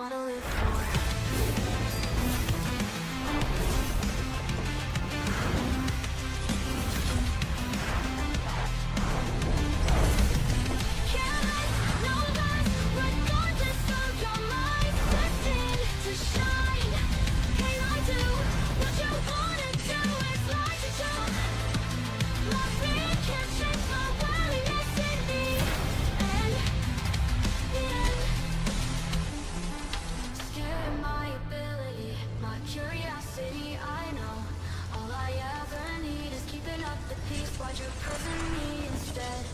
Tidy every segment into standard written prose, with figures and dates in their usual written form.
wanna live for. Why'd you prison me instead?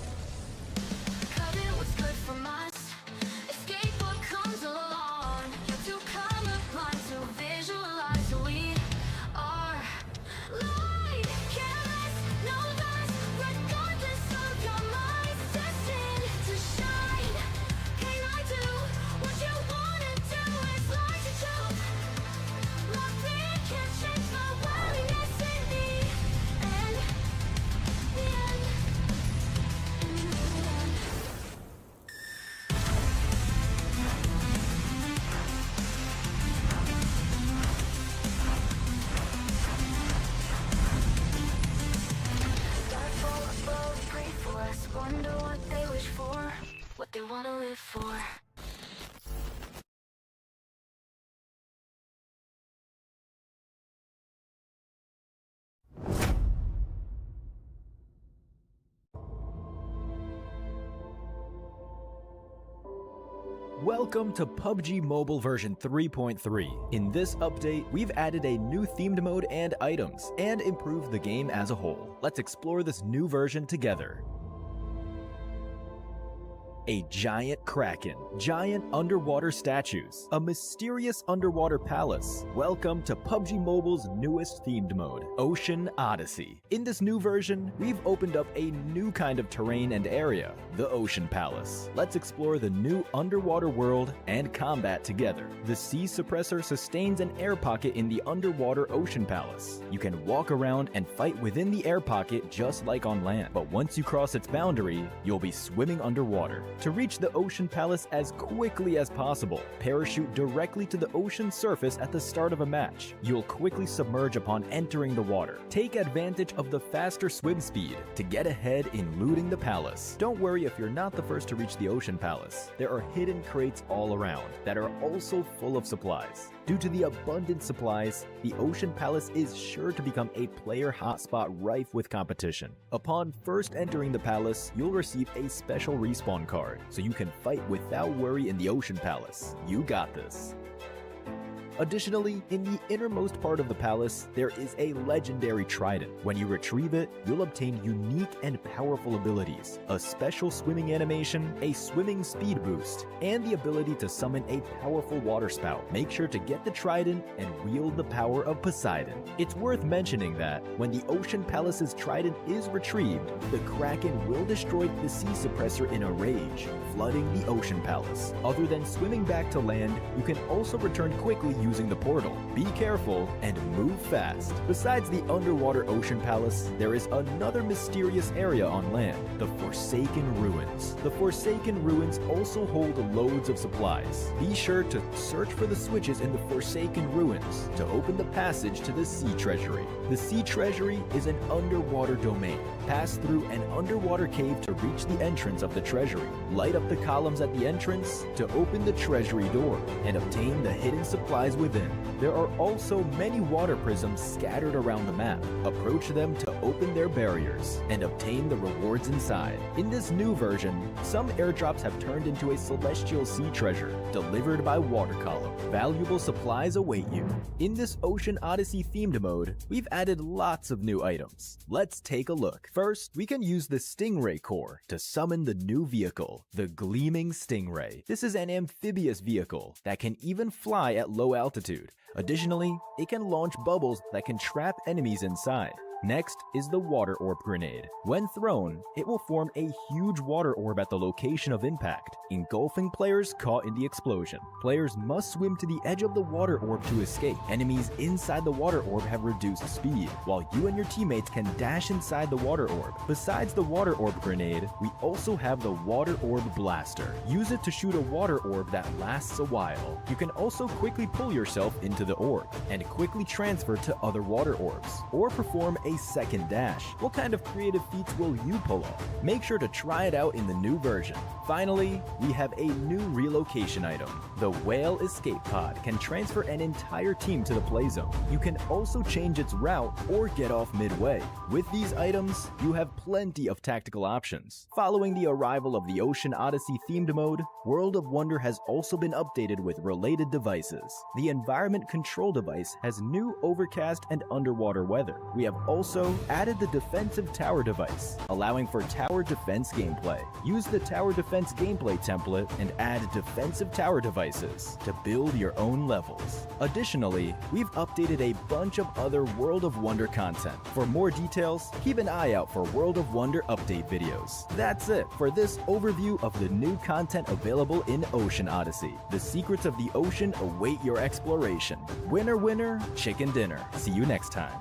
Covet what's good from us. Escape what comes along. You're too colorblind to visualize who we are. Light, careless, no less. Regardless of your mind, destined to shine. Can I do what you wanna do? It's like a joke. My fear can't change my willingness in me. And wonder what they wish for, what they wanna live for. Welcome to PUBG Mobile version 3.3. In this update, we've added a new themed mode and items, and improved the game as a whole. Let's explore this new version together. A giant kraken, giant underwater statues, a mysterious underwater palace. Welcome to PUBG Mobile's newest themed mode, Ocean Odyssey. In this new version, we've opened up a new kind of terrain and area, the Ocean Palace. Let's explore the new underwater world and combat together. The sea suppressor sustains an air pocket in the underwater Ocean Palace. You can walk around and fight within the air pocket just like on land, but once you cross its boundary, you'll be swimming underwater. To reach the Ocean Palace as quickly as possible, parachute directly to the ocean surface at the start of a match. You'll quickly submerge upon entering the water. Take advantage of the faster swim speed to get ahead in looting the palace. Don't worry if you're not the first to reach the Ocean Palace. There are hidden crates all around that are also full of supplies. Due to the abundant supplies, the Ocean Palace is sure to become a player hotspot rife with competition. Upon first entering the palace, you'll receive a special respawn card, so you can fight without worry in the Ocean Palace. You got this. Additionally, in the innermost part of the palace, there is a legendary trident. When you retrieve it, you'll obtain unique and powerful abilities, a special swimming animation, a swimming speed boost, and the ability to summon a powerful water spout. Make sure to get the trident and wield the power of Poseidon. It's worth mentioning that when the Ocean Palace's trident is retrieved, the Kraken will destroy the sea suppressor in a rage, flooding the Ocean Palace. Other than swimming back to land, you can also return quickly using the portal. Be careful and move fast. Besides the underwater Ocean Palace, there is another mysterious area on land, the Forsaken Ruins. The Forsaken Ruins also hold loads of supplies. Be sure to search for the switches in the Forsaken Ruins to open the passage to the Sea Treasury. The Sea Treasury is an underwater domain. Pass through an underwater cave to reach the entrance of the treasury. Light up the columns at the entrance to open the treasury door and obtain the hidden supplies within. There are also many water prisms scattered around the map. Approach them to open their barriers and obtain the rewards inside. In this new version, some airdrops have turned into a celestial sea treasure delivered by water column. Valuable supplies await you. In this Ocean Odyssey themed mode, we've added lots of new items. Let's take a look. First, we can use the Stingray core to summon the new vehicle, the Gleaming Stingray. This is an amphibious vehicle that can even fly at low altitude. Additionally, it can launch bubbles that can trap enemies inside. Next is the water orb grenade. When thrown, it will form a huge water orb at the location of impact, engulfing players caught in the explosion. Players must swim to the edge of the water orb to escape. Enemies inside the water orb have reduced speed, while you and your teammates can dash inside the water orb. Besides the water orb grenade, we also have the water orb blaster. Use it to shoot a water orb that lasts a while. You can also quickly pull yourself into the orb and quickly transfer to other water orbs, or perform a second dash. What kind of creative feats will you pull off? Make sure to try it out in the new version. Finally, we have a new relocation item. The Whale Escape Pod can transfer an entire team to the play zone. You can also change its route or get off midway. With these items, you have plenty of tactical options. Following the arrival of the Ocean Odyssey themed mode, World of Wonder has also been updated with related devices. The Environment Control device has new overcast and underwater weather. We have also added the Defensive Tower device, allowing for tower defense gameplay. Use the Tower Defense gameplay template and add defensive tower devices to build your own levels. Additionally, we've updated a bunch of other World of Wonder content. For more details, keep an eye out for World of Wonder update videos. That's it for this overview of the new content available in Ocean Odyssey. The secrets of the ocean await your exploration. Winner, winner, chicken dinner. See you next time.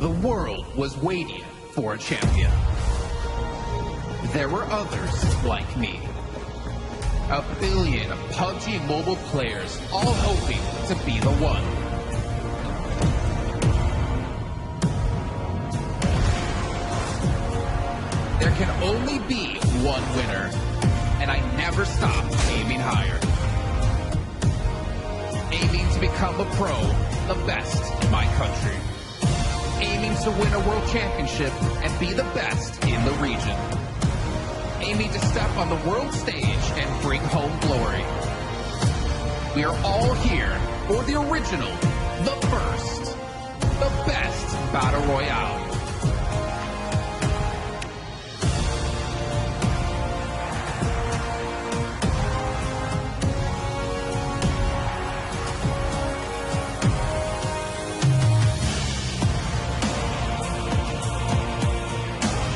The world was waiting for a champion. There were others like me. A billion PUBG Mobile players all hoping to be the one. There can only be one winner, and I never stopped aiming higher. Aiming to become a pro, the best in my country. Aiming to win a world championship and be the best in the region. Aiming to step on the world stage and bring home glory. We are all here for the original, the first, the best Battle Royale.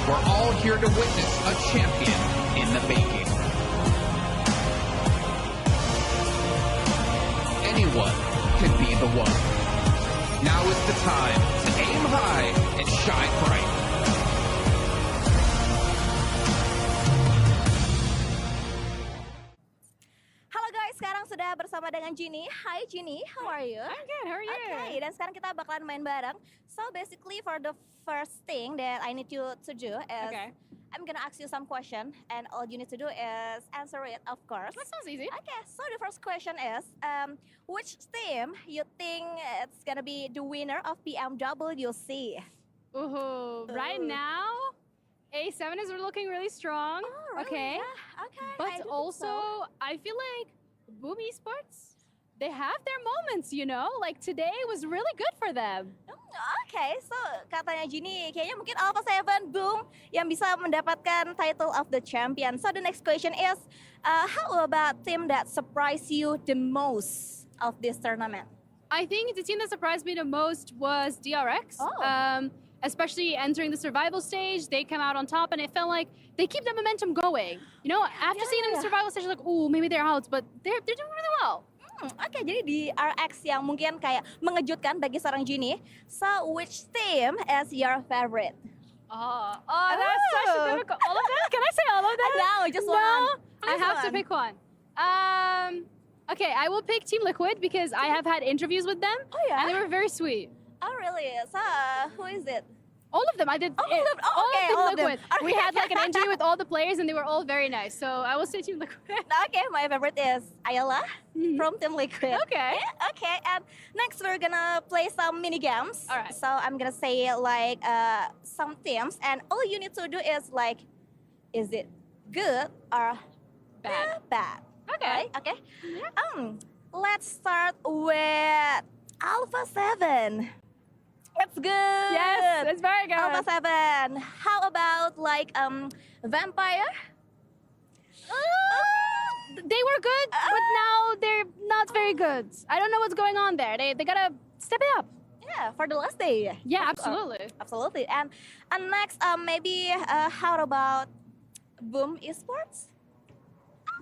We're all here to witness a champion in the making. Anyone can be the one. Now is the time to aim high and shine bright. Halo guys, sekarang sudah bersama dengan Ginny. Hi Ginny, how are you? I'm good, how are you? Okay, dan sekarang kita bakalan main bareng. So basically for the first thing that I need you to do is Okay. I'm gonna ask you some question and all you need to do is answer it, of course. That sounds easy. Okay, so the first question is, which team you think it's gonna be the winner of PMWC? Ooh, right Ooh. now, A7 is looking really strong. Oh, really? Okay. Yeah, okay. I But do think also, so. I feel like Boom Esports, they have their moments, you know? Like today was really good for them. Okay, so katanya Ginny, kayaknya mungkin Alpha 7 Boom yang bisa mendapatkan title of the champion. So the next question is, how about team that surprised you the most of this tournament? I think the team that surprised me the most was DRX. Oh. Especially entering the survival stage, they come out on top and it felt like they keep the momentum going. You know, after seeing them in the survival stage, like, ooh, maybe they're out, but they're doing really well. Oke, jadi di RX yang mungkin kayak mengejutkan bagi seorang Ginny. So which team is your favorite? Oh, that's such a Oh. difficult. All of them? Can I say all of them? No, just No, one. I Just have to one. pick one. Okay, I will pick Team Liquid because I have had interviews with them Oh yeah? and they were very sweet. Oh really? So who is it? All of them. I did. All of them? Oh, all okay, of Team all of them. Liquid. We had like an interview with all the players and they were all very nice. So I will say Team Liquid. Okay, my favorite is Ayala from Team Liquid. Okay. Yeah, okay, and next we're gonna play some mini games. All right. So I'm gonna say like some teams, and all you need to do is like, is it good or Bad. bad? Okay. Right? Okay. Yeah. Let's start with Alpha 7. That's good. Yes, it's very good. Alpha 7. How about like Vampire? They were good, but now they're not very good. I don't know what's going on there. They gotta step it up. Yeah, for the last day. Yeah, Of course. absolutely. Absolutely. And next, maybe how about Boom Esports?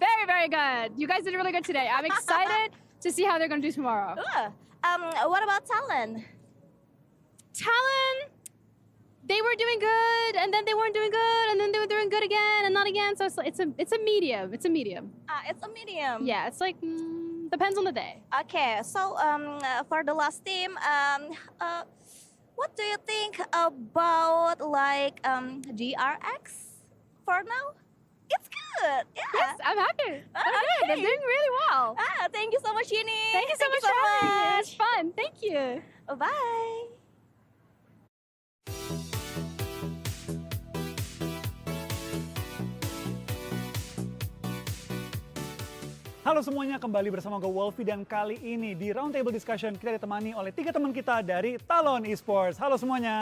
Very, very good. You guys did really good today. I'm excited to see how they're gonna do tomorrow. What about Talon? Talon, they were doing good, and then they weren't doing good, and then they were doing good again, and not again. So it's a medium. It's a medium. It's a medium. Yeah, it's like depends on the day. Okay, so for the last team, what do you think about like DRX for now? It's good. Yeah. Yes, I'm happy. I'm good. They're Okay. doing really well. Thank you so much, Yini. Thank you so much for having me. It was fun. Thank you. Bye. Halo semuanya, kembali bersama gue Wolfie dan kali ini di Roundtable Discussion kita ditemani oleh 3 teman kita dari Talon Esports. Halo semuanya.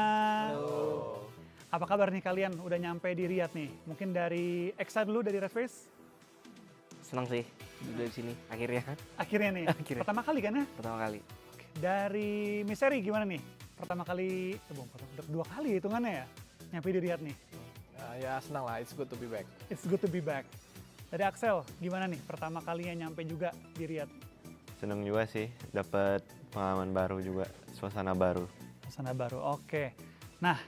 Halo. Apa kabar nih kalian? Udah nyampe di Riyadh nih. Mungkin dari Exa dulu dari Red Race. Senang sih udah di sini akhirnya. Akhirnya nih. Akhirnya. Pertama kali kan ya? Pertama kali. Oke. Dari Miseri gimana nih? Pertama kali, udah 2 kali hitungannya ya? Nyampe di Riyadh nih. Ya senang lah, it's good to be back. It's good to be back. Dari Axel, gimana nih pertama kalinya nyampe juga di Riyadh? Seneng juga sih, dapat pengalaman baru juga, suasana baru. Suasana baru, oke. Nah,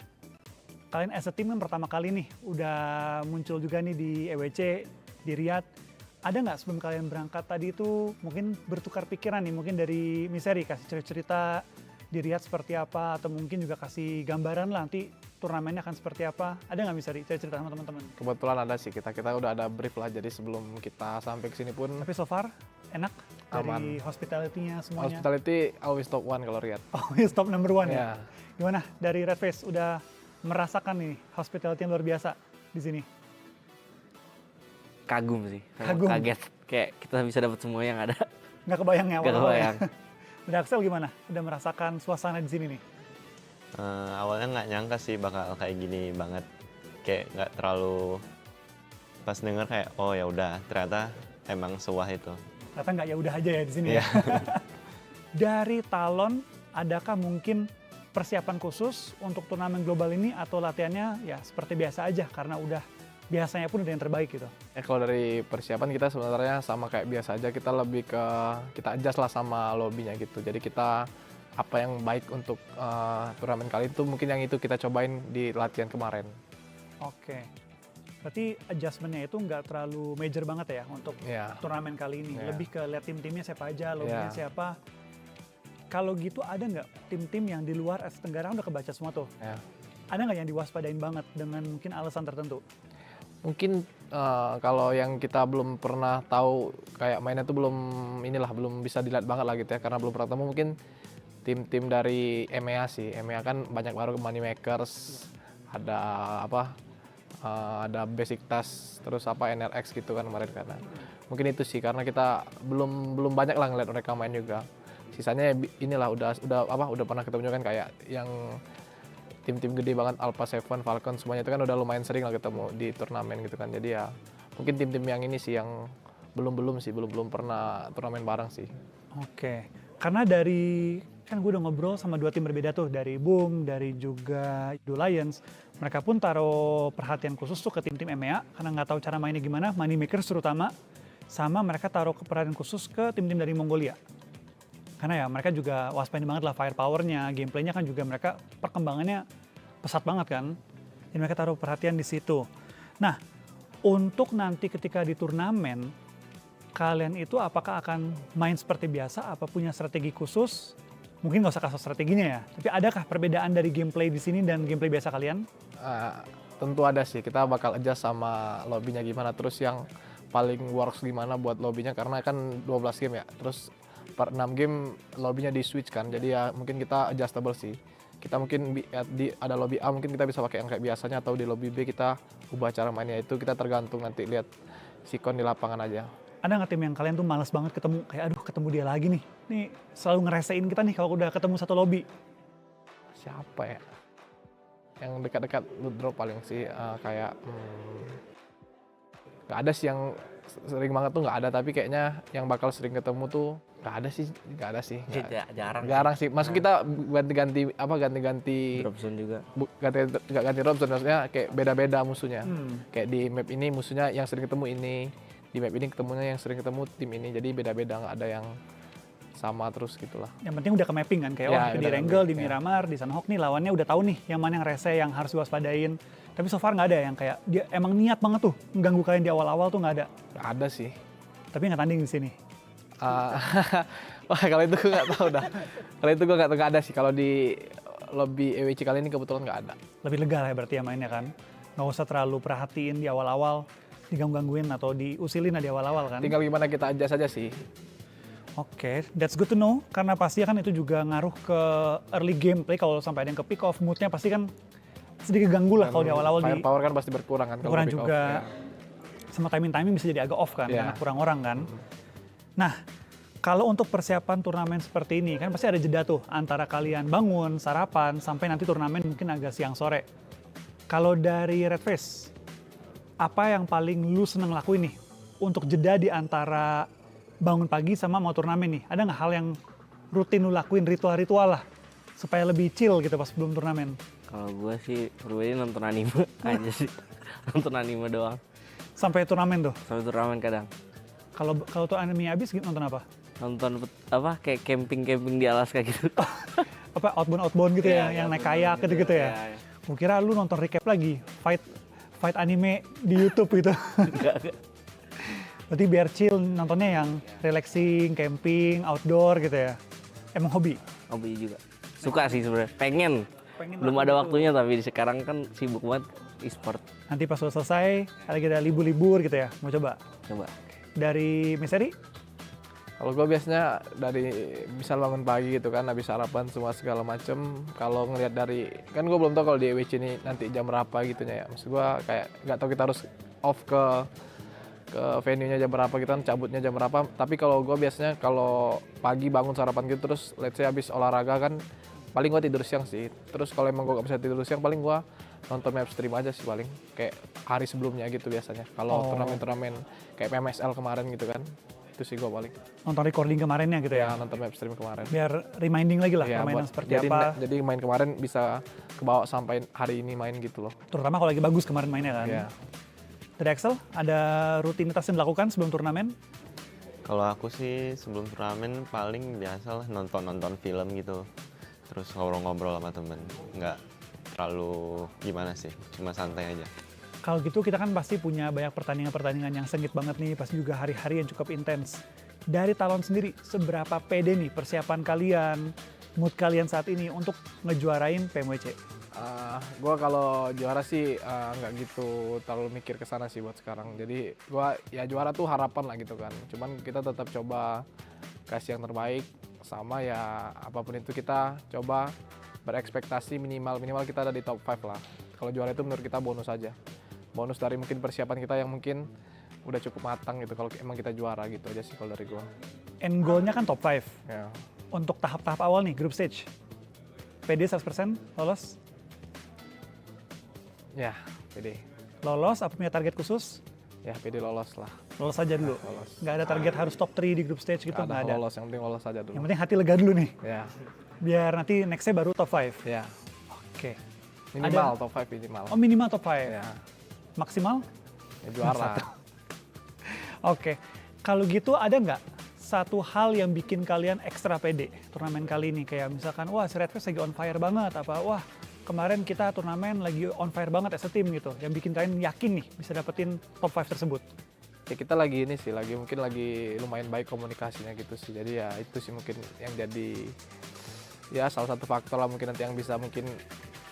kalian as a team kan pertama kali nih udah muncul juga nih di EWC, di Riyadh. Ada nggak sebelum kalian berangkat tadi itu mungkin bertukar pikiran nih, mungkin dari Miseri kasih cerita di Riyadh seperti apa, atau mungkin juga kasih gambaran lah nanti turnamennya akan seperti apa. Ada nggak Miseri cerita sama teman-teman? Kebetulan ada sih, kita udah ada brief lah, jadi sebelum kita sampai ke sini pun Tapi so far enak Aman. dari hospitality-nya semuanya. hospitality always top one kalau Riyadh. Oh, stop number one ya. Ya. Gimana dari Red Face udah merasakan nih hospitality yang luar biasa di sini? Kagum sih. Kagum. Kaget. Kayak kita bisa dapat semua yang ada. Nggak kebayang ya Gak awal-awal ya? kebayang. Udah Axel gimana? Udah merasakan suasana di sini nih? Awalnya nggak nyangka sih bakal kayak gini banget. Kayak nggak terlalu pas denger kayak oh ya udah ternyata emang sewah itu. Ternyata nggak ya udah aja ya di sini Iya. ya. Dari Talon, adakah mungkin persiapan khusus untuk turnamen global ini atau latihannya ya seperti biasa aja karena udah biasanya pun udah yang terbaik gitu? Kalau dari persiapan kita sebenarnya sama kayak biasa aja, kita lebih ke kita adjust lah sama lobbynya gitu. Jadi kita apa yang baik untuk turnamen kali itu mungkin yang itu kita cobain di latihan kemarin. Oke. Berarti adjustment-nya itu nggak terlalu major banget ya untuk Iya. turnamen kali ini. Iya. Lebih ke lihat tim-timnya siapa aja, lobbynya Iya. siapa. Kalau gitu ada nggak tim-tim yang di luar Asia Tenggara udah kebaca semua tuh? Ya. Ada nggak yang diwaspadain banget dengan mungkin alasan tertentu? Mungkin kalau yang kita belum pernah tahu kayak mainnya tuh belum bisa dilihat banget lah gitu ya, karena belum pernah ketemu. Mungkin tim-tim dari EMEA sih. EMEA kan banyak baru Moneymakers, ada ada Besiktas, terus NLX gitu kan kemarin karena. Mungkin itu sih karena kita belum banyak lah ngeliat mereka main juga. Sisanya inilah udah pernah ketemu kan kayak yang tim-tim gede banget, Alpha Seven, Falcon, semuanya itu kan udah lumayan sering lah ketemu di turnamen gitu kan. Jadi ya mungkin tim-tim yang ini sih yang belum pernah turnamen bareng sih. Oke, karena dari kan gue udah ngobrol sama dua tim berbeda tuh, dari Bung, dari juga The Lions. Mereka pun taruh perhatian khusus tuh ke tim-tim EMEA karena nggak tahu cara mainnya gimana, Moneymakers terutama. Sama mereka taruh perhatian khusus ke tim-tim dari Mongolia. Karena ya mereka juga waspada banget lah firepower-nya, gameplaynya kan juga mereka perkembangannya pesat banget kan. Jadi mereka taruh perhatian di situ. Nah, untuk nanti ketika di turnamen, kalian itu apakah akan main seperti biasa, apa punya strategi khusus? Mungkin nggak usah kasih strateginya ya, tapi adakah perbedaan dari gameplay di sini dan gameplay biasa kalian? Tentu ada sih, kita bakal adjust sama lobbynya gimana, terus yang paling works gimana buat lobbynya, karena kan 12 game ya, terus per 6 game lobbynya di switch kan, jadi ya mungkin kita adjustable sih. Kita mungkin ada lobby A mungkin kita bisa pakai yang kayak biasanya, atau di lobby B kita ubah cara mainnya, itu kita tergantung nanti lihat sikon di lapangan aja. Ada nggak tim yang kalian tuh males banget ketemu, kayak aduh ketemu dia lagi nih, selalu ngeresain kita nih kalau udah ketemu satu lobby? Siapa ya? Yang dekat-dekat loot drop paling sih kayak nggak ada sih yang sering banget tuh, nggak ada, tapi kayaknya yang bakal sering ketemu tuh nggak ada sih. Jarang sih. Masuk kita ganti-ganti Drop zone juga. nggak ganti drop zone, maksudnya kayak beda-beda musuhnya. Kayak di map ini musuhnya yang sering ketemu ini, di map ini ketemunya yang sering ketemu tim ini, jadi beda-beda, nggak ada yang sama terus gitulah. Yang penting udah ke mapping kan, kayak Ya, di udah Wrangle, di ya. Miramar, di Sunhawk nih lawannya udah tahu nih yang mana yang rese, yang harus diwaspadain. Tapi so far nggak ada yang kayak dia emang niat banget tuh mengganggu kalian di awal-awal tuh nggak ada. Nggak ada sih. Tapi nggak tanding di sini. Wah kalau itu gue nggak tahu dah. Kalau itu gue nggak ada sih. Kalau di lobby EWC kali ini kebetulan nggak ada. Lebih lega lah ya berarti ya mainnya kan. Nggak usah terlalu perhatiin di awal-awal, diganggu-gangguin atau diusilin di awal-awal kan. Tinggal gimana kita adjust saja sih. Oke, that's good to know. Karena pasti kan itu juga ngaruh ke early gameplay. Kalau sampai ada yang ke pick off, moodnya pasti kan sedikit ganggu lah kalau di awal-awal. Firepower kan pasti berkurang kan. Kurang kalau pick off, juga. ya. Sama timing bisa jadi agak off kan, Yeah. karena kurang orang kan. Nah, kalau untuk persiapan turnamen seperti ini kan pasti ada jeda tuh antara kalian bangun, sarapan, sampai nanti turnamen mungkin agak siang sore. Kalau dari Red Face, apa yang paling lu seneng lakuin nih untuk jeda di antara bangun pagi sama mau turnamen nih? Ada nggak hal yang rutin lu lakuin, ritual-ritual lah, supaya lebih chill gitu pas belum turnamen? Kalau gue sih pribadi nonton anime aja sih. Nonton anime doang. Sampai turnamen tuh? Sampai turnamen kadang. Kalau tuh anime habis nonton apa? Nonton kayak camping di Alaska gitu. Outbound gitu ya, yang naik kayak gitu-gitu ya? Iya. Gue kira lu nonton recap lagi, fight anime di YouTube gitu. Enggak. Berarti biar chill nontonnya yang relaxing, camping, outdoor gitu ya. Emang hobi? Hobi juga. Suka sih sebenarnya. Pengen belum ngelakuin ada itu. waktunya, tapi sekarang kan sibuk banget e-sport. Nanti pas udah selesai, lagi ada libur-libur gitu ya, mau coba? Coba. Dari Miseri? Kalau gue biasanya dari misal bangun pagi gitu kan, habis sarapan semua segala macem. Kalau ngelihat dari, kan gue belum tahu kalau di EWC ini nanti jam berapa gitunya ya. Maksud gue kayak nggak tahu kita harus off ke venue-nya jam berapa gitu kan, cabutnya jam berapa. Tapi kalau gue biasanya kalau pagi bangun sarapan gitu terus let's say habis olahraga kan, paling gue tidur siang sih. Terus kalau emang gue gak bisa tidur siang, paling gue nonton live stream aja sih paling. Kayak hari sebelumnya gitu biasanya. Kalau turnamen-turnamen kayak PMSL kemarin gitu kan. Itu sih gue paling. Nonton recording kemarinnya gitu ya? Ya nonton live stream kemarin. Biar reminding lagi lah Ya, permainan seperti jadi, apa. Jadi main kemarin bisa kebawa sampai hari ini main gitu loh. Terutama kalau lagi bagus kemarin mainnya kan. Ya. Dari Axel, ada rutinitas yang dilakukan sebelum turnamen? Kalau aku sih sebelum turnamen paling biasalah nonton film gitu. Terus ngobrol-ngobrol sama temen. Nggak terlalu gimana sih, cuma santai aja. Kalau gitu kita kan pasti punya banyak pertandingan-pertandingan yang sengit banget nih, pasti juga hari-hari yang cukup intens. Dari Talon sendiri, seberapa pede nih persiapan kalian, mood kalian saat ini untuk ngejuarain PMWC? Gue kalau juara sih nggak gitu terlalu mikir ke sana sih buat sekarang. Jadi gue ya juara tuh harapan lah gitu kan. Cuman kita tetap coba kasih yang terbaik, sama ya apapun itu kita coba berekspektasi minimal kita ada di top 5 lah. Kalau juara itu menurut kita bonus aja. Bonus dari mungkin persiapan kita yang mungkin udah cukup matang gitu kalau emang kita juara gitu aja sih kalau dari gue. End goal-nya kan top 5. Ya. Untuk tahap-tahap awal nih, group stage. PD 100% lolos? Ya, PD. Lolos, apa punya target khusus? Ya, PD lolos lah. Lolos aja dulu? Lolos. Nggak ada target harus top 3 di group stage gitu? Nggak Nggak ada ada? lolos, yang penting lolos aja dulu. Yang penting hati lega dulu nih? Ya, Biar nanti next-nya baru top 5? ya. Oke. Minimal top 5 minimal. Oh minimal top 5? Ya, Maksimal? ya juara. Oke. Kalau gitu ada nggak satu hal yang bikin kalian ekstra pede turnamen kali ini? Kayak misalkan, wah si Red Face lagi on fire banget, apa wah kemarin kita turnamen lagi on fire banget as a team gitu, yang bikin kalian yakin nih bisa dapetin top 5 tersebut. Ya kita lagi ini sih, mungkin lagi lumayan baik komunikasinya gitu sih. Jadi ya itu sih mungkin yang jadi ya salah satu faktor lah mungkin nanti yang bisa mungkin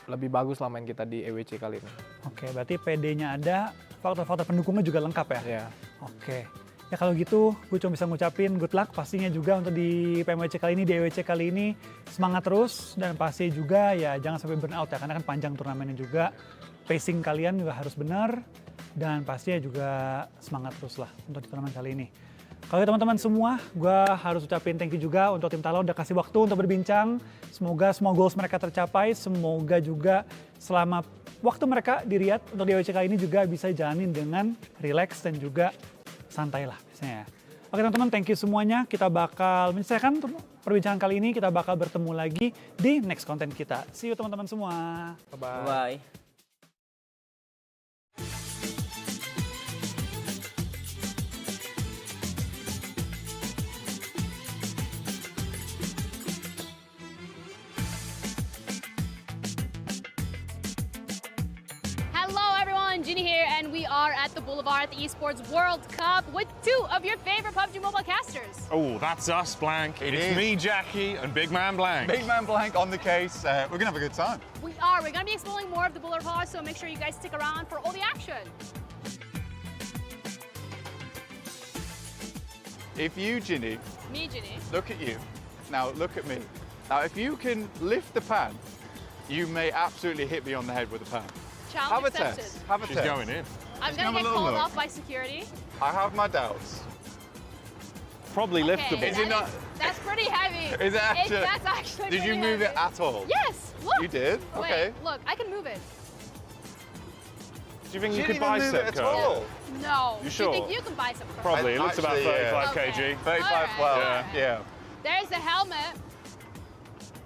lebih bagus lah main kita di EWC kali ini. Oke, berarti PD-nya ada, faktor-faktor pendukungnya juga lengkap ya? Ya. Oke. Ya kalau gitu, gue cuma bisa ngucapin good luck pastinya juga untuk di PMWC kali ini, di EWC kali ini. Semangat terus, dan pasti juga ya jangan sampai burn out ya, karena kan panjang turnamennya juga. Pacing kalian juga harus benar, dan pastinya juga semangat terus lah untuk di turnamen kali ini. Kalau teman-teman semua, gue harus ucapin thank you juga untuk tim Talon udah kasih waktu untuk berbincang. Semoga semua goals mereka tercapai, semoga juga selama waktu mereka di Riyadh untuk di EWC kali ini juga bisa jalanin dengan relax dan juga santai lah biasanya. Oke teman-teman, thank you semuanya. Kita bakal menyelesaikan perbincangan kali ini, kita bakal bertemu lagi di next content kita. See you teman-teman semua. Bye-bye. Bye. Hello everyone, Ginny here, and we are at the Boulevard at the Esports World Cup with two of your favorite PUBG Mobile casters. Oh, that's us, Blank. It It's is. me, Jackie, and Big Man Blank. Big Man Blank on the case. We're gonna have a good time. We are. We're going to be exploring more of the Boulevard, so make sure you guys stick around for all the action. If you, Ginny, Me, Ginny. look at you. Now look at me. Now if you can lift the pan, you may absolutely hit me on the head with the pan. Challenge Have a accepted. test. Have a She's test. going in. I'm Just going have a to get little called look. off by security. I have my doubts. Probably Okay, liftable. Is it not- That's pretty heavy. Is it actually? That's actually Did you pretty move it heavy. at all? Yes. Look. You did? Wait, Okay. look, I can move it. Do you think She you could didn't even move it bicep at curl? all. No. You Do sure? you think you can bicep curl? Probably. It looks about Actually, yeah. 35 kg. Okay. 35, Alright, well, alright. yeah. There's the helmet.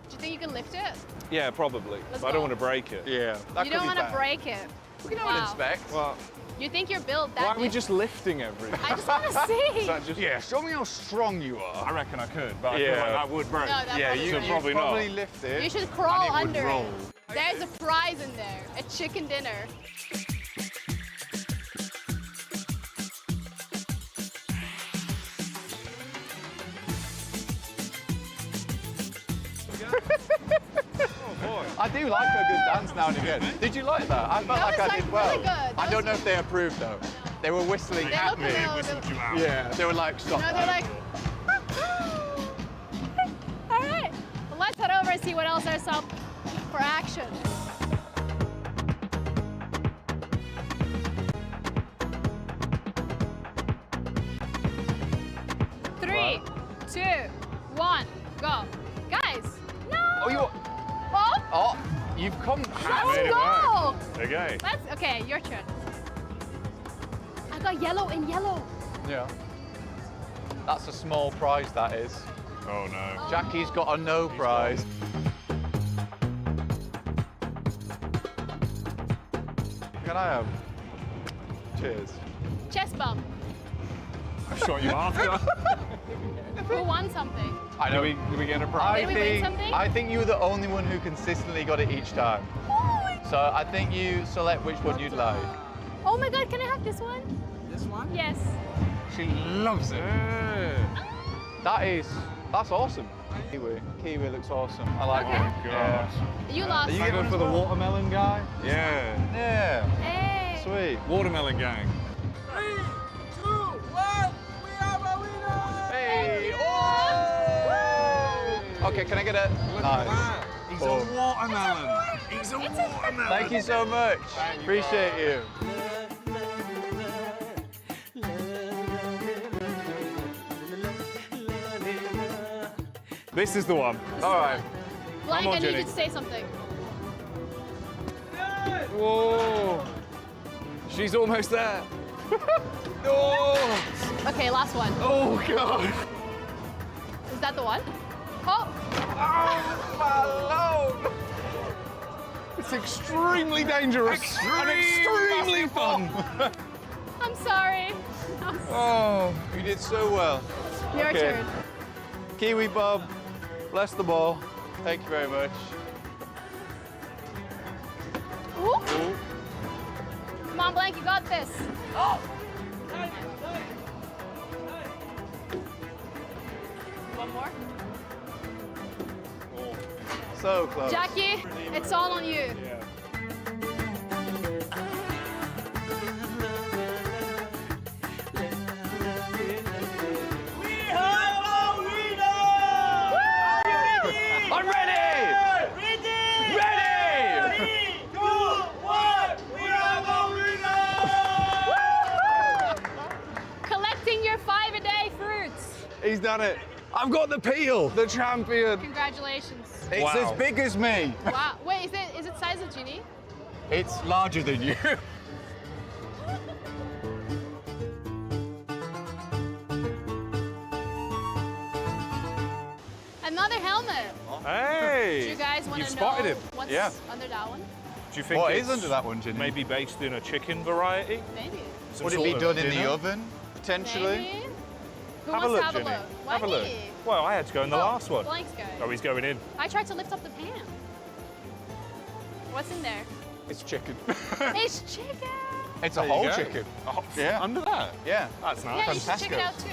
Do you think you can lift it? Yeah, probably. Let's But I don't go. want to break it. Yeah. That You could don't be want to bad. break it. We can Wow. inspect. Well, You think you're built that Why are we big? just lifting everything? I just want to see. Is that just- Yeah, show me how strong you I are. reckon I could, but I Yeah. feel like that would break. No, that Yeah, probably you won't. Probably not. probably lift it. You should crawl and it would under roll. it. There's a prize in there. A chicken dinner. I do like a good dance now and again. Did you like that? I felt That like was, I did like, well. really good. That I don't was- know if they approved though. They were whistling They at look me. a little- Whistled you out. Yeah, they were like, stop. No, they're like. All right. Well, let's head over and see what else there's up for action. Three, 2, 1, go. Guys, no. Oh, you. Oh, Oh, you've come. let's made it go. Okay. Let's, okay, your turn. I got yellow and yellow. Yeah. That's a small prize, that is. Oh no. Jackie's got a no prize. Can I have? Cheers. Chest bump. I shot you after. Who won something? I know. Do we get a prize? Did we win something? I think you were the only one who consistently got it each time. So I think you select which one you'd like. Oh my god, can I have this one? This one? Yes. She loves it. That's awesome. Kiwi looks awesome. I like Okay. it. Yeah. You lost. Are you I going go for the watermelon guy? Yeah. Yeah. Hey. Sweet. Watermelon gang. 3, 2, 1, we have a winner! Hey! Oh! Okay, can I get a nice? He's Oh. a watermelon. He's a watermelon. Thank you so much. Appreciate you. This is the one. All right. Blank, on, I need you Jenny. to say something. Whoa. She's almost there. Oh. Okay, last one. Oh god. Is that the one? Oh, Hello. It's extremely dangerous and extremely fun. I'm sorry. Oh, you did so well. Your Okay. turn. Kiwi Bob, bless the ball. Thank you very much. Ooh. Come on, Blank, you got this. One more. So close. Jackie, it's all on you. I'm ready! Ready! Collecting your 5-a-day fruits. He's done it. I've got the peel, the champion. Congratulations. It's Wow. as big as me. Wow. Wait, is it size of Ginny? It's larger than you. Another helmet. Hey. Do you guys want You to know spotted him. what's Yeah. under that one? Do you think What it's is under that one, Ginny? maybe based in a chicken variety? Maybe. Some Would it sort be of done in the dinner? oven, potentially? Maybe. Who Have wants a look, to have Jenny. a look? Why Have a look. me? Well, I had to go in the Oh, last one. Blank's going. Oh, he's going in. I tried to lift up the pan. What's in there? It's chicken. It's chicken. It's a There you whole go. chicken. Oh, Yeah. Under that? Yeah. That's nice. Yeah, you should check it out too.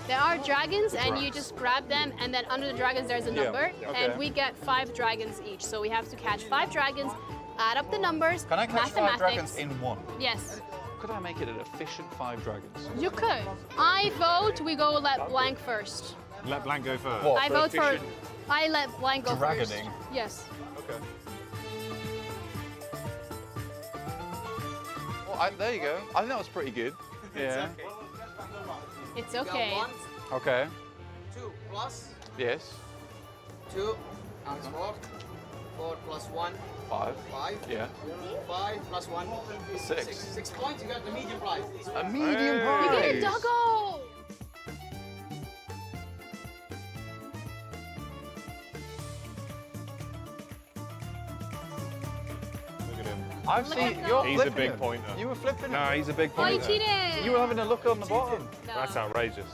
There are dragons, and you just grab them, and then under the dragons there's a number, okay. and we get 5 dragons each. So we have to catch 5 dragons, add up the numbers. Can I catch 5 mathematics. dragons in one? Yes, Could I make it an efficient 5 dragons? you could. I vote we go let Blank first. Let Blank go first. What? I vote for. efficient- I let Blank go first. Dragoning? Yes. Okay. Well, there you go. I think that was pretty good. Yeah. It's okay. Okay. 2 plus Yes. 2 comes 4. 4 plus 1, 5. 5. Yeah. 5 plus 1, 6. 6 points. You got the medium prize. A medium Hey. prize. You get a doggo. I've seen you're He's a flipping big him. pointer. You were flipping No, him. he's a big Oh, you pointer. cheated. You were having a look on the bottom. No. That's outrageous.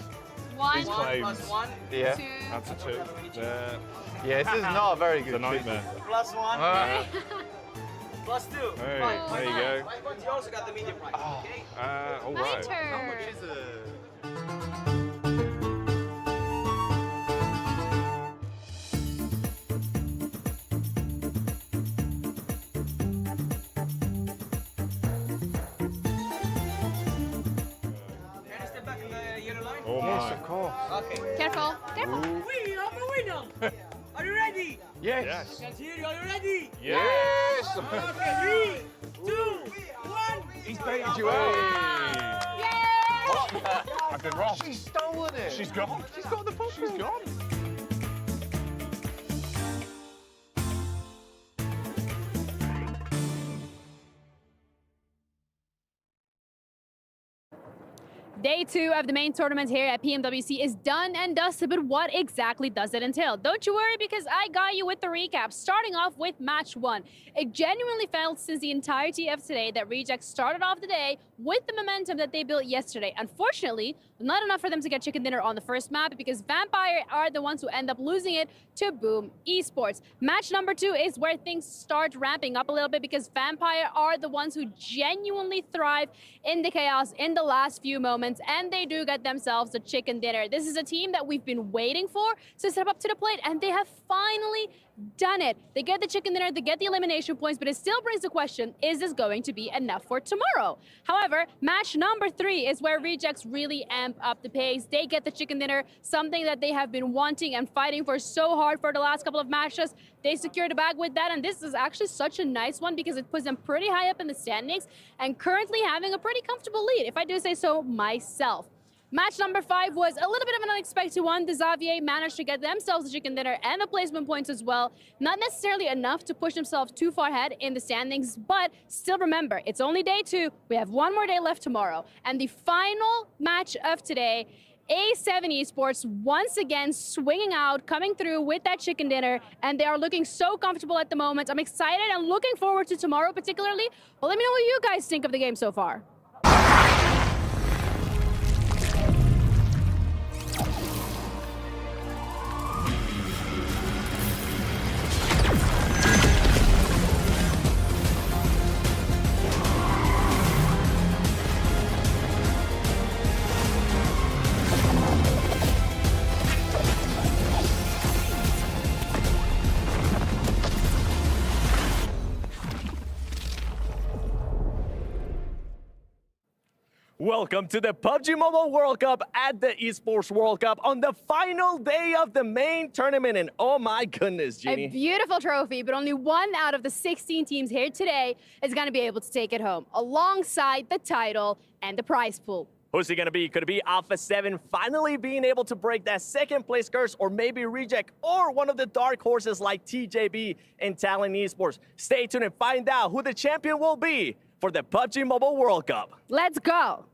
One, These claims. Yeah. two. That's a 2. Yeah, this is not a very It's good a nightmare. Plus one. Plus two. Hey, there you go. You also got the medium right. Okay. All My right. turn. Can I step back in the yellow line? Oh Yes, my. of course. Okay. Careful, careful. We are the winner. Are you ready? Yes. Yes. Can hear you. Are you ready? Yes. Okay. 3, 2, 1. He's baited you out. I've been wrong. She's stolen it. She's gone. She's got the pop. She's gone. Day 2 of the main tournament here at PMWC is done and dusted, but what exactly does it entail? Don't you worry, because I got you with the recap, starting off with match 1. It genuinely felt since the entirety of today that Reject started off the day with the momentum that they built yesterday. Unfortunately, not enough for them to get chicken dinner on the first map, because Vampire are the ones who end up losing it to Boom Esports. Match number 2 is where things start ramping up a little bit, because Vampire are the ones who genuinely thrive in the chaos in the last few moments, and they do get themselves a chicken dinner. This is a team that we've been waiting for to step up to the plate, and they have finally done it. They get the chicken dinner, they get the elimination points, but it still brings the question, is this going to be enough for tomorrow? However, match number 3 is where Rejects really amp up the pace. They get the chicken dinner, something that they have been wanting and fighting for so hard for the last couple of matches. They secure the bag with that, and this is actually such a nice one because it puts them pretty high up in the standings and currently having a pretty comfortable lead, if I do say so myself. Match number 5 was a little bit of an unexpected one. The Xavier managed to get themselves the chicken dinner and the placement points as well. Not necessarily enough to push themselves too far ahead in the standings, but still remember, it's only day 2. We have one more day left tomorrow. And the final match of today, A7 Esports once again swinging out, coming through with that chicken dinner, and they are looking so comfortable at the moment. I'm excited and looking forward to tomorrow particularly. Well, let me know what you guys think of the game so far. Welcome to the PUBG Mobile World Cup at the Esports World Cup on the final day of the main tournament. And oh my goodness, Jeannie. A beautiful trophy, but only one out of the 16 teams here today is going to be able to take it home, alongside the title and the prize pool. Who's it going to be? Could it be Alpha 7 finally being able to break that second place curse, or maybe Reject, or one of the dark horses like TJB and Talent Esports? Stay tuned and find out who the champion will be for the PUBG Mobile World Cup. Let's go.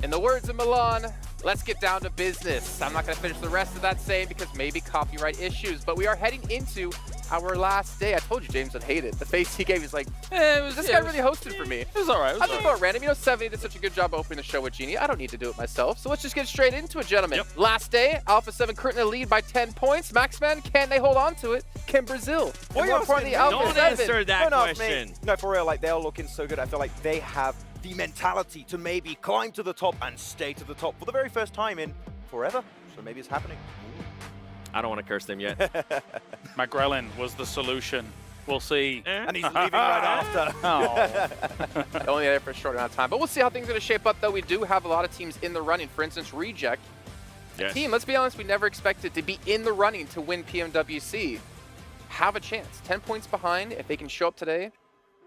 In the words of Milan, let's get down to business. I'm not going to finish the rest of that saying because maybe copyright issues, but we are heading into our last day. I told you James would hate it. The face he gave, he's like, this guy really hosted for me. It was all right. I thought random. You know, 70 did such a good job opening the show with Genie. I don't need to do it myself. So let's just get straight into it, gentlemen. Yep. Last day, Alpha 7 currently lead by 10 points. Maxman, can they hold on to it? Can Brazil? And more importantly, Alpha Don't 7. answer that No, question. mate. No, for real, like, they're looking so good. I feel like they have the mentality to maybe climb to the top and stay to the top for the very first time in forever. So maybe it's happening. I don't want to curse them yet. McGrellin was the solution. We'll see. And he's leaving right after. Oh. Only there for a short amount of time. But we'll see how things are going to shape up, though. We do have a lot of teams in the running. For instance, Reject. A team, let's be honest, we never expected to be in the running to win PMWC. Have a chance. 10 points behind. If they can show up today,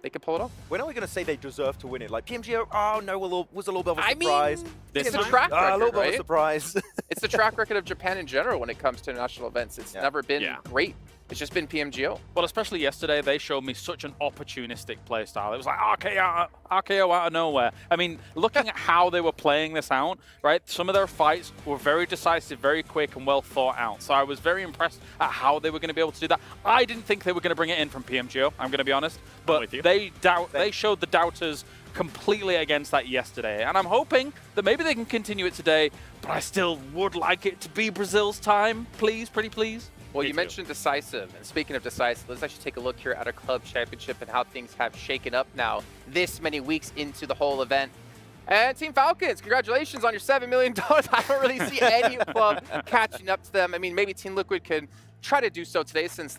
they can pull it off. When are we going to say they deserve to win it? Like PMGO, oh no, was a little bit of a I surprise. mean, This it's the time? track record, A little bit of right? a surprise. It's the track record of Japan in general when it comes to national events. It's never been great. It's just been PMGO. Well, especially yesterday, they showed me such an opportunistic play style. It was like RKO out of nowhere. I mean, looking at how they were playing this out, right? Some of their fights were very decisive, very quick, and well thought out. So I was very impressed at how they were going to be able to do that. I didn't think they were going to bring it in from PMGO, I'm going to be honest. But they showed the doubters completely against that yesterday. And I'm hoping that maybe they can continue it today, but I still would like it to be Brazil's time. Please, pretty please. Well, you mentioned decisive, and speaking of decisive, let's actually take a look here at our club championship and how things have shaken up now this many weeks into the whole event. And Team Falcons, congratulations on your $7 million. I don't really see any club catching up to them. I mean, maybe Team Liquid can try to do so today since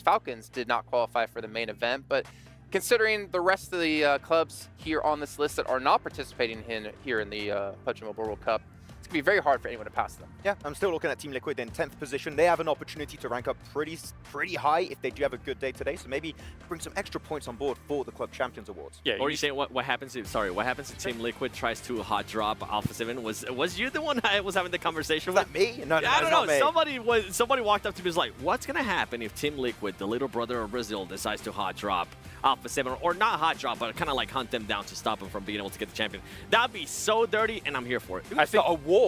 Falcons did not qualify for the main event. But considering the rest of the clubs here on this list that are not participating here in the PUBG Mobile World Cup, it's going to be very hard for anyone to pass them. Yeah, I'm still looking at Team Liquid in 10th position. They have an opportunity to rank up pretty high if they do have a good day today. So maybe bring some extra points on board for the Club Champions Awards. Yeah. Or you saying what happens if what happens if Team Liquid tries to hot drop Alpha 7? Was you the one I was having the conversation with? Was that me? No, I don't not know. me. Somebody walked up to me and was like, "What's gonna happen if Team Liquid, the little brother of Brazil, decides to hot drop Alpha 7, or not hot drop, but kind of like hunt them down to stop them from being able to get the champion?" That'd be so dirty, and I'm here for it. I think a war.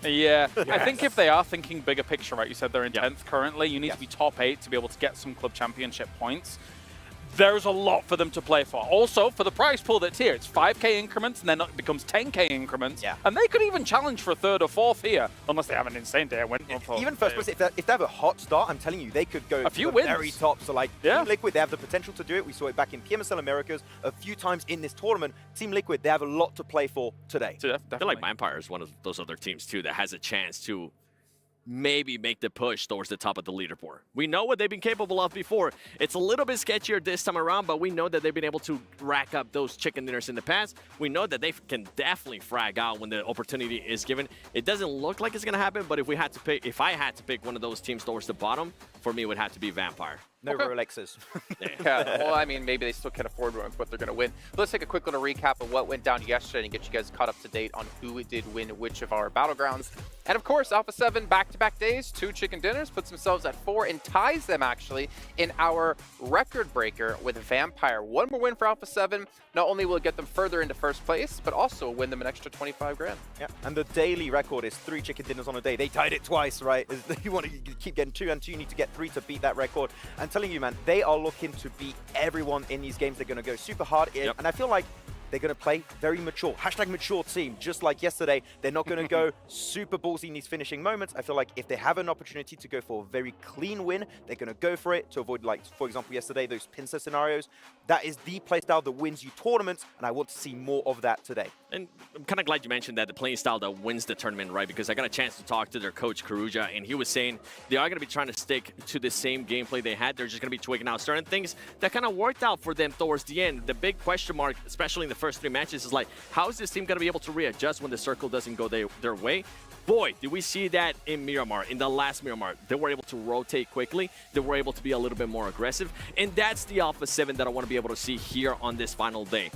Yeah, I think if they are thinking bigger picture, right, you said they're in 10th currently, you need to be top 8 to be able to get some club championship points. There's a lot for them to play for. Also, for the prize pool that's here, it's 5k increments, and then it becomes 10k increments. Yeah. And they could even challenge for 3rd or 4th here, unless they have an insane day. Even first place, if they have a hot start, I'm telling you, they could go a few to the wins. very top. So like Team Liquid, they have the potential to do it. We saw it back in PMSL Americas a few times in this tournament. Team Liquid, they have a lot to play for today. I feel like Vampire is one of those other teams, too, that has a chance to maybe make the push towards the top of the leaderboard. We know what they've been capable of before. It's a little bit sketchier this time around, but we know that they've been able to rack up those chicken dinners in the past. We know that they can definitely frag out when the opportunity is given. It doesn't look like it's going to happen, but if I had to pick one of those teams towards the bottom, for me, it would have to be Vampire. No Rolexes. Yeah, well, I mean, maybe they still can afford what they're going to win. But let's take a quick little recap of what went down yesterday and get you guys caught up to date on who did win which of our battlegrounds. And of course, Alpha 7 back-to-back days, 2 chicken dinners, puts themselves at 4 and ties them actually in our record breaker with Vampire. One more win for Alpha 7. Not only will it get them further into first place, but also win them an extra 25 grand. Yeah, and the daily record is 3 chicken dinners on a day. They tied it twice, right? You want to keep getting 2 and 2, you need to get 3 to beat that record. And telling you, man, they are looking to beat everyone in these games. They're going to go super hard in, and I feel like they're going to play very mature. #mature team, just like yesterday. They're not going to go super ballsy in these finishing moments. I feel like if they have an opportunity to go for a very clean win, they're going to go for it to avoid, like, for example, yesterday, those pincer scenarios. That is the playstyle that wins you tournaments, and I want to see more of that today. And I'm kind of glad you mentioned that, the playing style that wins the tournament, right? Because I got a chance to talk to their coach, Karuja, and he was saying they are going to be trying to stick to the same gameplay they had. They're just going to be tweaking out certain things that kind of worked out for them towards the end. The big question mark, especially in the first 3 matches, is like, how is this team going to be able to readjust when the circle doesn't go their way? Boy, did we see that in Miramar, in the last Miramar. They were able to rotate quickly. They were able to be a little bit more aggressive. And that's the Alpha 7 that I want to be able to see here on this final day.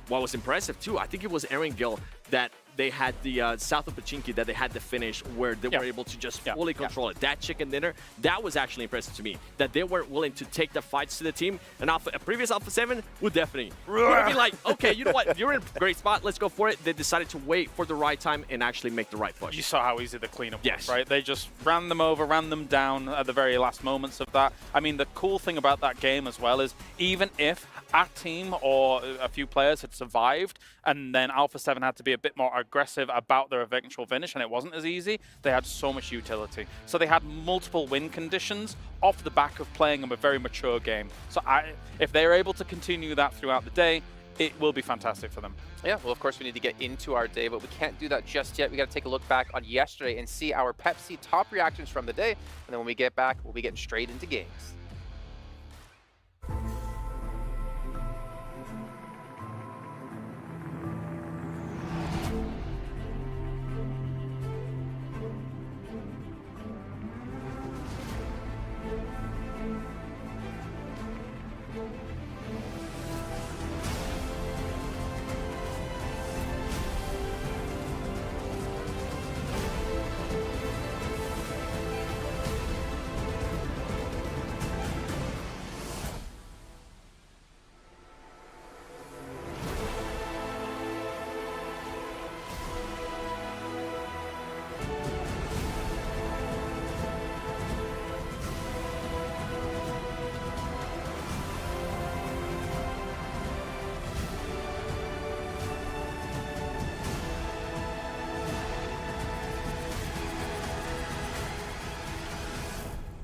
What was impressive, too, I think it was Aaron Gill that they had the south of Pachinki that they had the finish where they were able to just fully control it. That chicken dinner, that was actually impressive to me, that they were willing to take the fights to the team. And a previous Alpha 7 would definitely be like, okay, you know what, you're in a great spot, let's go for it. They decided to wait for the right time and actually make the right push. You saw how easy the cleanup was, right? They just ran them over, ran them down at the very last moments of that. I mean, the cool thing about that game as well is even if our team or a few players had survived and then Alpha 7 had to be a bit more aggressive about their eventual finish and it wasn't as easy, they had so much utility. So they had multiple win conditions off the back of playing a very mature game. So if they're able to continue that throughout the day, it will be fantastic for them. Yeah, well, of course, we need to get into our day, but we can't do that just yet. We got to take a look back on yesterday and see our Pepsi top reactions from the day. And then when we get back, we'll be getting straight into games.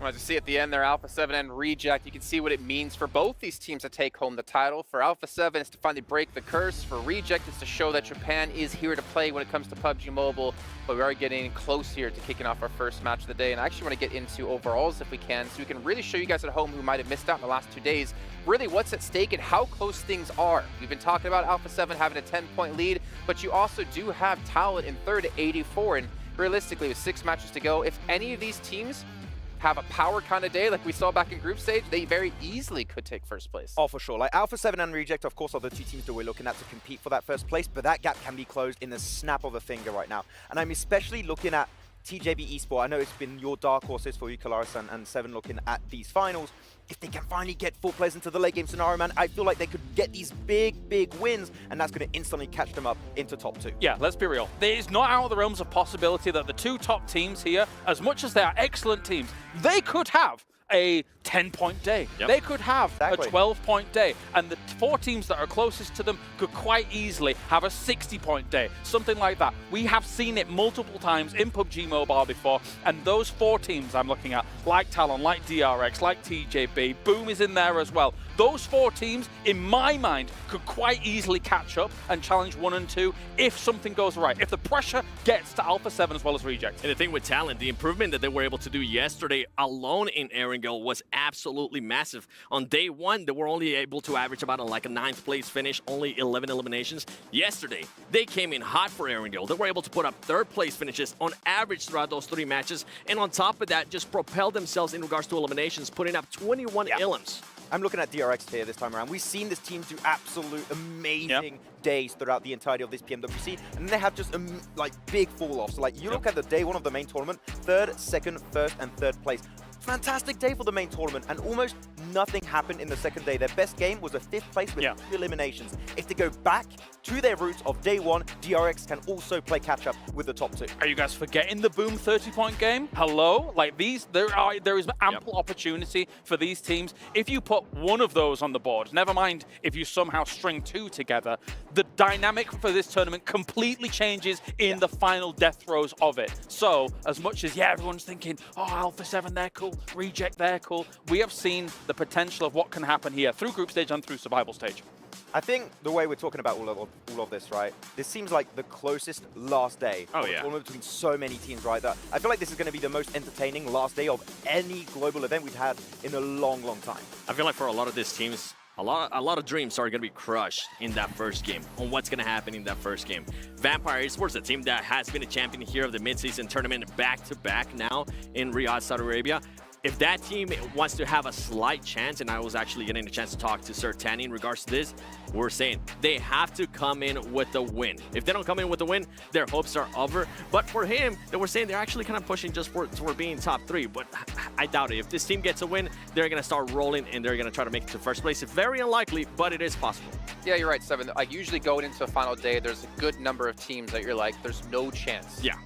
Well, as you see at the end there, Alpha 7 and Reject, you can see what it means for both these teams to take home the title. For Alpha 7, it's to finally break the curse. For Reject, it's to show that Japan is here to play when it comes to PUBG Mobile. But we are getting close here to kicking off our first match of the day. And I actually want to get into overalls if we can, so we can really show you guys at home who might have missed out in the last 2 days, really what's at stake and how close things are. We've been talking about Alpha 7 having a 10-point lead, but you also do have Talent in third at 84. And realistically, with 6 matches to go, if any of these teams have a power kind of day like we saw back in group stage, they very easily could take first place. Oh, for sure. Like Alpha 7 and Reject, of course, are the 2 teams that we're looking at to compete for that first place, but that gap can be closed in the snap of a finger right now. And I'm especially looking at TJB Esports. I know it's been your dark horses for you, Kalaris and 7, looking at these finals. If they can finally get 4 players into the late game scenario, man, I feel like they could get these big wins, and that's going to instantly catch them up into top 2. Yeah, let's be real. It's not out of the realms of possibility that the 2 top teams here, as much as they are excellent teams, they could have a 10-point day. Yep. They could have Exactly. a 12-point day. And the 4 teams that are closest to them could quite easily have a 60-point day, something like that. We have seen it multiple times in PUBG Mobile before, and those 4 teams I'm looking at, like Talon, like DRX, like TJB, Boom is in there as well. Those 4 teams, in my mind, could quite easily catch up and challenge 1 and 2 if something goes right, if the pressure gets to Alpha 7 as well as Reject. And the thing with Talent, the improvement that they were able to do yesterday alone in Erangel was absolutely massive. On day 1, they were only able to average about a 9th place finish, only 11 eliminations. Yesterday, they came in hot for Erangel. They were able to put up 3rd place finishes on average throughout those 3 matches. And on top of that, just propelled themselves in regards to eliminations, putting up 21 elims. I'm looking at DRX here this time around. We've seen this team do absolute amazing days throughout the entirety of this PMWC, and they have just big fall-offs. Like, you look at the day 1 of the main tournament, 3rd, 2nd, 1st, and 3rd place. Fantastic day for the main tournament, and almost nothing happened in the second day. Their best game was a 5th place with 2 eliminations. If they go back to their roots of day 1, DRX can also play catch-up with the top 2. Are you guys forgetting the Boom 30-point game? Hello? Like there is ample opportunity for these teams. If you put one of those on the board, never mind if you somehow string 2 together, the dynamic for this tournament completely changes in the final death throes of it. So, as much as, everyone's thinking, oh, Alpha 7, they're cool, Reject, they're cool, we have seen the potential of what can happen here through group stage and through survival stage. I think the way we're talking about all of this, right, this seems like the closest last day of a tournament between so many teams, right? That I feel like this is going to be the most entertaining last day of any global event we've had in a long time. I feel like for a lot of these teams, a lot of dreams are going to be crushed in that first game, on what's going to happen in that first game. Vampire Esports, a team that has been a champion here of the mid-season tournament back-to-back now in Riyadh, Saudi Arabia. If that team wants to have a slight chance, and I was actually getting a chance to talk to Sir Tanny in regards to this, we're saying they have to come in with a win. If they don't come in with a win, their hopes are over. But for him, they were saying they're actually kind of pushing just for being top 3. But I doubt it. If this team gets a win, they're going to start rolling and they're going to try to make it to first place. It's very unlikely, but it is possible. Yeah, you're right, 7. Like, usually going into a final day, there's a good number of teams that you're like, there's no chance. Yeah.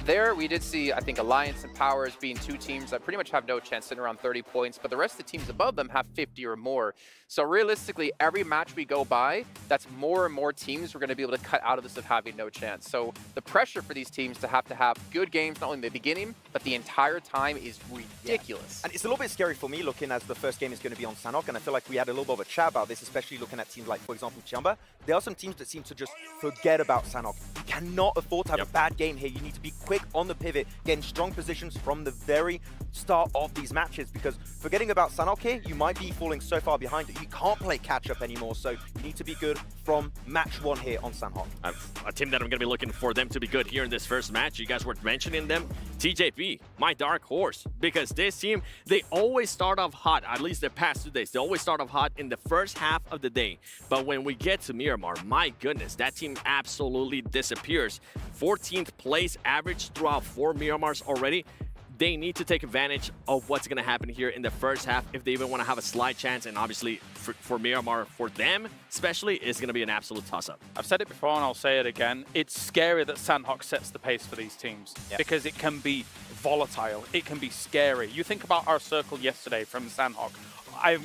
There, we did see, I think, Alliance and Powers being 2 teams that pretty much have no chance, sitting around 30 points, but the rest of the teams above them have 50 or more. So realistically, every match we go by, that's more and more teams we're going to be able to cut out of this of having no chance. So the pressure for these teams to have good games, not only in the beginning, but the entire time is ridiculous. And it's a little bit scary for me looking as the first game is going to be on Sanhok, and I feel like we had a little bit of a chat about this, especially looking at teams like, for example, Chamba. There are some teams that seem to just forget about Sanhok. You cannot afford to have a bad game here. You need to be quick on the pivot, getting strong positions from the very start of these matches, because forgetting about Sanhok here, you might be falling so far behind that you can't play catch-up anymore, so you need to be good from match 1 here on Sanhok. A team that I'm going to be looking for them to be good here in this first match, you guys were mentioning them, TJP, my dark horse, because this team, they always start off hot, at least the past 2 days, they always start off hot in the first half of the day, but when we get to Miramar, my goodness, that team absolutely disappears. 14th place average throughout 4 Miramars already. They need to take advantage of what's going to happen here in the first half if they even want to have a slight chance. And obviously, for Miramar, for them especially, it's going to be an absolute toss-up. I've said it before and I'll say it again. It's scary that Sanhok sets the pace for these teams because it can be volatile. It can be scary. You think about our circle yesterday from Sanhok. I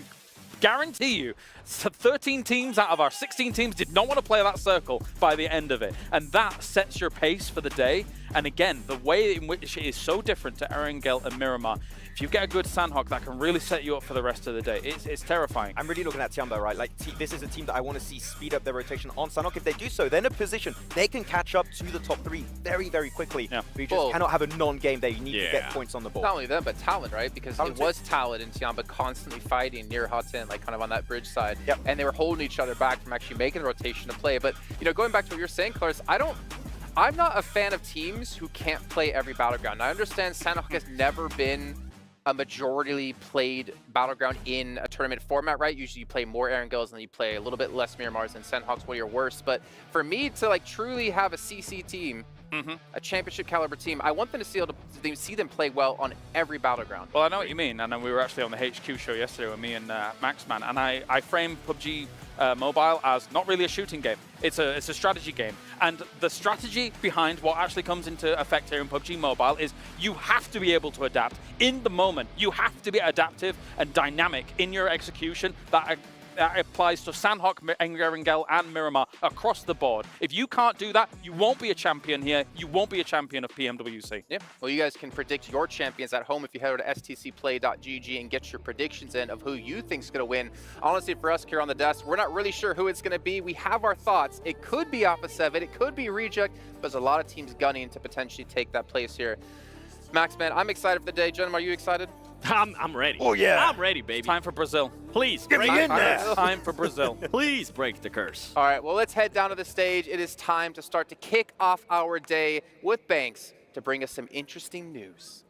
guarantee you 13 teams out of our 16 teams did not want to play that circle by the end of it. And that sets your pace for the day. And again, the way in which it is so different to Erangel and Miramar. If you get a good Sandhawk, that can really set you up for the rest of the day. It's terrifying. I'm really looking at Tiamba, right? Like, this is a team that I want to see speed up their rotation on Sandhawk. If they do so, they're in a position they can catch up to the top 3 very, very quickly. Yeah. But you just cannot have a non-game there. You need to get points on the board. Not only them, but Talon, right? Because it was Talon and Tiamba constantly fighting near Hudson, like kind of on that bridge side. Yep. And they were holding each other back from actually making the rotation to play. But, you know, going back to what you're saying, Clarence, I'm not a fan of teams who can't play every Battleground. I understand Sandhawk has never been a majority played Battleground in a tournament format, right? Usually you play more Erangels and you play a little bit less Miramars, and Sandhawk's one of your worst. But for me to like truly have a CC team, a championship caliber team, I want them to see them play well on every Battleground. Well, I know what you mean, and we were actually on the HQ show yesterday with me and Maxman, and I framed PUBG Mobile as not really a shooting game. It's a strategy game, and the strategy behind what actually comes into effect here in PUBG Mobile is you have to be able to adapt in the moment. You have to be adaptive and dynamic in your execution. That applies to Sandhawk, Erangel, and Miramar across the board. If you can't do that, you won't be a champion here. You won't be a champion of PMWC. Yeah. Well, you guys can predict your champions at home if you head over to stcplay.gg and get your predictions in of who you think's going to win. Honestly, for us here on the desk, we're not really sure who it's going to be. We have our thoughts. It could be Alpha 7. It could be Reject, but there's a lot of teams gunning to potentially take that place here. Max, man, I'm excited for the day. Gentlemen, are you excited? I'm ready. Oh, yeah. I'm ready, baby. Time for Brazil. Please. Get me in there. Time for Brazil. Please break the curse. All right, well, let's head down to the stage. It is time to start to kick off our day with Banks to bring us some interesting news.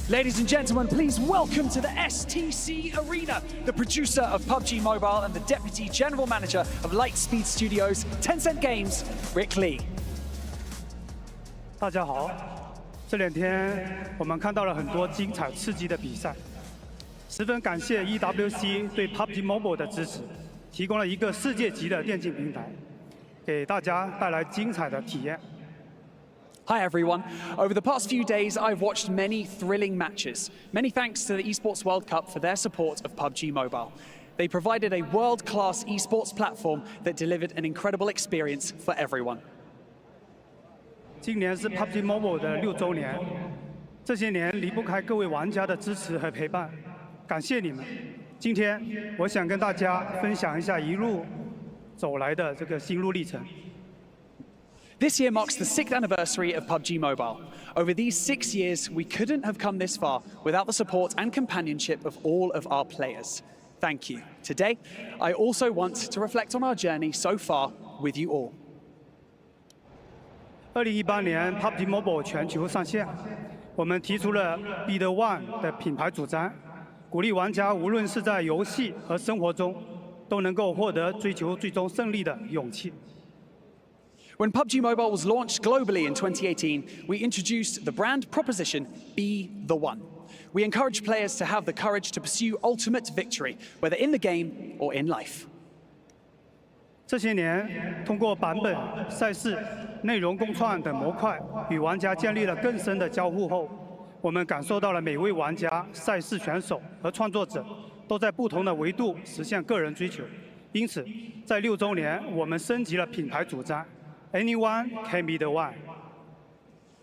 Ladies and gentlemen, please welcome to the STC Arena, the producer of PUBG Mobile and the Deputy General Manager of Lightspeed Studios, Tencent Games, Rick Lee. 大家好，这2天我们看到了很多精彩刺激的比赛，十分感谢 EWC 对 PUBG Mobile 的支持，提供了一个世界级的电竞平台，给大家带来精彩的体验。 Hi everyone. Over the past few days, I've watched many thrilling matches. Many thanks to the Esports World Cup for their support of PUBG Mobile. They provided a world-class esports platform that delivered an incredible experience for everyone. 今年是 PUBG Mobile 的6周年，这些年离不开各位玩家的支持和陪伴，感谢你们。今天我想跟大家分享一下一路走来的这个心路历程。 This year marks the 6th anniversary of PUBG Mobile. Over these 6 years, we couldn't have come this far without the support and companionship of all of our players. Thank you. Today, I also want to reflect on our journey so far with you all. 2018年 PUBG Mobile 全球上线，我们提出了 Be the One 的品牌主张，鼓励玩家无论是在游戏和生活中，都能够获得追求最终胜利的勇气。 When PUBG Mobile was launched globally in 2018, we introduced the brand proposition, Be the One. We encourage players to have the courage to pursue ultimate victory, whether in the game or in life. 这些年，通过版本、赛事、内容共创等模块，与玩家建立了更深的交互后，我们感受到了每位玩家、赛事选手和创作者都在不同的维度实现个人追求。因此，在6周年，我们升级了品牌主张。 Anyone can be the one.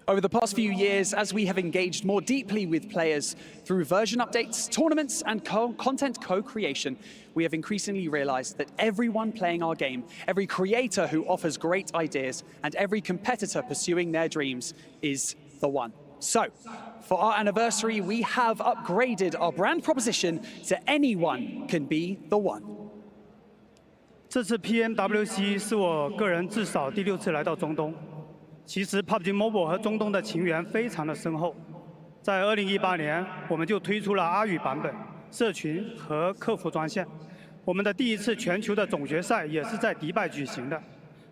Over the past few years, as we have engaged more deeply with players through version updates, tournaments, and content co-creation, we have increasingly realized that everyone playing our game, every creator who offers great ideas, and every competitor pursuing their dreams is the one. So, for our anniversary, we have upgraded our brand proposition to anyone can be the one. 这次 PMWC 是我个人至少第6次来到中东。其实 PUBG Mobile 和中东的情缘非常的深厚。在2018年，我们就推出了阿语版本、社群和客服专线。我们的第1次全球的总决赛也是在迪拜举行的。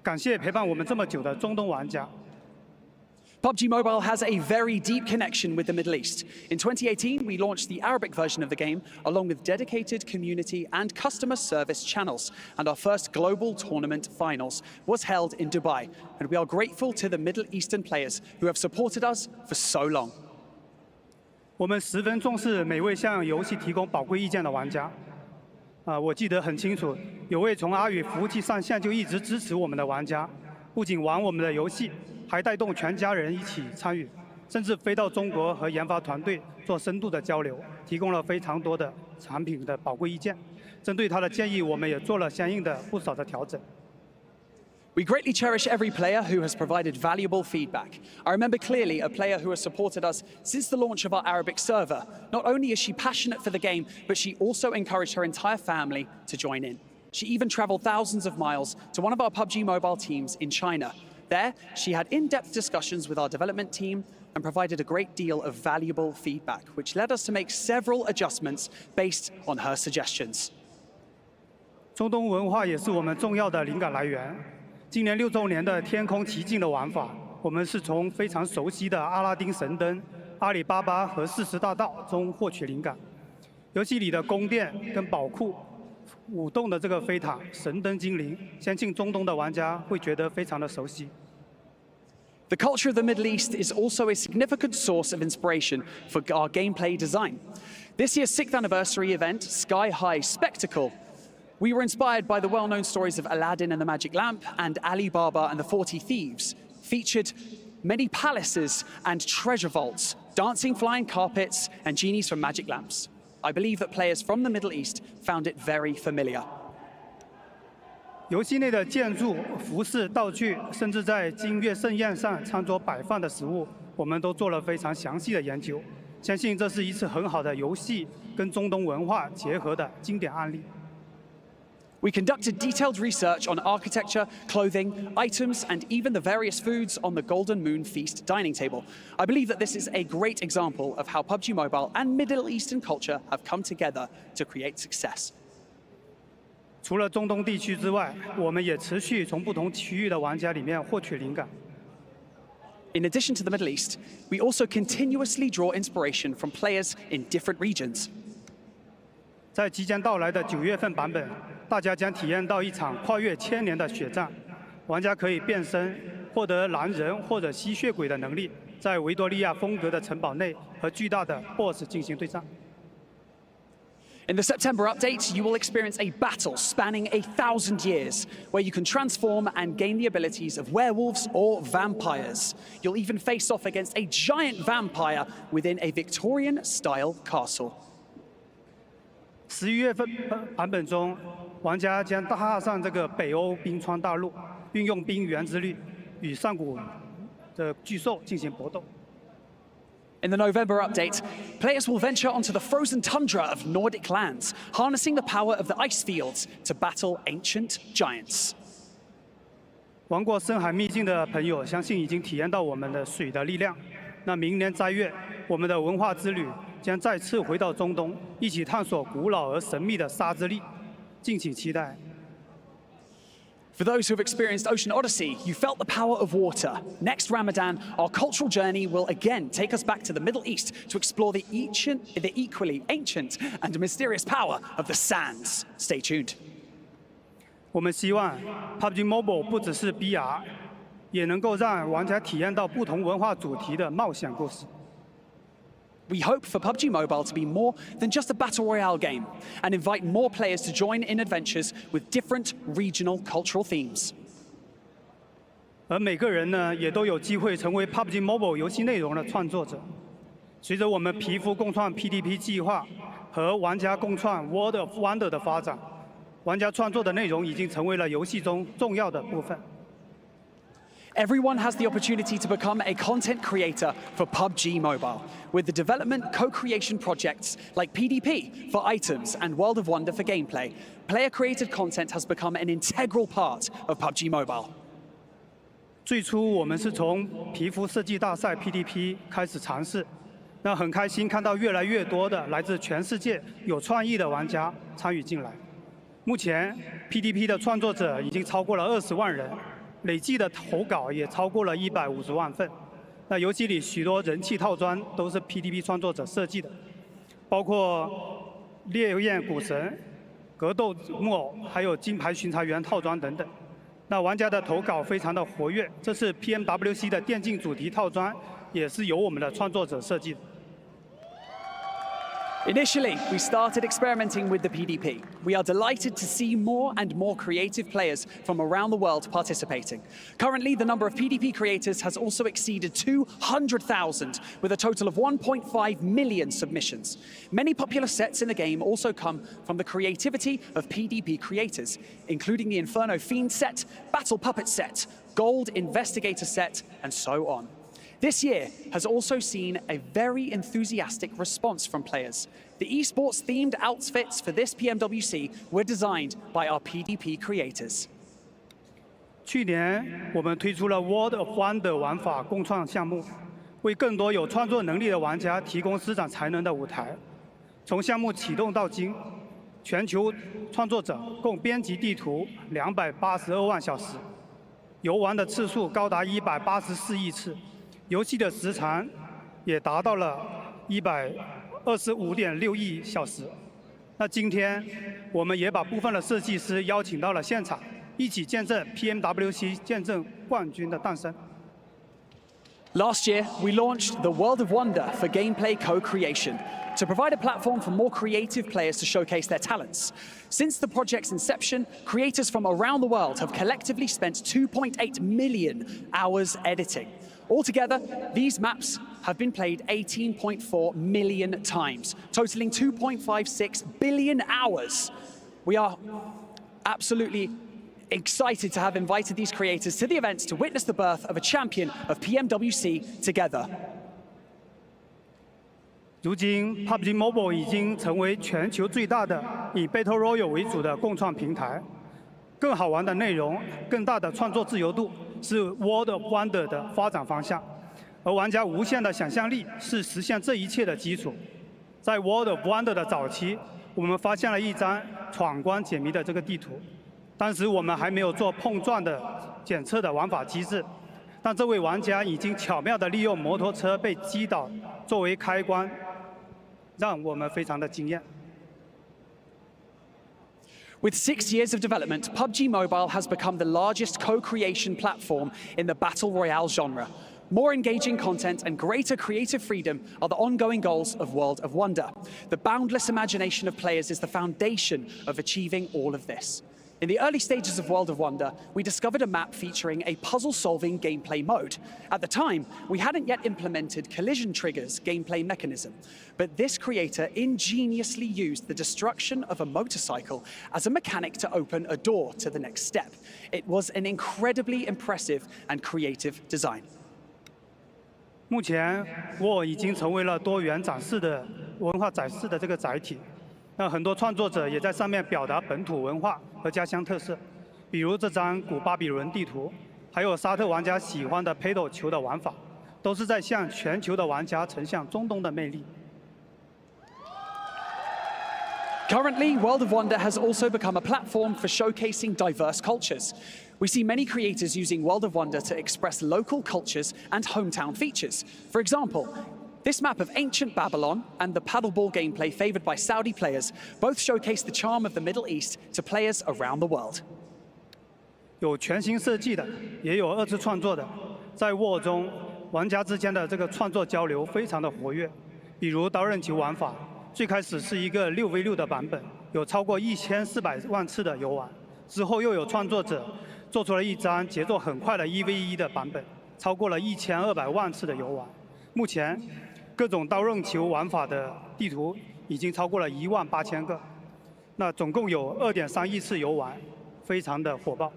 感谢陪伴我们这么久的中东玩家。 PUBG Mobile has a very deep connection with the Middle East. In 2018, we launched the Arabic version of the game, along with dedicated community and customer service channels. And our first global tournament finals was held in Dubai. And we are grateful to the Middle Eastern players who have supported us for so long. 我们十分重视每位向游戏提供宝贵意见的玩家。我记得很清楚，有位从阿宇服务器上线就一直支持我们的玩家，不仅玩我们的游戏，还带动全家人一起参与，甚至飞到中国和研发团队做深度的交流，提供了非常多的产品的宝贵意见。针对他的建议，我们也做了相应的不少的调整。 We greatly cherish every player who has provided valuable feedback. I remember clearly a player who has supported us since the launch of our Arabic server. Not only is she passionate for the game, but she also encouraged her entire family to join in. She even traveled thousands of miles to one of our PUBG Mobile teams in China. There, she had in-depth discussions with our development team and provided a great deal of valuable feedback, which led us to make several adjustments based on her suggestions. 中东文化也是我们重要的灵感来源。 今年6周年的天空奇境的玩法，我们是从非常熟悉的阿拉丁神灯、阿里巴巴和40大盗中获取灵感。游戏里的宫殿跟宝库、舞动的这个飞塔、神灯精灵，相信中东的玩家会觉得非常的熟悉。 The culture of the Middle East is also a significant source of inspiration for our gameplay design. This year's 6th anniversary event, Sky High Spectacle, we were inspired by the well-known stories of Aladdin and the Magic Lamp and Ali Baba and the 40 Thieves, featured many palaces and treasure vaults, dancing flying carpets and genies from magic lamps. I believe that players from the Middle East found it very familiar. 游戏内的建筑、服饰、道具，甚至在金月盛宴上餐桌摆放的食物，我们都做了非常详细的研究。相信这是一次很好的游戏跟中东文化结合的经典案例。 We conducted detailed research on architecture, clothing, items, and even the various foods on the Golden Moon Feast dining table. I believe that this is a great example of how PUBG Mobile and Middle Eastern culture have come together to create success. 除了中东地区之外，我们也持续从不同区域的玩家里面获取灵感。 In addition to the Middle East, we also continuously draw inspiration from players in different regions. 在即将到来的9月份版本，大家将体验到一场跨越1000年的血战。玩家可以变身，获得狼人或者吸血鬼的能力，在维多利亚风格的城堡内和巨大的 BOSS 进行对战。 In the September update, you will experience a battle spanning 1,000 years, where you can transform and gain the abilities of werewolves or vampires. You'll even face off against a giant vampire within a Victorian-style castle. 11月份版本中，玩家将踏上这个北欧冰川大陆，运用冰原之力与上古的巨兽进行搏斗。 In the November update, players will venture onto the frozen tundra of Nordic lands, harnessing the power of the ice fields to battle ancient giants. 玩过深海秘境的朋友，相信已经体验到我们的水的力量。那明年3月，我们的文化之旅将再次回到中东，一起探索古老而神秘的沙之力，敬请期待。 For those who have experienced Ocean Odyssey, you felt the power of water. Next Ramadan, our cultural journey will again take us back to the Middle East to explore the equally ancient and mysterious power of the sands. Stay tuned. 我们希望 PUBG Mobile 不只是 BR， 也能够让玩家体验到不同文化主题的冒险故事。 We hope for PUBG Mobile to be more than just a battle royale game and invite more players to join in adventures with different regional cultural themes. 而每个人呢，也都有机会成为 PUBG Mobile 游戏内容的创作者。随着我们皮肤共创 PDP 计划和玩家共创 World of Wonder 的发展，玩家创作的内容已经成为了游戏中重要的部分。 Everyone has the opportunity to become a content creator for PUBG Mobile, with the development co-creation projects like PDP for items and World of Wonder for gameplay. Player-created content has become an integral part of PUBG Mobile. 最初我们是从皮肤设计大赛 PDP 开始尝试，那很开心看到越来越多的来自全世界有创意的玩家参与进来。目前 PDP 的创作者已经超过了20万人。 累计的投稿也超过了150万份。那游戏里许多人气套装都是 PDP 创作者设计的，包括烈焰古神、格斗木偶，还有金牌巡查员套装等等。那玩家的投稿非常的活跃，这次 PMWC 的电竞主题套装也是由我们的创作者设计的。Initially, we started experimenting with the PDP. We are delighted to see more and more creative players from around the world participating. Currently, the number of PDP creators has also exceeded 200,000, with a total of 1.5 million submissions. Many popular sets in the game also come from the creativity of PDP creators, including the Inferno Fiend set, Battle Puppet set, Gold Investigator set, and so on. This year has also seen a very enthusiastic response from players. The esports themed outfits for this PMWC were designed by our PDP creators. 去年我们推出了 World of Wonder 玩法共创项目，为更多有创作能力的玩家提供施展才能的舞台。从项目启动到今，全球创作者共编辑地图282万小时，游玩的次数高达184亿次。 游戏的时长也达到了125.6亿小时。那今天，我们也把部分的设计师邀请到了现场，一起见证 PMWC 见证冠军的诞生。 Last year, we launched the World of Wonder for gameplay co-creation to provide a platform for more creative players to showcase their talents. Since the project's inception, creators from around the world have collectively spent 2.8 million hours editing. Altogether, these maps have been played 18.4 million times, totaling 2.56 billion hours. We are absolutely excited to have invited these creators to the event to witness the birth of a champion of PMWC together. 如今 ，PUBG Mobile 已经成为全球最大的以 Battle Royale 为主的共创平台。更好玩的内容、更大的创作自由度是 World of Wonder 的发展方向，而玩家无限的想象力是实现这一切的基础。在 World of Wonder 的早期，我们发现了一张闯关解谜的这个地图，当时我们还没有做碰撞的检测的玩法机制，但这位玩家已经巧妙地利用摩托车被击倒作为开关，让我们非常的惊艳。 With 6 years of development, PUBG Mobile has become the largest co-creation platform in the Battle Royale genre. More engaging content and greater creative freedom are the ongoing goals of World of Wonder. The boundless imagination of players is the foundation of achieving all of this. In the early stages of World of Wonder, we discovered a map featuring a puzzle-solving gameplay mode. At the time, we hadn't yet implemented collision triggers gameplay mechanism, but this creator ingeniously used the destruction of a motorcycle as a mechanic to open a door to the next step. It was an incredibly impressive and creative design. 目前，我已经成为了多元展示的文化展示的这个载体。 那很多创作者也在上面表达本土文化和家乡特色，比如这张古巴比伦地图，还有沙特玩家喜欢的 Paddle 球的玩法，都是在向全球的玩家呈现中东的魅力。 Currently, World of Wonder has also become a platform for showcasing diverse cultures. We see many creators using World of Wonder to express local cultures and hometown features. For example, this map of ancient Babylon and the paddleball gameplay favored by Saudi players both showcase the charm of the Middle East to players around the world. 有全新设计的，也有二次创作的。在 War 中，玩家之间的这个创作交流非常的活跃。比如刀刃球玩法，最开始是一个6v6的版本，有超过1400万次的游玩。之后又有创作者做出了一张节奏很快的1v1的版本，超过了1200万次的游玩。目前， 各种刀刃球玩法的地图已经超过了18000个，那总共有2.3亿次游玩，非常的火爆。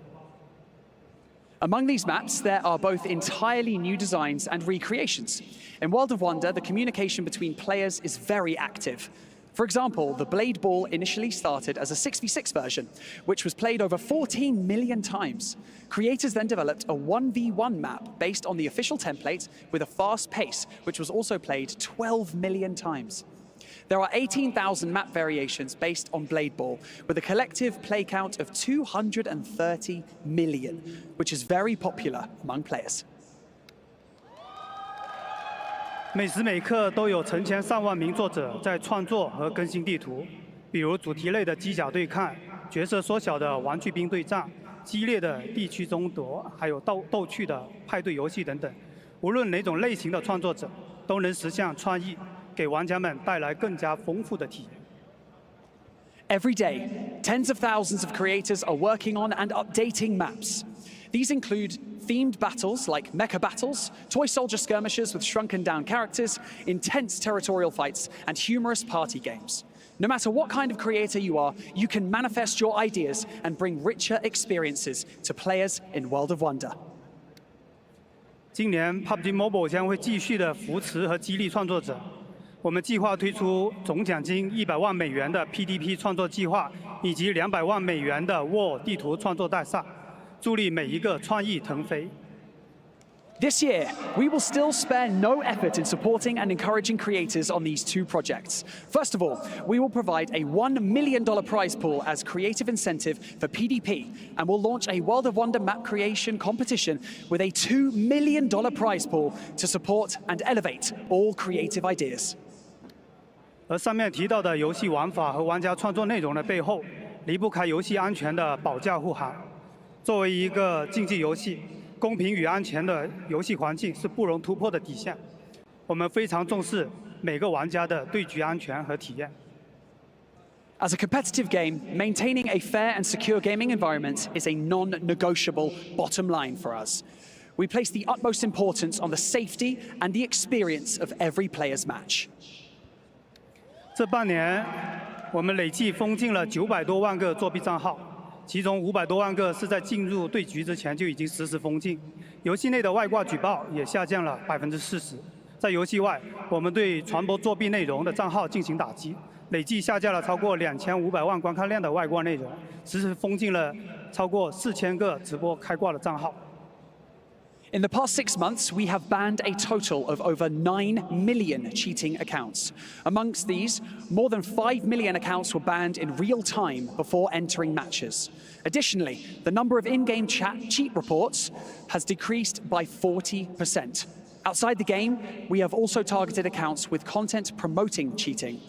Among these maps, there are both entirely new designs and recreations. In World of Wonder, the communication between players is very active. For example, the Blade Ball initially started as a 6v6 version, which was played over 14 million times. Creators then developed a 1v1 map based on the official template with a fast pace, which was also played 12 million times. There are 18,000 map variations based on Blade Ball, with a collective play count of 230 million, which is very popular among players. 每时每刻都有成千上万名作者在创作和更新地图，比如主题类的机甲对抗、角色缩小的玩具兵对战、激烈的地区争夺，还有逗趣的派对游戏等等。无论哪种类型的创作者，都能实现创意，给玩家们带来更加丰富的体验。 Every day, tens of thousands of creators are working on and updating maps. These include themed battles like mecha battles, toy soldier skirmishes with shrunken down characters, intense territorial fights, and humorous party games. No matter what kind of creator you are, you can manifest your ideas and bring richer experiences to players in World of Wonder. 今年 PUBG Mobile 将会继续的扶持和激励创作者。我们计划推出总奖金100万美元的 PDP 创作计划，以及200万美元的 War 地图创作大赛，助力每一个创意腾飞。 This year, we will still spare no effort in supporting and encouraging creators on these two projects. First of all, we will provide a $1 million prize pool as creative incentive for PDP, and we'll launch a World of Wonder map creation competition with a $2 million prize pool to support and elevate all creative ideas. 而上面提到的游戏玩法和玩家创作内容的背后，离不开游戏安全的保驾护航。作为一个竞技游戏， 公平与安全的游戏环境是不容突破的底线。我们非常重视每个玩家的对局安全和体验。 As a competitive game, maintaining a fair and secure gaming environment is a non-negotiable bottom line for us. We place the utmost importance on the safety and the experience of every player's match. 这半年，我们累计封禁了900多万个作弊账号。 其中500多万个是在进入对局之前就已经实时封禁，游戏内的外挂举报也下降了40%。在游戏外，我们对传播作弊内容的账号进行打击，累计下架了超过2500万观看量的外挂内容，实时封禁了超过4000个直播开挂的账号。 In the past 6 months, we have banned a total of over 9 million cheating accounts. Amongst these, more than 5 million accounts were banned in real time before entering matches. Additionally, the number of in-game cheat reports has decreased by 40%. Outside the game, we have also targeted accounts with content promoting cheating.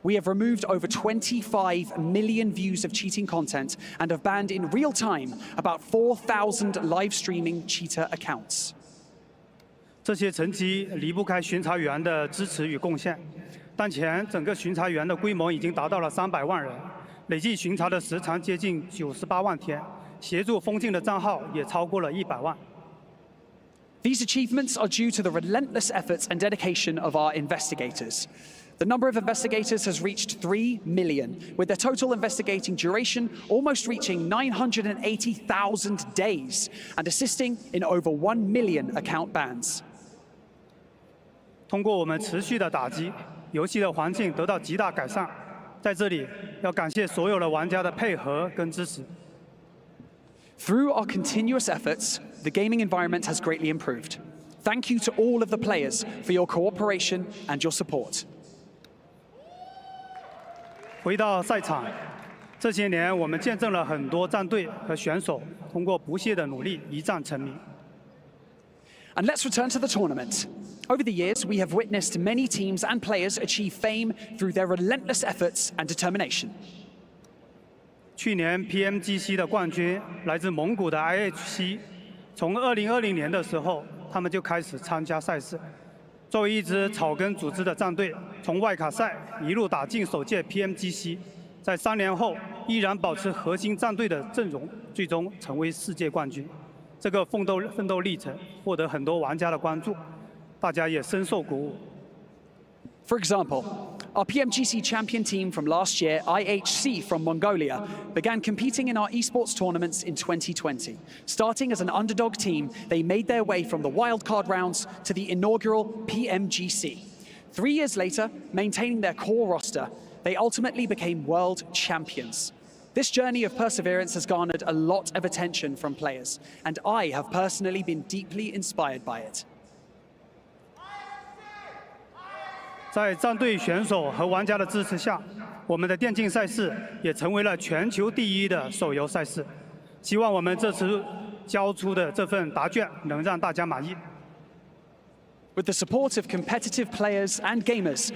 We have removed over 25 million views of cheating content and have banned in real time about 4,000 live streaming cheater accounts. 这些成绩离不开巡查员的支持与贡献。当前，整个巡查员的规模已经达到了300万人，累计巡查的时长接近98万天，协助封禁的账号也超过了100万。 These achievements are due to the relentless efforts and dedication of our investigators. The number of investigators has reached 3 million, with their total investigating duration almost reaching 980,000 days and assisting in over 1 million account bans. 通过我们持续的打击，游戏的环境得到极大改善。在这里，要感谢所有的玩家的配合跟支持。 Through our continuous efforts, the gaming environment has greatly improved. Thank you to all of the players for your cooperation and your support. 回到赛场，这些年我们见证了很多战队和选手通过不懈的努力一战成名。 And let's return to the tournament. Over the years, we have witnessed many teams and players achieve fame through their relentless efforts and determination. 去年 PMGC 的冠军来自蒙古的 IHC， 从2020年的时候，他们就开始参加赛事。作为一支草根组织的战队，从外卡赛一路打进首届 PMGC， 在3年后依然保持核心战队的阵容，最终成为世界冠军。这个奋斗历程获得很多玩家的关注，大家也深受鼓舞。 For example, our PMGC champion team from last year, IHC from Mongolia, began competing in our esports tournaments in 2020. Starting as an underdog team, they made their way from the wildcard rounds to the inaugural PMGC. 3 years later, maintaining their core roster, they ultimately became world champions. This journey of perseverance has garnered a lot of attention from players, and I have personally been deeply inspired by it. 在战队选手和玩家的支持下，我们的电竞赛事也成为了全球第一的手游赛事。希望我们这次交出的这份答卷能让大家满意。With the support of competitive players and gamers,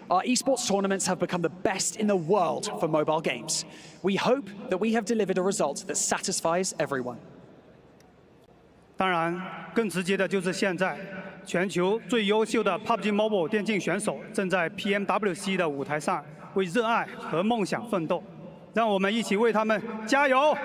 our esports tournaments have become the best in the world for mobile games. We hope that we have delivered a result that satisfies everyone. 当然，更直接的就是现在，全球最优秀的 PUBG Mobile 电竞选手正在 PMWC 的舞台上为热爱和梦想奋斗，让我们一起为他们加油！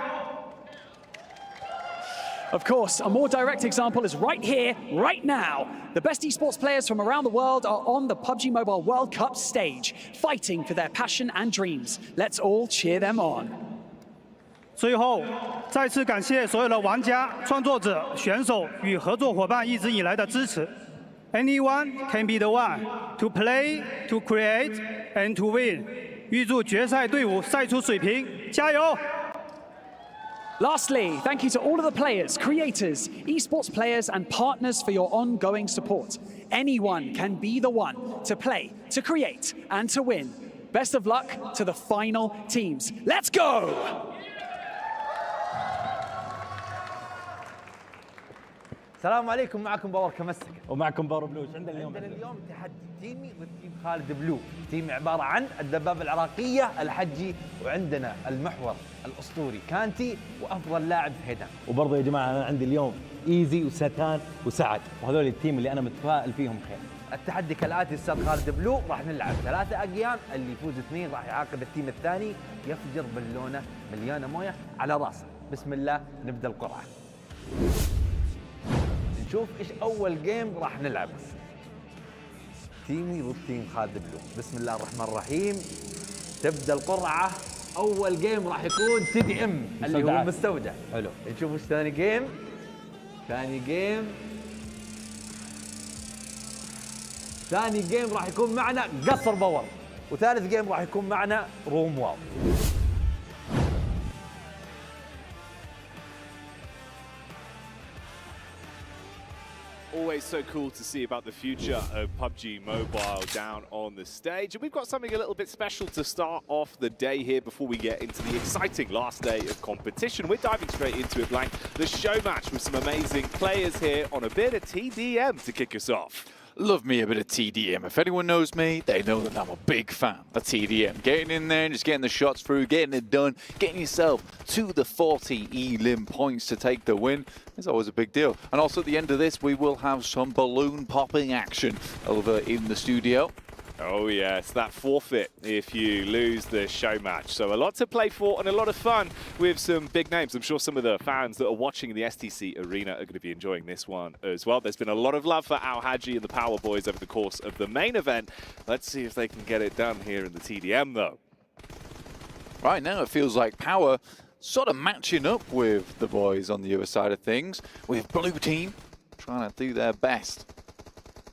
Of course, a more direct example is right here, right now. The best esports players from around the world are on the PUBG Mobile World Cup stage, fighting for their passion and dreams. Let's all cheer them on. 最后，再次感谢所有的玩家、创作者、选手与合作伙伴一直以来的支持。Anyone can be the one to play, to create, and to win. 预祝决赛队伍赛出水平，加油！ Lastly, thank you to all of the players, creators, esports players, and partners for your ongoing support. Anyone can be the one to play, to create, and to win. Best of luck to the final teams. Let's go! السلام عليكم، معكم باور كمسك ومعكم باور بلوز. عندنا اليوم تحدي تيمي وتيم خالد بلو. تيم عباره عن الدبابه العراقيه الحجي، وعندنا المحور الاسطوري كانتي وافضل لاعب هيدان. وبرضه يا جماعه انا عندي اليوم ايزي وستان وسعد، وهذول التيم اللي انا متفائل فيهم خير. التحدي كالاتي: استاذ خالد بلو راح نلعب 3 اقيام، اللي يفوز 2 راح يعاقب التيم الثاني يفجر بالونه مليانه مويه على راسه. بسم الله نبدا القرعه. نشوف ايش اول جيم راح نلعب. تيمي ضد تيم خالد بلو. بسم الله الرحمن الرحيم. تبدا القرعه. اول جيم راح يكون تي ام اللي هو المستودع. حلو. نشوف ايش ثاني جيم. ثاني جيم راح يكون معنا قصر باور، وثالث جيم راح يكون معنا روم واو. Always so cool to see about the future of PUBG Mobile down on the stage. And we've got something a little bit special to start off the day here before we get into the exciting last day of competition. We're diving straight into it, Blank. The show match with some amazing players here on a bit of TDM to kick us off. Love me a bit of TDM. If anyone knows me, they know that I'm a big fan of TDM. Getting in there and just getting the shots through, getting it done, getting yourself to the 40 elim points to take the win is always a big deal. And also at the end of this, we will have some balloon popping action over in the studio. Oh yes, that forfeit if you lose the show match. So a lot to play for and a lot of fun with some big names. I'm sure some of the fans that are watching in the STC arena are going to be enjoying this one as well. There's been a lot of love for Al Haji and the Power Boys over the course of the main event. Let's see if they can get it done here in the TDM though. Right now it feels like Power sort of matching up with the boys on the other side of things, with Blue Team trying to do their best.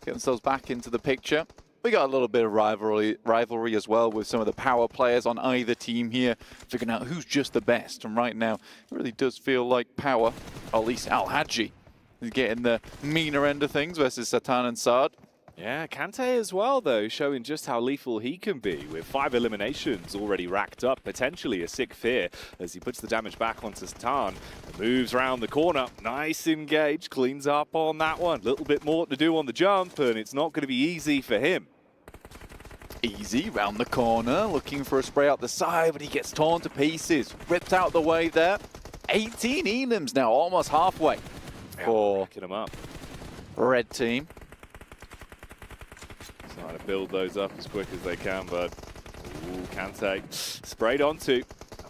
Get themselves back into the picture. We got a little bit of rivalry as well with some of the Power players on either team here, figuring out who's just the best. And right now, it really does feel like Power, or at least Al Haji, is getting the meaner end of things versus Satan and Saad. Yeah, Kante as well, though, showing just how lethal he can be, with 5 eliminations already racked up, potentially a sick fear, as he puts the damage back onto Satan, moves around the corner, nice engage, cleans up on that one, little bit more to do on the jump, and it's not going to be easy for him. Easy round the corner, looking for a spray out the side, but he gets torn to pieces, ripped out the way there. 18 elims now, almost halfway for picking him up. Red Team. Trying to build those up as quick as they can, but Kante sprayed onto.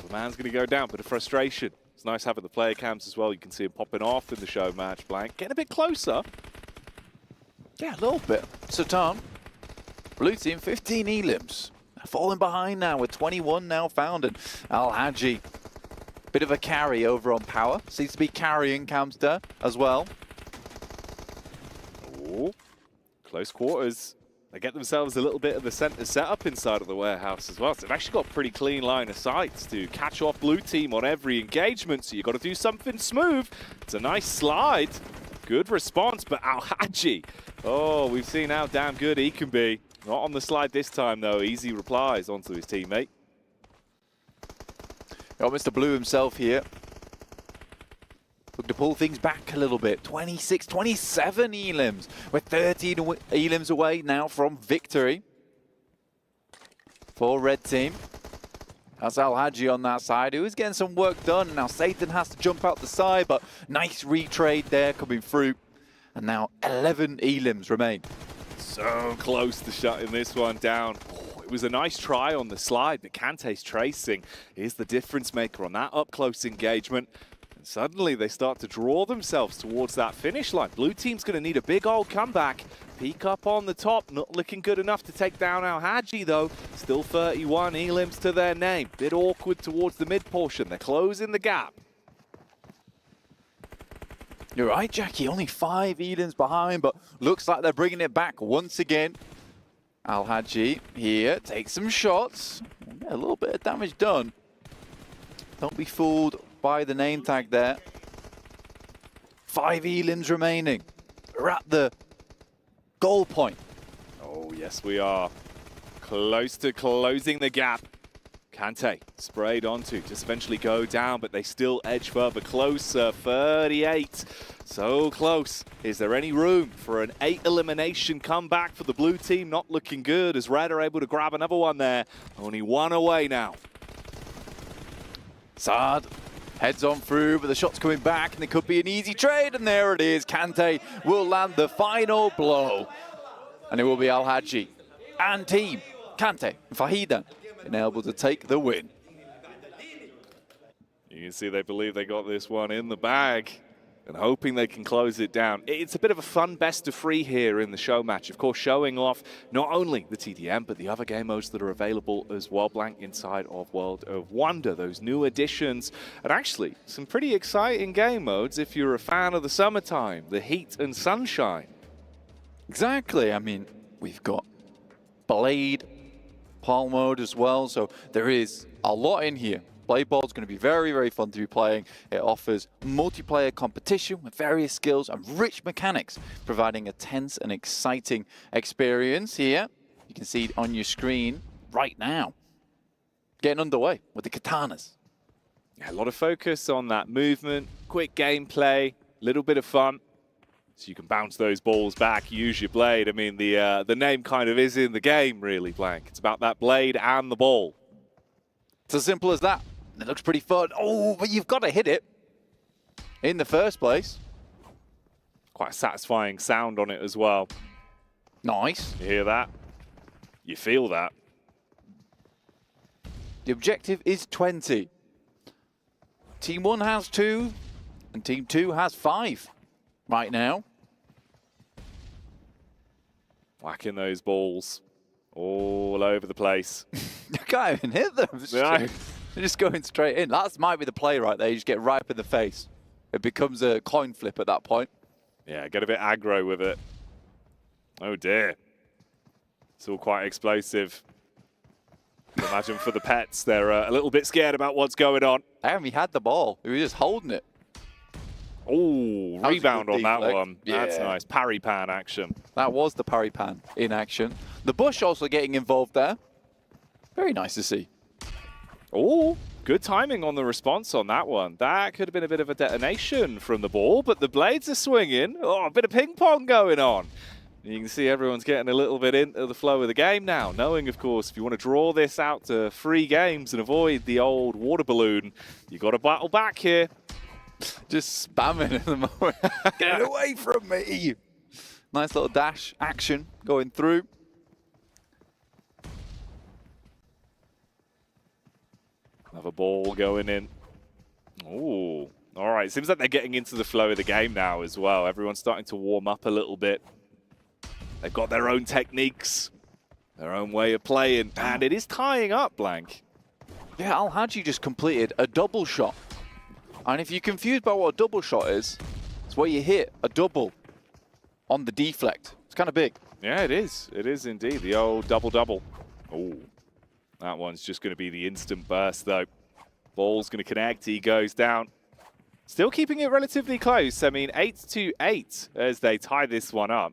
The man's going to go down, bit of frustration. It's nice having the player cams as well. You can see him popping off in the show match. Blank getting a bit closer. Yeah, a little bit. Satan, Blue Team, 15 elims. Falling behind now with 21 now found, and Al Haji, bit of a carry over on Power. Seems to be carrying Camster as well. Oh, close quarters. They get themselves a little bit of a center setup inside of the warehouse as well. So they've actually got a pretty clean line of sight to catch off Blue Team on every engagement. So you've got to do something smooth. It's a nice slide. Good response, but Al Haji. Oh, we've seen how damn good he can be. Not on the slide this time, though. Easy replies onto his teammate. Got Mr. Blue himself here. Look to pull things back a little bit. 26, 27 elims. We're 13 elims away now from victory for Red Team. That's Al Haji on that side, who is getting some work done. Now Satan has to jump out the side, but nice retrade there coming through. and now 11 elims remain. So close to shutting this one down. Oh, it was a nice try on the slide, but Kante's tracing is the difference maker on that up-close engagement. And suddenly they start to draw themselves towards that finish line. Blue team's going to need a big old comeback. Peek up on the top, not looking good enough to take down Al-Haji though. Still 31 elims to their name. Bit awkward towards the mid portion. They're closing the gap. You're right, Jackie, only 5 elims behind, but looks like they're bringing it back once again. Al-Haji here takes some shots. Get a little bit of damage done. Don't be fooled by the name tag there. 5 elims remaining. We're at the goal point. Oh, yes, we are. Close to closing the gap. Kante sprayed onto, just eventually go down, but they still edge further closer. 38, so close. Is there any room for an 8 elimination comeback for the blue team? Not looking good as Red are able to grab another one there. Only one away now. Saad heads on through, but the shot's coming back, and it could be an easy trade, and there it is. Kante will land the final blow, and it will be Al-Haji and team Kante and Fahida been able to take the win. You can see they believe they got this one in the bag and hoping they can close it down. It's a bit of a fun best of 3 here in the show match. Of course, showing off not only the TDM, but the other game modes that are available as well, Blank, inside of World of Wonder, those new additions. And actually, some pretty exciting game modes if you're a fan of the summertime, the heat and sunshine. Exactly. I mean, we've got Blade, Pal mode as well, so there is a lot in here. Blade Ball is going to be very, very fun to be playing. It offers multiplayer competition with various skills and rich mechanics, providing a tense and exciting experience here. You can see it on your screen right now. Getting underway with the katanas. Yeah, a lot of focus on that movement, quick gameplay, little bit of fun. So you can bounce those balls back, use your blade. I mean, the name kind of is in the game, really, Blank. It's about that blade and the ball. It's as simple as that. It looks pretty fun. Oh, but you've got to hit it in the first place. Quite a satisfying sound on it as well. Nice. You hear that? You feel that. The objective is 20. Team 1 has 2, and Team 2 has 5 right now. Whacking those balls all over the place. You can't even hit them. No. They're just going straight in. That might be the play right there. You just get right up in the face. It becomes a coin flip at that point. Yeah, get a bit aggro with it. Oh dear. It's all quite explosive. Imagine for the pets, they're a little bit scared about what's going on. He had the ball. He was just holding it. Oh, rebound on that deflect. one. Yeah. That's nice. Parry pan action. That was the parry pan in action. The bush also getting involved there. Very nice to see. Oh, good timing on the response on that one. That could have been a bit of a detonation from the ball, but the blades are swinging. Oh, a bit of ping pong going on. You can see everyone's getting a little bit into the flow of the game now, knowing, of course, if you want to draw this out to 3 games and avoid the old water balloon, you got to battle back here. Just spamming at the moment. Get away from me. Nice little dash action going through. Another ball going in. Oh, all right. Seems like they're getting into the flow of the game now as well. Everyone's starting to warm up a little bit. They've got their own techniques, their own way of playing, and it is tying up, Blank. Yeah, Al-Haji just completed a double shot. And if you're confused by what a double shot is, it's where you hit a double on the deflect. It's kind of big. Yeah, it is. It is indeed. The old double-double. Oh, that one's just going to be the instant burst, though. Ball's going to connect. He goes down. Still keeping it relatively close. I mean, 8-8 as they tie this one up.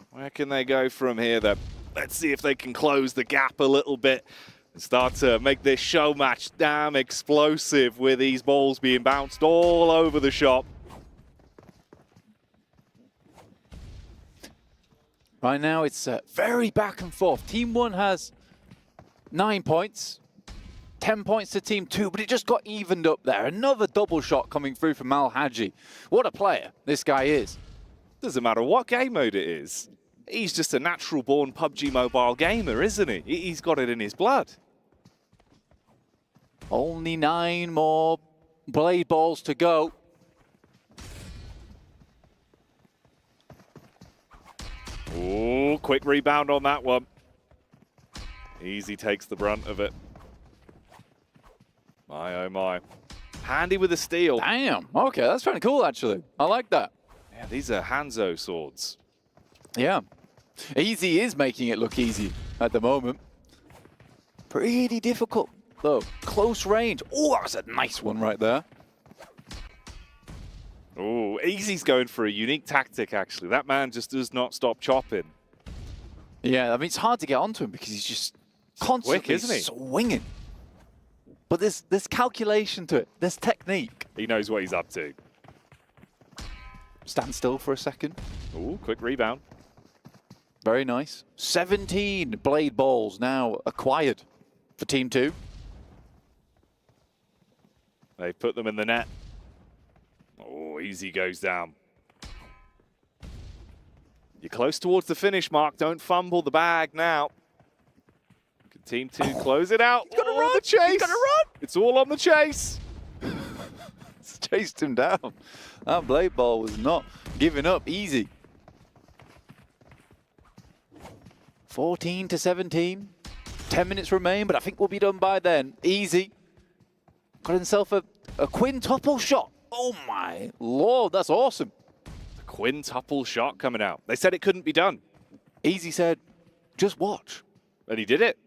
Where can they go from here, though? Let's see if they can close the gap a little bit and start to make this show match damn explosive with these balls being bounced all over the shop. Right now, it's very back and forth. Team 1 has 9 points. 10 points to Team 2, but it just got evened up there. Another double shot coming through from Al Haji. What a player this guy is. Doesn't matter what game mode it is. He's just a natural-born PUBG Mobile gamer, isn't he? He's got it in his blood. Only 9 more blade balls to go. Oh, quick rebound on that one. Easy takes the brunt of it. My, oh my. Handy with a steal. Damn. Okay, that's kind of cool, actually. I like that. Yeah, these are Hanzo swords. Yeah. Easy is making it look easy at the moment. Pretty difficult, though. Close range. Oh, that was a nice one right there. Oh, Easy's going for a unique tactic, actually. That man just does not stop chopping. Yeah, I mean, it's hard to get onto him because he's just constantly quick, isn't he? swinging. But there's calculation to it. There's technique. He knows what he's up to. Stand still for a second. Oh, quick rebound. Very nice. 17 blade balls now acquired for Team 2. They've put them in the net. Oh, Easy goes down. You're close towards the finish, Mark. Don't fumble the bag now. Can Team 2 close it out? He's got to run. The chase. He's got to run. It's all on the chase. It's chased him down. That blade ball was not giving up easy. 14 to 17. 10 minutes remain, but I think we'll be done by then. Easy. Got himself a quintuple shot. Oh my Lord, that's awesome. The quintuple shot coming out. They said it couldn't be done. Easy said, just watch. And he did it.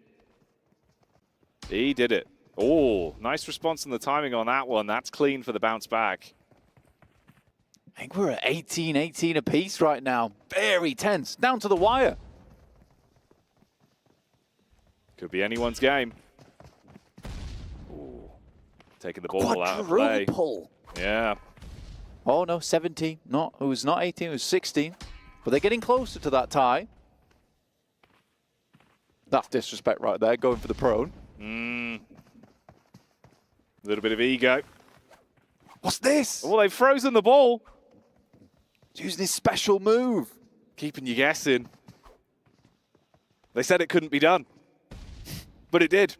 He did it. Oh, nice response on the timing on that one. That's clean for the bounce back. I think we're at 18-18 apiece right now. Very tense. Down to the wire. Could be anyone's game. Ooh, taking the ball out of play. Quadruple. Yeah. Oh no, 17. It was not 18, it was 16. But they're getting closer to that tie. That's disrespect right there, going for the prone. A little bit of ego. What's this? Oh, they've frozen the ball. He's using his special move. Keeping you guessing. They said it couldn't be done. But it did.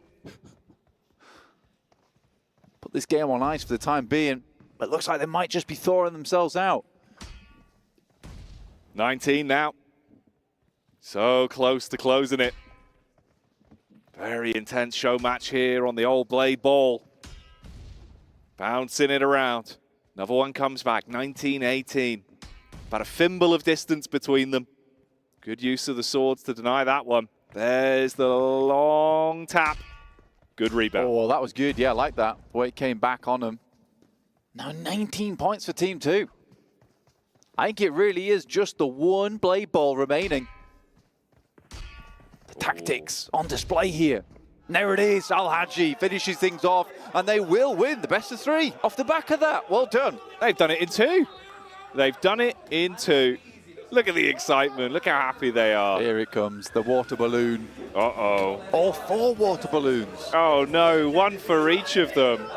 Put this game on ice for the time being. But it looks like they might just be thawing themselves out. 19 now. So close to closing it. Very intense show match here on the old blade ball. Bouncing it around. Another one comes back. 19-18. About a thimble of distance between them. Good use of the swords to deny that one. There's the long tap. Good rebound. Oh, that was good. Yeah, I like that. The way it came back on them. Now 19 points for Team 2. I think it really is just the one blade ball remaining. The tactics on display here. And there it is. Al Haji finishes things off, and they will win the best of 3 off the back of that. Well done. They've done it in 2. They've done it in 2. Look at the excitement. Look how happy they are. Here it comes, the water balloon. Uh-oh. All 4 water balloons. Oh, no. One for each of them.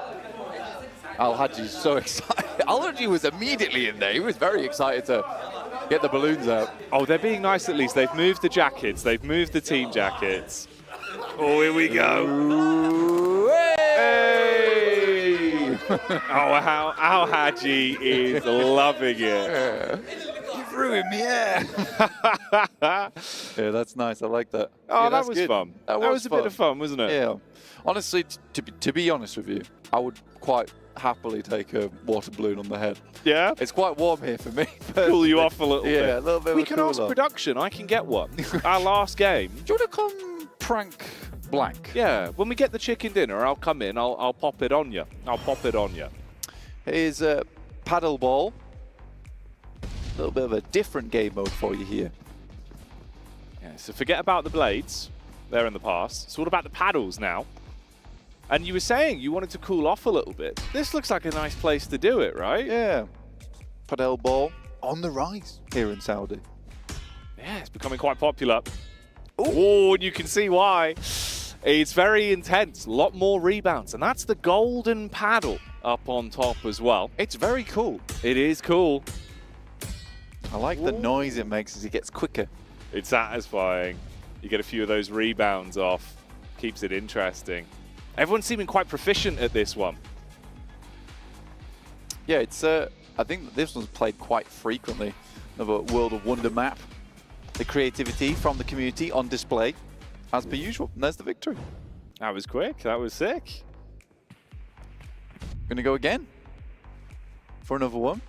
Al Haji's so excited. Al Haji was immediately in there. He was very excited to get the balloons out. Oh, they're being nice at least. They've moved the jackets. They've moved the team jackets. Oh, here we go. Ooh, hey! Oh, how Al Haji is loving it. You've ruined me, yeah. Yeah, that's nice. I like that. Oh, yeah, that was fun. That was a bit of fun, wasn't it? Yeah. Honestly, to be honest with you, I would quite happily take a water balloon on the head. Yeah? It's quite warm here for me. Cool you off a little bit. Yeah, a little bit. We can ask production. I can get one. Our last game. Do you want to come prank Blank? Yeah. When we get the chicken dinner, I'll come in. I'll pop it on you. I'll pop it on you. Here's a paddle ball. A little bit of a different game mode for you here. Yeah, so forget about the blades. They're in the past. It's all about the paddles now. And you were saying you wanted to cool off a little bit. This looks like a nice place to do it, right? Yeah. Paddle ball on the rise here in Saudi. Yeah, it's becoming quite popular. Oh, and you can see why. It's very intense, a lot more rebounds, and that's the golden paddle up on top as well. It's very cool. It is cool. I like the noise it makes as it gets quicker. It's satisfying. You get a few of those rebounds off, keeps it interesting. Everyone's seeming quite proficient at this one. Yeah, it's. I think that this one's played quite frequently. Another World of Wonder map. The creativity from the community on display, as per usual. And there's the victory. That was quick. That was sick. Gonna go again for another one.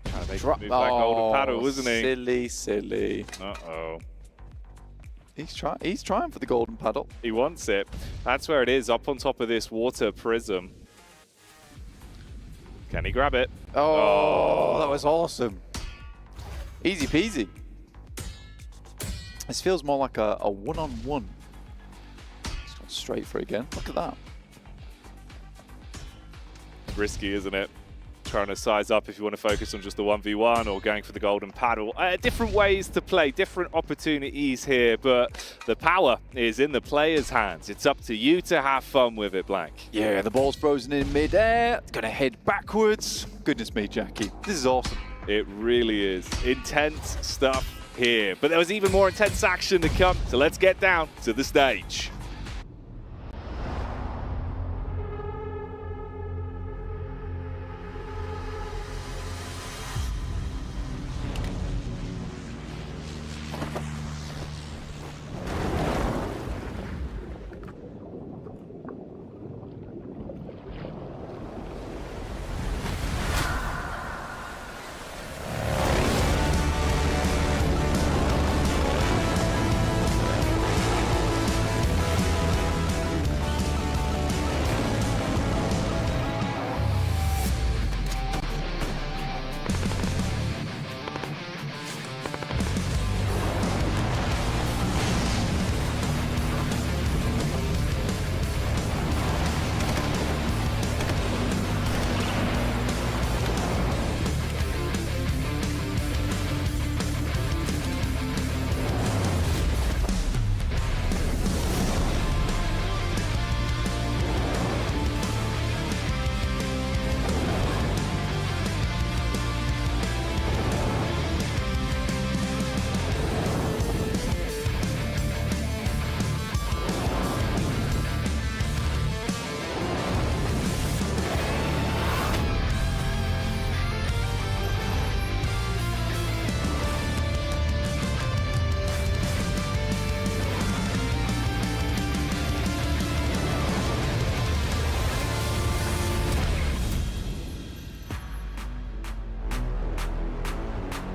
Trying to make him move that golden paddle, wasn't he? Silly, silly. Uh-oh. He's trying for the golden paddle. He wants it. That's where it is, up on top of this water prism. Can he grab it? Oh, that was awesome. Easy peasy. This feels more like a one-on-one. It's gone straight for it again. Look at that. Risky, isn't it? Trying to size up if you want to focus on just the 1v1 or going for the golden paddle. Different ways to play, different opportunities here, but the power is in the players' hands. It's up to you to have fun with it, Blank. Yeah, the ball's frozen in midair. It's going to head backwards. Goodness me, Jackie. This is awesome. It really is. Intense stuff here. But there was even more intense action to come, so let's get down to the stage.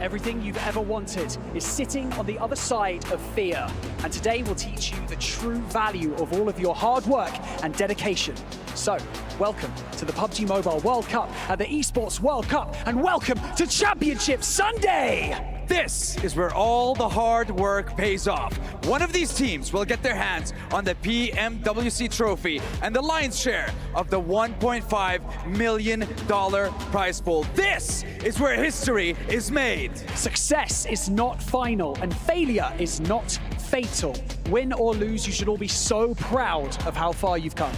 Everything you've ever wanted is sitting on the other side of fear. And today we'll teach you the true value of all of your hard work and dedication. So, welcome to the PUBG Mobile World Cup and the Esports World Cup, and welcome to Championship Sunday! This is where all the hard work pays off. One of these teams will get their hands on the PMWC trophy and the lion's share of the $1.5 million prize pool. This is where history is made. Success is not final and failure is not fatal. Win or lose, you should all be so proud of how far you've come.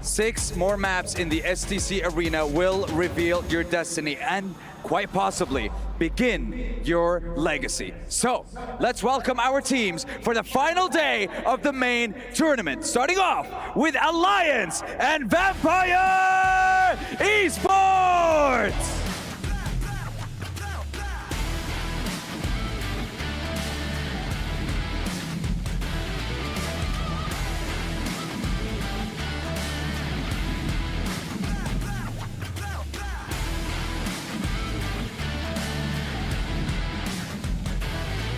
6 more maps in the STC arena will reveal your destiny and quite possibly begin your legacy. So, let's welcome our teams for the final day of the main tournament. Starting off with Alliance and Vampire Esports!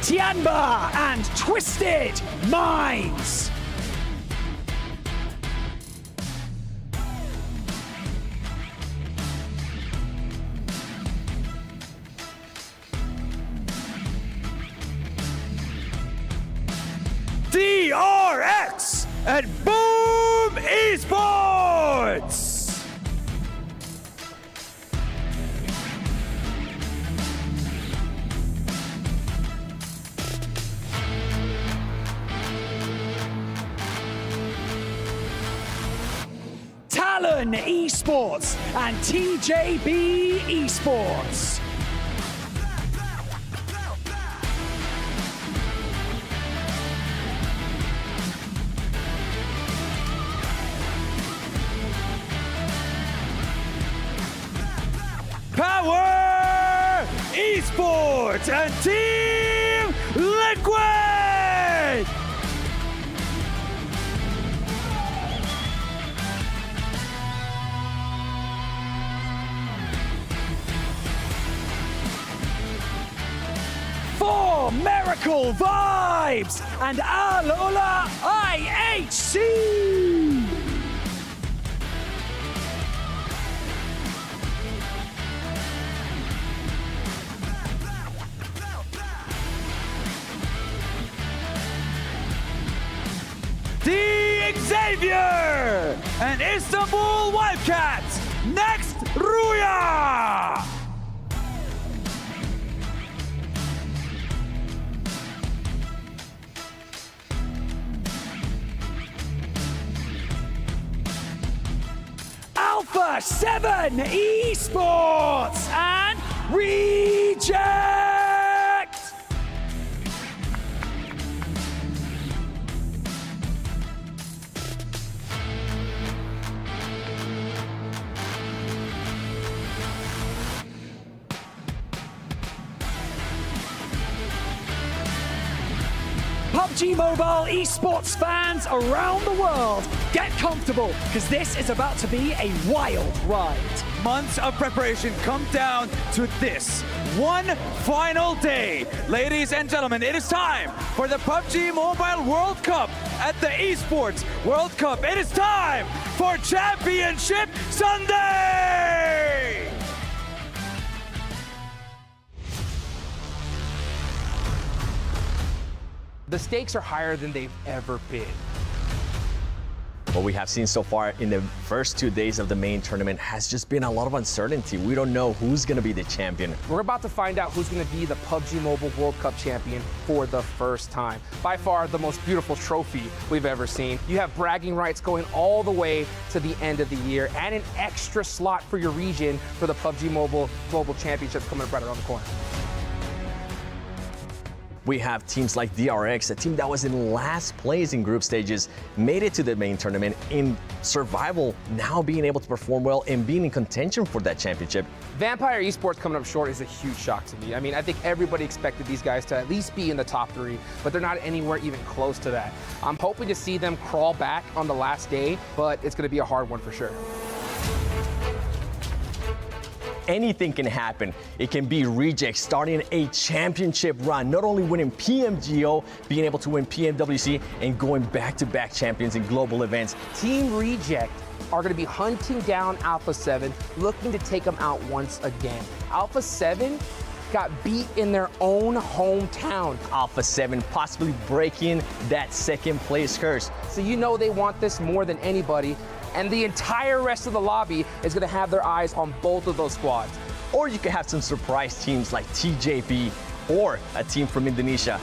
Tianba and Twisted Minds. DRX and Boom Esports! Talon Esports and TJB Esports. Power Esports and Team Liquid! For Miracle Vibes and Al Ula IHC! The Xavier and Istanbul Wildcats. Next, Ruya! Alpha 7 Esports and Reject! PUBG Mobile esports fans around the world, get comfortable, because this is about to be a wild ride. Months of preparation come down to this one final day. Ladies and gentlemen, it is time for the PUBG Mobile World Cup at the Esports World Cup. It is time for Championship Sunday! The stakes are higher than they've ever been. What we have seen so far in the first 2 days of the main tournament has just been a lot of uncertainty. We don't know who's going to be the champion. We're about to find out who's going to be the PUBG Mobile World Cup champion for the first time. By far the most beautiful trophy we've ever seen. You have bragging rights going all the way to the end of the year and an extra slot for your region for the PUBG Mobile Global Championships coming up right around the corner. We have teams like DRX, a team that was in last place in group stages, made it to the main tournament in survival, now being able to perform well and being in contention for that championship. Vampire Esports coming up short is a huge shock to me. I mean, I think everybody expected these guys to at least be in the top 3, but they're not anywhere even close to that. I'm hoping to see them crawl back on the last day, but it's going to be a hard one for sure. Anything can happen. It can be Reject starting a championship run, not only winning PMGO, being able to win PMWC, and going back-to-back champions in global events. Team Reject are going to be hunting down Alpha 7, looking to take them out once again. Alpha 7 got beat in their own hometown. Alpha 7 possibly breaking that second place curse. So you know they want this more than anybody, and the entire rest of the lobby is going to have their eyes on both of those squads. Or you could have some surprise teams like TJB or a team from Indonesia.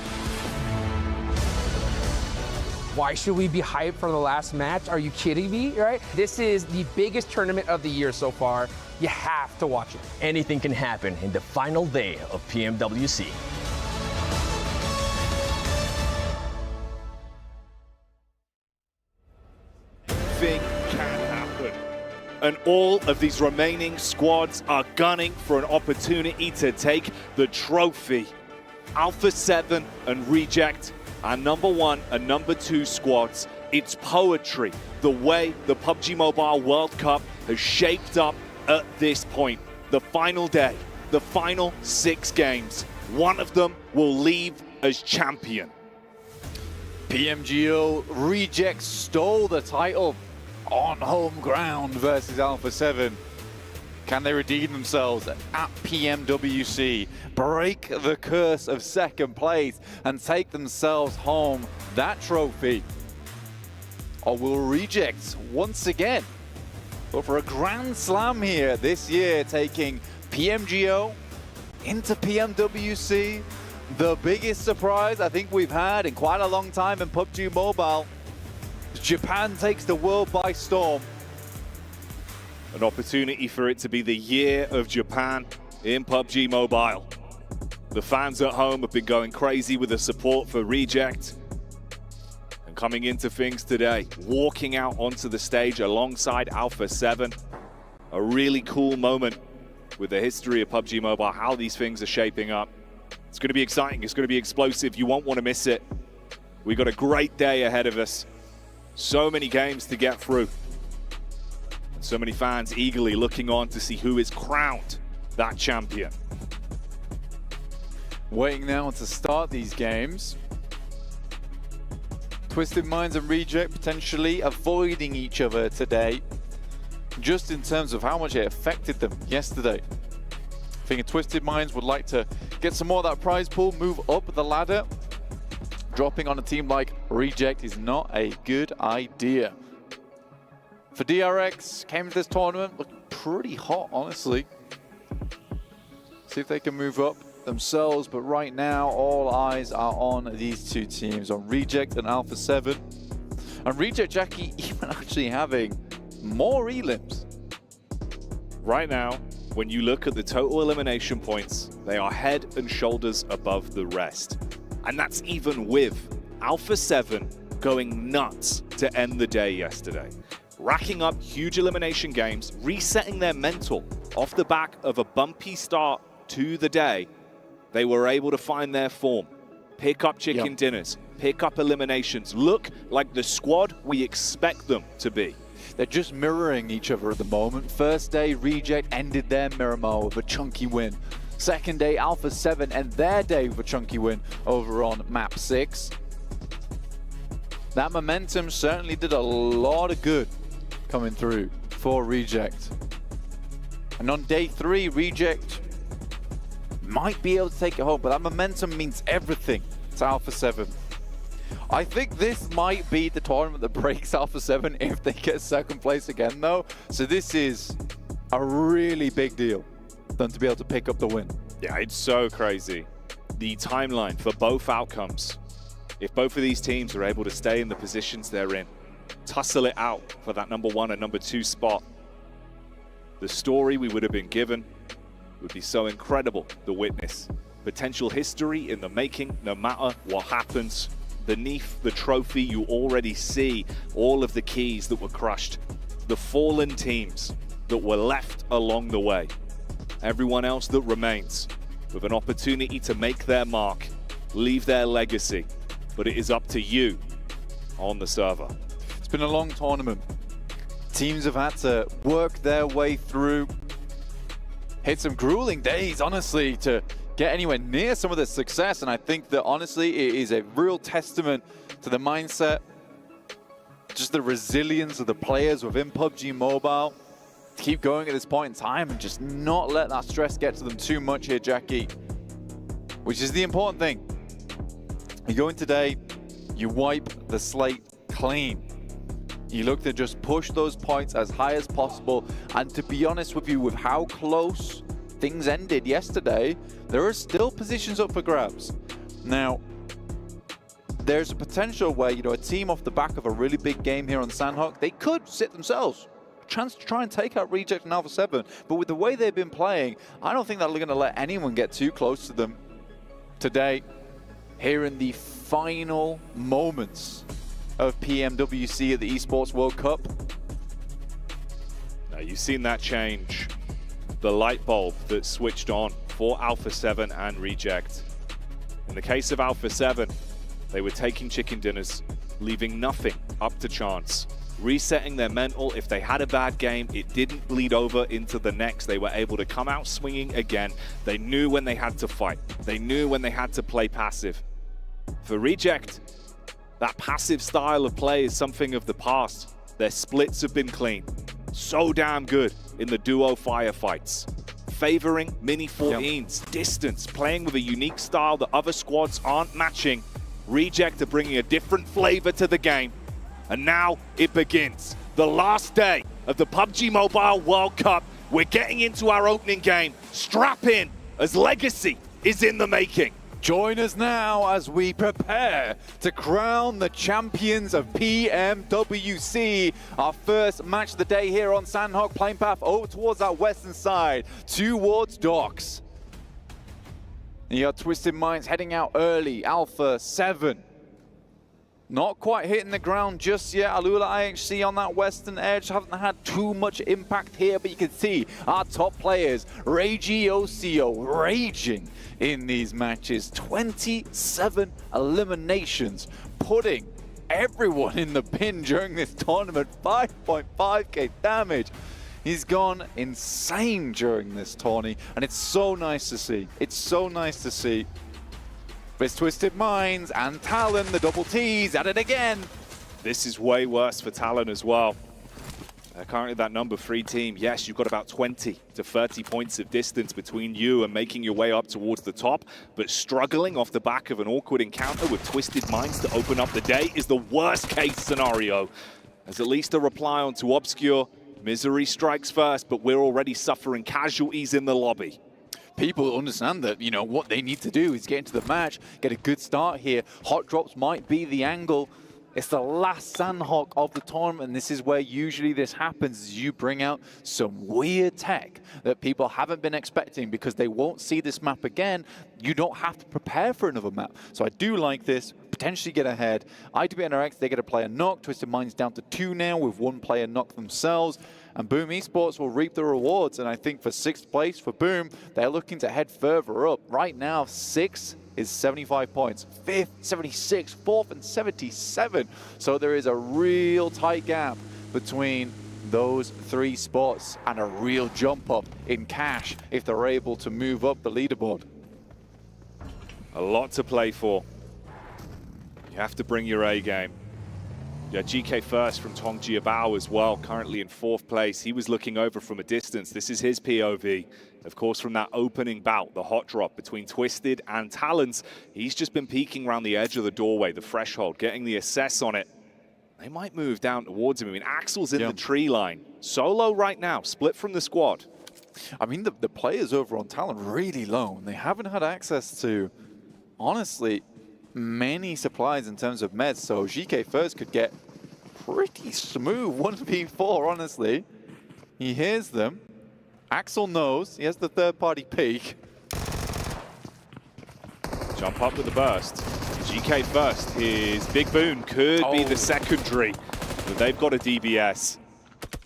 Why should we be hyped for the last match? Are you kidding me, right? This is the biggest tournament of the year so far. You have to watch it. Anything can happen in the final day of PMWC. And all of these remaining squads are gunning for an opportunity to take the trophy. Alpha 7 and Reject are #1 and #2 squads. It's poetry, the way the PUBG Mobile World Cup has shaped up at this point. The final day, the final 6 games, one of them will leave as champion. PMGO Reject stole the title on home ground versus Alpha 7. Can they redeem themselves at PMWC, break the curse of second place, and take themselves home that trophy? Or will Reject once again go for a grand slam here this year, taking PMGO into PMWC? The biggest surprise I think we've had in quite a long time in PUBG Mobile. Japan takes the world by storm. An opportunity for it to be the year of Japan in PUBG Mobile. The fans at home have been going crazy with the support for Reject. And coming into things today, walking out onto the stage alongside Alpha 7. A really cool moment with the history of PUBG Mobile, how these things are shaping up. It's going to be exciting, it's going to be explosive, you won't want to miss it. We've got a great day ahead of us. So many games to get through. And so many fans eagerly looking on to see who is crowned that champion. Waiting now to start these games. Twisted Minds and Reject potentially avoiding each other today, just in terms of how much it affected them yesterday. I think Twisted Minds would like to get some more of that prize pool, move up the ladder. Dropping on a team like Reject is not a good idea. For DRX, came to this tournament looking pretty hot, honestly. See if they can move up themselves, but right now all eyes are on these two teams, on Reject and Alpha 7. And Reject, Jackie, even actually having more elims. Right now, when you look at the total elimination points, they are head and shoulders above the rest. And that's even with Alpha 7 going nuts to end the day yesterday. Racking up huge elimination games, resetting their mental off the back of a bumpy start to the day. They were able to find their form, pick up chicken dinners, pick up eliminations, look like the squad we expect them to be. They're just mirroring each other at the moment. First day, Reject ended their Miramar with a chunky win. Second day, Alpha 7 and their day with a chunky win over on map 6. That momentum certainly did a lot of good coming through for Reject. And on day 3, Reject might be able to take it home, but that momentum means everything to Alpha 7. I think this might be the tournament that breaks Alpha 7 if they get second place again, though. So this is a really big deal for them to be able to pick up the win. Yeah, it's so crazy. The timeline for both outcomes. If both of these teams are able to stay in the positions they're in, tussle it out for that number 1 and number 2 spot, the story we would have been given would be so incredible to witness. Potential history in the making, no matter what happens. Beneath the trophy, you already see all of the keys that were crushed, the fallen teams that were left along the way. Everyone else that remains with an opportunity to make their mark, leave their legacy, but it is up to you on the server. It's been a long tournament. Teams have had to work their way through. Hit some grueling days, honestly, to get anywhere near some of the success. And I think that, honestly, it is a real testament to the mindset, just the resilience of the players within PUBG Mobile to keep going at this point in time and just not let that stress get to them too much here, Jackie, which is the important thing. You go in today, you wipe the slate clean. You look to just push those points as high as possible. And to be honest with you, with how close things ended yesterday, there are still positions up for grabs. Now, there's a potential where, you know, a team off the back of a really big game here on Sandhawk, they could sit themselves. Chance to try and take out Reject and Alpha 7. But with the way they've been playing, I don't think they're going to let anyone get too close to them today, here in the final moments of PMWC at the Esports World Cup. Now you've seen that change. The light bulb that switched on for Alpha 7 and Reject. In the case of Alpha 7, they were taking chicken dinners, leaving nothing up to chance. Resetting their mental. If they had a bad game, it didn't bleed over into the next. They were able to come out swinging again. They knew when they had to fight. They knew when they had to play passive. For Reject, that passive style of play is something of the past. Their splits have been clean. So damn good in the duo firefights. Favoring mini 14s, distance, playing with a unique style that other squads aren't matching. Reject are bringing a different flavor to the game. And now it begins. The last day of the PUBG Mobile World Cup. We're getting into our opening game. Strap in as Legacy is in the making. Join us now as we prepare to crown the champions of PMWC. Our first match of the day here on Sandhawk, playing path over towards that western side, towards Docks. You got Twisted Minds heading out early, Alpha 7. Not quite hitting the ground just yet. Alula IHC on that western edge haven't had too much impact here, but you can see our top players, Reiji Ocio, raging in these matches. 27 eliminations, putting everyone in the pin during this tournament. 5.5k damage. He's gone insane during this tourney, and it's so nice to see. It's so nice to see. It's Twisted Minds and Talon, the double T's, at it again. This is way worse for Talon as well. Currently that number 3 team, yes, you've got about 20 to 30 points of distance between you and making your way up towards the top, but struggling off the back of an awkward encounter with Twisted Minds to open up the day is the worst case scenario. As at least a reply onto Obscure, Misery strikes first, but we're already suffering casualties in the lobby. People understand that, you know, what they need to do is get into the match, get a good start here. Hot drops might be the angle. It's the last Sandhawk of the tournament, and this is where usually this happens, is you bring out some weird tech that people haven't been expecting because they won't see this map again. You don't have to prepare for another map. So I do like this, potentially get ahead. IWNRX, they get a player knock. Twisted Minds down to 2 now with 1 player knock themselves. And Boom Esports will reap the rewards. And I think for 6th place for Boom, they're looking to head further up. Right now, 6th is 75 points, 5th, 76, 4th, and 77. So there is a real tight gap between those 3 spots and a real jump up in cash if they're able to move up the leaderboard. A lot to play for. You have to bring your A game. Yeah, GK first from Tong Jiabao as well, currently in 4th place. He was looking over from a distance. This is his POV. Of course, from that opening bout, the hot drop between Twisted and Talons, he's just been peeking around the edge of the doorway, the threshold, getting the assess on it. They might move down towards him. I mean, Axel's in the tree line. Solo right now, split from the squad. I mean, the players over on Talon really low, and they haven't had access to, honestly, many supplies in terms of meds, so GK first could get pretty smooth 1v4, honestly. He hears them. Axel knows. He has the third-party peek. Jump up with the burst. GK first. His big boon could be the secondary, but they've got a DBS.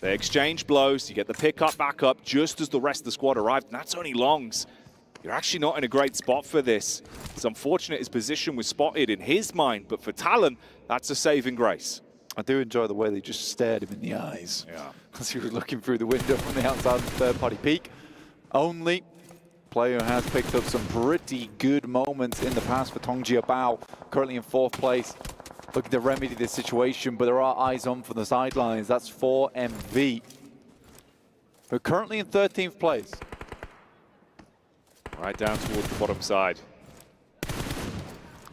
They exchange blows. You get the pickup back up just as the rest of the squad arrived, and that's only Longs. You're actually not in a great spot for this. It's unfortunate his position was spotted in his mind, but for Talon, that's a saving grace. I do enjoy the way they just stared him in the eyes. Yeah. As he was looking through the window from the outside of the third-party peak. Only player who has picked up some pretty good moments in the past for Tong Jiabao, currently in 4th place. Looking to remedy this situation, but there are eyes on from the sidelines. That's 4MV. We're currently in 13th place. Right down towards the bottom side.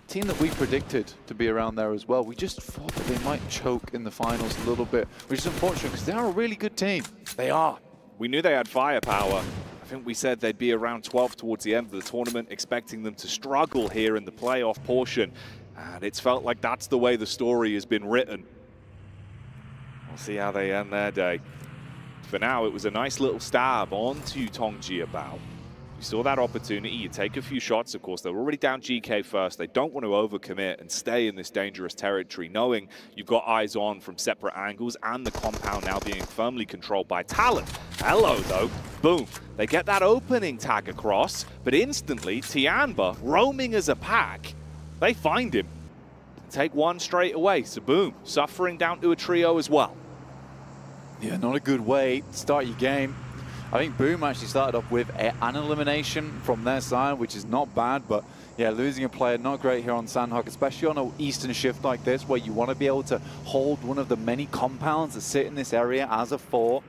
Team that we predicted to be around there as well. We just thought that they might choke in the finals a little bit, which is unfortunate because they are a really good team. They are. We knew they had firepower. I think we said they'd be around 12th towards the end of the tournament, expecting them to struggle here in the playoff portion. And it's felt like that's the way the story has been written. We'll see how they end their day. For now, it was a nice little stab onto Tong Jiabao. You saw that opportunity, you take a few shots, of course, they're already down GK first. They don't want to overcommit and stay in this dangerous territory, knowing you've got eyes on from separate angles and the compound now being firmly controlled by Talon. Hello, though. Boom. They get that opening tag across, but instantly, Tianba, roaming as a pack, they find him. Take one straight away. So boom, suffering down to a trio as well. Yeah, not a good way to start your game. I think Boom actually started off with an elimination from their side, which is not bad, but yeah, losing a player, not great here on Sandhawk, especially on an Eastern shift like this, where you want to be able to hold one of the many compounds that sit in this area as a 4.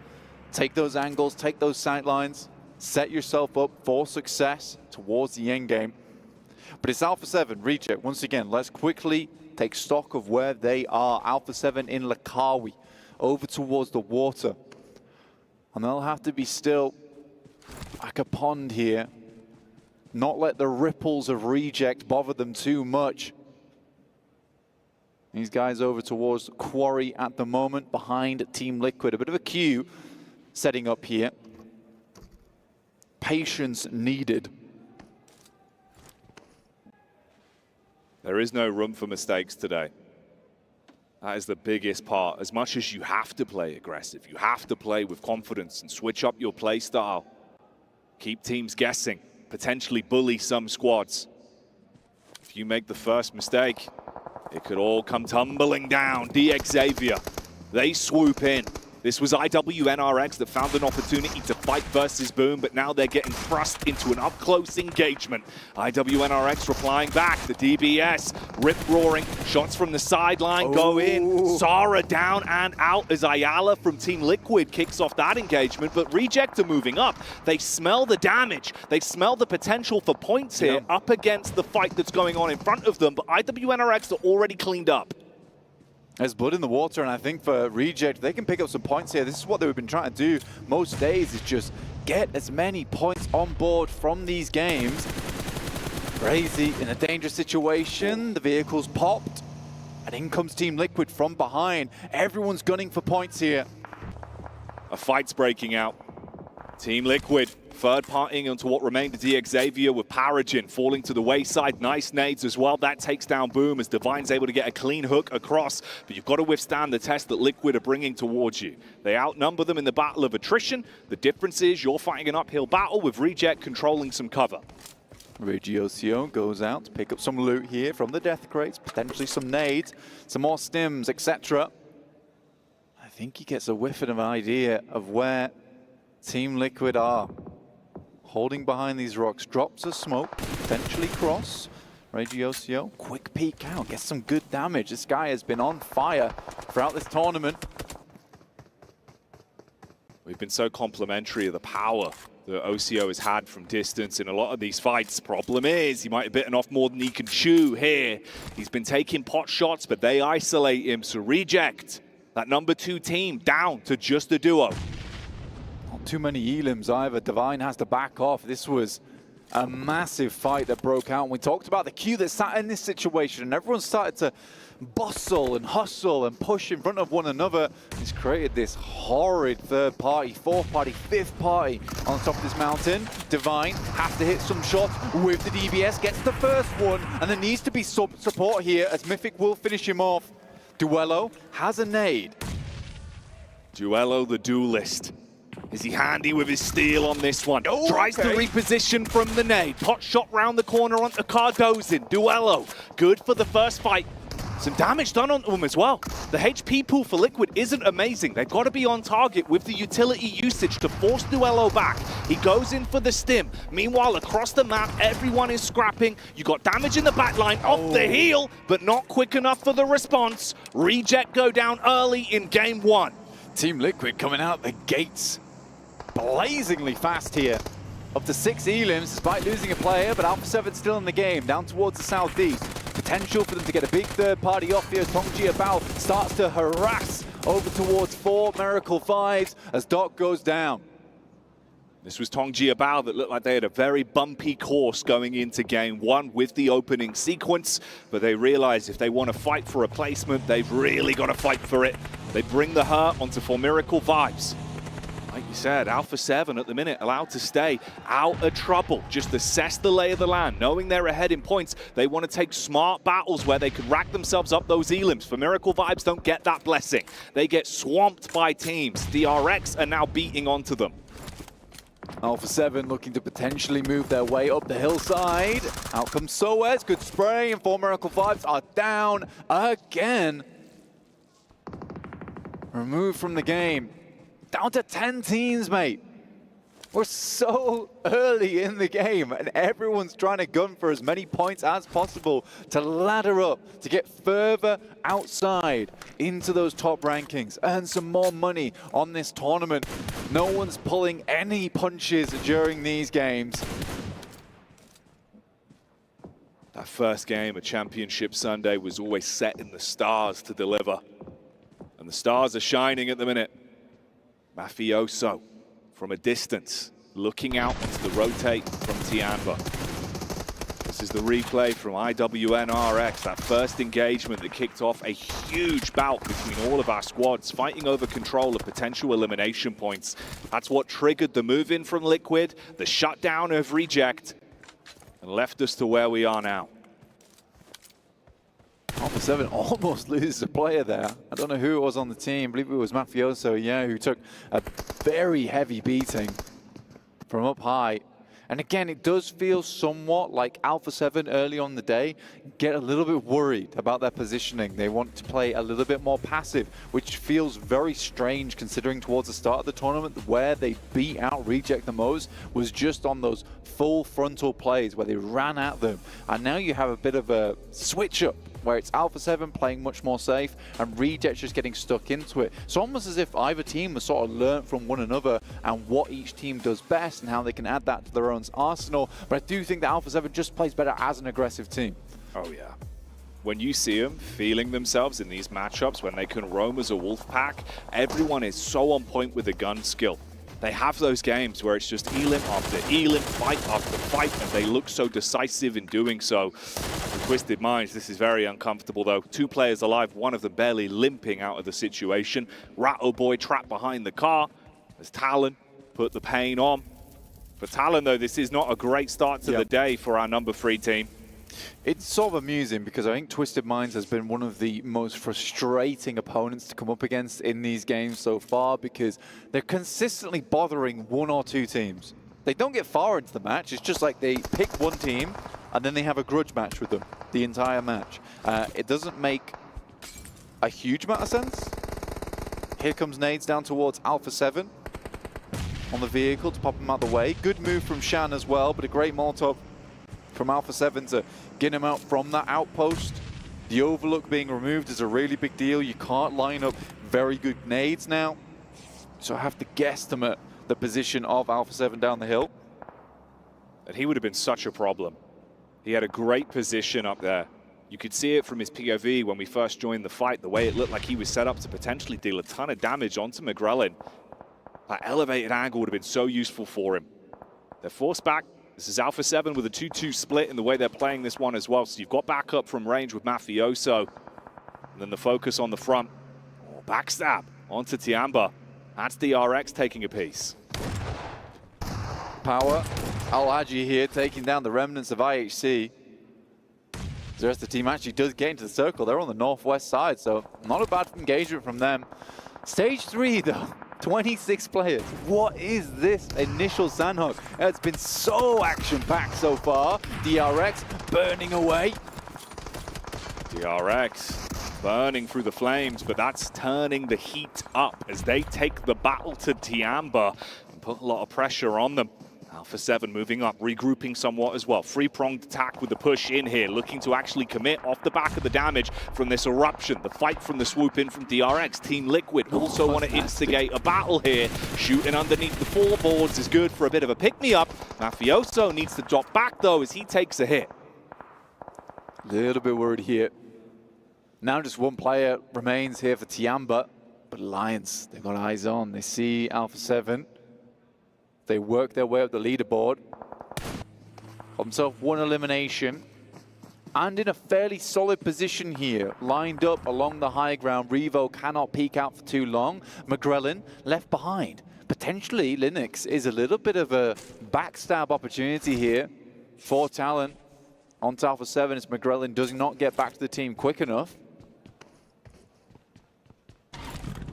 Take those angles, take those sight lines, set yourself up for success towards the end game. But it's Alpha 7, Reject. Once again, let's quickly take stock of where they are. Alpha 7 in Lakawi, over towards the water. And they'll have to be still like a pond here not let the ripples of reject bother them too much. These guys over towards Quarry at the moment, behind Team Liquid. A bit of a queue setting up here. Patience needed. There is no room for mistakes today. That is the biggest part. As much as you have to play aggressive, you have to play with confidence and switch up your play style. Keep teams guessing, potentially bully some squads. If you make the first mistake, it could all come tumbling down. DX Xavier, they swoop in. This was IWNRX that found an opportunity to fight versus Boom, but now they're getting thrust into an up-close engagement. IWNRX replying back. The DBS rip-roaring. Shots from the sideline go in. Sara down and out as Ayala from Team Liquid kicks off that engagement, but Reject are moving up. They smell the damage. They smell the potential for points here up against the fight that's going on in front of them, but IWNRX are already cleaned up. There's blood in the water, and I think for Reject, they can pick up some points here. This is what they've been trying to do most days, is just get as many points on board from these games. Crazy in a dangerous situation. The vehicle's popped, and in comes Team Liquid from behind. Everyone's gunning for points here. A fight's breaking out. Team Liquid third-partying onto what remained of DX Xavier with Paragon falling to the wayside. Nice nades as well. That takes down Boom as Divine's able to get a clean hook across. But you've got to withstand the test that Liquid are bringing towards you. They outnumber them in the battle of attrition. The difference is you're fighting an uphill battle with Reject controlling some cover. Regiocio goes out to pick up some loot here from the death crates, potentially some nades, some more stims, etc. I think he gets a whiff of an idea of where Team Liquid are. Holding behind these rocks, drops a smoke, potentially cross. Regiocio, quick peek out, gets some good damage. This guy has been on fire throughout this tournament. We've been so complimentary of the power that OCO has had from distance in a lot of these fights. Problem is, he might have bitten off more than he can chew here. He's been taking pot shots, but they isolate him, so Reject, that #2 team, down to just a duo. Not too many elims either. Divine has to back off. This was a massive fight that broke out. And we talked about the queue that sat in this situation, and everyone started to bustle and hustle and push in front of one another. It's created this horrid third party, fourth party, fifth party on top of this mountain. Divine has to hit some shots with the DBS, gets the first one, and there needs to be support here as Mythic will finish him off. Duello has a nade. Duello the duelist. Is he handy with his steel on this one? Tries to reposition from the nade. Pot shot round the corner onto Cardozin. Duello, good for the first fight. Some damage done onto him as well. The HP pool for Liquid isn't amazing. They've got to be on target with the utility usage to force Duello back. He goes in for the stim. Meanwhile, across the map, everyone is scrapping. You got damage in the backline, off the heel, but not quick enough for the response. Reject go down early in game one. Team Liquid coming out the gates blazingly fast here. Up to 6 elims despite losing a player, but Alpha 7 still in the game, down towards the southeast. Potential for them to get a big third party off here as Tongji Bao starts to harass over towards 4 Miracle 5s as Doc goes down. This was Tongji Bao that looked like they had a very bumpy course going into game one with the opening sequence, but they realize if they want to fight for a placement, they've really got to fight for it. They bring the hurt onto 4 Miracle 5s. Like you said, Alpha 7 at the minute allowed to stay out of trouble. Just assess the lay of the land. Knowing they're ahead in points, they want to take smart battles where they can rack themselves up those elims. For Miracle Vibes don't get that blessing. They get swamped by teams. DRX are now beating onto them. Alpha 7 looking to potentially move their way up the hillside. Out comes Soez, good spray, and 4 Miracle 5s are down again. Removed from the game. Down to 10 teams, mate. We're so early in the game, and everyone's trying to gun for as many points as possible to ladder up, to get further outside into those top rankings, earn some more money on this tournament. No one's pulling any punches during these games. That first game of Championship Sunday was always set in the stars to deliver. And the stars are shining at the minute. Mafioso from a distance, looking out onto the rotate from Tianba. This is the replay from IWNRX, that first engagement that kicked off a huge bout between all of our squads, fighting over control of potential elimination points. That's what triggered the move in from Liquid, the shutdown of Reject, and left us to where we are now. Alpha 7 almost loses a player there. I don't know who it was on the team. I believe it was Mafioso, yeah, who took a very heavy beating from up high. And again, it does feel somewhat like Alpha 7 early on in the day get a little bit worried about their positioning. They want to play a little bit more passive, which feels very strange considering towards the start of the tournament where they beat out Reject the most was just on those full frontal plays where they ran at them. And now you have a bit of a switch up where it's Alpha 7 playing much more safe and Reject just getting stuck into it. It's almost as if either team has sort of learned from one another and what each team does best and how they can add that to their own arsenal. But I do think that Alpha 7 just plays better as an aggressive team. Oh yeah. When you see them feeling themselves in these matchups, when they can roam as a wolf pack, everyone is so on point with the gun skill. They have those games where it's just elim after elim, fight after fight, and they look so decisive in doing so. For Twisted Minds, this is very uncomfortable though. 2 players alive, one of them barely limping out of the situation. Ratto Boy trapped behind the car as Talon put the pain on. For Talon though, this is not a great start to the day for our number 3 team. It's sort of amusing because I think Twisted Minds has been one of the most frustrating opponents to come up against in these games so far because they're consistently bothering 1 or 2 teams. They don't get far into the match. It's just like they pick one team and then they have a grudge match with them the entire match. It doesn't make a huge amount of sense. Here comes nades down towards Alpha 7 on the vehicle to pop him out the way. Good move from Shan as well, but a great Molotov from Alpha 7 to get him out from that outpost. The overlook being removed is a really big deal. You can't line up very good nades now. So I have to guesstimate the position of Alpha 7 down the hill. And he would have been such a problem. He had a great position up there. You could see it from his POV when we first joined the fight, the way it looked like he was set up to potentially deal a ton of damage onto Magrelin. That elevated angle would have been so useful for him. They're forced back. This is Alpha 7 with a 2-2 split in the way they're playing this one as well. So you've got backup from range with Mafioso. And then the focus on the front. Oh, backstab onto Tiamba. That's the RX taking a piece. Power. Al-Haji here taking down the remnants of IHC. The rest of the team actually does get into the circle. They're on the northwest side, so not a bad engagement from them. Stage 3 though. 26 players. What is this initial Sandhog? It's been so action-packed so far. DRX burning away. DRX burning through the flames, but that's turning the heat up as they take the battle to Tiamba and put a lot of pressure on them. Alpha 7 moving up, regrouping somewhat as well. Three-pronged attack with the push in here, looking to actually commit off the back of the damage from this eruption. The fight from the swoop in from DRX. Team Liquid also want to instigate a battle here. Shooting underneath the floorboards is good for a bit of a pick-me-up. Mafioso needs to drop back though as he takes a hit. Little bit worried here. Now just one player remains here for Tiamba, but Alliance, they've got eyes on. They see Alpha 7. They work their way up the leaderboard. Himself 1 elimination. And in a fairly solid position here. Lined up along the high ground. Revo cannot peek out for too long. Magrelin left behind. Potentially, Linux is a little bit of a backstab opportunity here for Talon. On to Alpha 7 as Magrelin does not get back to the team quick enough.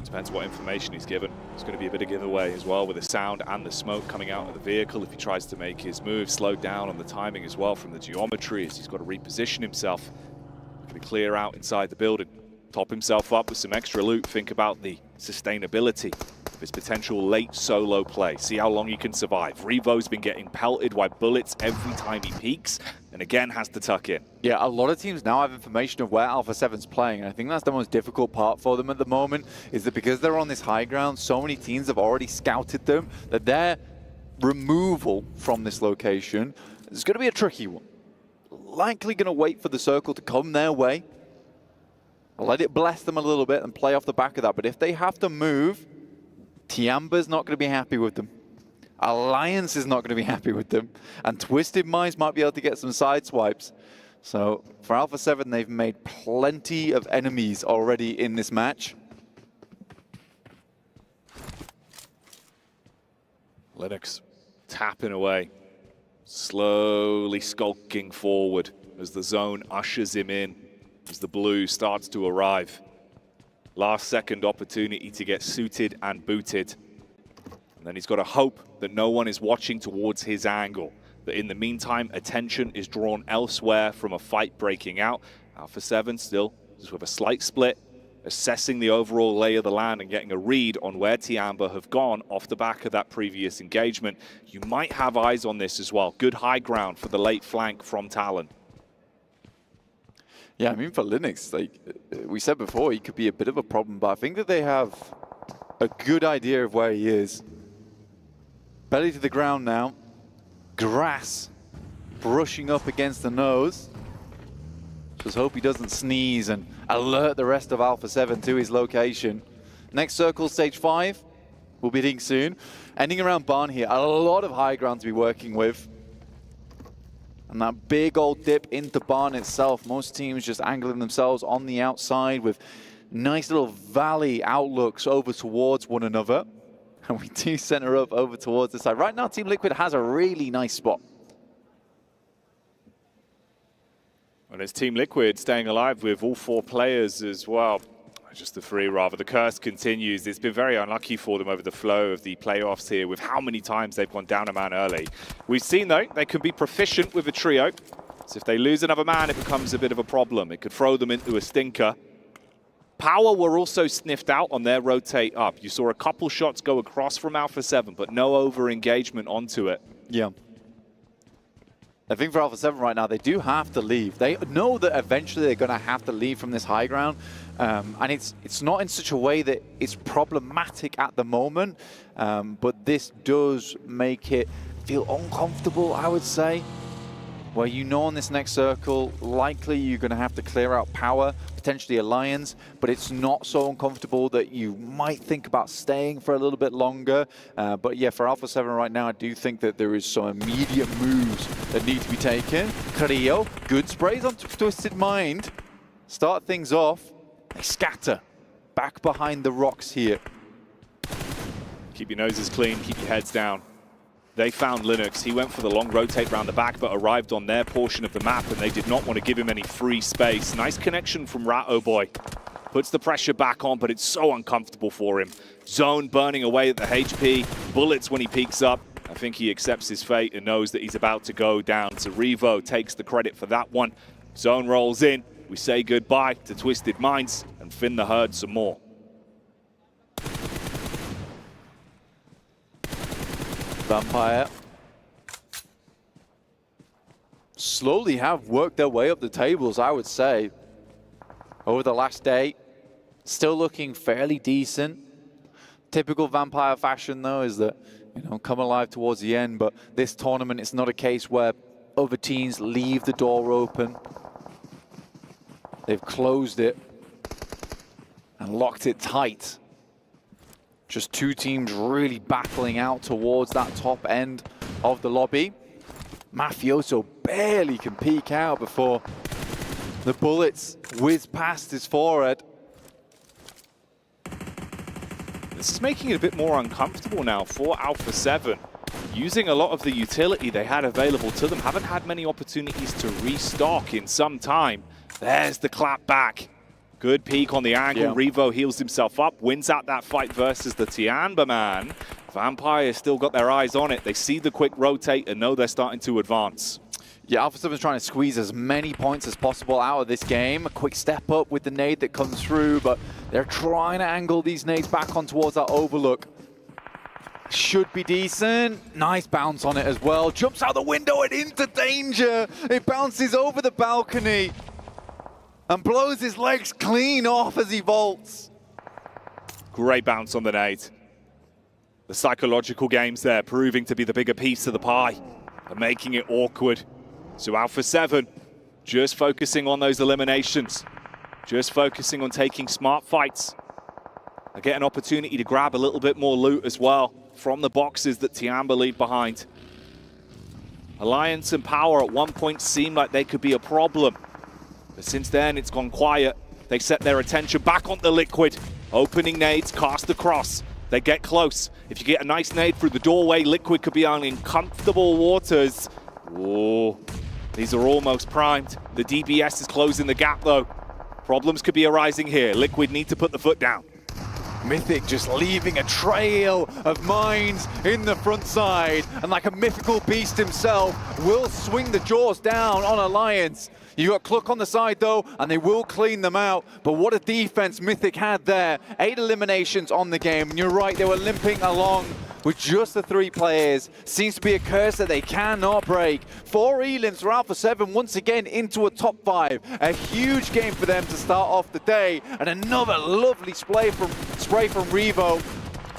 Depends what information he's given. It's going to be a bit of giveaway as well with the sound and the smoke coming out of the vehicle if he tries to make his move. Slowed down on the timing as well from the geometry as he's got to reposition himself. Going to clear out inside the building. Top himself up with some extra loot. Think about the sustainability of his potential late solo play. See how long he can survive. Revo's been getting pelted by bullets every time he peeks, and again has to tuck in. Yeah, a lot of teams now have information of where Alpha 7's playing, and I think that's the most difficult part for them at the moment, is that because they're on this high ground, so many teams have already scouted them, that their removal from this location is going to be a tricky one. Likely going to wait for the circle to come their way, let it bless them a little bit and play off the back of that, but if they have to move, Tiamba's not going to be happy with them. Alliance is not going to be happy with them. And Twisted Minds might be able to get some side swipes. So for Alpha 7, they've made plenty of enemies already in this match. Linux tapping away, slowly skulking forward as the zone ushers him in, as the blue starts to arrive. Last second opportunity to get suited and booted. And then he's got to hope that no one is watching towards his angle. But in the meantime, attention is drawn elsewhere from a fight breaking out. Alpha 7 still just with a slight split, assessing the overall lay of the land and getting a read on where Tiamba have gone off the back of that previous engagement. You might have eyes on this as well. Good high ground for the late flank from Talon. Yeah, I mean, for Linux, like we said before, he could be a bit of a problem, but I think that they have a good idea of where he is. Belly to the ground now. Grass brushing up against the nose. Just hope he doesn't sneeze and alert the rest of Alpha 7 to his location. Next circle, stage 5. We'll be hitting soon. Ending around barn here. A lot of high ground to be working with. And that big old dip into barn itself. Most teams just angling themselves on the outside with nice little valley outlooks over towards one another. And we do center up over towards the side. Right now, Team Liquid has a really nice spot. And it's Team Liquid staying alive with all 4 players as well. Just the 3, rather. The curse continues. It's been very unlucky for them over the flow of the playoffs here with how many times they've gone down a man early. We've seen, though, they can be proficient with a trio. So if they lose another man, it becomes a bit of a problem. It could throw them into a stinker. Power were also sniffed out on their rotate up. You saw a couple shots go across from Alpha 7, but no over-engagement onto it. Yeah. I think for Alpha 7 right now, they do have to leave. They know that eventually they're going to have to leave from this high ground. And it's not in such a way that it's problematic at the moment. But this does make it feel uncomfortable, I would say. Where you know on this next circle, likely you're going to have to clear out Power, potentially Alliance, but it's not so uncomfortable that you might think about staying for a little bit longer. But yeah, for Alpha 7 right now, I do think that there is some immediate moves that need to be taken. Creo, good sprays on Twisted Mind. Start things off. They scatter back behind the rocks here. Keep your noses clean, keep your heads down. They found Linux. He went for the long rotate round the back, but arrived on their portion of the map, and they did not want to give him any free space. Nice connection from Ratto Boy. Puts the pressure back on, but it's so uncomfortable for him. Zone burning away at the HP. Bullets when he peeks up. I think he accepts his fate and knows that he's about to go down. So Revo takes the credit for that one. Zone rolls in. We say goodbye to Twisted Minds and Finn the Herd some more. Vampire slowly have worked their way up the tables, I would say, over the last day. Still looking fairly decent. Typical Vampire fashion, though, is that, you know, come alive towards the end, but this tournament, it's not a case where other teams leave the door open. They've closed it and locked it tight. Just 2 teams really battling out towards that top end of the lobby. Mafioso barely can peek out before the bullets whiz past his forehead. This is making it a bit more uncomfortable now for Alpha 7. Using a lot of the utility they had available to them. Haven't had many opportunities to restock in some time. There's the clap back. Good peek on the angle. Yeah. Revo heals himself up, wins out that fight versus the Tiamba man. Vampire still got their eyes on it. They see the quick rotate and know they're starting to advance. Yeah, Alpha 7 is trying to squeeze as many points as possible out of this game. A quick step up with the nade that comes through, but they're trying to angle these nades back on towards that overlook. Should be decent. Nice bounce on it as well. Jumps out the window and into danger. It bounces over the balcony and blows his legs clean off as he vaults. Great bounce on the nade. The psychological games there proving to be the bigger piece of the pie and making it awkward. So Alpha 7 just focusing on those eliminations, just focusing on taking smart fights. They get an opportunity to grab a little bit more loot as well from the boxes that Tiamba leave behind. Alliance and Power at one point seemed like they could be a problem. But since then, it's gone quiet. They set their attention back on the Liquid. Opening nades, cast across. They get close. If you get a nice nade through the doorway, Liquid could be on uncomfortable waters. Whoa, these are almost primed. The DBS is closing the gap though. Problems could be arising here. Liquid need to put the foot down. Mythic just leaving a trail of mines in the front side, and like a mythical beast himself, will swing the jaws down on Alliance. You got Cluck on the side though, and they will clean them out. But what a defense Mythic had there. 8 eliminations on the game, and you're right, they were limping along with just the 3 players. Seems to be a curse that they cannot break. 4 elims for Alpha 7 once again into a top 5. A huge game for them to start off the day, and another lovely spray from Revo.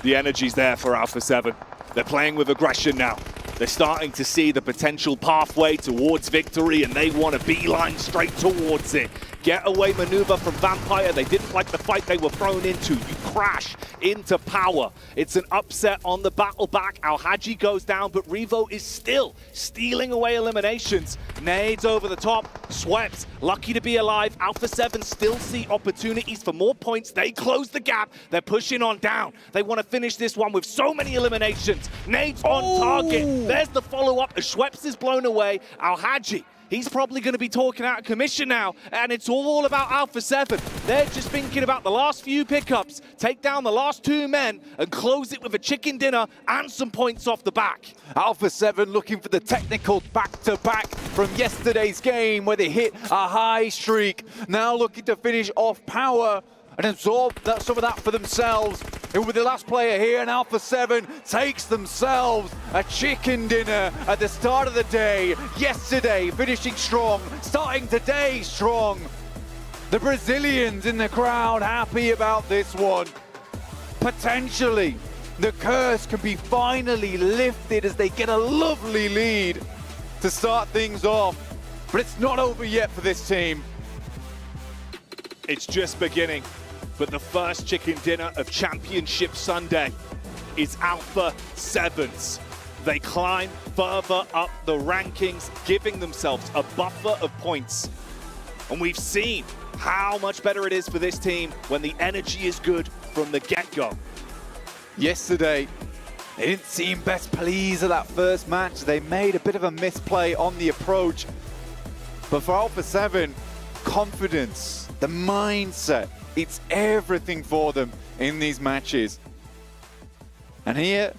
The energy's there for Alpha 7. They're playing with aggression now. They're starting to see the potential pathway towards victory, and they want to beeline straight towards it. Getaway maneuver from Vampire. They didn't like the fight they were thrown into. You crash into Power. It's an upset on the battle back. Al-Haji goes down, but Revo is still stealing away eliminations. Nades over the top. Swept. Lucky to be alive. Alpha 7 still see opportunities for more points. They close the gap. They're pushing on down. They want to finish this one with so many eliminations. Nades on target. There's the follow-up as Schweppes is blown away. Al-Haji, he's probably going to be talking out of commission now, and it's all about Alpha 7. They're just thinking about the last few pickups, take down the last 2 men, and close it with a chicken dinner and some points off the back. Alpha 7 looking for the technical back-to-back from yesterday's game where they hit a high streak. Now looking to finish off Power and absorb some of that for themselves. And with the last player here, and Alpha 7 takes themselves a chicken dinner at the start of the day. Yesterday, finishing strong, starting today strong. The Brazilians in the crowd happy about this one. Potentially, the curse can be finally lifted as they get a lovely lead to start things off. But it's not over yet for this team. It's just beginning. But the first chicken dinner of Championship Sunday is Alpha 7's. They climb further up the rankings, giving themselves a buffer of points. And we've seen how much better it is for this team when the energy is good from the get-go. Yesterday, they didn't seem best pleased at that first match. They made a bit of a misplay on the approach. But for Alpha 7, confidence, the mindset, it's everything for them in these matches. And here,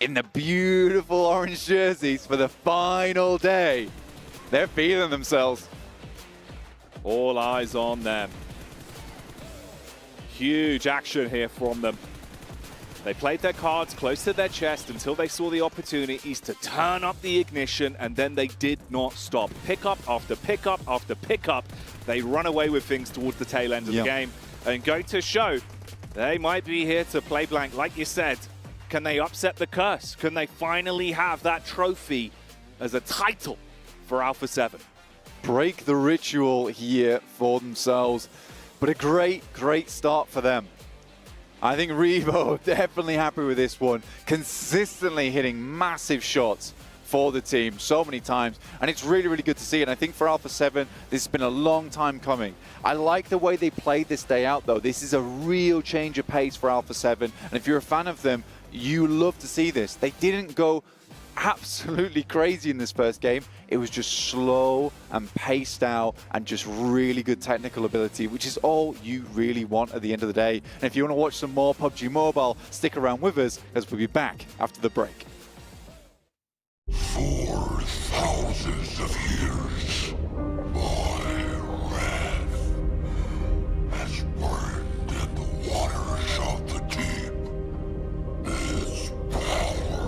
in the beautiful orange jerseys for the final day, they're feeling themselves. All eyes on them. Huge action here from them. They played their cards close to their chest until they saw the opportunities to turn up the ignition, and then they did not stop. Pickup after pickup after pickup. They run away with things towards the tail end of the game. And going to show they might be here to play blank. Like you said, can they upset the curse? Can they finally have that trophy as a title for Alpha 7? Break the ritual here for themselves, but a great start for them. I think Revo definitely happy with this one, consistently hitting massive shots for the team so many times, and it's really good to see. And I think for Alpha 7, this has been a long time coming. I like the way they played this day out though. This is a real change of pace for Alpha 7, and if you're a fan of them, you love to see this. They didn't go absolutely crazy in this first game. It was just slow and paced out and just really good technical ability, which is all you really want at the end of the day. And if you want to watch some more PUBG Mobile, stick around with us as we'll be back after the break. 4,000 of years, my wrath has burned in the waters of the deep. Its power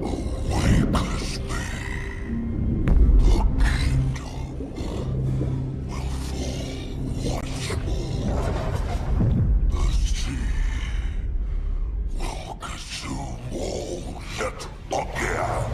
awakens me. The kingdom will fall once more. The sea will consume all yet again.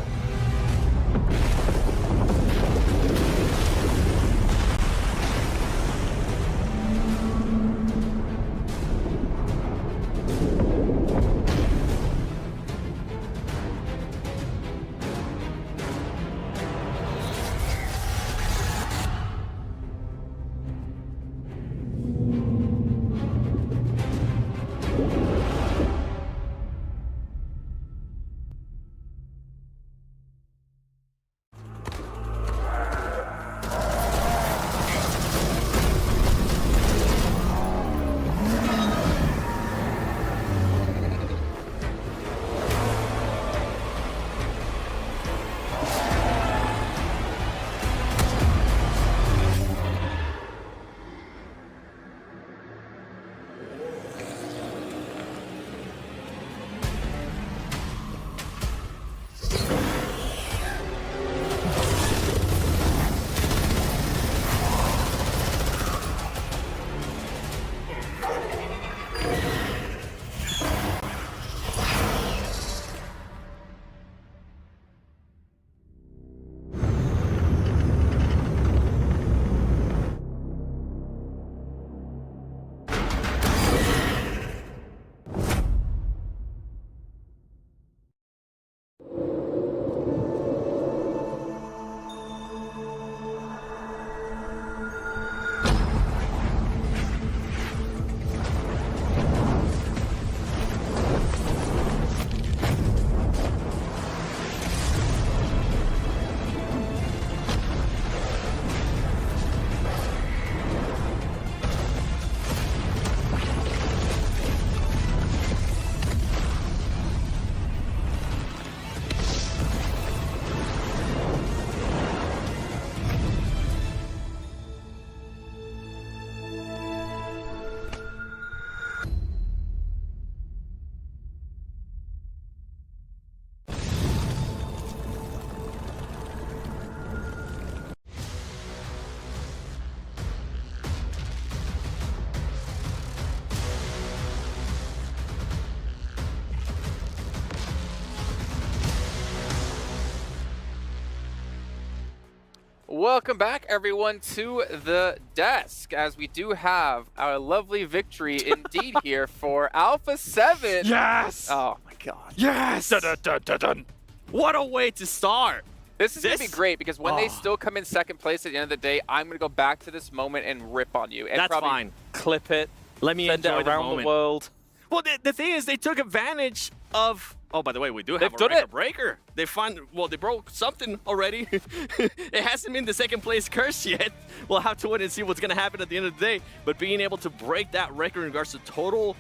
Welcome back, everyone, to the desk, as we do have our lovely victory indeed here for Alpha 7. Yes! Oh, my God. Yes! Dun, dun, dun, dun, dun. What a way to start. This is going to be great, because when they still come in second place at the end of the day, I'm going to go back to this moment and rip on you. And That's probably fine. Clip it. Let me send it enjoy the around moment. the world. Well, the thing is, they took advantage of... Oh, by the way, we do have They've a done record it. breaker. They broke something already. It hasn't been the second place curse yet. We'll have to wait and see what's going to happen at the end of the day. But being able to break that record in regards to total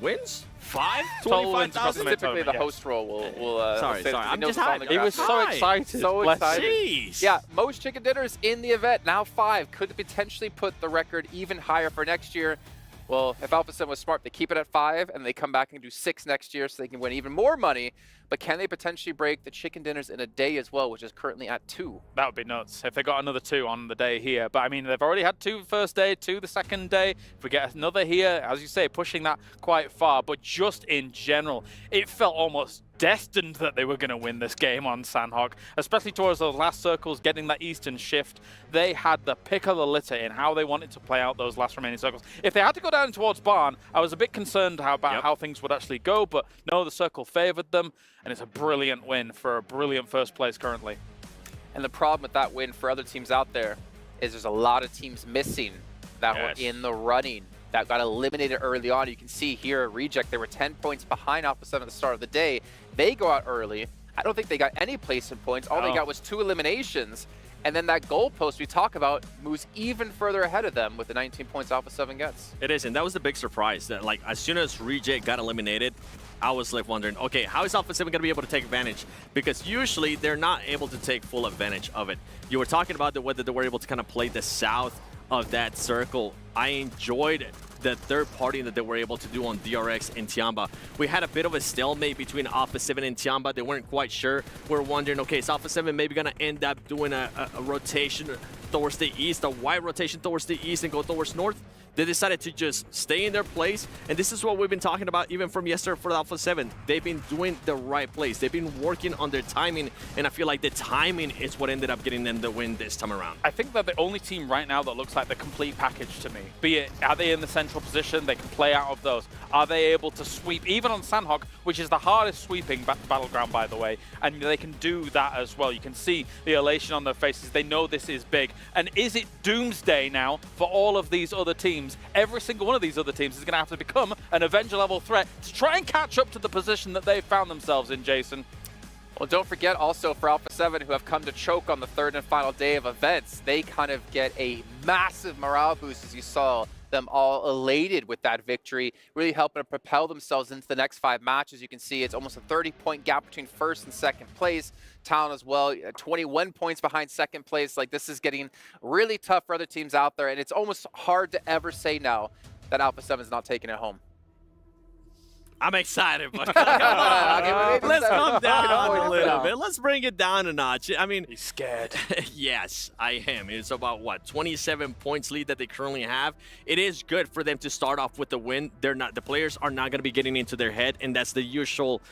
wins? 5? Total wins across the main Typically, the tournament, host role will Sorry, say I'm notes just on the hyped. He graph. was so excited. So Bless excited. Jeez. Yeah, most chicken dinners in the event, now 5, could potentially put the record even higher for next year. Well, if Alpha 7 was smart, they keep it at 5, and they come back and do 6 next year so they can win even more money. But can they potentially break the chicken dinners in a day as well, which is currently at 2? That would be nuts if they got another 2 on the day here. But I mean, they've already had 2 the first day, 2 the second day. If we get another here, as you say, pushing that quite far. But just in general, it felt almost destined that they were going to win this game on Sandhawk, especially towards those last circles, getting that Eastern shift. They had the pick of the litter in how they wanted to play out those last remaining circles. If they had to go down towards Barn, I was a bit concerned about how things would actually go, but no, the circle favored them, and it's a brilliant win for a brilliant first place currently. And the problem with that win for other teams out there is there's a lot of teams missing that were in the running, that got eliminated early on. You can see here at Reject, they were 10 points behind Alpha 7 at the start of the day. They go out early. I don't think they got any placement points. All they got was 2 eliminations. And then that goalpost we talk about moves even further ahead of them with the 19 points Alpha 7 gets. It is, and that was the big surprise. That like as soon as Reject got eliminated, I was like wondering, okay, how is Alpha 7 going to be able to take advantage? Because usually they're not able to take full advantage of it. You were talking about whether they were able to kind of play the south of that circle. I enjoyed the third party that they were able to do on DRX and Tiamba. We had a bit of a stalemate between Alpha 7 and Tiamba. They weren't quite sure. We're wondering, okay, is Alpha 7 maybe going to end up doing a rotation towards the east, a wide rotation towards the east and go towards north? They decided to just stay in their place, and this is what we've been talking about even from yesterday for Alpha 7. They've been doing the right place. They've been working on their timing, and I feel like the timing is what ended up getting them the win this time around. I think they're the only team right now that looks like the complete package to me. Be it, are they in the central position? They can play out of those. Are they able to sweep, even on Sandhawk, which is the hardest sweeping battleground, by the way, and they can do that as well. You can see the elation on their faces. They know this is big. And is it doomsday now for all of these other teams? Every single one of these other teams is going to have to become an Avenger-level threat to try and catch up to the position that they've found themselves in, Jason. Well, don't forget also for Alpha 7, who have come to choke on the third and final day of events, they kind of get a massive morale boost, as you saw them all elated with that victory, really helping to propel themselves into the next 5 matches. You can see it's almost a 30-point gap between first and second place. Talon as well, 21 points behind second place. Like, this is getting really tough for other teams out there, and it's almost hard to ever say now that Alpha 7 is not taking it home. I'm excited, but let's calm down a little bit. Let's bring it down a notch. I mean, he's scared. Yes, I am. It's about what, 27 points lead that they currently have. It is good for them to start off with the win. The players are not going to be getting into their head, and that's the usual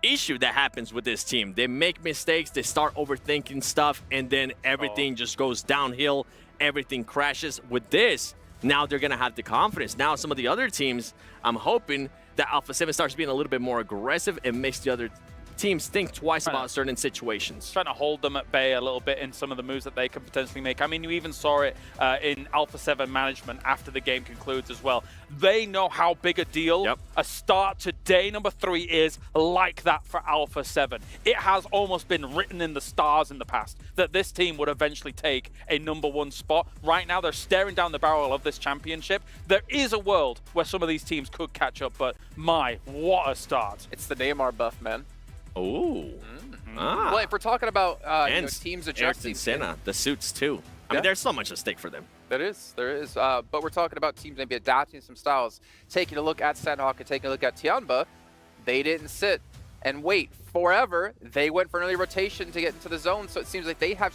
issue that happens with this team. They make mistakes, they start overthinking stuff, and then everything just goes downhill. Everything crashes. With this, now they're going to have the confidence. Now some of the other teams, I'm hoping that Alpha 7 starts being a little bit more aggressive and makes the other teams think twice about certain situations. Trying to hold them at bay a little bit in some of the moves that they can potentially make. I mean, you even saw it in Alpha 7 management after the game concludes as well. They know how big a deal a start to day number 3 is like that for Alpha 7. It has almost been written in the stars in the past that this team would eventually take a #1 spot. Right now, they're staring down the barrel of this championship. There is a world where some of these teams could catch up, but my, what a start. It's the Neymar buff, man. Oh. Well, if we're talking about teams adjusting, Senna, the suits too. I mean, there's so much at stake for them. There is. But we're talking about teams maybe adapting some styles. Taking a look at Sandhawk and taking a look at Tianba, they didn't sit and wait forever, they went for an early rotation to get into the zone, so it seems like they have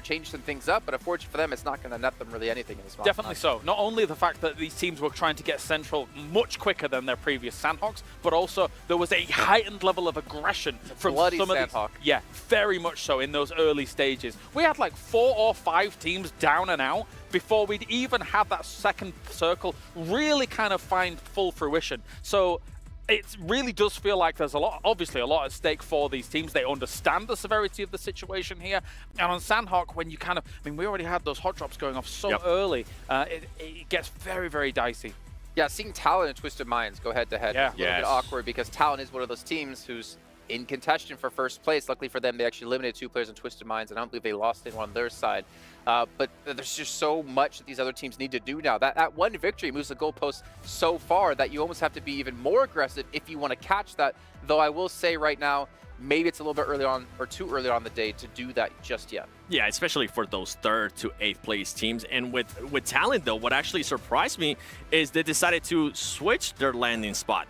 changed some things up, but unfortunately for them, it's not going to net them really anything in this match. Definitely so. Not only the fact that these teams were trying to get central much quicker than their previous Sandhawks, but also there was a heightened level of aggression from bloody some of Sandhawk. these. Yeah, very much so in those early stages. We had like 4 or 5 teams down and out before we'd even had that second circle really kind of find full fruition. So it really does feel like there's obviously a lot at stake for these teams. They understand the severity of the situation here. And on Sandhawk, when you we already had those hot drops going off so early, it gets very, very dicey. Yeah, seeing Talon and Twisted Minds go head-to-head is a little bit awkward because Talon is one of those teams who's in contention for first place. Luckily for them, they actually eliminated 2 players in Twisted Minds, and I don't believe they lost anyone on their side. But there's just so much that these other teams need to do now. That one victory moves the goalpost so far that you almost have to be even more aggressive if you want to catch that. Though I will say right now, maybe it's a little bit early on or too early on the day to do that just yet. Yeah, especially for those 3rd to 8th place teams. And with Talent, though, what actually surprised me is they decided to switch their landing spot.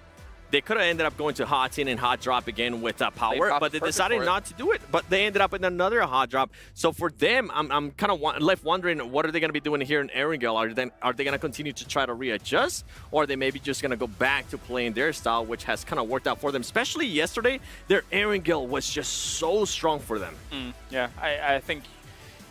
They could have ended up going to hot in and hot drop again with Power, but they decided not to do it. But they ended up in another hot drop. So for them, I'm kind of left wondering, what are they going to be doing here in Erangel? Are they going to continue to try to readjust? Or are they maybe just going to go back to playing their style, which has kind of worked out for them? Especially yesterday, their Erangel was just so strong for them. Yeah, I think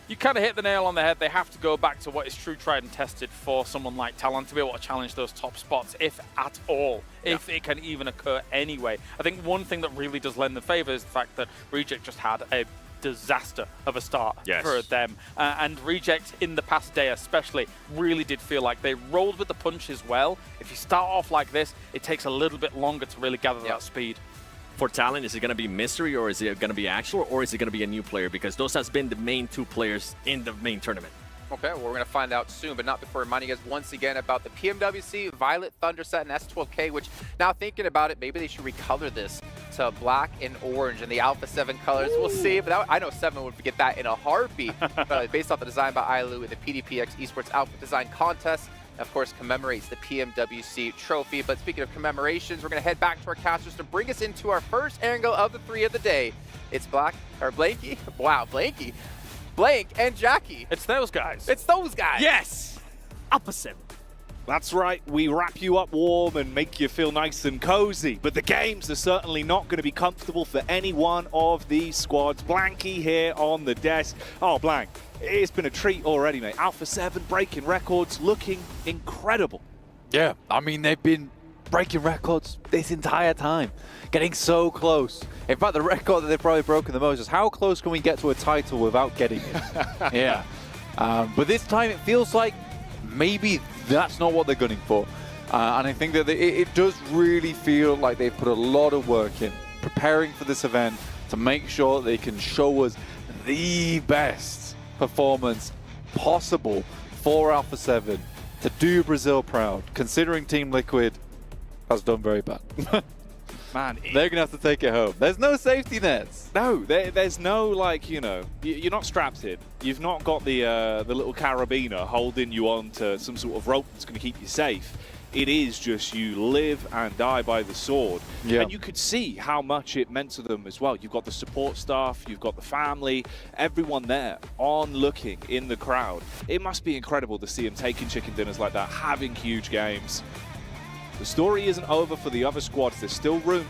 you kind of hit the nail on the head. They have to go back to what is true, tried, and tested for someone like Talon to be able to challenge those top spots, if at all, if it can even occur anyway. I think one thing that really does lend them favor is the fact that Reject just had a disaster of a start for them. And Reject, in the past day especially, really did feel like they rolled with the punches well. If you start off like this, it takes a little bit longer to really gather that speed. For Talent, is it going to be Mystery, or is it going to be Actual, or is it going to be a new player? Because those has been the main 2 players in the main tournament. Okay, well, we're going to find out soon, but not before reminding you guys once again about the PMWC Violet Thunder set and S12K, which now thinking about it, maybe they should recolor this to black and orange in the Alpha 7 colors. Ooh. We'll see, but I know 7 would get that in a heartbeat. Based off the design by Ailu in the PDPX Esports Outfit Design Contest. Of course, commemorates the PMWC trophy. But speaking of commemorations, we're going to head back to our casters to bring us into our first angle of the 3 of the day. It's Blanky. Wow, Blanky. Blank and Jackie. It's those guys. It's those guys. Yes. Alpha 7. That's right, we wrap you up warm and make you feel nice and cozy, but the games are certainly not going to be comfortable for any one of these squads. Blanky here on the desk. Oh, Blank, it's been a treat already, mate. Alpha 7 breaking records, looking incredible. Yeah, I mean, they've been breaking records this entire time, getting so close. In fact, the record that they've probably broken the most is how close can we get to a title without getting it? Yeah, but this time it feels like maybe that's not what they're gunning for. And I think that it does really feel like they've put a lot of work in preparing for this event to make sure they can show us the best performance possible for Alpha 7 to do Brazil proud, considering Team Liquid has done very bad. Man, they're going to have to take it home. There's no safety nets. No, there's no, like, you know, you're not strapped in. You've not got the little carabiner holding you on to some sort of rope that's going to keep you safe. It is just you live and die by the sword. Yeah. And you could see how much it meant to them as well. You've got the support staff, you've got the family, everyone there on looking in the crowd. It must be incredible to see them taking chicken dinners like that, having huge games. The story isn't over for the other squads. There's still room,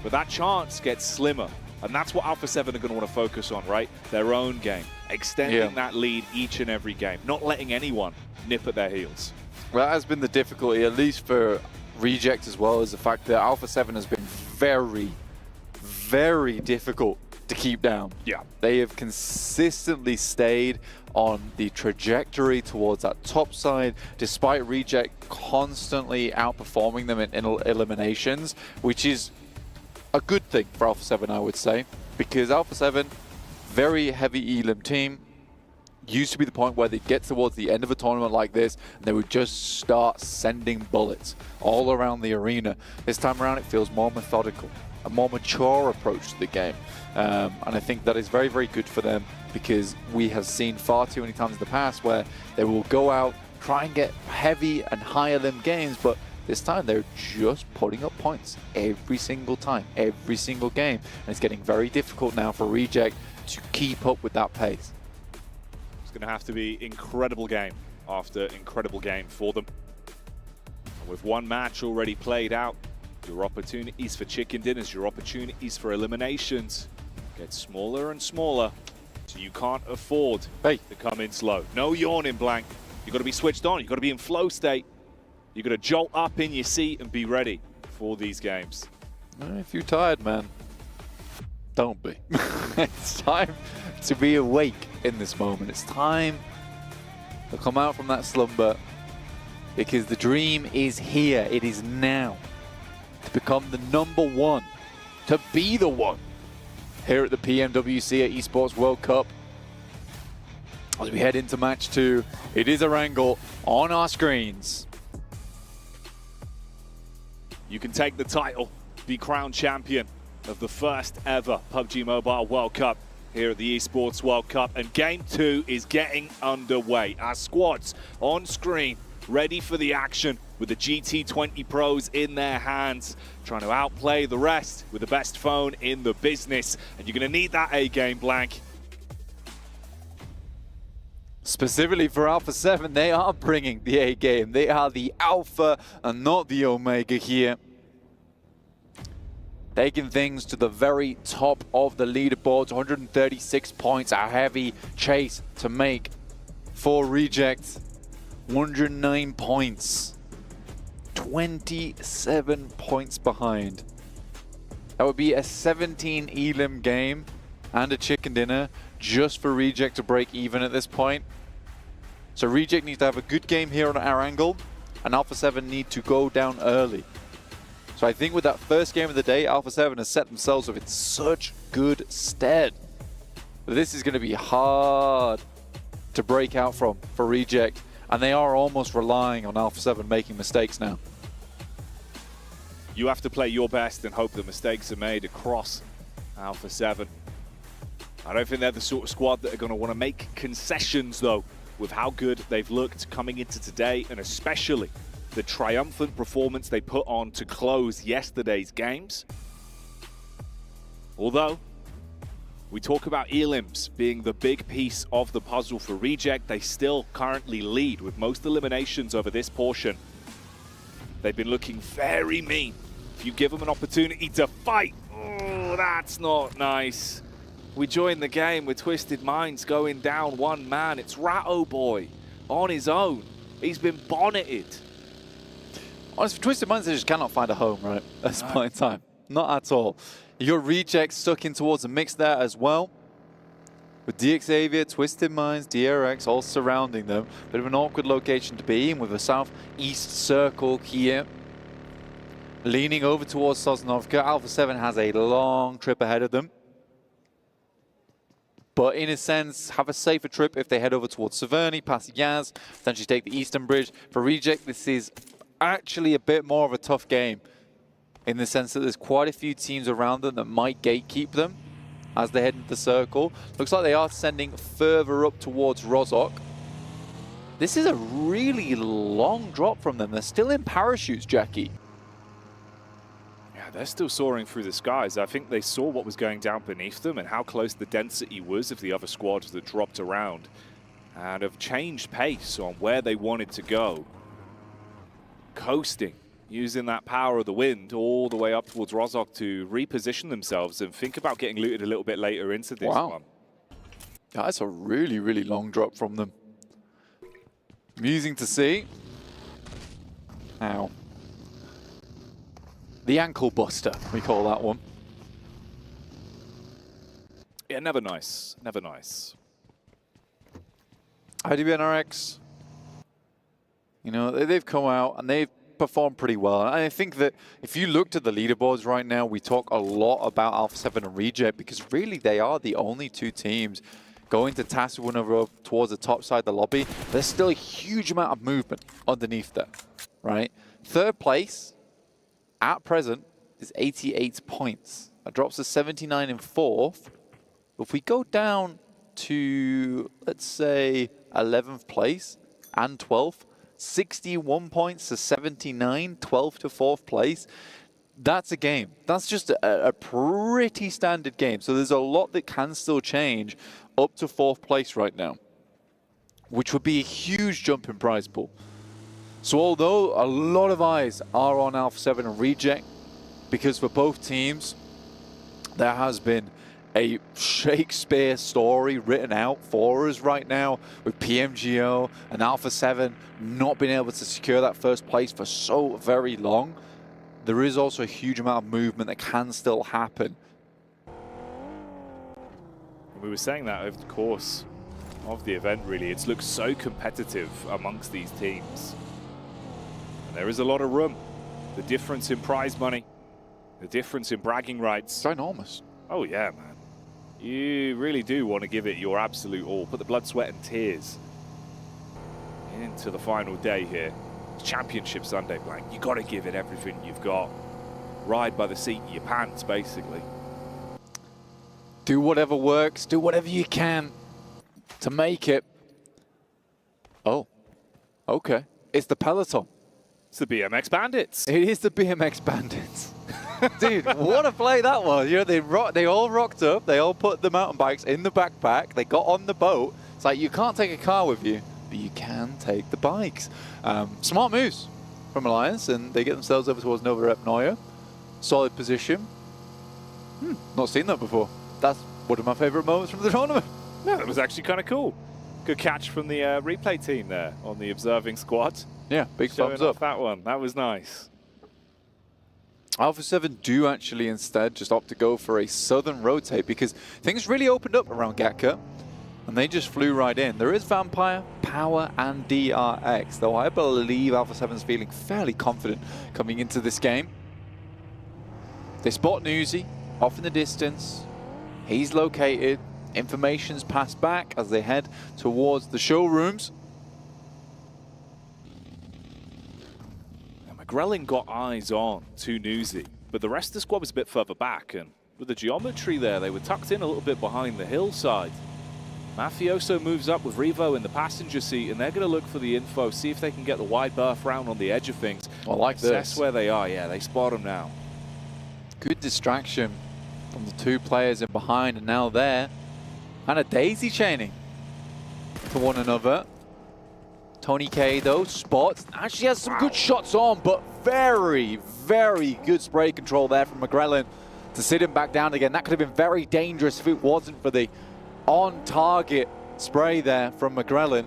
but that chance gets slimmer. And that's what Alpha 7 are going to want to focus on, right? Their own game. Extending that lead each and every game. Not letting anyone nip at their heels. Well, that has been the difficulty, at least for Reject as well, is the fact that Alpha 7 has been very, very difficult to keep down. Yeah. They have consistently stayed on the trajectory towards that top side, despite Reject constantly outperforming them in eliminations, which is a good thing for Alpha 7, I would say, because Alpha 7, very heavy elim team, used to be the point where they get towards the end of a tournament like this and they would just start sending bullets all around the arena. This time around it feels more methodical, a more mature approach to the game. And I think that is very, very good for them, because we have seen far too many times in the past where they will go out, try and get heavy and higher limb games, but This time they're just putting up points every single time, every single game. And it's getting very difficult now for Reject to keep up with that pace. It's going to have to be incredible game after incredible game for them. And with one match already played out, your opportunities for chicken dinners, your opportunities for eliminations get smaller and smaller. So you can't afford to come in slow. No yawning, Blank. You've got to be switched on. You've got to be in flow state. You've got to jolt up in your seat and be ready for these games. If you're tired, man, don't be. It's time to be awake in this moment. It's time to come out from that slumber because the dream is here. It is now to become the #1, to be the one here at the PMWC at Esports World Cup. As we head into match 2, it is a wrangle on our screens. You can take the title, be crowned champion of the first ever PUBG Mobile World Cup here at the Esports World Cup. And Game 2 is getting underway. Our squads on screen, ready for the action with the GT20 Pros in their hands, trying to outplay the rest with the best phone in the business. And you're going to need that A-game, Blank. Specifically for Alpha 7, they are bringing the A-game. They are the Alpha and not the Omega here. Taking things to the very top of the leaderboards. 136 points, a heavy chase to make for Reject. 109 points. 27 points behind. That would be a 17 elim game and a chicken dinner just for Reject to break even at this point. So Reject needs to have a good game here on our angle, and Alpha 7 need to go down early. So I think with that first game of the day, Alpha 7 has set themselves up in such good stead. But this is going to be hard to break out from for Reject, and they are almost relying on Alpha 7 making mistakes now. You have to play your best and hope that mistakes are made across Alpha 7. I don't think they're the sort of squad that are going to want to make concessions, though, with how good they've looked coming into today, and especially the triumphant performance they put on to close yesterday's games. Although, we talk about elims being the big piece of the puzzle for Reject, they still currently lead with most eliminations over this portion. They've been looking very mean. If you give them an opportunity to fight, oh, that's not nice. We join the game with Twisted Minds going down one man. It's Ratto Boy on his own. He's been bonneted. Honestly, for Twisted Minds, they just cannot find a home, right? At this point in time. Not at all. You got Reject stuck in towards the mix there as well. With DXavier, Twisted Minds, DRX all surrounding them. Bit of an awkward location to be in with a southeast circle here. Leaning over towards Sosnovka. Alpha 7 has a long trip ahead of them. But in a sense, have a safer trip if they head over towards Severny, past Yaz, potentially take the Eastern Bridge. For Reject, this is actually a bit more of a tough game in the sense that there's quite a few teams around them that might gatekeep them as they head into the circle. Looks like they are sending further up towards Rozhok. This is a really long drop from them. They're still in parachutes, Jackie. Yeah, they're still soaring through the skies. I think they saw what was going down beneath them and how close the density was of the other squads that dropped around, and have changed pace on where they wanted to go. Coasting, using that power of the wind all the way up towards Rozhok to reposition themselves and think about getting looted a little bit later into this one. That's a really, really long drop from them. Amusing to see. Ow. The ankle buster, we call that one. Yeah, never nice. Never nice. IDBNRX, you know, they've come out and they've performed pretty well. And I think that if you looked at the leaderboards right now, we talk a lot about Alpha 7 and Reject because really they are the only two teams going to task one another up towards the top side of the lobby. There's still a huge amount of movement underneath there, right? Third place at present is 88 points. That drops to 79 in fourth. If we go down to, let's say, 11th place and 12th, 61 points to 79, 12 to 4th place. That's a game. That's just a pretty standard game. So there's a lot that can still change up to 4th place right now, which would be a huge jump in prize pool. So although a lot of eyes are on Alpha 7 and Reject, because for both teams, there has been a Shakespeare story written out for us right now with PMGO and Alpha 7 not being able to secure that 1st place for so very long. There is also a huge amount of movement that can still happen. We were saying that over the course of the event, really. It's looked so competitive amongst these teams. And there is a lot of room. The difference in prize money, the difference in bragging rights. It's enormous. Oh yeah, man. You really do want to give it your absolute all. Put the blood, sweat and tears into the final day here. It's Championship Sunday, Blank. You got to give it everything you've got. Ride by the seat of your pants, basically. Do whatever works. Do whatever you can to make it. Oh, okay. It's the Peloton. It's the BMX Bandits. It is the BMX Bandits. Dude, what a play that was. You know, they all rocked up. They all put the mountain bikes in the backpack. They got on the boat. It's like, you can't take a car with you, but you can take the bikes. Smart moves from Alliance, and they get themselves over towards Nova Rep Neuer. Solid position. Not seen that before. That's one of my favorite moments from the tournament. Yeah, that was actually kind of cool. Good catch from the replay team there on the observing squad. Yeah, big thumbs up. That one. That was nice. Alpha 7 do actually instead just opt to go for a southern rotate because things really opened up around Gatka and they just flew right in. There is Vampire, Power and DRX, though I believe Alpha 7's feeling fairly confident coming into this game. They spot Newsy off in the distance. He's located. Information's passed back as they head towards the showrooms. Grelling got eyes on to Newsy, but the rest of the squad was a bit further back, and with the geometry there, they were tucked in a little bit behind the hillside. Mafioso moves up with Revo in the passenger seat, and they're going to look for the info, see if they can get the wide berth round on the edge of things. I like this. Assess where they are. Yeah, they spot them now. Good distraction from the two players in behind, and now there. And a daisy chaining to one another. Tony K, though, spots. Actually has some good shots on, but very, very good spray control there from McGrellin to sit him back down again. That could have been very dangerous if it wasn't for the on-target spray there from McGrellin.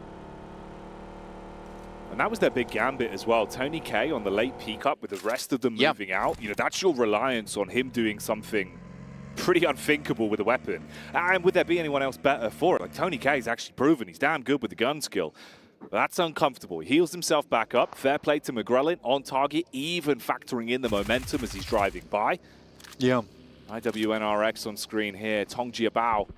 And that was their big gambit as well. Tony K on the late peak up with the rest of them moving out. You know, that's your reliance on him doing something pretty unthinkable with a weapon. And would there be anyone else better for it? Like, Tony K's actually proven he's damn good with the gun skill. But that's uncomfortable. He heals himself back up. Fair play to McGrellin on target, even factoring in the momentum as he's driving by. Yeah. IWNRX on screen here. Tong Jiabao,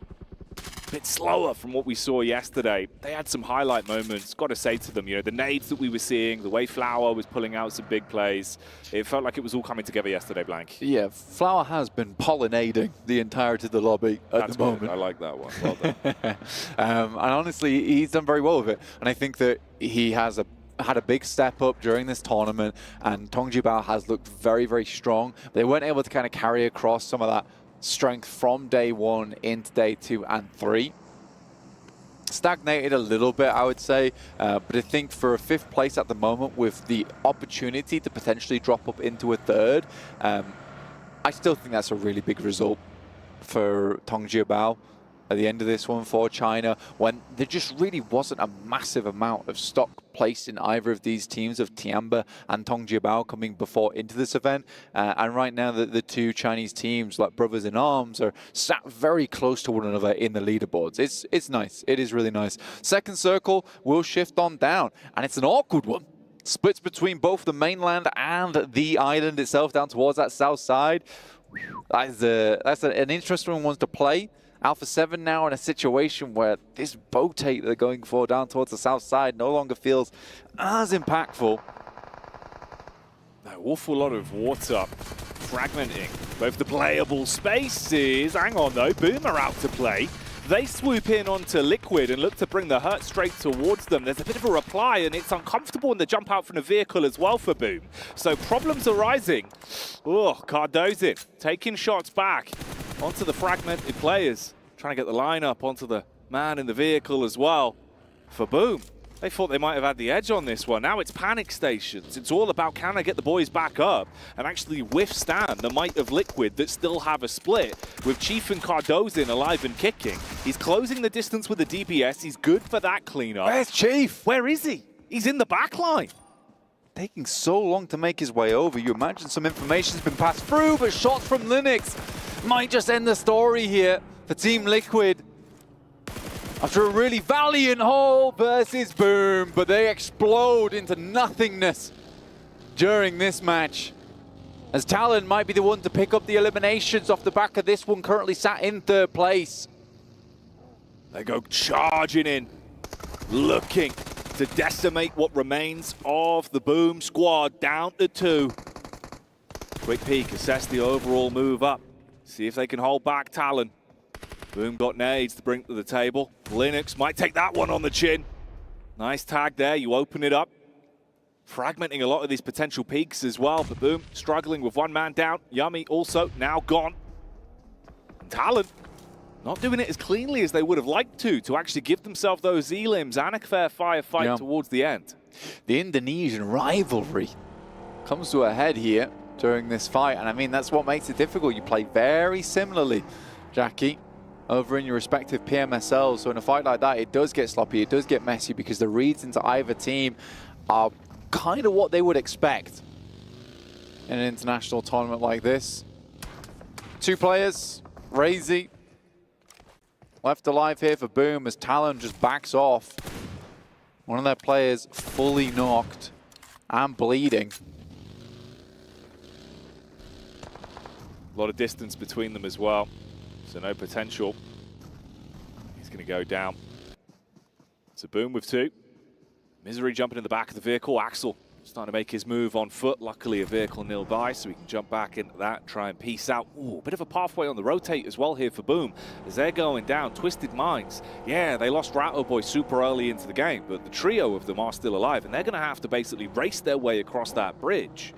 a bit slower from what we saw yesterday. They had some highlight moments. Got to say to them, you know, the nades that we were seeing, the way Flower was pulling out some big plays. It felt like it was all coming together yesterday, Blank. Yeah, Flower has been pollinating the entirety of the lobby at the moment. Good. I like that one. Well done. And honestly, he's done very well with it. And I think that he has had a big step up during this tournament, and Tong Jibao has looked very, very strong. They weren't able to kind of carry across some of that strength from day one into day 2 and 3. Stagnated a little bit, I would say, but I think for a 5th place at the moment with the opportunity to potentially drop up into a 3rd, I still think that's a really big result for Tong Jiabao at the end of this one for China, when there just really wasn't a massive amount of stock placed in either of these teams of Tiamba and Tong Jiabao coming before into this event. And right now the two Chinese teams, like brothers in arms, are sat very close to one another in the leaderboards. It's nice. It is really nice. Second circle will shift on down, and it's an awkward one. Splits between both the mainland and the island itself down towards that south side. That's an interesting one to play. Alpha 7 now in a situation where this rotate they're going for down towards the south side no longer feels as impactful. An awful lot of water fragmenting both the playable spaces. Hang on though, Boomer out to play. They swoop in onto Liquid and look to bring the hurt straight towards them. There's a bit of a reply, and it's uncomfortable in the jump out from the vehicle as well for Boom. So problems are rising. Oh, Cardozin taking shots back onto the fragmented players. Trying to get the lineup onto the man in the vehicle as well. For Boom, they thought they might have had the edge on this one. Now it's panic stations. It's all about, can I get the boys back up and actually withstand the might of Liquid that still have a split with Chief and Cardozin alive and kicking. He's closing the distance with the DPS. He's good for that cleanup. Where's Chief? Where is he? He's in the back line. Taking so long to make his way over. You imagine some information's been passed through, but shots from Linux might just end the story here for Team Liquid. After a really valiant haul versus Boom, but they explode into nothingness during this match. As Talon might be the one to pick up the eliminations off the back of this one, currently sat in 3rd place. They go charging in, looking to decimate what remains of the Boom squad, down to 2. Quick peek, assess the overall move up, see if they can hold back Talon. Boom got nades to bring to the table. Linux might take that one on the chin. Nice tag there, you open it up. Fragmenting a lot of these potential peaks as well, but Boom struggling with 1 man down. Yummy also now gone. And Talon not doing it as cleanly as they would have liked to actually give themselves those elims and a fair firefight towards the end. The Indonesian rivalry comes to a head here during this fight, and I mean, that's what makes it difficult. You play very similarly, Jackie, over in your respective PMSLs. So in a fight like that, it does get sloppy, it does get messy, because the reads into either team are kind of what they would expect in an international tournament like this. 2 players, Razy, left alive here for Boom as Talon just backs off. One of their players fully knocked and bleeding. A lot of distance between them as well. So no potential. He's going to go down. So Boom with 2. Misery jumping in the back of the vehicle. Axel starting to make his move on foot. Luckily a vehicle nearby, so he can jump back into that, try and piece out. Ooh, a bit of a pathway on the rotate as well here for Boom as they're going down. Twisted Minds. Yeah, they lost Ratto Boy super early into the game, but the trio of them are still alive, and they're going to have to basically race their way across that bridge.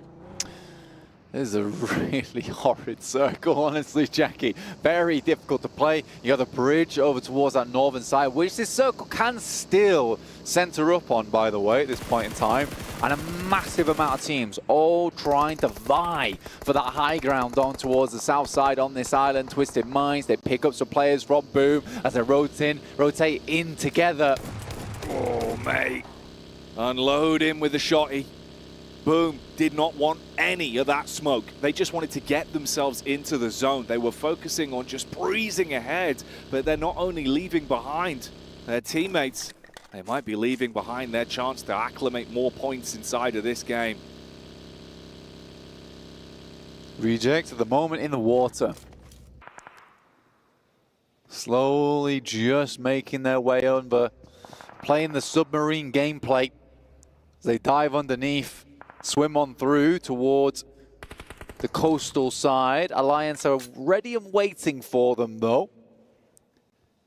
This is a really horrid circle, honestly, Jackie. Very difficult to play. You got the bridge over towards that northern side, which this circle can still center up on, by the way, at this point in time. And a massive amount of teams all trying to vie for that high ground on towards the south side on this island. Twisted Minds, they pick up some players from Boom as they rotate in together. Oh, mate. Unload him with a shotty. Boom did not want any of that smoke. They just wanted to get themselves into the zone. They were focusing on just breezing ahead, but they're not only leaving behind their teammates, they might be leaving behind their chance to acclimate more points inside of this game. Reject at the moment in the water. Slowly just making their way under, playing the submarine gameplay as they dive underneath. Swim on through towards the coastal side. Alliance are ready and waiting for them, though,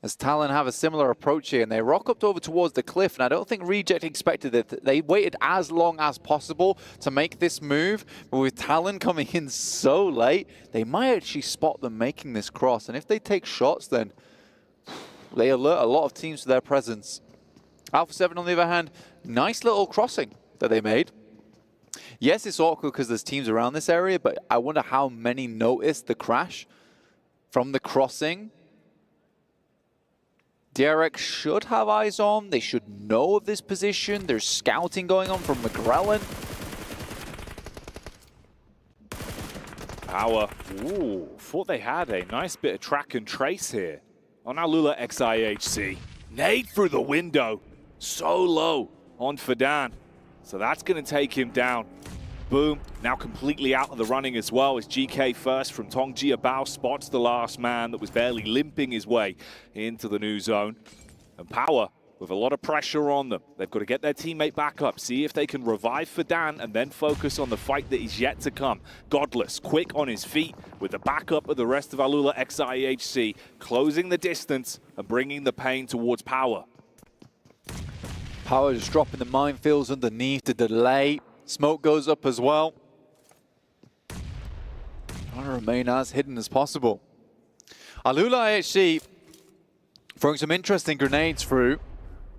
as Talon have a similar approach here, and they rock up over towards the cliff, and I don't think Reject expected it. They waited as long as possible to make this move, but with Talon coming in so late, they might actually spot them making this cross, and if they take shots, then they alert a lot of teams to their presence. Alpha 7, on the other hand, nice little crossing that they made. Yes, it's awkward because there's teams around this area, but I wonder how many noticed the crash from the crossing. DRX should have eyes on. They should know of this position. There's scouting going on from McGrellan. Power. Ooh, thought they had a nice bit of track and trace here on Alula XIHC. Nade through the window. So low on Fadan. So that's going to take him down. Boom, now completely out of the running as well as GK first from Tongji Bao spots the last man that was barely limping his way into the new zone. And Power with a lot of pressure on them. They've got to get their teammate back up, see if they can revive for Dan, and then focus on the fight that is yet to come. Godless, quick on his feet, with the backup of the rest of Alula XIHC, closing the distance and bringing the pain towards Power. Power just dropping the minefields underneath the delay. Smoke goes up as well. Trying to remain as hidden as possible. Alula IHC throwing some interesting grenades through.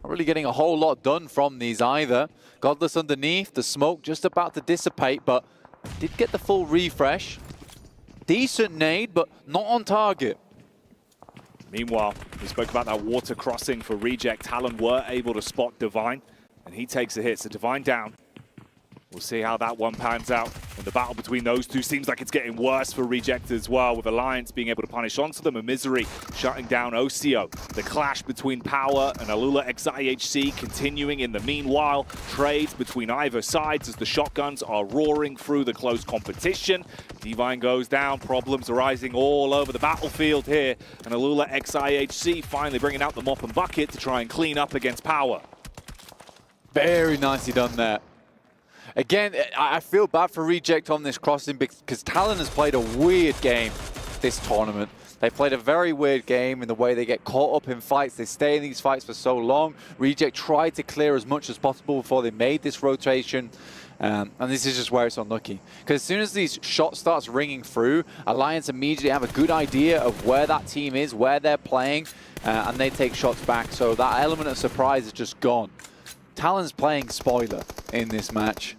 Not really getting a whole lot done from these either. Godless underneath, the smoke just about to dissipate, but did get the full refresh. Decent nade, but not on target. Meanwhile, we spoke about that water crossing for Reject. Talon were able to spot Divine, and he takes a hit, so Divine down. We'll see how that one pans out. And the battle between those two seems like it's getting worse for Reject as well, with Alliance being able to punish onto them and Misery shutting down Ocio. The clash between Power and Alula XIHC continuing in the meanwhile. Trades between either sides as the shotguns are roaring through the close competition. Divine goes down, problems arising all over the battlefield here. And Alula XIHC finally bringing out the mop and bucket to try and clean up against Power. Very nicely done there. Again, I feel bad for Reject on this crossing because Talon has played a weird game this tournament. They played a very weird game in the way they get caught up in fights. They stay in these fights for so long. Reject tried to clear as much as possible before they made this rotation. And this is just where it's unlucky. Because as soon as these shots starts ringing through, Alliance immediately have a good idea of where that team is, where they're playing, and they take shots back. So that element of surprise is just gone. Talon's playing spoiler in this match.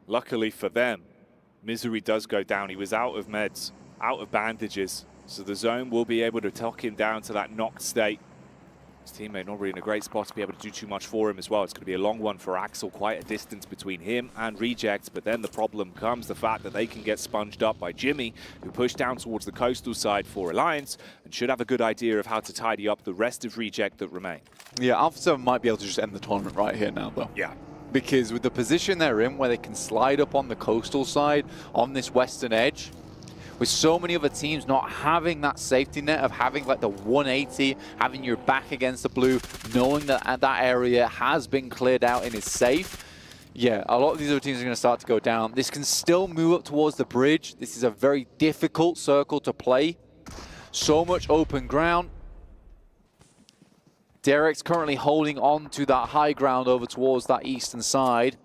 Luckily for them, Misery does go down. He was out of meds, out of bandages, so the zone will be able to talk him down to that knocked state. His teammate not really in a great spot to be able to do too much for him as well. It's going to be a long one for Axel, quite a distance between him and Reject, but then the problem comes the fact that they can get sponged up by Jimmy, who pushed down towards the coastal side for Alliance, and should have a good idea of how to tidy up the rest of Reject that remain. Yeah, Alpha 7 might be able to just end the tournament right here now, though. Yeah. Because with the position they're in, where they can slide up on the coastal side, on this western edge, with so many other teams not having that safety net of having like the 180, having your back against the blue, knowing that that area has been cleared out and is safe, yeah, a lot of these other teams are going to start to go down. This can still move up towards the bridge. This is a very difficult circle to play. So much open ground. Derek's currently holding on to that high ground over towards that eastern side,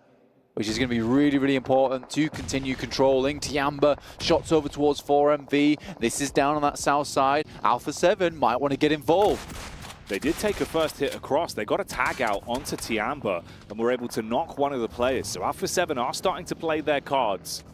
which is going to be really, really important to continue controlling. Tiamba shots over towards 4MV. This is down on that south side. Alpha 7 might want to get involved. They did take a first hit across. They got a tag out onto Tiamba and were able to knock one of the players. So Alpha 7 are starting to play their cards.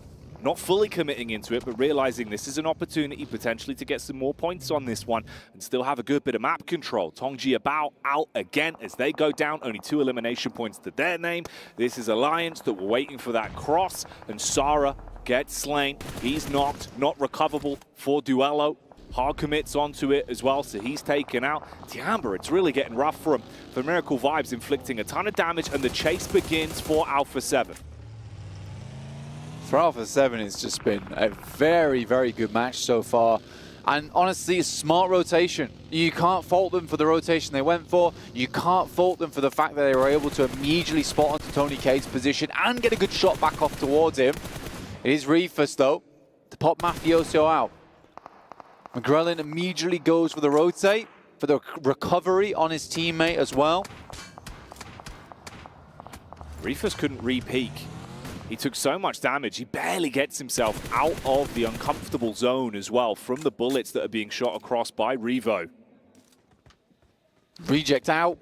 Not fully committing into it, but realizing this is an opportunity potentially to get some more points on this one and still have a good bit of map control. Tongji about out again as they go down, only 2 elimination points to their name. This is Alliance that were waiting for that cross, and Sara gets slain. He's knocked, not recoverable for Duello. Hard commits onto it as well, so he's taken out. Tiamba, it's really getting rough for him. For Miracle Vibes inflicting a ton of damage, and the chase begins for Alpha 7. For Alpha 7, it's just been a very, very good match so far. And honestly, a smart rotation. You can't fault them for the rotation they went for. You can't fault them for the fact that they were able to immediately spot onto Tony K's position and get a good shot back off towards him. It is Reefus, though, to pop Mafioso out. McGrellin immediately goes for the rotate, for the recovery on his teammate as well. Reefus couldn't re-peek. He took so much damage, he barely gets himself out of the uncomfortable zone as well from the bullets that are being shot across by Revo. Reject out.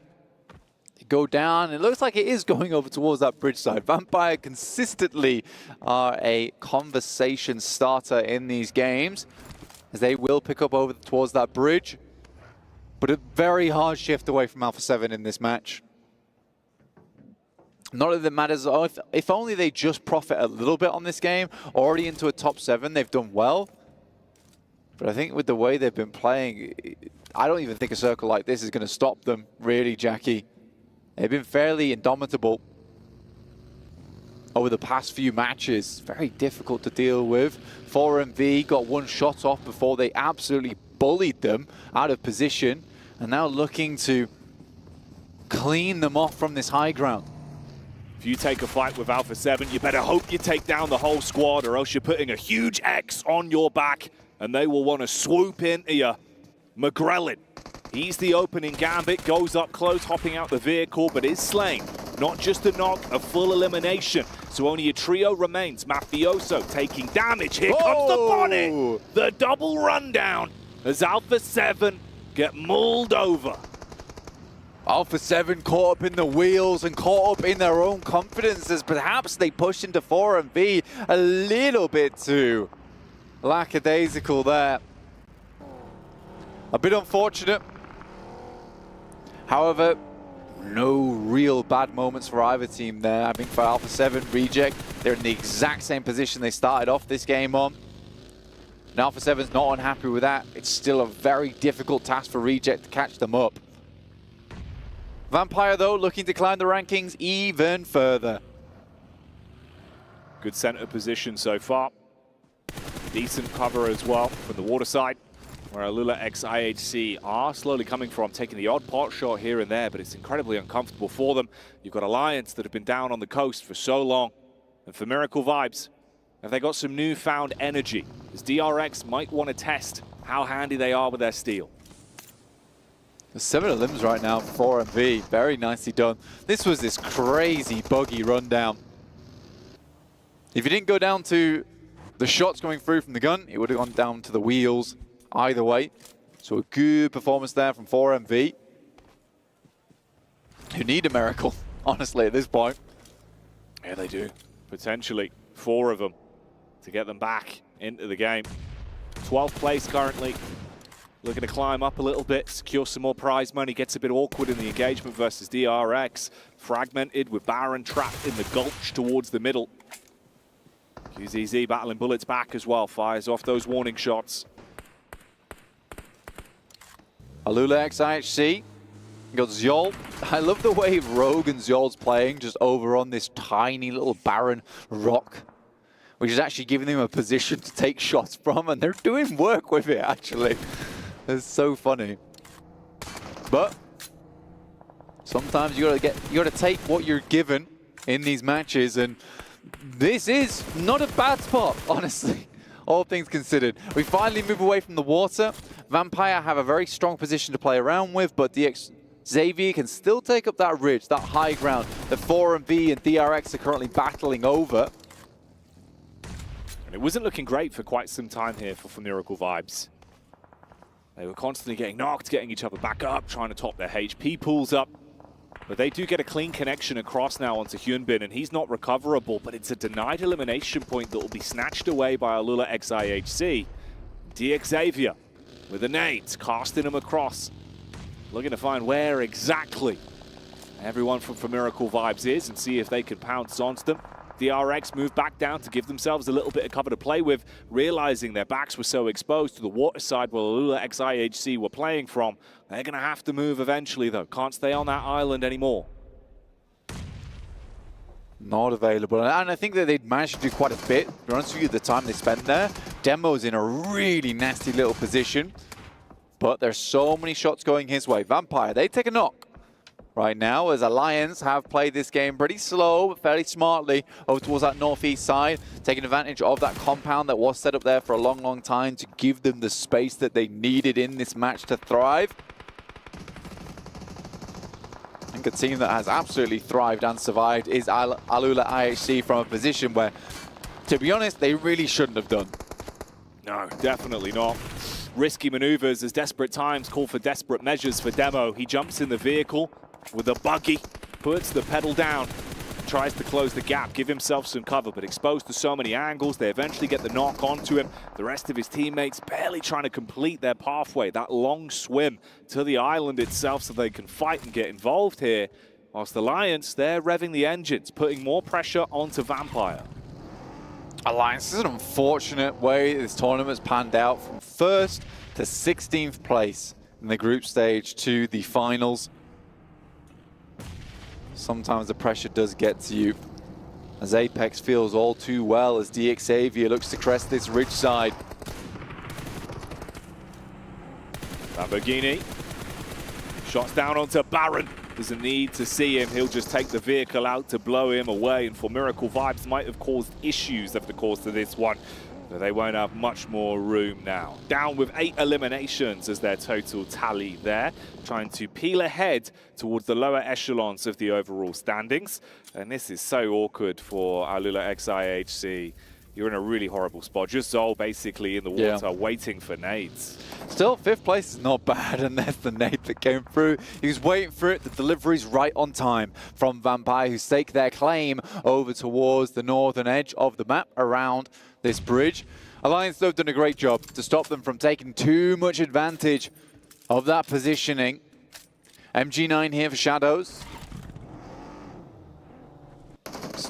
They go down. It looks like it is going over towards that bridge side. Vampire consistently are a conversation starter in these games, as they will pick up over towards that bridge. But a very hard shift away from Alpha 7 in this match. Not that it matters. If only they just profit a little bit on this game. Already into a top 7, they've done well. But I think with the way they've been playing, I don't even think a circle like this is going to stop them, really, Jackie. They've been fairly indomitable over the past few matches. Very difficult to deal with. 4MV got one shot off before they absolutely bullied them out of position. and now looking to clean them off from this high ground. If you take a fight with Alpha 7, you better hope you take down the whole squad, or else you're putting a huge X on your back, and they will want to swoop into you. McGrellin, he's the opening gambit, goes up close, hopping out the vehicle, but is slain. Not just a knock, a full elimination. So only a trio remains. Mafioso taking damage. Here comes the bonnet. The double rundown as Alpha 7 get mulled over. Alpha 7 caught up in the wheels and caught up in their own confidence as perhaps they pushed into 4MV a little bit too lackadaisical there. A bit unfortunate. However, no real bad moments for either team there. I think for Alpha 7, Reject, they're in the exact same position they started off this game on. And Alpha 7's not unhappy with that. It's still a very difficult task for Reject to catch them up. Vampire, though, looking to climb the rankings even further. Good center position so far. Decent cover as well from the water side, where Alula x IHC are slowly coming from, taking the odd pot shot here and there, but it's incredibly uncomfortable for them. You've got Alliance that have been down on the coast for so long. And for Miracle Vibes, have they got some newfound energy? As DRX might want to test how handy they are with their steel. There's 7 limbs right now for 4MV. Very nicely done. This was this crazy buggy rundown. If you didn't go down to the shots going through from the gun, it would have gone down to the wheels either way. So a good performance there from 4MV. Who need a miracle, honestly, at this point. Yeah, they do. Potentially 4 of them to get them back into the game. 12th place currently. Looking to climb up a little bit, secure some more prize money. Gets a bit awkward in the engagement versus DRX. Fragmented with Baron trapped in the gulch towards the middle. QZZ battling bullets back as well. Fires off those warning shots. Alula x IHC. Got Zol. I love the way Rogue and Zol's playing just over on this tiny little barren rock, which is actually giving them a position to take shots from, and they're doing work with it, actually. It's so funny. But sometimes you gotta take what you're given in these matches, and this is not a bad spot, honestly, all things considered. We finally move away from the water. Vampire have a very strong position to play around with, but DX Xavier can still take up that ridge, that high ground that 4MV and DRX are currently battling over. And it wasn't looking great for quite some time here for Miracle Vibes. They were constantly getting knocked, getting each other back up, trying to top their HP pools up. But they do get a clean connection across now onto Hyunbin, and he's not recoverable, but it's a denied elimination point that will be snatched away by Alula x IHC. DX Xavier with the nades, casting them across. Looking to find where exactly everyone from Miracle Vibes is and see if they can pounce onto them. DRX move back down to give themselves a little bit of cover to play with, realizing their backs were so exposed to the water side where Alula x IHC were playing from. They're going to have to move eventually, though. Can't stay on that island anymore. Not available. And I think that they'd managed to do quite a bit. To be honest with you, the time they spent there. Demo's in a really nasty little position. But there's so many shots going his way. Vampire, they take a knock right now, as Alliance have played this game pretty slow, but fairly smartly over towards that northeast side, taking advantage of that compound that was set up there for a long time to give them the space that they needed in this match to thrive. I think a team that has absolutely thrived and survived is Alula IHC, from a position where, to be honest, they really shouldn't have done. No, definitely not. Risky maneuvers as desperate times call for desperate measures for Demo. He jumps in the vehicle with a buggy, puts the pedal down, tries to close the gap, give himself some cover, but exposed to so many angles, they eventually get the knock onto him. The rest of his teammates barely trying to complete their pathway, that long swim to the island itself so they can fight and get involved here. Whilst the Alliance, they're revving the engines, putting more pressure onto Vampire. Alliance, this is an unfortunate way this tournament's panned out, from 1st to 16th place in the group stage to the finals. Sometimes the pressure does get to you, as Apex feels all too well as DX Xavier looks to crest this ridge side. Lamborghini Shots down onto Baron. There's a need to see him. He'll just take the vehicle out to blow him away. And for Miracle Vibes might have caused issues over the course of this one. But they won't have much more room now. Down with 8 eliminations as their total tally there. Trying to peel ahead towards the lower echelons of the overall standings. And this is so awkward for Alula XIHC. You're in a really horrible spot. Just Zol basically in the water waiting for nades. Still, 5th place is not bad, and there's the nade that came through. He was waiting for it. The delivery's right on time from Vampire, who stake their claim over towards the northern edge of the map around this bridge. Alliance, though, have done a great job to stop them from taking too much advantage of that positioning. MG9 here for Shadows.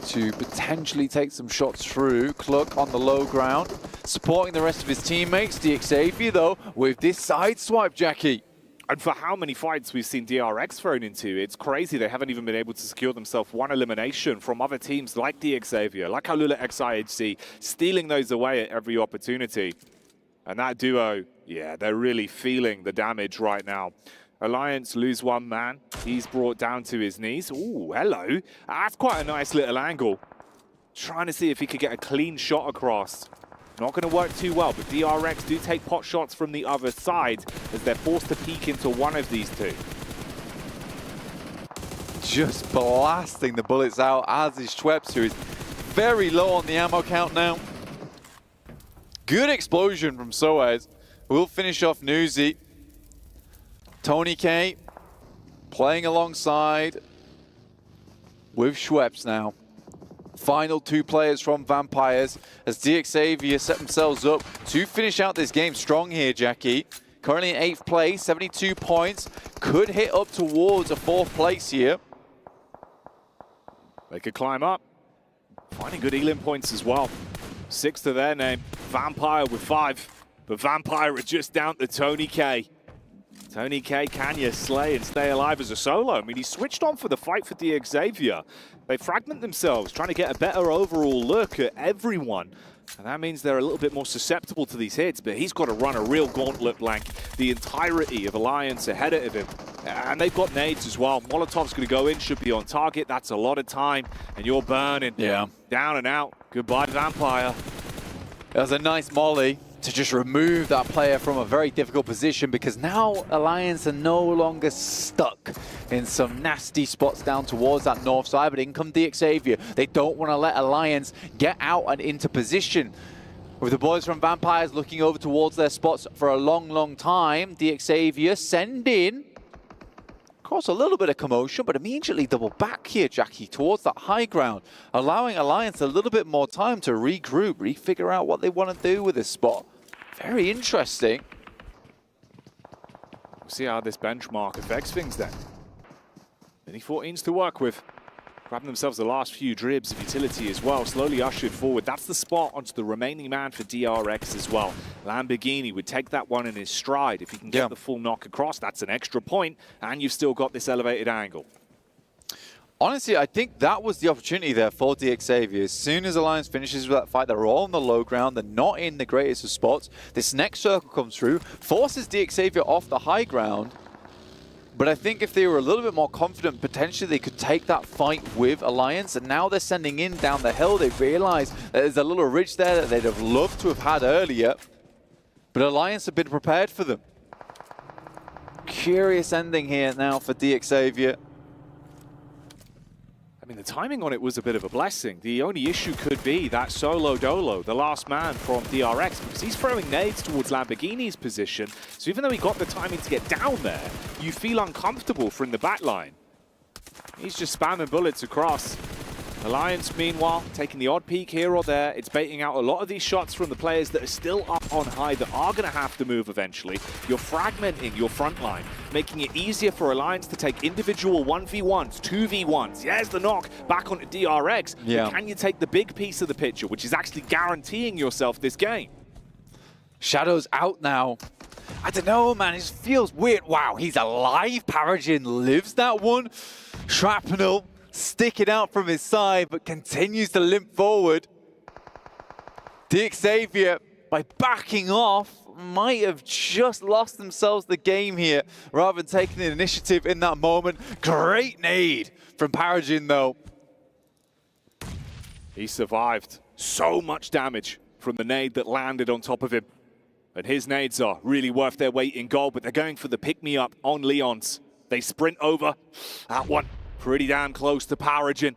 To potentially take some shots through. Cluck on the low ground, supporting the rest of his teammates. DXavier, though, with this side swipe, Jackie. And for how many fights we've seen DRX thrown into, it's crazy they haven't even been able to secure themselves one elimination from other teams like DXavier, like Alula XIHC, stealing those away at every opportunity. And that duo, yeah, they're really feeling the damage right now. Alliance lose one man. He's brought down to his knees. Ooh, hello. That's quite a nice little angle. Trying to see if he could get a clean shot across. Not going to work too well, but DRX do take pot shots from the other side as they're forced to peek into one of these two. Just blasting the bullets out, as is Schweppes, who is very low on the ammo count now. Good explosion from Soaz. We'll finish off Newsy. Tony K playing alongside with Schweppes now. Final 2 players from Vampires as DXavier set themselves up to finish out this game strong here, Jackie. Currently in 8th place, 72 points. Could hit up towards a 4th place here. They could climb up. Finding good Elim points as well. 6 to their name. Vampire with 5. But Vampire are just down to Tony K. Tony K, can you slay and stay alive as a solo? I mean, he switched on for the fight for DXavier. They fragment themselves, trying to get a better overall look at everyone. And that means they're a little bit more susceptible to these hits, but he's got to run a real gauntlet blank. The entirety of Alliance ahead of him. And they've got nades as well. Molotov's going to go in, should be on target. That's a lot of time, and you're burning. Yeah. Down and out. Goodbye, Vampire. That was a nice molly to just remove that player from a very difficult position, because now Alliance are no longer stuck in some nasty spots down towards that north side, but in come DXavier. They don't want to let Alliance get out and into position. With the boys from Vampires looking over towards their spots for a long, long time, DXavier send in, cause a little bit of commotion, but immediately double back here, Jackie, towards that high ground, allowing Alliance a little bit more time to regroup, refigure out what they want to do with this spot. Very interesting. We'll see how this benchmark affects things then. Mini 14s to work with. Grabbing themselves the last few dribs of utility as well, slowly ushered forward. That's the spot onto the remaining man for DRX as well. Lamborghini would take that one in his stride. If he can get the full knock across, that's an extra point, and you've still got this elevated angle. Honestly, I think that was the opportunity there for DXavier. As soon as Alliance finishes with that fight, they're all on the low ground. They're not in the greatest of spots. This next circle comes through, forces DXavier off the high ground. But I think if they were a little bit more confident, potentially they could take that fight with Alliance. And now they're sending in down the hill. They've realized that there's a little ridge there that they'd have loved to have had earlier. But Alliance have been prepared for them. Curious ending here now for DXavier. I mean, the timing on it was a bit of a blessing. The only issue could be that solo dolo, the last man from DRX, because he's throwing nades towards Lamborghini's position. So even though he got the timing to get down there, you feel uncomfortable from the back line. He's just spamming bullets across. Alliance, meanwhile, taking the odd peek here or there. It's baiting out a lot of these shots from the players that are still up on high that are going to have to move eventually. You're fragmenting your front line, making it easier for Alliance to take individual 1v1s, 2v1s. Yes, the knock back onto DRX. Yeah. But can you take the big piece of the picture, which is actually guaranteeing yourself this game? Shadows out now. I don't know, man. It just feels weird. Wow, he's alive. Paragin lives that one. Shrapnel sticking out from his side, but continues to limp forward. DXavier, by backing off, might have just lost themselves the game here rather than taking the initiative in that moment. Great nade from Paragin, though. He survived. So much damage from the nade that landed on top of him. And his nades are really worth their weight in gold, but they're going for the pick-me-up on Leon's. They sprint over. That one pretty damn close to Paragin.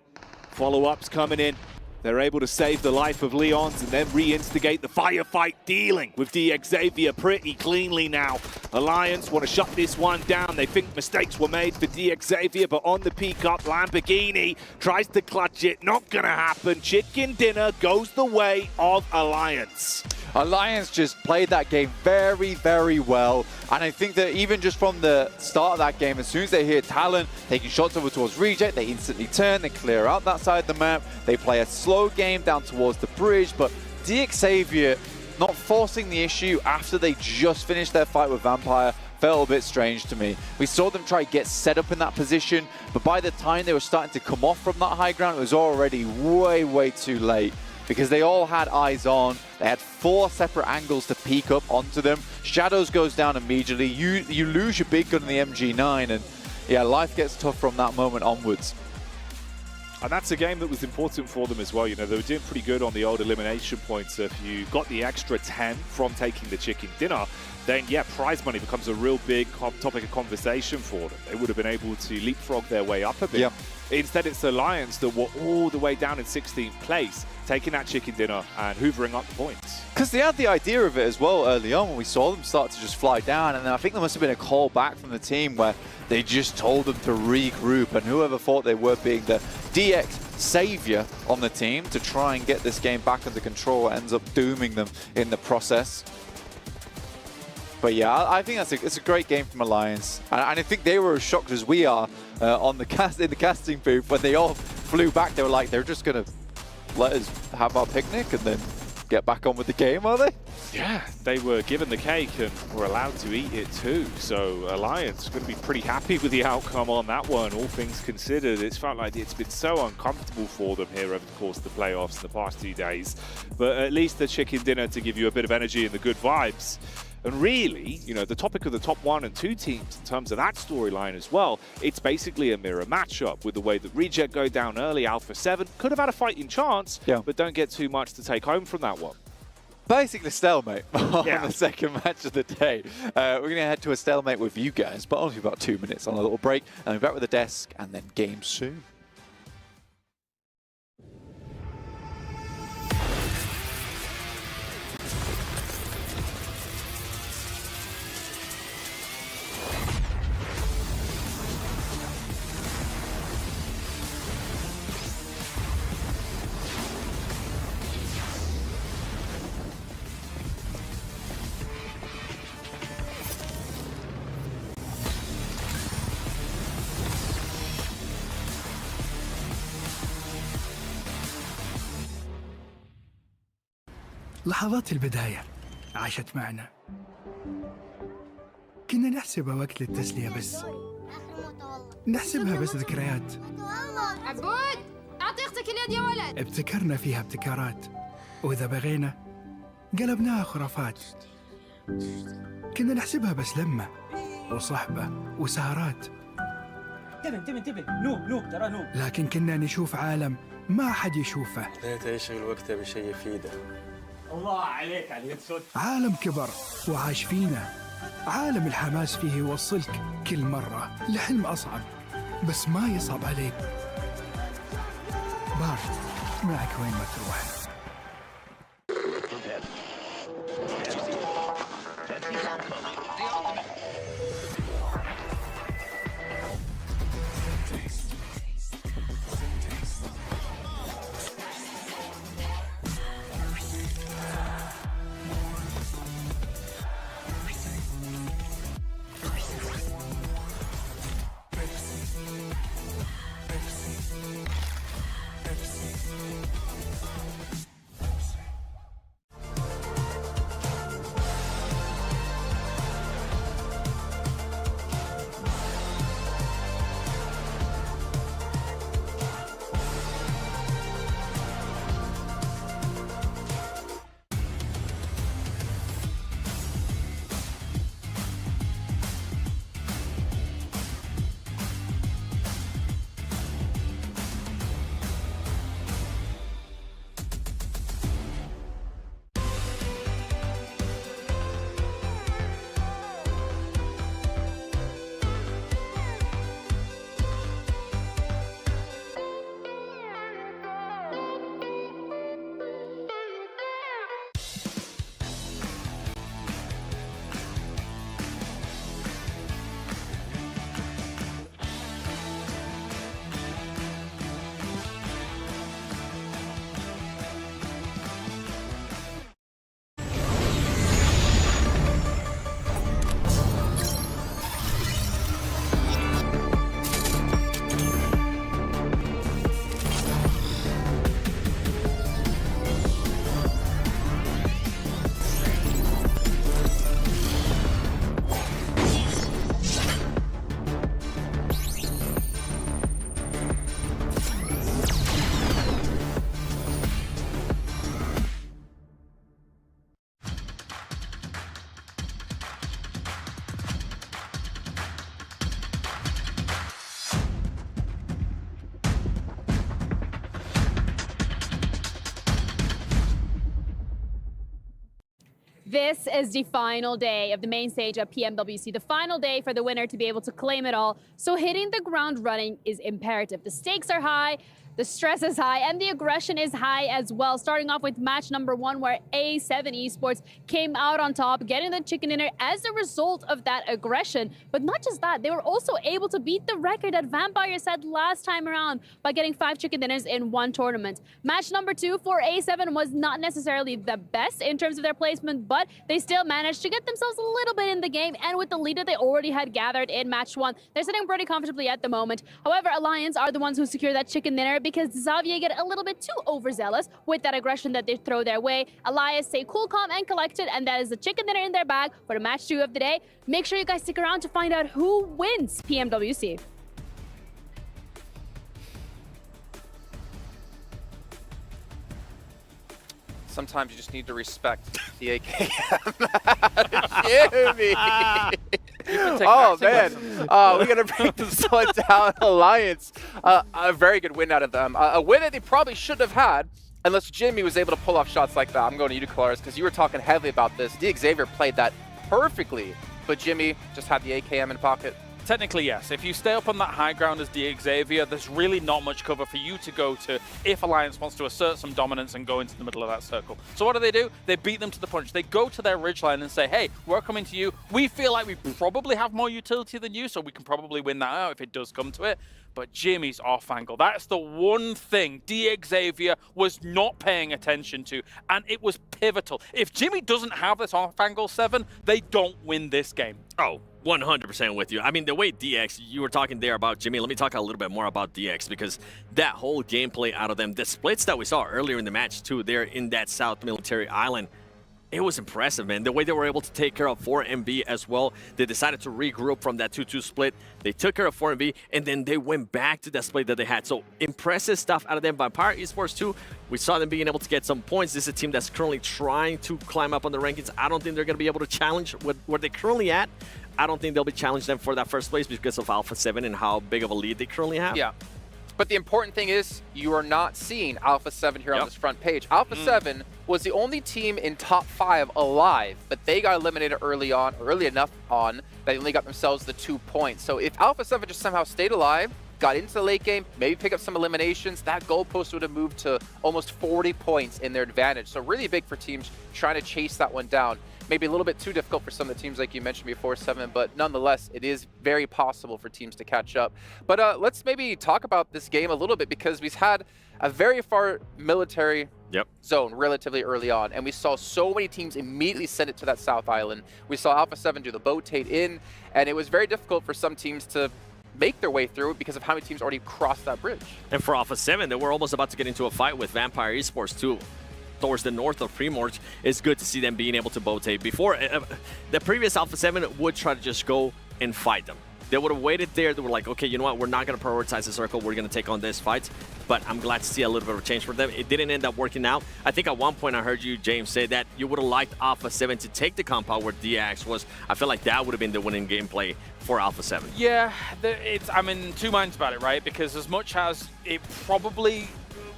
Follow-ups coming in. They're able to save the life of Leon's and then reinstigate the firefight, dealing with DXavier pretty cleanly now. Alliance want to shut this one down. They think mistakes were made for DXavier, but on the peak up, Lamborghini tries to clutch it. Not going to happen. Chicken dinner goes the way of Alliance. Alliance just played that game very, very well. And I think that even just from the start of that game, as soon as they hear Talon taking shots over towards Reject, they instantly turn, they clear out that side of the map. They play a slow game down towards the bridge, but DXavier not forcing the issue after they just finished their fight with Vampire felt a bit strange to me. We saw them try to get set up in that position, but by the time they were starting to come off from that high ground, it was already way, way too late, because they all had eyes on. They had 4 separate angles to peek up onto them. Shadows goes down immediately. You lose your big gun in the MG9, and yeah, life gets tough from that moment onwards. And that's a game that was important for them as well. You know, they were doing pretty good on the old elimination points. So if you got the extra 10 from taking the chicken dinner, then yeah, prize money becomes a real big topic of conversation for them. They would have been able to leapfrog their way up a bit. Yep. Instead, it's Alliance that were all the way down in 16th place, taking that chicken dinner and hoovering up the points. Because they had the idea of it as well early on when we saw them start to just fly down, and then I think there must have been a call back from the team where they just told them to regroup, and whoever thought they were being the DX savior on the team to try and get this game back under control ends up dooming them in the process. But yeah, I think it's a great game from Alliance, and I think they were as shocked as we are in the casting booth when they all flew back. They were like, they're just gonna let us have our picnic and then get back on with the game, are they? Yeah, they were given the cake and were allowed to eat it too. So Alliance is going to be pretty happy with the outcome on that one, all things considered. It's felt like it's been so uncomfortable for them here over the course of the playoffs in the past 2 days. But at least the chicken dinner to give you a bit of energy and the good vibes. And really, you know, the topic of the top 1 and 2 teams in terms of that storyline as well, it's basically a mirror matchup with the way that Reject go down early. Alpha 7 could have had a fighting chance, but don't get too much to take home from that one. Basically stalemate on the second match of the day. We're going to head to a stalemate with you guys, but only about 2 minutes on a little break. And we're back with the desk and then game soon. لحظات البداية عاشت معنا. كنا نحسبها وقت للتسلية بس. نحسبها بس ذكريات. عبود أعطي أختك اليد يا ولد. ابتكرنا فيها ابتكارات، وإذا بغينا قلبناها خرافات. كنا نحسبها بس لمة وصحبة وسهرات. انتبه نوب ترى نوب. لكن كنا نشوف عالم ما حد يشوفه. ليت يشغل وقته بشيء يفيده. الله عليك على الصوت. عالم كبر وعاش فينا. عالم الحماس فيه يوصلك كل مرة لحلم أصعب، بس ما يصعب عليك. بارد معك وين ما تروح. This is the final day of the main stage of PMWC, the final day for the winner to be able to claim it all. So hitting the ground running is imperative. The stakes are high, the stress is high, and the aggression is high as well. Starting off with match number 1, where A7 Esports came out on top, getting the chicken dinner as a result of that aggression. But not just that, they were also able to beat the record that Vampire set last time around by getting 5 chicken dinners in one tournament. Match number 2 for A7 was not necessarily the best in terms of their placement, but they still managed to get themselves a little bit in the game, and with the lead that they already had gathered in match 1, they're sitting pretty comfortably at the moment. However, Alliance are the ones who secure that chicken dinner because Xavier get a little bit too overzealous with that aggression that they throw their way. Elias stay cool, calm, and collected, and that is the chicken dinner in their bag for the match 2 of the day. Make sure you guys stick around to find out who wins PMWC. Sometimes you just need to respect the AKM. Jimmy! Oh, man. We're going to break this one down. Alliance, a very good win out of them. A win that they probably shouldn't have had unless Jimmy was able to pull off shots like that. I'm going to you, Colares, because you were talking heavily about this. Xavier played that perfectly, but Jimmy just had the AKM in pocket. Technically, yes. If you stay up on that high ground as Xavier, there's really not much cover for you to go to if Alliance wants to assert some dominance and go into the middle of that circle. So what do? They beat them to the punch. They go to their ridgeline and say, hey, we're coming to you. We feel like we probably have more utility than you, so we can probably win that out if it does come to it. But Jimmy's off angle, that's the one thing Xavier was not paying attention to, and it was pivotal. If Jimmy doesn't have this off angle 7, they don't win this game. Oh, 100% with you. I mean, the way DX, you were talking there about Jimmy, let me talk a little bit more about DX, because that whole gameplay out of them, the splits that we saw earlier in the match too, there in that South Military Island, it was impressive, man. The way they were able to take care of 4MB as well. They decided to regroup from that 2-2 split. They took care of 4MB, and then they went back to that split that they had. So impressive stuff out of them. Vampire Esports too, we saw them being able to get some points. This is a team that's currently trying to climb up on the rankings. I don't think they're going to be able to challenge where they're currently at. I don't think they'll be challenging them for that first place because of Alpha 7 and how big of a lead they currently have. Yeah. But the important thing is you are not seeing Alpha 7 here on this front page. Alpha 7 was the only team in top 5 alive, but they got eliminated early enough on that they only got themselves the 2 points. So if Alpha 7 just somehow stayed alive, got into the late game, maybe pick up some eliminations, that goalpost would have moved to almost 40 points in their advantage. So really big for teams trying to chase that one down. Maybe a little bit too difficult for some of the teams like you mentioned before, 7, but nonetheless, it is very possible for teams to catch up. But let's maybe talk about this game a little bit, because we've had a very far military zone relatively early on, and we saw so many teams immediately send it to that South Island. We saw Alpha 7 do the boatate in, and it was very difficult for some teams to make their way through because of how many teams already crossed that bridge. And for Alpha 7, they were almost about to get into a fight with Vampire Esports too, towards the north of Primorge. It's good to see them being able to boatate. Before, the previous Alpha 7 would try to just go and fight them. They would have waited there. They were like, okay, you know what? We're not going to prioritize the circle. We're going to take on this fight. But I'm glad to see a little bit of a change for them. It didn't end up working out. I think at one point I heard you, James, say that you would have liked Alpha 7 to take the compound where DX was. I feel like that would have been the winning gameplay for Alpha 7. Yeah, I'm in two minds about it, right? Because as much as it probably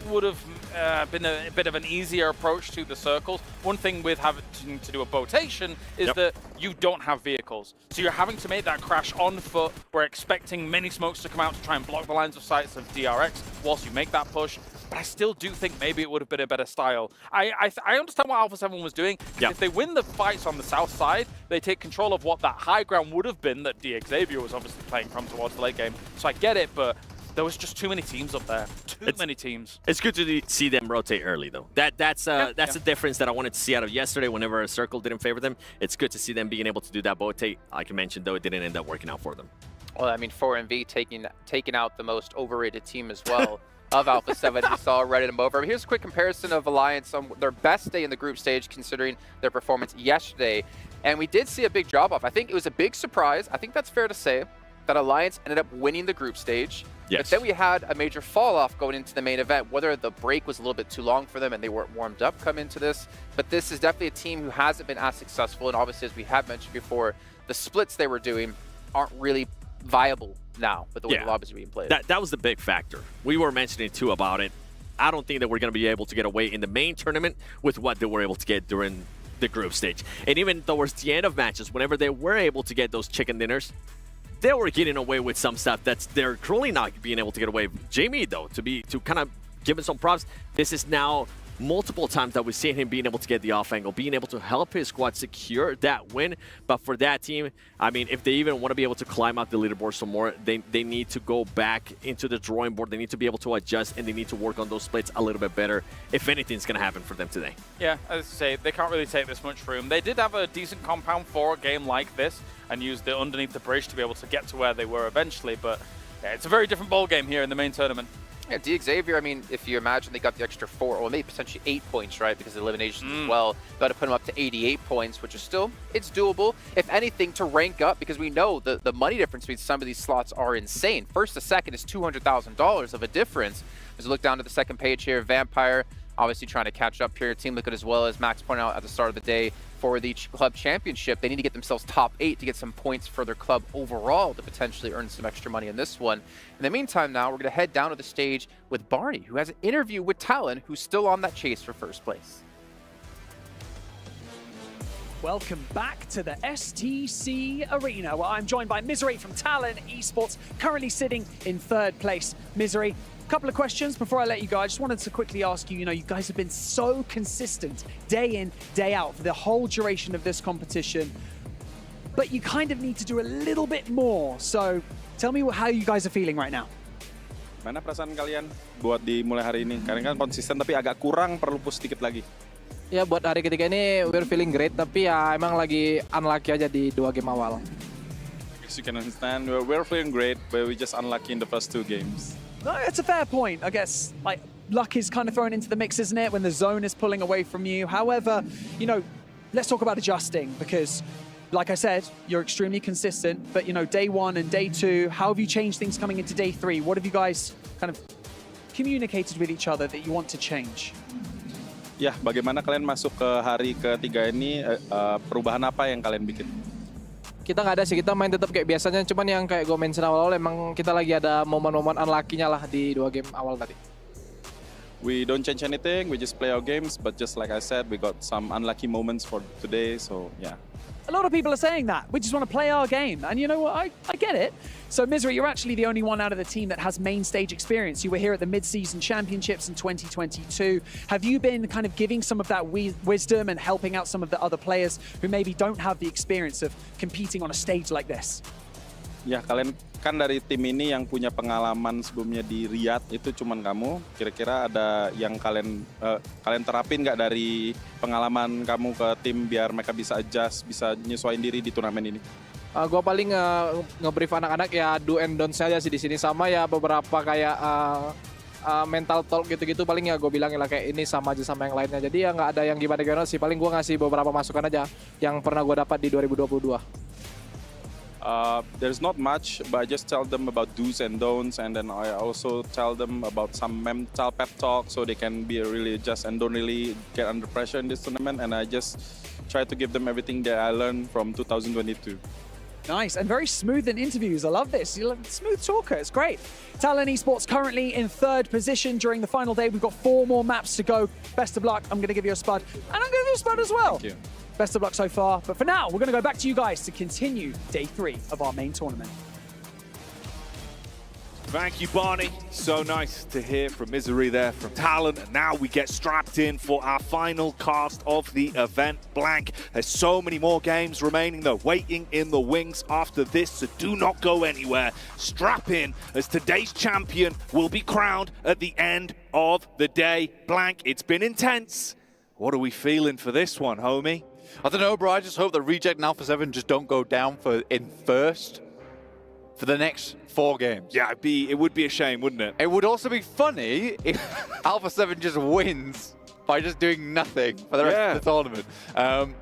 would have been a bit of an easier approach to the circles. One thing with having to do a boatation is that you don't have vehicles. So you're having to make that crash on foot. We're expecting many smokes to come out to try and block the lines of sight of DRX whilst you make that push. But I still do think maybe it would have been a better style. I understand what Alpha 7 was doing. If they win the fights on the south side, they take control of what that high ground would have been that Xavier was obviously playing from towards the late game. So I get it, but there was just too many teams up there. Too many teams. It's good to see them rotate early, though. That's a difference that I wanted to see out of yesterday whenever a circle didn't favor them. It's good to see them being able to do that rotate. Like you mentioned, though, it didn't end up working out for them. Well, I mean, 4MV taking out the most overrated team as well of Alpha 7. We saw ready them over. Here's a quick comparison of Alliance on their best day in the group stage, considering their performance yesterday. And we did see a big drop-off. I think it was a big surprise. I think that's fair to say that Alliance ended up winning the group stage. Yes. But then we had a major fall-off going into the main event, whether the break was a little bit too long for them and they weren't warmed up coming into this. But this is definitely a team who hasn't been as successful. And obviously, as we have mentioned before, the splits they were doing aren't really viable now with the way the lobbies are being played. That was the big factor. We were mentioning, too, about it. I don't think that we're going to be able to get away in the main tournament with what they were able to get during the group stage. And even towards the end of matches, whenever they were able to get those chicken dinners, they were getting away with some stuff that's they're currently not being able to get away with. Jamie, though, to kind of give him some props, this is now multiple times that we've seen him being able to get the off angle, being able to help his squad secure that win. But for that team, I mean, if they even want to be able to climb up the leaderboard some more, they need to go back into the drawing board. They need to be able to adjust, and they need to work on those splits a little bit better if anything's going to happen for them today. Yeah, as I say, they can't really take this much room. They did have a decent compound for a game like this and used it underneath the bridge to be able to get to where they were eventually, but yeah, it's a very different ball game here in the main tournament. Yeah, Xavier, I mean, if you imagine they got the extra 4, or maybe potentially 8 points, right, because of eliminations as well, got to put them up to 88 points, which is still, it's doable. If anything, to rank up, because we know the money difference between some of these slots are insane. First to second is $200,000 of a difference. As we look down to the second page here, Vampire, obviously trying to catch up here. Team Liquid as well, as Max pointed out at the start of the day, for the club championship. They need to get themselves top 8 to get some points for their club overall to potentially earn some extra money in this one. In the meantime now, we're going to head down to the stage with Barney, who has an interview with Talon, who's still on that chase for first place. Welcome back to the STC Arena, where I'm joined by Misery from Talon Esports, currently sitting in 3rd place. Misery, a couple of questions before I let you go. I just wanted to quickly ask you, you guys have been so consistent day in, day out for the whole duration of this competition, but you kind of need to do a little bit more. So tell me how you guys are feeling right now. Mana perasaan kalian buat di mulai hari ini? Karena kan konsisten tapi agak kurang, perlu push sedikit lagi. Ya buat hari ketiga ini we're feeling great, tapi ya emang lagi unlucky aja di 2 game awal. As you can understand, we're feeling great, but we just unlucky in the first 2 games. No, it's a fair point. I guess like luck is kind of thrown into the mix, isn't it, when the zone is pulling away from you. However, let's talk about adjusting, because like I said, you're extremely consistent, but day 1 and day 2, how have you changed things coming into day 3? What have you guys kind of communicated with each other that you want to change? Ya, bagaimana kalian masuk ke hari ketiga ini, perubahan apa yang kalian bikin? Kita nggak ada sih, kita main tetap kayak biasanya, cuman yang kayak gue mention awal-awal emang kita lagi ada momen-momen unlucky-nya lah di 2 game awal tadi. We don't change anything, we just play our games, but just like I said, we got some unlucky moments for today, so yeah. A lot of people are saying that. We just want to play our game. And you know what? I get it. So, Misery, you're actually the only one out of the team that has main stage experience. You were here at the mid-season championships in 2022. Have you been kind of giving some of that wisdom and helping out some of the other players who maybe don't have the experience of competing on a stage like this? Ya, kalian kan dari tim ini yang punya pengalaman sebelumnya di Riyadh itu cuman kamu. Kira-kira ada yang kalian terapin nggak dari pengalaman kamu ke tim biar mereka bisa adjust, bisa nyesuaiin diri di turnamen ini? Gue paling nge-brief anak-anak ya do and don't saja sih di sini, sama ya beberapa kayak mental talk gitu-gitu paling ya gue bilangin lah kayak ini sama aja sama yang lainnya. Jadi ya nggak ada yang gimana-gimana sih, paling gue ngasih beberapa masukan aja yang pernah gue dapat di 2022. There's not much, but I just tell them about do's and don'ts, and then I also tell them about some mental pep talk so they can be really adjust and don't really get under pressure in this tournament, and I just try to give them everything that I learned from 2022. Nice, and very smooth in interviews. I love this. You're a smooth talker. It's great. Talon Esports currently in 3rd position during the final day. We've got 4 more maps to go. Best of luck. I'm going to give you a spud, and I'm going to give you a spud as well. Thank you. Best of luck so far. But for now, we're going to go back to you guys to continue day 3 of our main tournament. Thank you, Barney. So nice to hear from Misery there from Talon. And now we get strapped in for our final cast of the event, Blank. There's so many more games remaining, though, waiting in the wings after this, so do not go anywhere. Strap in, as today's champion will be crowned at the end of the day. Blank, it's been intense. What are we feeling for this one, homie? I don't know, bro. I just hope that Reject and Alpha 7 just don't go down in first for the next 4 games. Yeah, it would be a shame, wouldn't it? It would also be funny if Alpha 7 just wins by just doing nothing for the rest of the tournament,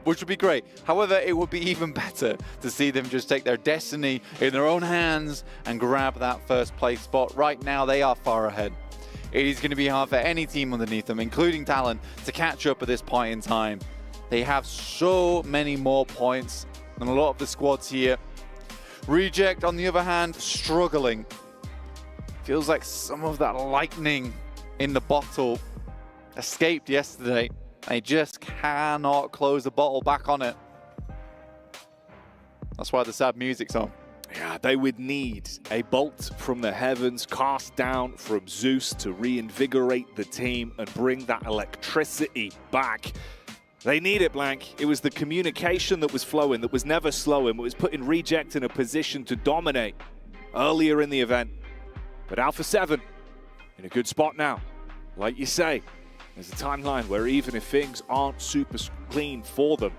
which would be great. However, it would be even better to see them just take their destiny in their own hands and grab that first place spot. Right now, they are far ahead. It is going to be hard for any team underneath them, including Talon, to catch up at this point in time. They have so many more points than a lot of the squads here. Reject, on the other hand, struggling. Feels like some of that lightning in the bottle escaped yesterday. They just cannot close the bottle back on it. That's why the sad music's on. Yeah, they would need a bolt from the heavens cast down from Zeus to reinvigorate the team and bring that electricity back. They need it, Blank. It was the communication that was flowing, that was never slowing. It was putting Reject in a position to dominate earlier in the event. But Alpha 7 in a good spot now. Like you say, there's a timeline where even if things aren't super clean for them,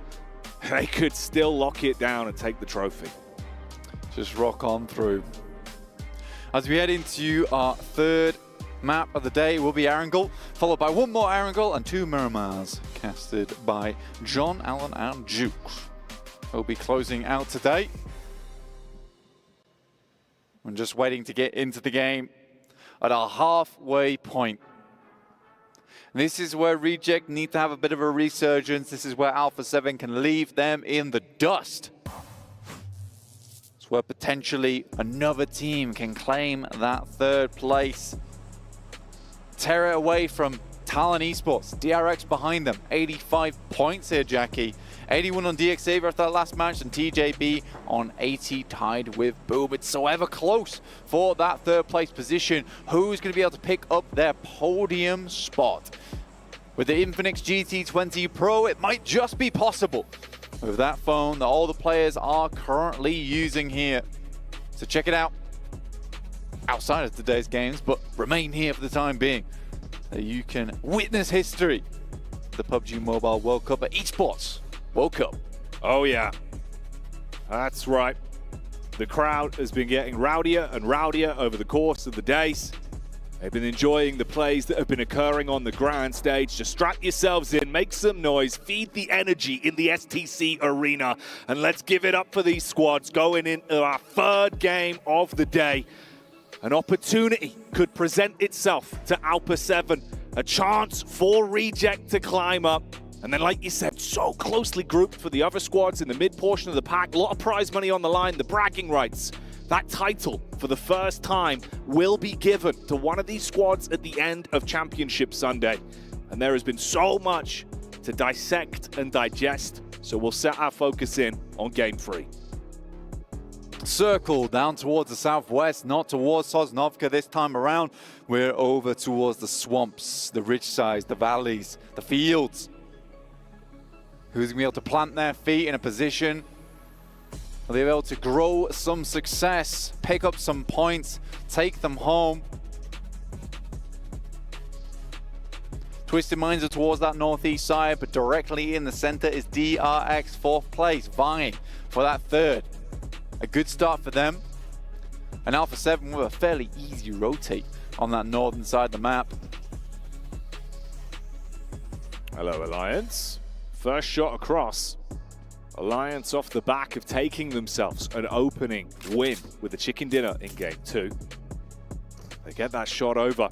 they could still lock it down and take the trophy. Just rock on through. As we head into our third map of the day, it will be Erangel, followed by one more Erangel and two Miramars, casted by John, Allen, and Jukes. We'll be closing out today. I'm just waiting to get into the game at our halfway point. This is where Reject need to have a bit of a resurgence. This is where Alpha 7 can leave them in the dust. It's where potentially another team can claim that third place. Tear it away from Talon Esports. DRX behind them. 85 points here, Jackie. 81 on DXavier after that last match, and TJB on 80, tied with Boom. It's so ever close for that third place position. Who's going to be able to pick up their podium spot? With the Infinix GT20 Pro, it might just be possible with that phone that all the players are currently using here. So check it out outside of today's games, but remain here for the time being, so you can witness history. The PUBG Mobile World Cup at Esports World Cup. Oh yeah, that's right. The crowd has been getting rowdier and rowdier over the course of the days. They've been enjoying the plays that have been occurring on the grand stage. Just strap yourselves in, make some noise, feed the energy in the STC arena, and let's give it up for these squads going into our third game of the day. An opportunity could present itself to Alpha 7, a chance for Reject to climb up. And then, like you said, so closely grouped for the other squads in the mid portion of the pack. A lot of prize money on the line, the bragging rights. That title, for the first time, will be given to one of these squads at the end of Championship Sunday. And there has been so much to dissect and digest, so we'll set our focus in on Game 3. Circle down towards the southwest, not towards Sosnovka this time around. We're over towards the swamps, the ridge sides, the valleys, the fields. Who's going to be able to plant their feet in a position? Will they be able to grow some success, pick up some points, take them home? Twisted Minds are towards that northeast side, but directly in the center is DRX, fourth place, vying for that third. A good start for them. And Alpha 7 with a fairly easy rotate on that northern side of the map. Hello, Alliance. First shot across. Alliance off the back of taking themselves an opening win with the chicken dinner in Game 2. They get that shot over.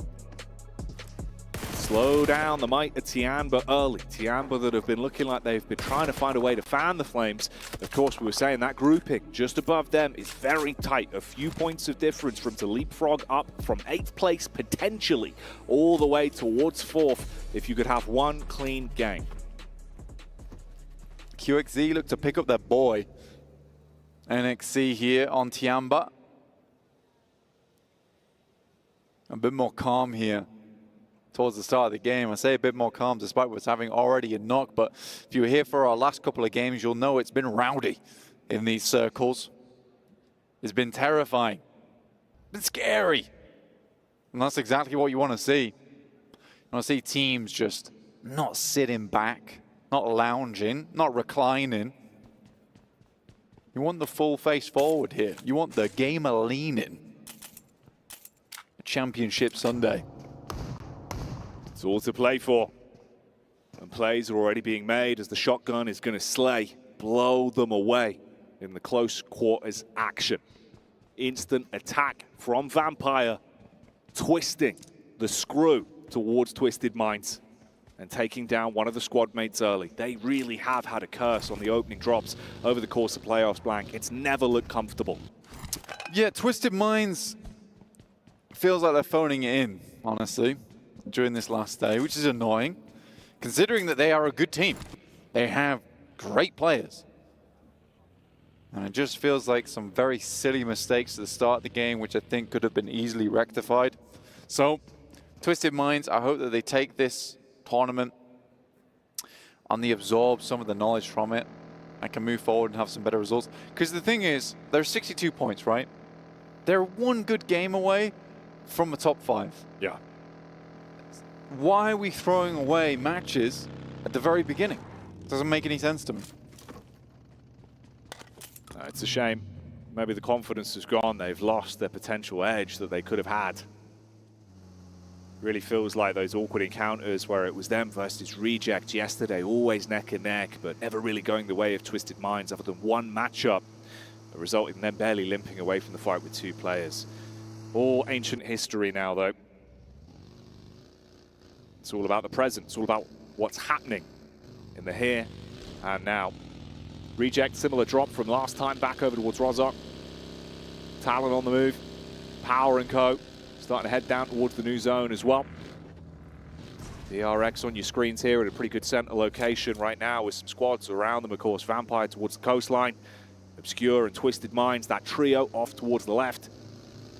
Slow down the might of Tianba early. Tianba that have been looking like they've been trying to find a way to fan the flames. Of course, we were saying that grouping just above them is very tight. A few points of difference from to leapfrog up from 8th place, potentially, all the way towards 4th if you could have one clean game. QXZ look to pick up their boy. NXC here on Tianba. A bit more calm here towards the start of the game. I say a bit more calm despite what's having already a knock, but if you were here for our last couple of games, you'll know it's been rowdy in these circles. It's been terrifying. It's been scary. And that's exactly what you want to see. You want to see teams just not sitting back, not lounging, not reclining. You want the full face forward here. You want the gamer leaning. Championship Sunday. It's all to play for. And plays are already being made as the shotgun is going to slay, blow them away in the close quarters action. Instant attack from Vampire, twisting the screw towards Twisted Minds and taking down one of the squad mates early. They really have had a curse on the opening drops over the course of playoffs, Blank. It's never looked comfortable. Yeah, Twisted Minds feels like they're phoning it in, honestly, during this last day, which is annoying considering that they are a good team. They have great players. And it just feels like some very silly mistakes at the start of the game, which I think could have been easily rectified. So, Twisted Minds, I hope that they take this tournament and they absorb some of the knowledge from it and can move forward and have some better results. Because the thing is, they're 62 points, right? They're one good game away from a top 5. Yeah. Why are we throwing away matches at the very beginning? Doesn't make any sense to me. No, it's a shame. Maybe the confidence has gone. They've lost their potential edge that they could have had. Really feels like those awkward encounters where it was them versus Reject yesterday, always neck and neck, but never really going the way of Twisted Minds other than one matchup, resulting in them barely limping away from the fight with 2 players. All ancient history now, though. It's all about the present. It's all about what's happening in the here and now. Reject, similar drop from last time, back over towards Rozok. Talon on the move. Power and Co. starting to head down towards the new zone as well. DRX on your screens here at a pretty good center location right now with some squads around them, of course. Vampire towards the coastline. Obscure and Twisted Minds, that trio off towards the left.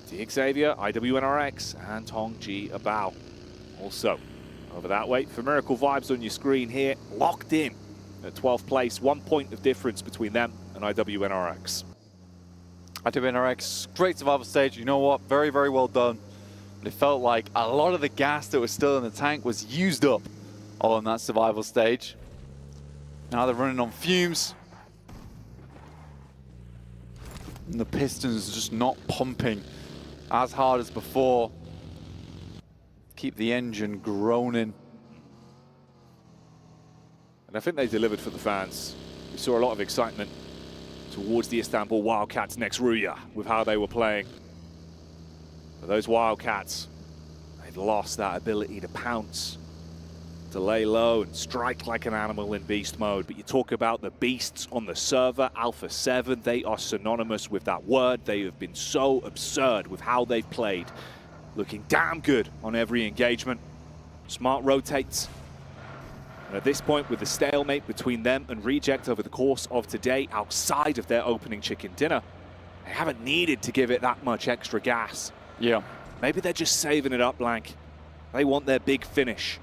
D Xavier, IWNRX, and Tong Ji Abao. Also, over that way, for Miracle Vibes on your screen here, locked in at 12th place. 1 point of difference between them and IWNRX. IWNRX, great survival stage. You know what? Very, very well done. But it felt like a lot of the gas that was still in the tank was used up on that survival stage. Now they're running on fumes. And the pistons are just not pumping as hard as before. Keep the engine groaning. And I think they delivered for the fans. We saw a lot of excitement towards the Istanbul Wildcats next Ruya with how they were playing. But those Wildcats, they've lost that ability to pounce, to lay low and strike like an animal in beast mode. But you talk about the beasts on the server, Alpha 7, they are synonymous with that word. They have been so absurd with how they've played. Looking damn good on every engagement. Smart rotates. And at this point, with the stalemate between them and Reject over the course of today, outside of their opening chicken dinner, they haven't needed to give it that much extra gas. Yeah. Maybe they're just saving it up, Blank. They want their big finish.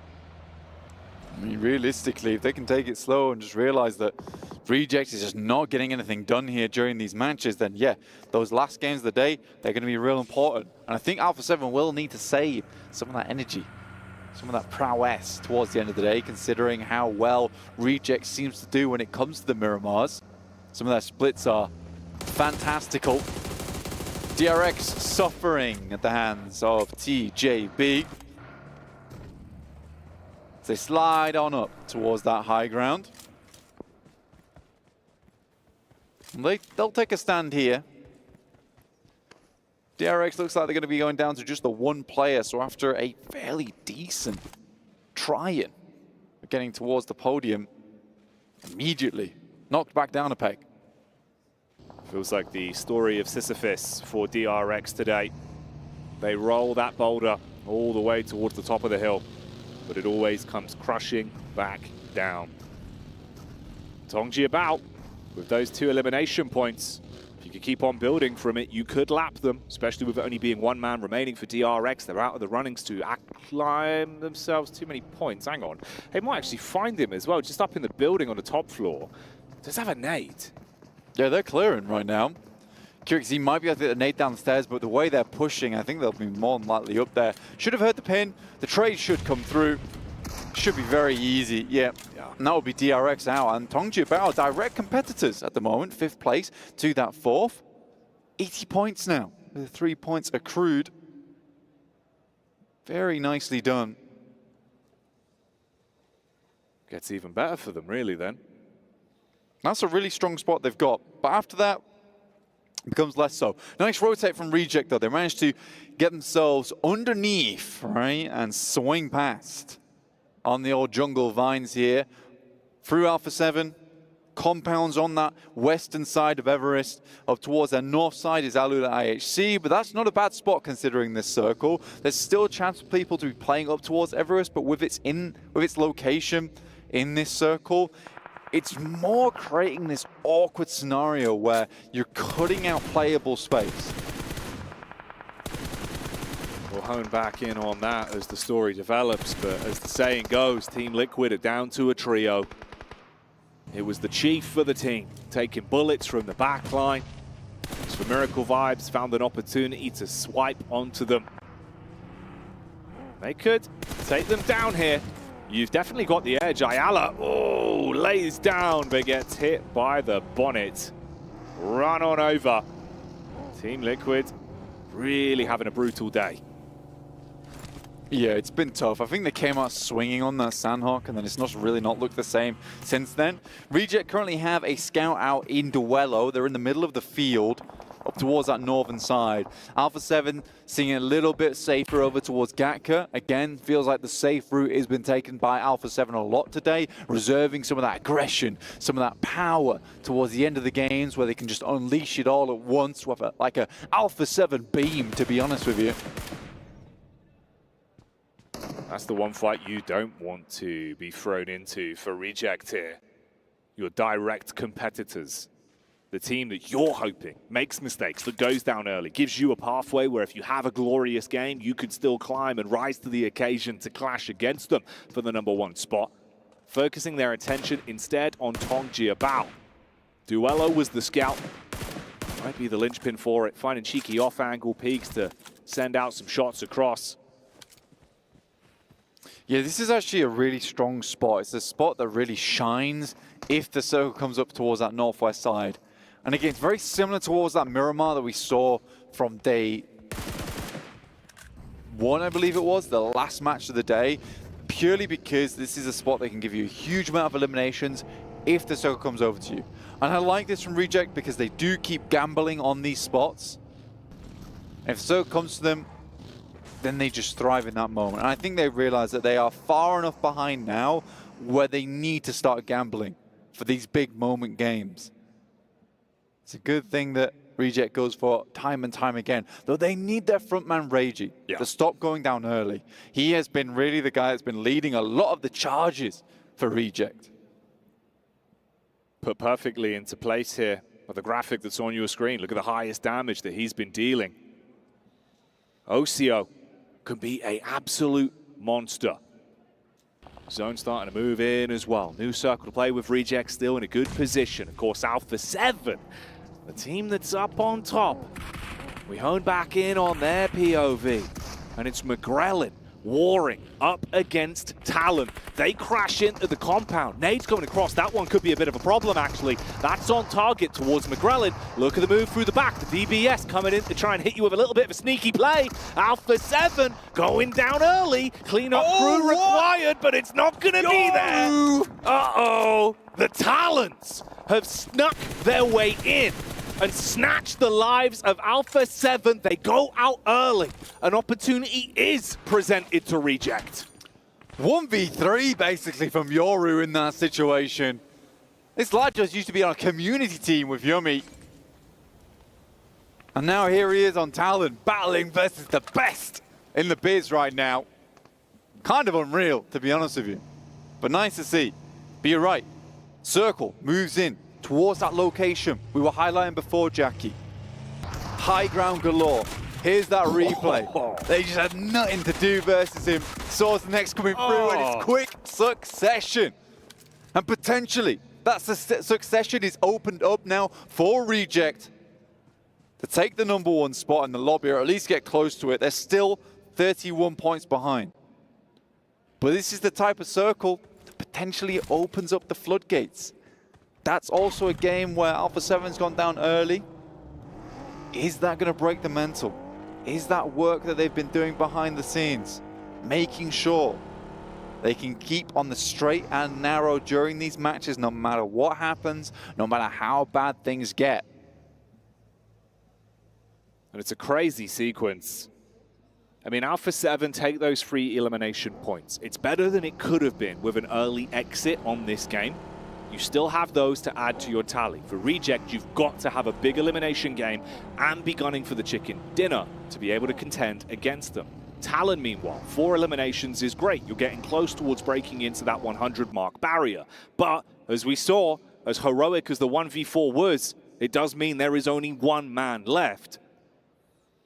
I mean, realistically, if they can take it slow and just realize that Reject is just not getting anything done here during these matches, then yeah, those last games of the day, they're going to be real important. And I think Alpha 7 will need to save some of that energy, some of that prowess towards the end of the day, considering how well Reject seems to do when it comes to the Miramars. Some of their splits are fantastical. DRX suffering at the hands of TJB. They slide on up towards that high ground. They'll take a stand here. DRX looks like they're going to be going down to just the 1 player, so after a fairly decent try-in, getting towards the podium, immediately knocked back down a peg. Feels like the story of Sisyphus for DRX today. They roll that boulder all the way towards the top of the hill, but it always comes crushing back down. Tong Ji Abao with those 2 elimination points. If you could keep on building from it, you could lap them, especially with it only being 1 man remaining for DRX. They're out of the runnings to climb themselves too many points. Hang on. They might actually find him as well, just up in the building on the top floor. Does have a nade? Yeah, they're clearing right now. QXZ might be able to get the nade down the stairs, but the way they're pushing, I think they'll be more than likely up there. Should have heard the pin. The trade should come through. Should be very easy. Yeah. And that would be DRX out. And Tong Ji Abao, direct competitors at the moment. 5th place to that 4th. 80 points now. With 3 points accrued. Very nicely done. Gets even better for them, really, then. That's a really strong spot they've got. But after that, it becomes less so. Nice rotate from Reject, though. They managed to get themselves underneath, right, and swing past on the old jungle vines here. Through Alpha 7, compounds on that western side of Everest. Up towards their north side is Alula IHC, but that's not a bad spot considering this circle. There's still a chance for people to be playing up towards Everest, but with its location in this circle, it's more creating this awkward scenario where you're cutting out playable space. We'll hone back in on that as the story develops, but as the saying goes, Team Liquid are down to a trio. It was the chief for the team, taking bullets from the back line. As for Miracle Vibes, found an opportunity to swipe onto them. They could take them down here. You've definitely got the edge. Ayala, lays down, but gets hit by the bonnet. Run on over. Team Liquid really having a brutal day. Yeah, it's been tough. I think they came out swinging on that Sandhawk, and then it's really not looked the same since then. Reject currently have a scout out in Duello. They're in the middle of the field, up towards that northern side. Alpha 7 seeing a little bit safer over towards Gatka. Again, feels like the safe route has been taken by Alpha 7 a lot today, reserving some of that aggression, some of that power towards the end of the games where they can just unleash it all at once with like a Alpha 7 beam, to be honest with you. That's the one fight you don't want to be thrown into for Reject here. Your direct competitors. The team that you're hoping makes mistakes, that goes down early, gives you a pathway where if you have a glorious game, you could still climb and rise to the occasion to clash against them for the #1 spot. Focusing their attention instead on Tong Jiabao. Duello was the scout. Might be the linchpin for it, finding cheeky off-angle peaks to send out some shots across. Yeah, this is actually a really strong spot. It's a spot that really shines if the circle comes up towards that northwest side. And again, it's very similar towards that Miramar that we saw from day 1, I believe it was, the last match of the day, purely because this is a spot that can give you a huge amount of eliminations if the circle comes over to you. And I like this from Reject because they do keep gambling on these spots. If the circle comes to them, then they just thrive in that moment. And I think they realize that they are far enough behind now where they need to start gambling for these big moment games. It's a good thing that Reject goes for time and time again, though they need their frontman Reiji to stop going down early. He has been really the guy that's been leading a lot of the charges for Reject. Put perfectly into place here with the graphic that's on your screen. Look at the highest damage that he's been dealing. Ocio can be an absolute monster. Zone starting to move in as well. New circle to play with Reject, still in a good position. Of course, Alpha 7, the team that's up on top. We hone back in on their POV, and it's McGrellin warring up against Talon. They crash into the compound. Nade's coming across. That one could be a bit of a problem, actually. That's on target towards McGrellin. Look at the move through the back. The DBS coming in to try and hit you with a little bit of a sneaky play. Alpha 7 going down early. Clean-up crew required, but it's not going to be there. Uh-oh. The Talons have snuck their way in and snatch the lives of Alpha 7. They go out early. An opportunity is presented to Reject. 1v3 basically from Yoru in that situation. This lad just used to be on a community team with Yummy. And now here he is on Talon, battling versus the best in the biz right now. Kind of unreal, to be honest with you. But nice to see. But you're right. Circle moves in towards that location we were highlighting before, Jackie. High ground galore. Here's that replay. They just had nothing to do versus him. Swords next coming through, and it's quick succession. And potentially, that succession is opened up now for Reject to take the #1 spot in the lobby, or at least get close to it. They're still 31 points behind. But this is the type of circle that potentially opens up the floodgates. That's also a game where Alpha 7's gone down early. Is that going to break the mental? Is that work that they've been doing behind the scenes, making sure they can keep on the straight and narrow during these matches, no matter what happens, no matter how bad things get? And it's a crazy sequence. I mean, Alpha 7 take those 3 elimination points. It's better than it could have been with an early exit on this game. you still have those to add to your tally. For Reject, you've got to have a big elimination game and be gunning for the chicken dinner to be able to contend against them. Talon, meanwhile, 4 eliminations is great. You're getting close towards breaking into that 100 mark barrier. But as we saw, as heroic as the 1v4 was, it does mean there is only one man left.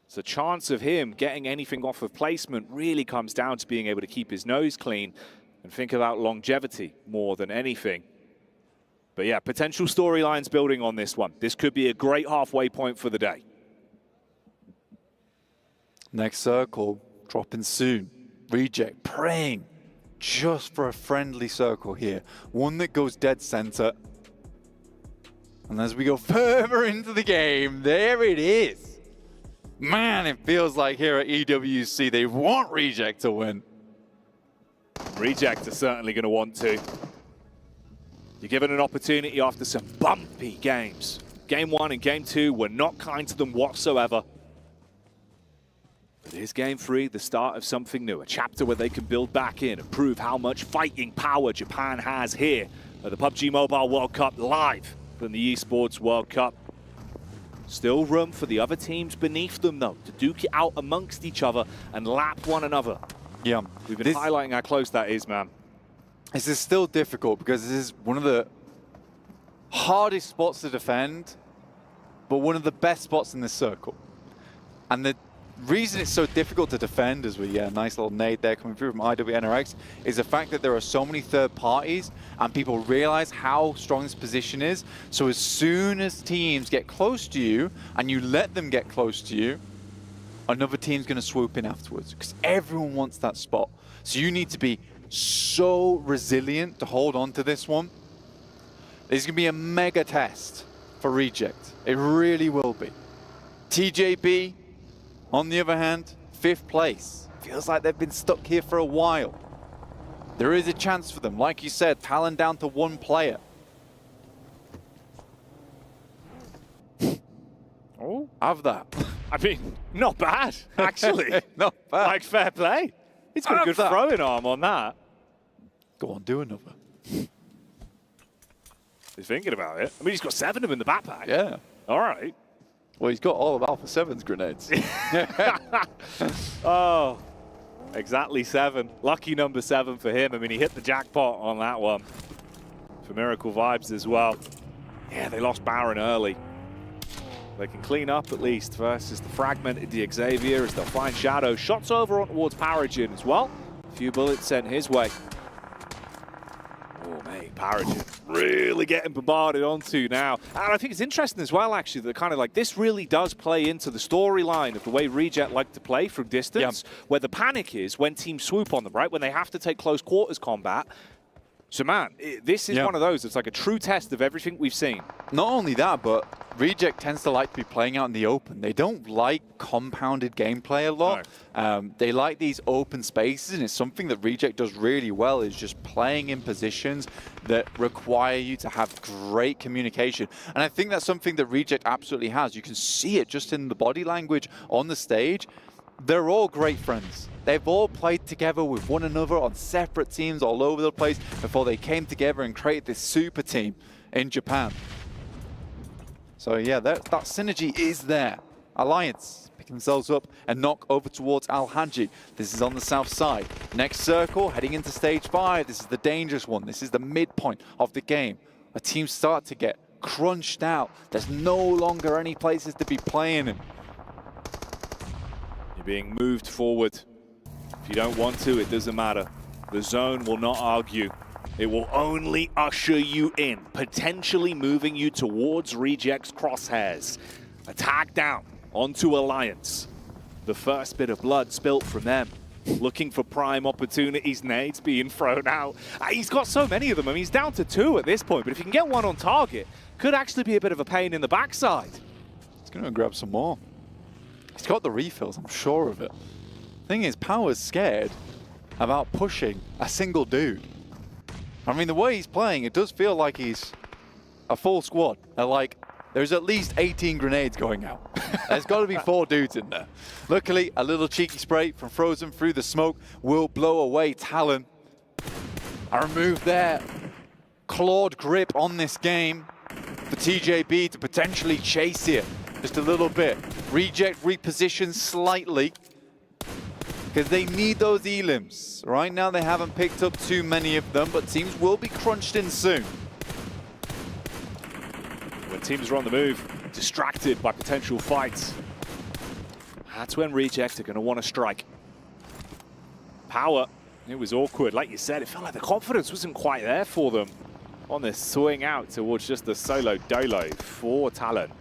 So the chance of him getting anything off of placement really comes down to being able to keep his nose clean and think about longevity more than anything. But yeah, potential storylines building on this one. This could be a great halfway point for the day. Next circle, dropping soon. Reject, praying just for a friendly circle here. One that goes dead center. And as we go further into the game, there it is. Man, it feels like here at EWC, they want Reject to win. Reject are certainly going to want to. You're given an opportunity after some bumpy games. Game 1 and Game 2 were not kind to them whatsoever. But here's Game 3, the start of something new. A chapter where they can build back in and prove how much fighting power Japan has here at the PUBG Mobile World Cup live from the Esports World Cup. Still room for the other teams beneath them, though, to duke it out amongst each other and lap one another. Yeah. We've been highlighting how close that is, man. This is still difficult because this is one of the hardest spots to defend, but one of the best spots in this circle. And the reason it's so difficult to defend, as we nice little nade there coming through from IWNRX, is the fact that there are so many third parties and people realize how strong this position is. So as soon as teams get close to you and you let them get close to you, another team's going to swoop in afterwards because everyone wants that spot. So you need to be so resilient to hold on to this one. This is going to be a mega test for Reject. It really will be. TJB, on the other hand, 5th place. Feels like they've been stuck here for a while. There is a chance for them. Like you said, Talon down to 1 player. Oh, have that. I mean, not bad, actually. Not bad. Like, fair play. He's got a good throwing arm on that. Go on, do another. He's thinking about it. I mean, he's got 7 of them in the backpack. Yeah. All right. Well, he's got all of Alpha 7's grenades. Oh, exactly 7. Lucky number 7 for him. I mean, he hit the jackpot on that one. For Miracle Vibes as well. Yeah, they lost Baron early. They can clean up at least versus the fragmented the Xavier as they'll find Shadow. Shots over on towards Paragin as well. A few bullets sent his way. Oh, mate, Paragin really getting bombarded onto now. And I think it's interesting as well, actually, that kind of like this really does play into the storyline of the way Reject like to play from distance, where the panic is when teams swoop on them, right? When they have to take close quarters combat. So, man, this is one of those. It's like a true test of everything we've seen. Not only that, but Reject tends to like to be playing out in the open. They don't like compounded gameplay a lot. No. They like these open spaces, and it's something that Reject does really well, is just playing in positions that require you to have great communication. And I think that's something that Reject absolutely has. You can see it just in the body language on the stage. They're all great friends. They've all played together with one another on separate teams all over the place before they came together and created this super team in Japan. So yeah, that synergy is there. Alliance picking themselves up and knock over towards Al-Haji. This is on the south side. Next circle, heading into stage 5. This is the dangerous one. This is the midpoint of the game. A team start to get crunched out. There's no longer any places to be playing in. You're being moved forward. If you don't want to, it doesn't matter. The zone will not argue. It will only usher you in, potentially moving you towards Reject's crosshairs. A tag down onto Alliance. The first bit of blood spilt from them. Looking for prime opportunities, nades being thrown out. He's got so many of them. I mean, he's down to 2 at this point, but if he can get one on target, could actually be a bit of a pain in the backside. He's going to grab some more. He's got the refills, I'm sure of it. Thing is, Power's scared about pushing a single dude. I mean, the way he's playing, it does feel like he's a full squad. Like, there's at least 18 grenades going out. There's got to be 4 dudes in there. Luckily, a little cheeky spray from Frozen through the smoke will blow away Talon. A remove there clawed grip on this game for TJB to potentially chase here just a little bit. Reject repositions slightly because they need those elims. Right now they haven't picked up too many of them, but teams will be crunched in soon. When teams are on the move, distracted by potential fights, that's when Reject are going to want to strike. Power, it was awkward. Like you said, it felt like the confidence wasn't quite there for them on this swing out towards just the solo dolo for Talon.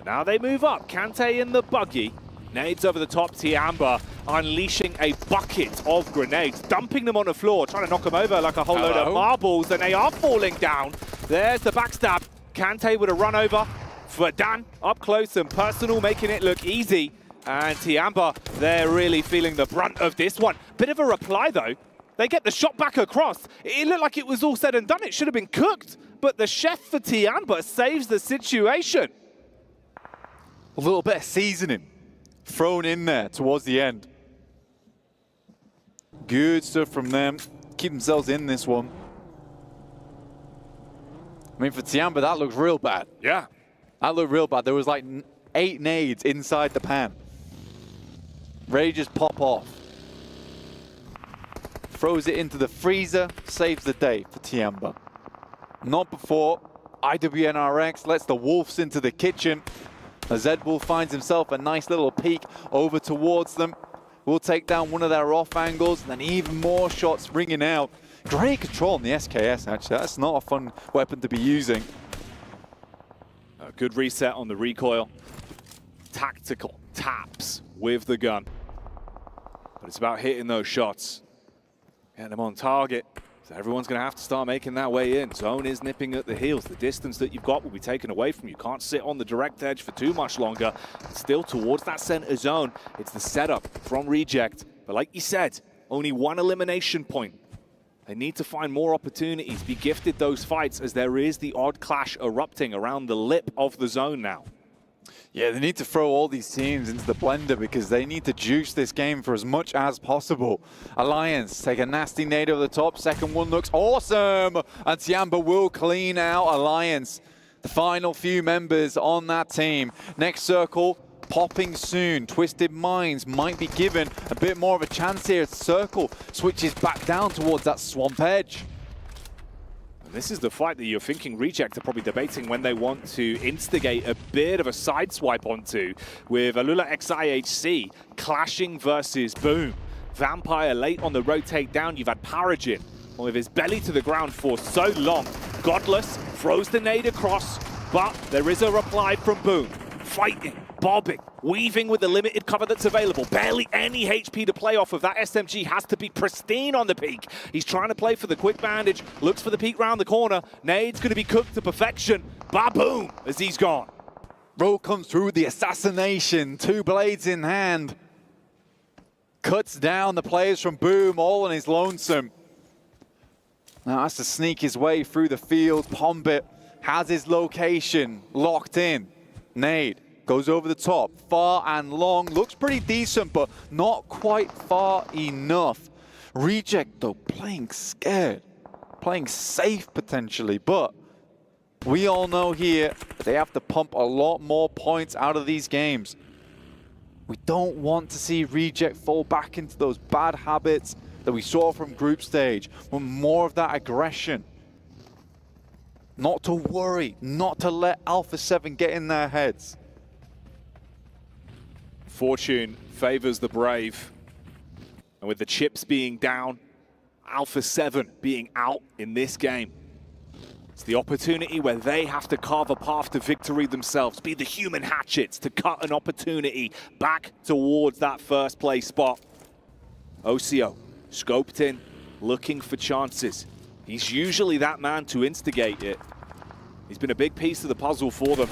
Now they move up. Kante in the buggy. Nades over the top. Tiamba unleashing a bucket of grenades, dumping them on the floor, trying to knock them over like a whole load of marbles, and they are falling down. There's the backstab. Kante with a run over for Dan, up close and personal, making it look easy. And Tiamba, they're really feeling the brunt of this one. Bit of a reply though. They get the shot back across. It looked like it was all said and done. It should have been cooked, but the chef for Tiamba saves the situation. A little bit of seasoning thrown in there towards the end. Good stuff from them. Keep themselves in this one. I mean, for Tiamba, that looks real bad. Yeah. That looked real bad. There was like 8 nades inside the pan. Ready to just pop off. Throws it into the freezer, saves the day for Tiamba. Not before IWNRX lets the Wolves into the kitchen. Zed Wolf finds himself a nice little peek over towards them. Will take down one of their off angles, and then even more shots ringing out. Great control on the SKS, actually. That's not a fun weapon to be using. A good reset on the recoil. Tactical taps with the gun. But it's about hitting those shots. Getting them on target. So everyone's going to have to start making that way in. Zone is nipping at the heels. The distance that you've got will be taken away from you. Can't sit on the direct edge for too much longer. Still towards that center zone. It's the setup from Reject. But like you said, only one elimination point. They need to find more opportunities, be gifted those fights, as there is the odd clash erupting around the lip of the zone now. Yeah, they need to throw all these teams into the blender because they need to juice this game for as much as possible. Alliance take a nasty nade over the top. Second one looks awesome. And Tiamba will clean out Alliance. The final few members on that team. Next circle popping soon. Twisted Minds might be given a bit more of a chance here. Circle switches back down towards that swamp edge. And this is the fight that you're thinking Reject are probably debating when they want to instigate a bit of a sideswipe onto, with Alula XIHC clashing versus Boom. Vampire late on the rotate down. You've had Paragin with his belly to the ground for so long. Godless throws the nade across, but there is a reply from Boom. Fighting, bobbing, weaving with the limited cover that's available. Barely any HP to play off of. That SMG has to be pristine on the peak. He's trying to play for the quick bandage, looks for the peek round the corner. Nade's going to be cooked to perfection. Ba-boom, as he's gone. Rogue comes through the assassination, 2 blades in hand. Cuts down the players from Boom, all on his lonesome. Now has to sneak his way through the field. Pombit has his location locked in. Nade goes over the top, far and long. Looks pretty decent, but not quite far enough. Reject, though, playing scared. Playing safe, potentially. But we all know here they have to pump a lot more points out of these games. We don't want to see Reject fall back into those bad habits that we saw from group stage. We want more of that aggression. Not to worry, not to let Alpha 7 get in their heads. Fortune favors the brave. And with the chips being down, Alpha 7 being out in this game, it's the opportunity where they have to carve a path to victory themselves, be the human hatchets to cut an opportunity back towards that first place spot. OCO, scoped in, looking for chances. He's usually that man to instigate it. He's been a big piece of the puzzle for them.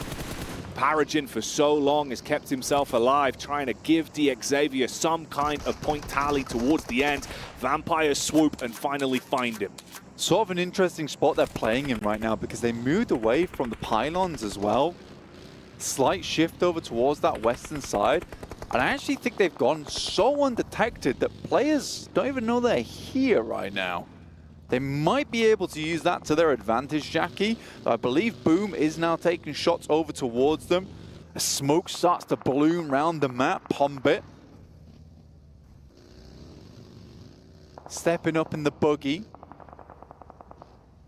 Paragin for so long has kept himself alive, trying to give DXavier some kind of point tally towards the end. Vampire swoop and finally find him. Sort of an interesting spot they're playing in right now because they moved away from the pylons as well. Slight shift over towards that western side. And I actually think they've gone so undetected that players don't even know they're here right now. They might be able to use that to their advantage, Jackie. So I believe Boom is now taking shots over towards them. A smoke starts to bloom around the map, Pombit. Stepping up in the buggy.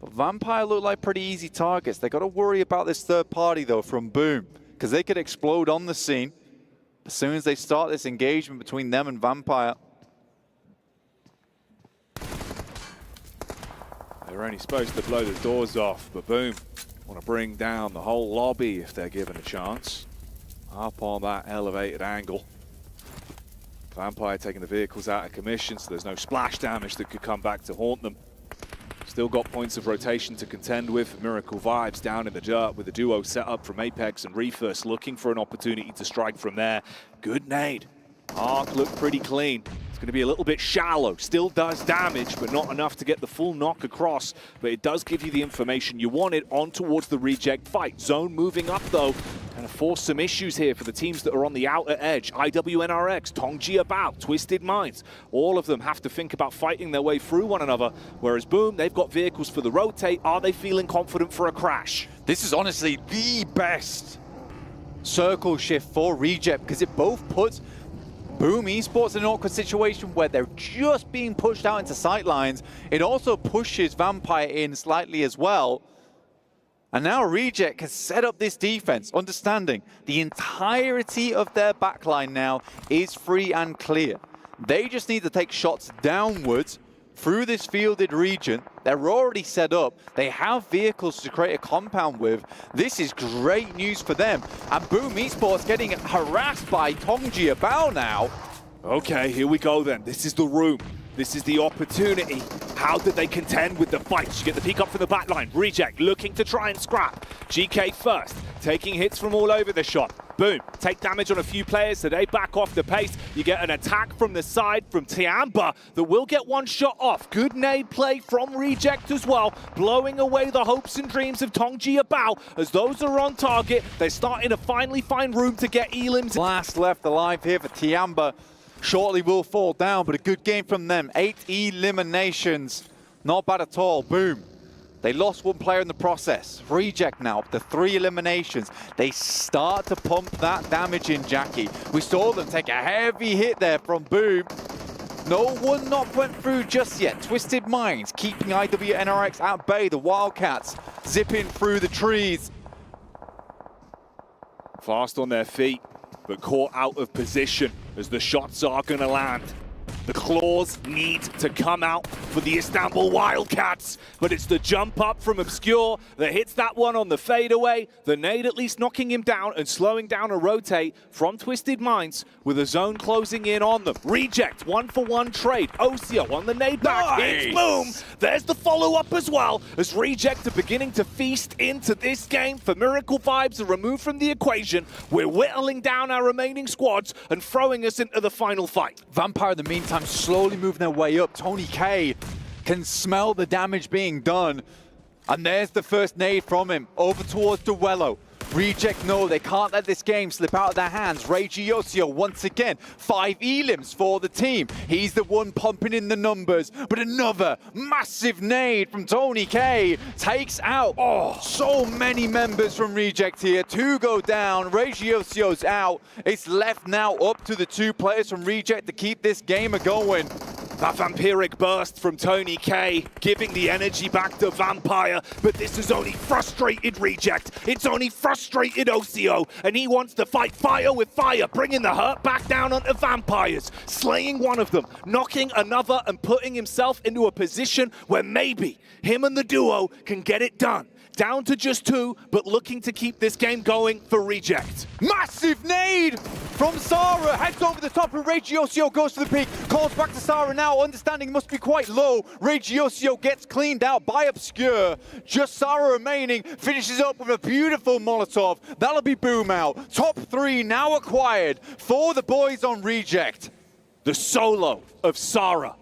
But Vampire look like pretty easy targets. They got to worry about this third party though from Boom, because they could explode on the scene as soon as they start this engagement between them and Vampire. They're only supposed to blow the doors off, but Boom want to bring down the whole lobby if they're given a chance. Up on that elevated angle. Vampire taking the vehicles out of commission, so there's no splash damage that could come back to haunt them. Still got points of rotation to contend with. Miracle Vibes down in the dirt with the duo set up from Apex and Refus, looking for an opportunity to strike from there. Good nade. Arc looked pretty clean. It's going to be a little bit shallow. Still does damage, but not enough to get the full knock across. But it does give you the information you wanted on towards the reject fight. Zone moving up, though. Going to force some issues here for the teams that are on the outer edge. IWNRX, Tongji About, Twisted Minds. All of them have to think about fighting their way through one another. Whereas Boom, they've got vehicles for the rotate. Are they feeling confident for a crash? This is honestly the best circle shift for Reject, because it both puts Boom Esports in an awkward situation where they're just being pushed out into sight lines. It also pushes Vampire in slightly as well. And now Reject has set up this defense, understanding the entirety of their backline now is free and clear. They just need to take shots downwards through this fielded region. They're already set up. They have vehicles to create a compound with. This is great news for them. And Boom Esports getting harassed by Tongji About now. Okay, here we go then. This is the room. This is the opportunity. How did they contend with the fights? You get the peek up from the back line. Reject looking to try and scrap. GK first, taking hits from all over the shot. Boom, take damage on a few players, so they back off the pace. You get an attack from the side from Tiamba that will get one shot off. Good nade play from Reject as well, blowing away the hopes and dreams of Tongji About. As those are on target, they're starting to finally find room to get elims. Last left alive here for Tiamba. Shortly will fall down, but a good game from them. 8 eliminations. Not bad at all. Boom. They lost one player in the process. Reject now up to 3 eliminations. They start to pump that damage in, Jackie. We saw them take a heavy hit there from Boom. No one knock went through just yet. Twisted Minds keeping IWNRX at bay. The Wildcats zipping through the trees. Fast on their feet, but caught out of position as the shots are going to land. The claws need to come out for the Istanbul Wildcats, but it's the jump up from Obscure that hits that one on the fadeaway. The nade at least knocking him down and slowing down a rotate from Twisted Minds with a zone closing in on them. Reject, 1-for-1 trade. Osio on the nade back. Nice. It's Boom. There's the follow-up as well, as Reject are beginning to feast into this game. For Miracle Vibes are removed from the equation. We're whittling down our remaining squads and throwing us into the final fight. Vampire in the meantime slowly moving their way up. Tony K can smell the damage being done. And there's the first nade from him over towards Duello. Reject know they can't let this game slip out of their hands. Regiosio once again, 5 elims for the team. He's the one pumping in the numbers, but another massive nade from Tony K takes out so many members from Reject here. 2 go down, Regiosio's out. It's left now up to the 2 players from Reject to keep this game going. That vampiric burst from Tony K, giving the energy back to Vampire, but this is only frustrated Reject. It's only frustrated Osio, and he wants to fight fire with fire, bringing the hurt back down onto Vampires, slaying one of them, knocking another, and putting himself into a position where maybe him and the duo can get it done. Down to just 2, but looking to keep this game going for Reject. Massive nade from Sara. Heads over the top and Regiosio goes to the peak. Calls back to Sara now. Understanding must be quite low. Regiosio gets cleaned out by Obscure. Just Sara remaining. Finishes up with a beautiful Molotov. That'll be Boom out. Top 3 now acquired for the boys on Reject. The solo of Sara,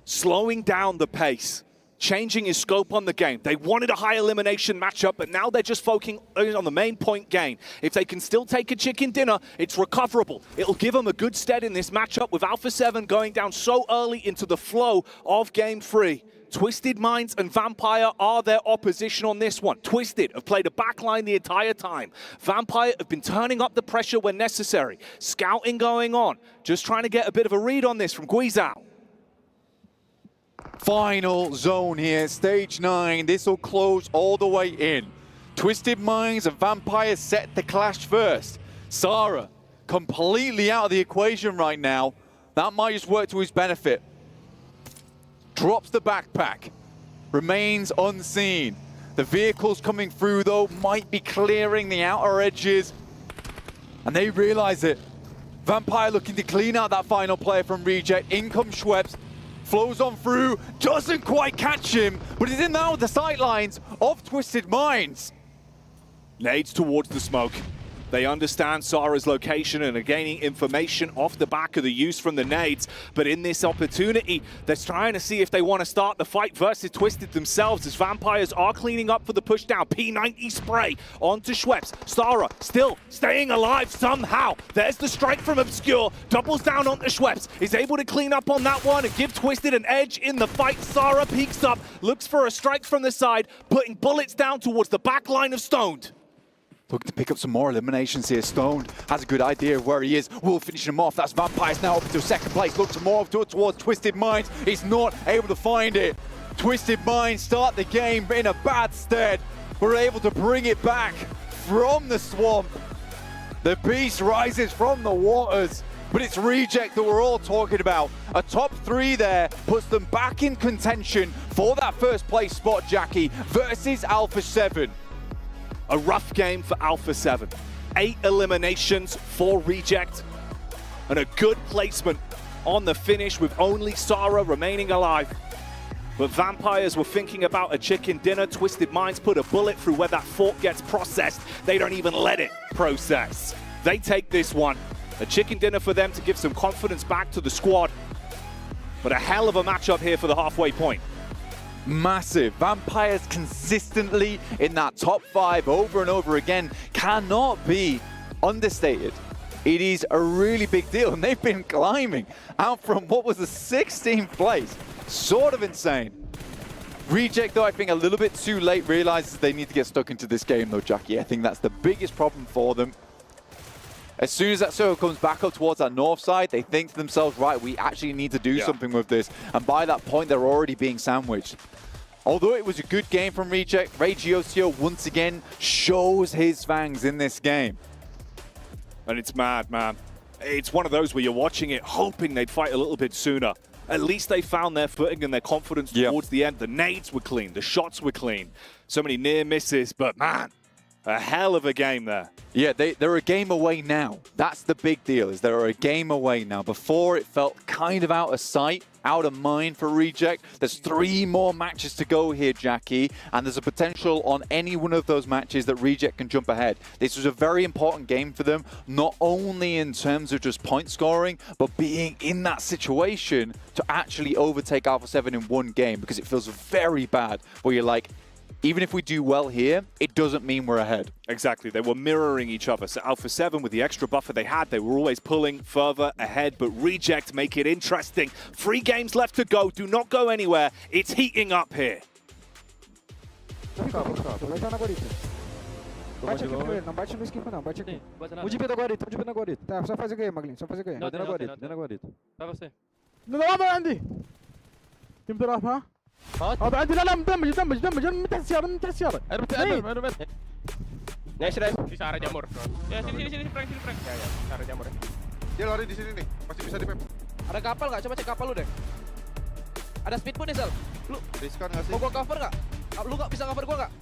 slowing down the pace, changing his scope on the game. They wanted a high elimination matchup, but now they're just focusing on the main point gain. If they can still take a chicken dinner, it's recoverable. It'll give them a good stead in this matchup with Alpha 7 going down so early into the flow of Game 3. Twisted Minds and Vampire are their opposition on this one. Twisted have played a backline the entire time. Vampire have been turning up the pressure when necessary. Scouting going on. Just trying to get a bit of a read on this from Guizhou. Final zone here, stage 9. This will close all the way in. Twisted Minds and Vampire set the clash first. Sarah completely out of the equation right now. That might just work to his benefit. Drops the backpack. Remains unseen. The vehicles coming through though might be clearing the outer edges. And they realize it. Vampire looking to clean out that final player from Reject. In comes Schweppes. Flows on through, doesn't quite catch him, but he's in now with the sightlines of Twisted Minds. Nades towards the smoke. They understand Sarah's location and are gaining information off the back of the use from the nades. But in this opportunity, they're trying to see if they want to start the fight versus Twisted themselves as Vampires are cleaning up for the pushdown. P90 spray onto Schweppes. Sarah still staying alive somehow. There's the strike from Obscure. Doubles down onto Schweppes. Is able to clean up on that one and give Twisted an edge in the fight. Sarah peeks up, looks for a strike from the side, putting bullets down towards the back line of Stoned. Looking to pick up some more eliminations here. Stoned has a good idea of where he is. Will finish him off. That's Vampires now up into second place. Look to more towards Twisted Minds. He's not able to find it. Twisted Minds start the game in a bad stead. We're able to bring it back from the swamp. The beast rises from the waters. But it's Reject that we're all talking about. A top 3 there puts them back in contention for that first place spot, Jackie, versus Alpha 7. A rough game for Alpha 7. 8 eliminations for Reject. And a good placement on the finish with only Sarah remaining alive. But Vampires were thinking about a chicken dinner. Twisted Minds put a bullet through where that fork gets processed. They don't even let it process. They take this one. A chicken dinner for them to give some confidence back to the squad. But a hell of a matchup here for the halfway point. Massive. Vampires consistently in that top 5 over and over again cannot be understated. It is a really big deal, and they've been climbing out from what was the 16th place. Sort of insane. Reject, though, I think a little bit too late, realizes they need to get stuck into this game, though, Jackie. I think that's the biggest problem for them. As soon as that circle comes back up towards that north side, they think to themselves, right, we actually need to do something with this. And by that point, they're already being sandwiched. Although it was a good game from Reject, Regiocio once again shows his fangs in this game. And it's mad, man. It's one of those where you're watching it, hoping they'd fight a little bit sooner. At least they found their footing and their confidence towards the end. The nades were clean, the shots were clean. So many near misses, but man, a hell of a game there. Yeah, they're a game away now. That's the big deal, is they're a game away now. Before, it felt kind of out of sight, out of mind for Reject. There's 3 more matches to go here, Jackie, and there's a potential on any one of those matches that Reject can jump ahead. This was a very important game for them, not only in terms of just point scoring, but being in that situation to actually overtake Alpha 7 in one game, because it feels very bad where you're like, even if we do well here, it doesn't mean we're ahead. Exactly. They were mirroring each other. So Alpha 7, with the extra buffer they had, they were always pulling further ahead. But Reject make it interesting. 3 games left to go. Do not go anywhere. It's heating up here. Não bate aqui primeiro, não bate no esquiva não, bate aqui. O de na guarita, o de na guarita. Tá, só faz o ganho, Maglinho, só faz o ganho. Dentro na guarita. Vai você. Não, عندي. تم تروح ها؟ عندي لا مدمج من تحت السيارة. انا Nice, nice. Di arah jamur. Ya sini Frank. Ya, arah jamur. Dia lari di sini nih, masih bisa di-pep. Ada kapal nggak? Coba cek kapal lu deh. Ada speedboat nih, Sal. Lu riskan nggak sih? Mau gua cover nggak? Lu nggak bisa cover gua nggak?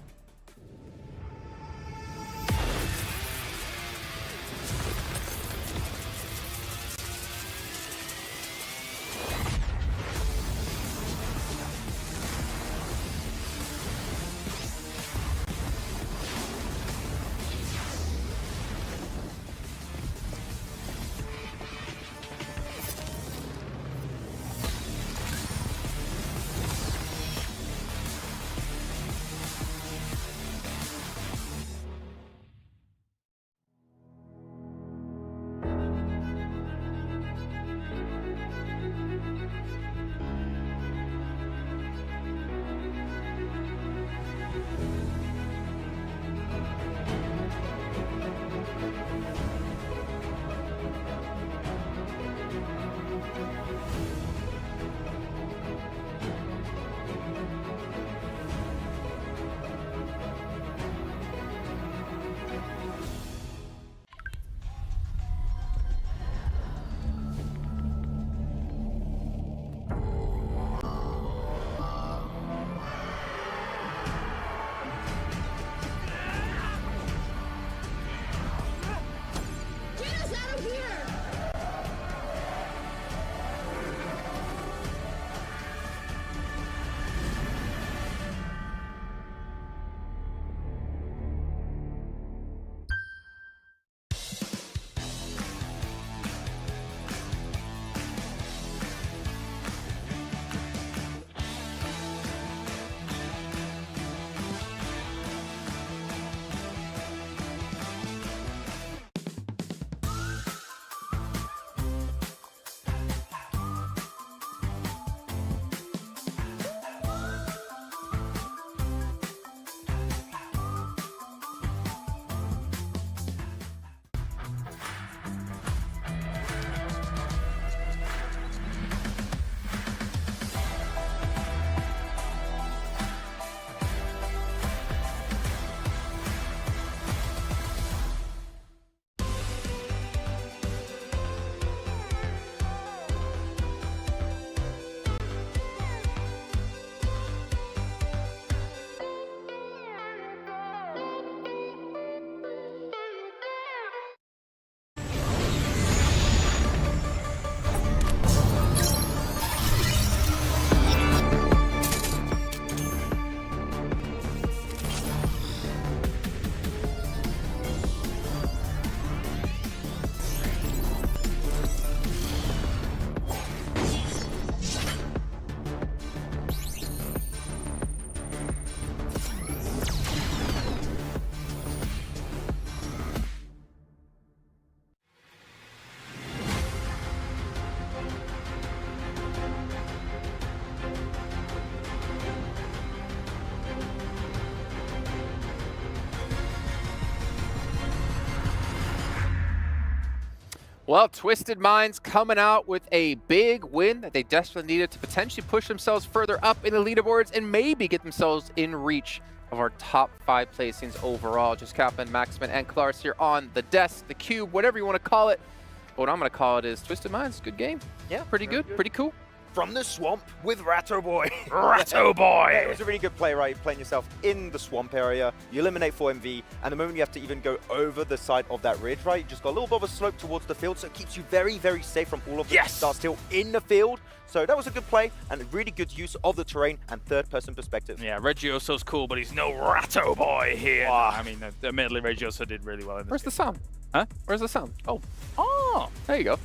Well, Twisted Minds coming out with a big win that they desperately needed to potentially push themselves further up in the leaderboards and maybe get themselves in reach of our top 5 placings overall. Just Kaplan, Maximin, and Klars here on the desk, the cube, whatever you want to call it. But what I'm going to call it is Twisted Minds. Good game. Yeah. Pretty good. Pretty cool. From the swamp with Ratto Boy. Ratto Boy! Yeah, it was a really good play, right? You're playing yourself in the swamp area, you eliminate 4MV, and the moment you have to even go over the side of that ridge, right? You just got a little bit of a slope towards the field, so it keeps you very, very safe from all of the stars still in the field. So that was a good play, and a really good use of the terrain and third-person perspective. Yeah, Reggioso's cool, but he's no Ratto Boy here. Wow. I mean, admittedly, Reggioso did really well in this Where's the sound? Huh? Where's the sound? Oh, there you go.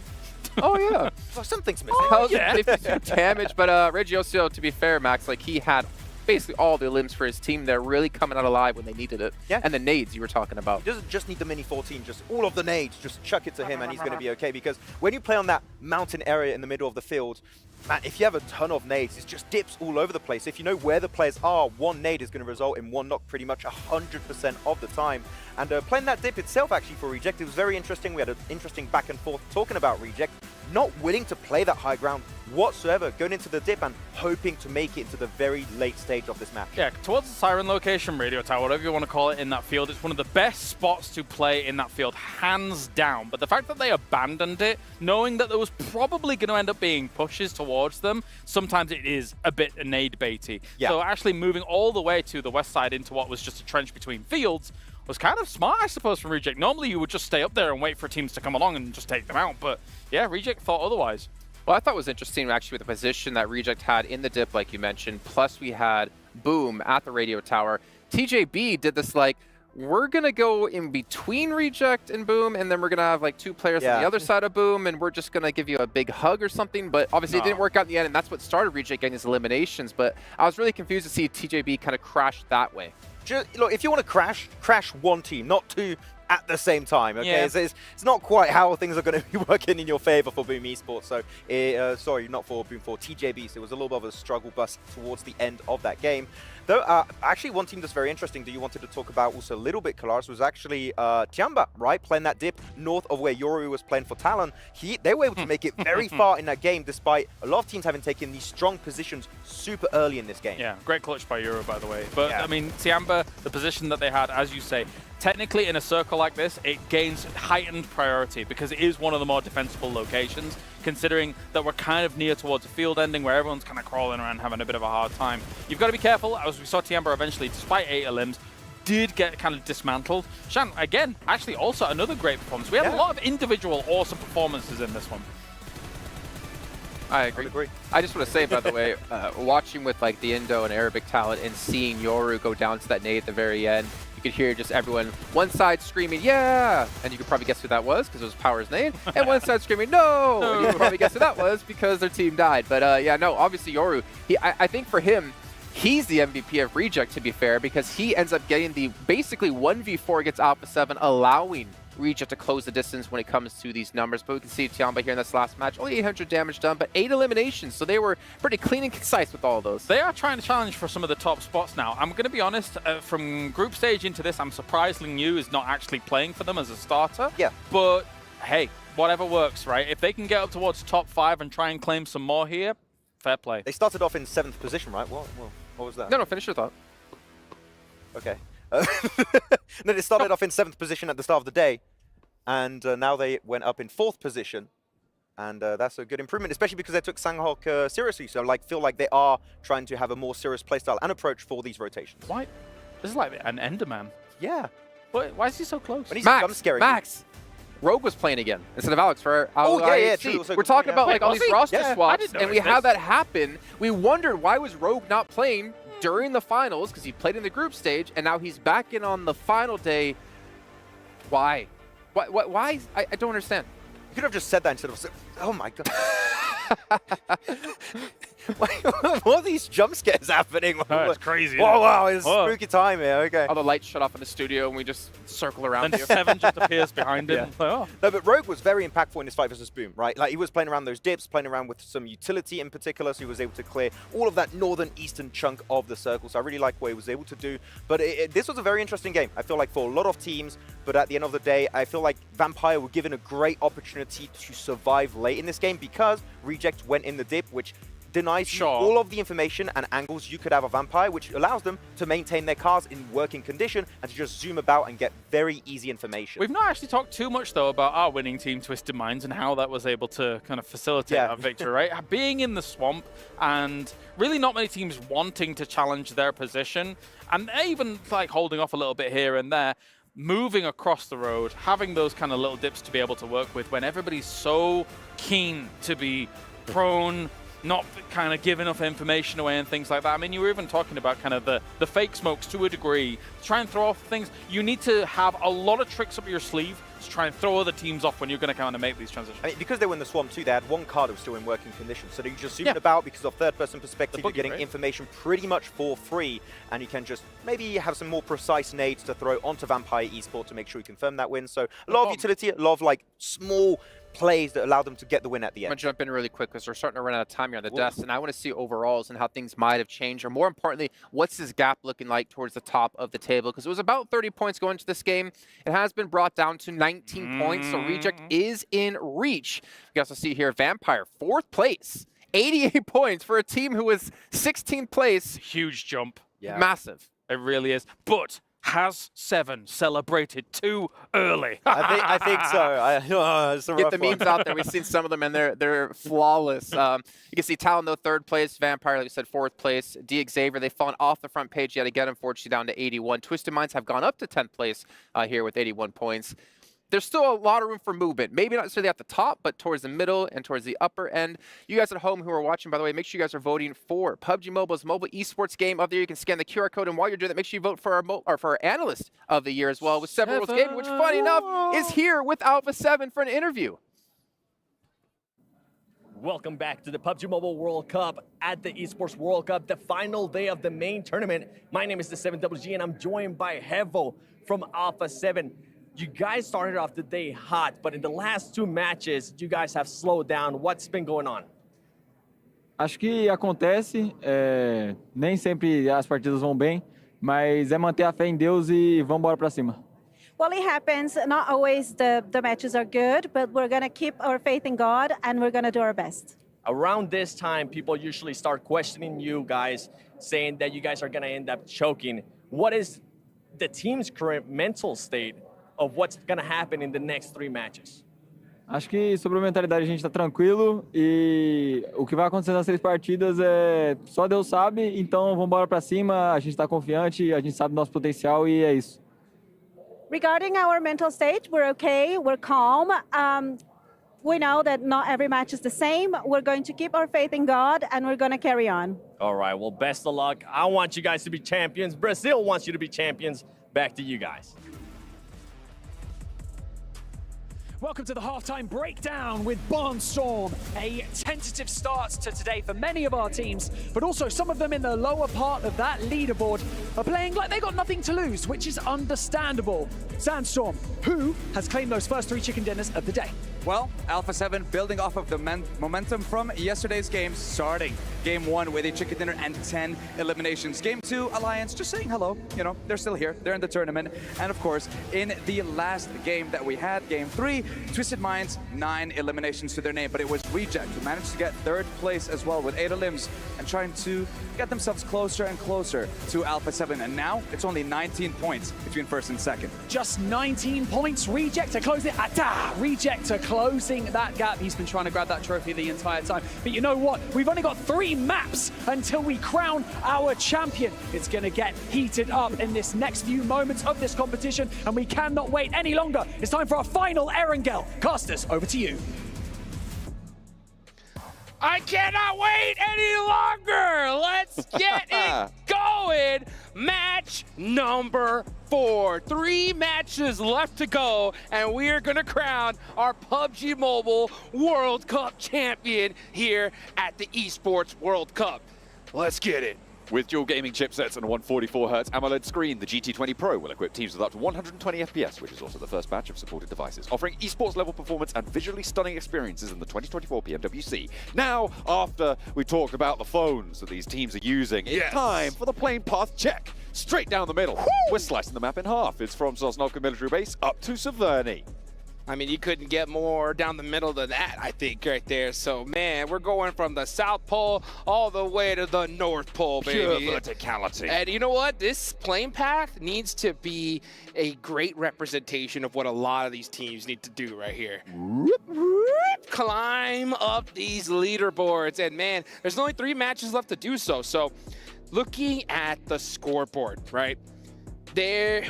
Oh, yeah. Well, something's missing. Oh, yeah. 52 damage, but Reggioso, to be fair, Max, like he had basically all the limbs for his team there really coming out alive when they needed it. Yeah. And the nades you were talking about. He doesn't just need the Mini 14, just all of the nades, just chuck it to him and he's going to be okay. Because when you play on that mountain area in the middle of the field, man, if you have a ton of nades, it just dips all over the place. If you know where the players are, one nade is going to result in one knock pretty much 100% of the time. And playing that dip itself, actually, for Reject, it was very interesting. We had an interesting back and forth talking about Reject, not willing to play that high ground whatsoever, going into the dip and hoping to make it into the very late stage of this match. Yeah, towards the Siren location, Radio Tower, whatever you want to call it in that field, it's one of the best spots to play in that field, hands down. But the fact that they abandoned it, knowing that there was probably going to end up being pushes towards them, sometimes it is a bit nade baity. Yeah. So actually moving all the way to the west side into what was just a trench between fields was kind of smart, I suppose, from Reject. Normally you would just stay up there and wait for teams to come along and just take them out. But yeah, Reject thought otherwise. Well, I thought it was interesting, actually, with the position that Reject had in the dip, like you mentioned, plus we had Boom at the radio tower. TJB did this, like, we're going to go in between Reject and Boom, and then we're going to have, like, 2 players on the other side of Boom, and we're just going to give you a big hug or something. But obviously it didn't work out in the end, and that's what started Reject getting his eliminations. But I was really confused to see TJB kind of crash that way. Look, if you want to crash one team, not 2 at the same time, okay? Yeah. It's not quite how things are going to be working in your favor for Boom Esports. So, sorry, not for Boom, for TJB. So it was a little bit of a struggle bus towards the end of that game. Though, actually, one team that's very interesting that you wanted to talk about also a little bit, Kalaris, was actually Tiamba, right? Playing that dip north of where Yoru was playing for Talon. They were able to make it very far in that game, despite a lot of teams having taken these strong positions super early in this game. Yeah, great clutch by Euro, by the way. But, Yeah. I mean, Tiamba, the position that they had, as you say, technically in a circle like this, it gains heightened priority because it is one of the more defensible locations, considering that we're kind of near towards a field ending where everyone's kind of crawling around having a bit of a hard time. You've got to be careful, as we saw Tiamba eventually, despite 8 limbs, did get kind of dismantled. Shan, again, actually also another great performance. We had a lot of individual awesome performances in this one. I agree. I just want to say, by the way, watching with like the Indo and Arabic talent and seeing Yoru go down to that nade at the very end, you could hear just everyone, one side screaming, yeah! And you could probably guess who that was because it was Power's nade. And one side screaming, no! And you could probably guess who that was because their team died. But yeah, no, obviously Yoru, I think for him, he's the MVP of Reject, to be fair, because he ends up getting the basically 1v4 against Alpha 7, allowing Reject to close the distance when it comes to these numbers. But we can see Tiamba here in this last match, only 800 damage done, but 8 eliminations, so they were pretty clean and concise with all of those. They are trying to challenge for some of the top spots now. I'm going to be honest, from group stage into this, I'm surprised Ling Yu is not actually playing for them as a starter. Yeah. But, hey, whatever works, right? If they can get up towards top 5 and try and claim some more here, fair play. They started off in 7th position, right? What was that? No, finish your thought. Okay. Then they started off in 7th position at the start of the day, and now they went up in 4th position, and that's a good improvement, especially because they took Sanghok seriously. So, feel like they are trying to have a more serious playstyle and approach for these rotations. Why? This is like an Enderman. Yeah. Why is he so close? When he's Max, Max, Rogue was playing again instead of Alex for yeah, IHC. true. So, We're talking about like all these roster swaps, and we had that happen. We wondered why was Rogue not playing during the finals, because he played in the group stage, and now he's back in on the final day. Why? Why? I don't understand. You could have just said that instead of, oh my god. what are these jump scares happening? It's crazy. Whoa, wow, it's spooky time here. Okay. All the lights shut off in the studio and we just circle around Then you. Seven just appears behind him. Yeah. Like, oh. No, but Rogue was very impactful in his fight versus Boom, right? Like, he was playing around those dips, playing around with some utility in particular, so he was able to clear all of that northern eastern chunk of the circle. So I really like what he was able to do. But this was a very interesting game, I feel like, for a lot of teams. But at the end of the day, I feel like Vampire were given a great opportunity to survive late in this game because Reject went in the dip, which denies you all of the information and angles you could have a Vampire, which allows them to maintain their cars in working condition and to just zoom about and get very easy information. We've not actually talked too much, though, about our winning team, Twisted Minds, and how that was able to kind of facilitate our victory, right? Being in the swamp and really not many teams wanting to challenge their position, and even like holding off a little bit here and there, moving across the road, having those kind of little dips to be able to work with when everybody's so keen to be prone, not kind of give enough information away and things like that. I mean, you were even talking about kind of the fake smokes to a degree. Try and throw off things. You need to have a lot of tricks up your sleeve to try and throw other teams off when you're going to kind of make these transitions. I mean, because they were in the swamp too, they had one car that was still in working condition. So you just zoom about because of third-person perspective, you're getting information pretty much for free, and you can just maybe have some more precise nades to throw onto Vampire Esports to make sure you confirm that win. So a lot of utility, a lot of like small plays that allow them to get the win at the end. I'm going to jump in really quick because we're starting to run out of time here on the desk, and I want to see overalls and how things might have changed, or more importantly, what's this gap looking like towards the top of the table? Because it was about 30 points going into this game. It has been brought down to 19 points, so Reject is in reach. You also see here Vampire, 4th place, 88 points for a team who was 16th place. Huge jump. Yeah. Massive. It really is. But has Seven celebrated too early? I think so. It's a Get rough the memes one. out there. We've seen some of them, and they're flawless. You can see Talon, though, 3rd place. Vampire, like we said, 4th place. D Xavier, they've fallen off the front page yet again, unfortunately, down to 81. Twisted Minds have gone up to 10th place here with 81 points. There's still a lot of room for movement. Maybe not necessarily at the top, but towards the middle and towards the upper end. You guys at home who are watching, by the way, make sure you guys are voting for PUBG Mobile's mobile esports game of the year. You can scan the QR code, and while you're doing that, make sure you vote for our analyst of the year as well, with Seven Worlds Gaming, which, funny enough, is here with Alpha 7 for an interview. Welcome back to the PUBG Mobile World Cup at the Esports World Cup, the final day of the main tournament. My name is the 7WG, and I'm joined by Hevo from Alpha 7. You guys started off the day hot, but in the last 2 matches, you guys have slowed down. What's been going on? Acho que acontece, nem sempre as partidas vão bem, mas é manter a fé em Deus e vamos embora para cima. Well, it happens. Not always the matches are good, but we're going to keep our faith in God, and we're going to do our best. Around this time, people usually start questioning you guys, saying that you guys are going to end up choking. What is the team's current mental state of what's going to happen in the next 3 matches? Acho que sobre a mentalidade a gente está tranquilo e o que vai acontecer nas 3 partidas só Deus sabe, então vamos embora para cima, a gente está confiante, a gente sabe do nosso potencial e é isso. Regarding our mental state, we're okay, we're calm. We know that not every match is the same. We're going to keep our faith in God, and we're going to carry on. All right, well, best of luck. I want you guys to be champions. Brazil wants you to be champions. Back to you guys. Welcome to the halftime breakdown with Barnstorm. A tentative start to today for many of our teams, but also some of them in the lower part of that leaderboard are playing like they got nothing to lose, which is understandable. Sandstorm, who has claimed those first 3 chicken dinners of the day? Well, Alpha 7 building off of the momentum from yesterday's games, starting Game 1 with a chicken dinner and 10 eliminations. Game 2, Alliance just saying hello. You know, they're still here. They're in the tournament. And of course, in the last game that we had, Game 3, Twisted Minds, 9 eliminations to their name. But it was Reject who managed to get 3rd place as well with 8 elims and trying to get themselves closer and closer to Alpha 7. And now it's only 19 points between 1st and 2nd. Just 19 points. Reject to close it. Reject to closing that gap. He's been trying to grab that trophy the entire time. But you know what? We've only got 3 maps until we crown our champion. It's going to get heated up in this next few moments of this competition, and we cannot wait any longer. It's time for our final Erangel. Casters, over to you. I cannot wait any longer. Let's get it going. Match number 4, 3 matches left to go, and we are going to crown our PUBG Mobile World Cup champion here at the Esports World Cup. Let's get it. With dual gaming chipsets and a 144Hz AMOLED screen, the GT20 Pro will equip teams with up to 120 FPS, which is also the first batch of supported devices, offering esports-level performance and visually stunning experiences in the 2024 PMWC. Now, after we talked about the phones that these teams are using, it's time for the plane path check. Straight down the middle. We're slicing the map in half. It's from Sosnovka Military Base up to Severny. I mean, you couldn't get more down the middle than that, I think, right there. So, man, we're going from the South Pole all the way to the North Pole, baby. Pure verticality. And you know what? This plane path needs to be a great representation of what a lot of these teams need to do right here. Climb up these leaderboards. And, man, there's only 3 matches left to do so. So, looking at the scoreboard, right?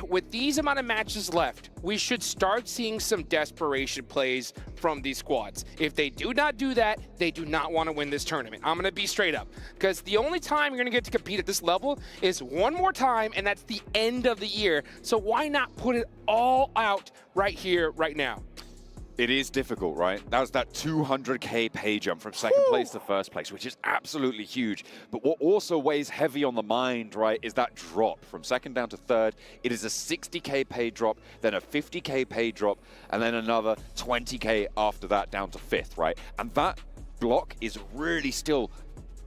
With these amount of matches left, we should start seeing some desperation plays from these squads. If they do not do that, they do not want to win this tournament. I'm going to be straight up, because the only time you're going to get to compete at this level is one more time, and that's the end of the year. So why not put it all out right here, right now? It is difficult, right? That was that 200k pay jump from second place to first place, which is absolutely huge. But what also weighs heavy on the mind, right, is that drop from second down to third. It is a 60k pay drop, then a 50k pay drop, and then another 20k after that down to fifth, right? And that block is really still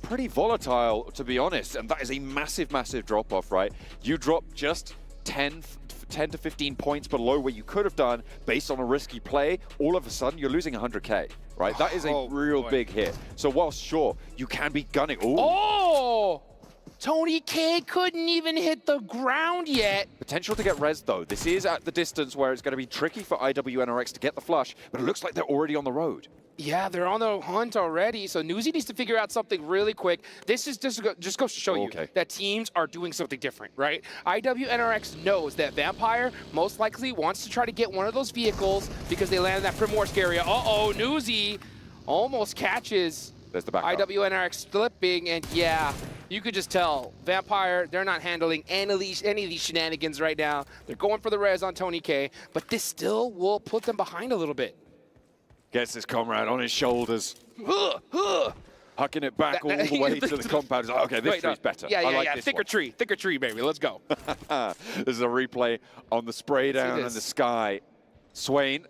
pretty volatile, to be honest. And that is a massive, massive drop off, right? You drop just 10 to 15 points below where you could have done based on a risky play, all of a sudden you're losing 100k, right? That is a real big hit. So whilst sure, you can be gunning. Ooh. Oh! Tony K couldn't even hit the ground yet. Potential to get res though. This is at the distance where it's going to be tricky for IWNRX to get the flush, but it looks like they're already on the road. Yeah, they're on the hunt already, so Newsy needs to figure out something really quick. This is just goes to show you that teams are doing something different, right? IWNRX knows that Vampire most likely wants to try to get one of those vehicles because they landed in that Primorsk area. Uh-oh, Newsy almost catches IWNRX slipping, and yeah, you could just tell Vampire, they're not handling any of these shenanigans right now. They're going for the res on Tony K, but this still will put them behind a little bit. Gets his comrade on his shoulders. Hucking it back all the way to the compound. He's like, okay, this tree's better. Yeah, I like this thicker tree, baby. Let's go. This is a replay on the spray down in the sky. Swain.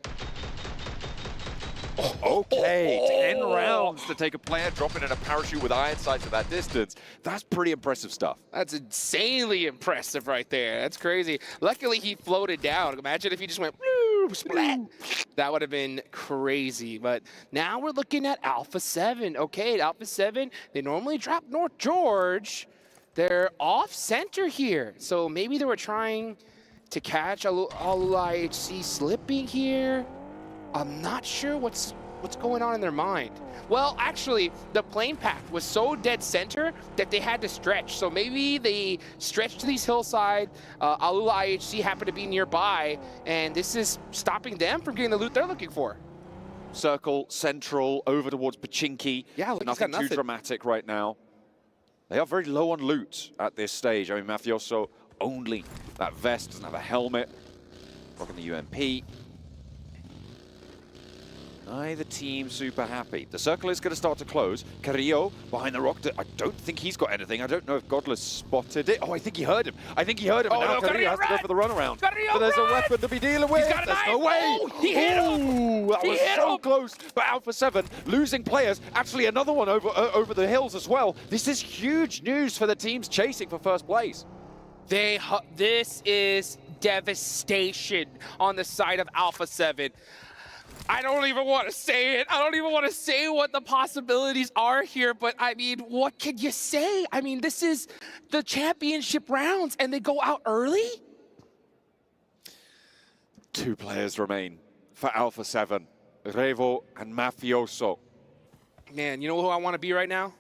Okay, 10 rounds to take a player dropping in a parachute with iron sights at that distance. That's pretty impressive stuff. That's insanely impressive right there. That's crazy. Luckily, he floated down. Imagine if he just went splat. That would have been crazy. But now we're looking at Alpha 7. Okay, at Alpha 7, they normally drop North George. They're off center here. So maybe they were trying to catch Alula HC slipping here. I'm not sure what's going on in their mind. Well, actually, the plane path was so dead center that they had to stretch. So maybe they stretched to these hillside. Alula IHC happened to be nearby, and this is stopping them from getting the loot they're looking for. Circle, central, over towards Pachinki. Yeah, look, nothing too dramatic right now. They are very low on loot at this stage. I mean, Mafioso only that vest, doesn't have a helmet. Rocking the UMP. Neither team super happy. The circle is going to start to close. Carrillo behind the rock. I don't think he's got anything. I don't know if Godless spotted it. Oh, I think he heard him. And now Carrillo has to go for the runaround. But there's a weapon to be dealing with. There's no way. Oh, he hit him. That was so close. But Alpha 7 losing players. Actually, another one over the hills as well. This is huge news for the teams chasing for first place. This is devastation on the side of Alpha 7. I don't even want to say it. I don't even want to say what the possibilities are here, but I mean, what can you say? I mean, this is the championship rounds and they go out early? 2 players remain for Alpha 7, Revo and Mafioso. Man, you know who I want to be right now?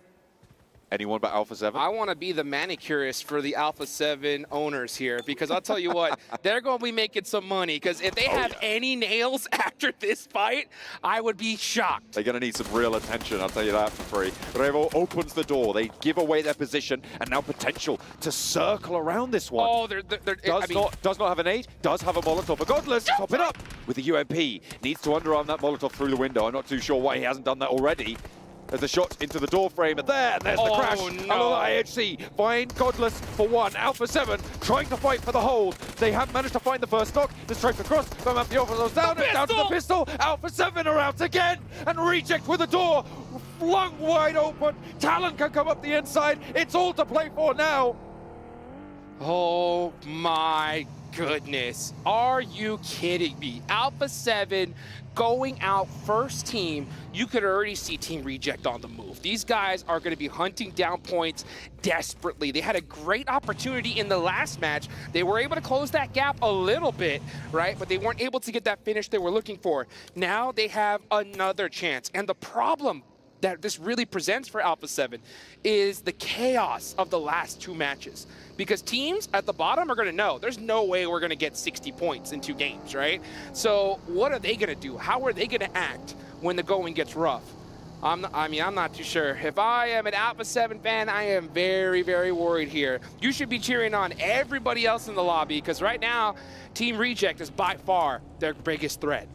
Anyone but Alpha 7? I want to be the manicurist for the Alpha 7 owners here, because I'll tell you what, they're going to be making some money, because if they have any nails after this fight, I would be shocked. They're going to need some real attention, I'll tell you that for free. Revo opens the door. They give away their position, and now potential to circle around this one. Oh, does not have an 8, does have a Molotov. But Godless, top it up with the UMP. Needs to underarm that Molotov through the window. I'm not too sure why he hasn't done that already. There's a shot into the door frame, and there's the crash. No. IHC find Godless for one. Alpha 7 trying to fight for the hold. They have managed to find the first knock. The strike across, but Mafioso goes down, and down to the pistol. Alpha 7 are out again, and Reject with the door flung wide open. Talon can come up the inside. It's all to play for now. Oh my goodness. Are you kidding me? Alpha 7 going out first team. You could already see Team Reject on the move. These guys are going to be hunting down points desperately. They had a great opportunity in the last match. They were able to close that gap a little bit, right? But they weren't able to get that finish they were looking for. Now they have another chance. And the problem that this really presents for Alpha 7 is the chaos of the last 2 matches. Because teams at the bottom are going to know there's no way we're going to get 60 points in 2 games, right? So what are they going to do? How are they going to act when the going gets rough? I'm not too sure. If I am an Alpha 7 fan, I am very, very worried here. You should be cheering on everybody else in the lobby, because right now, Team Reject is by far their biggest threat.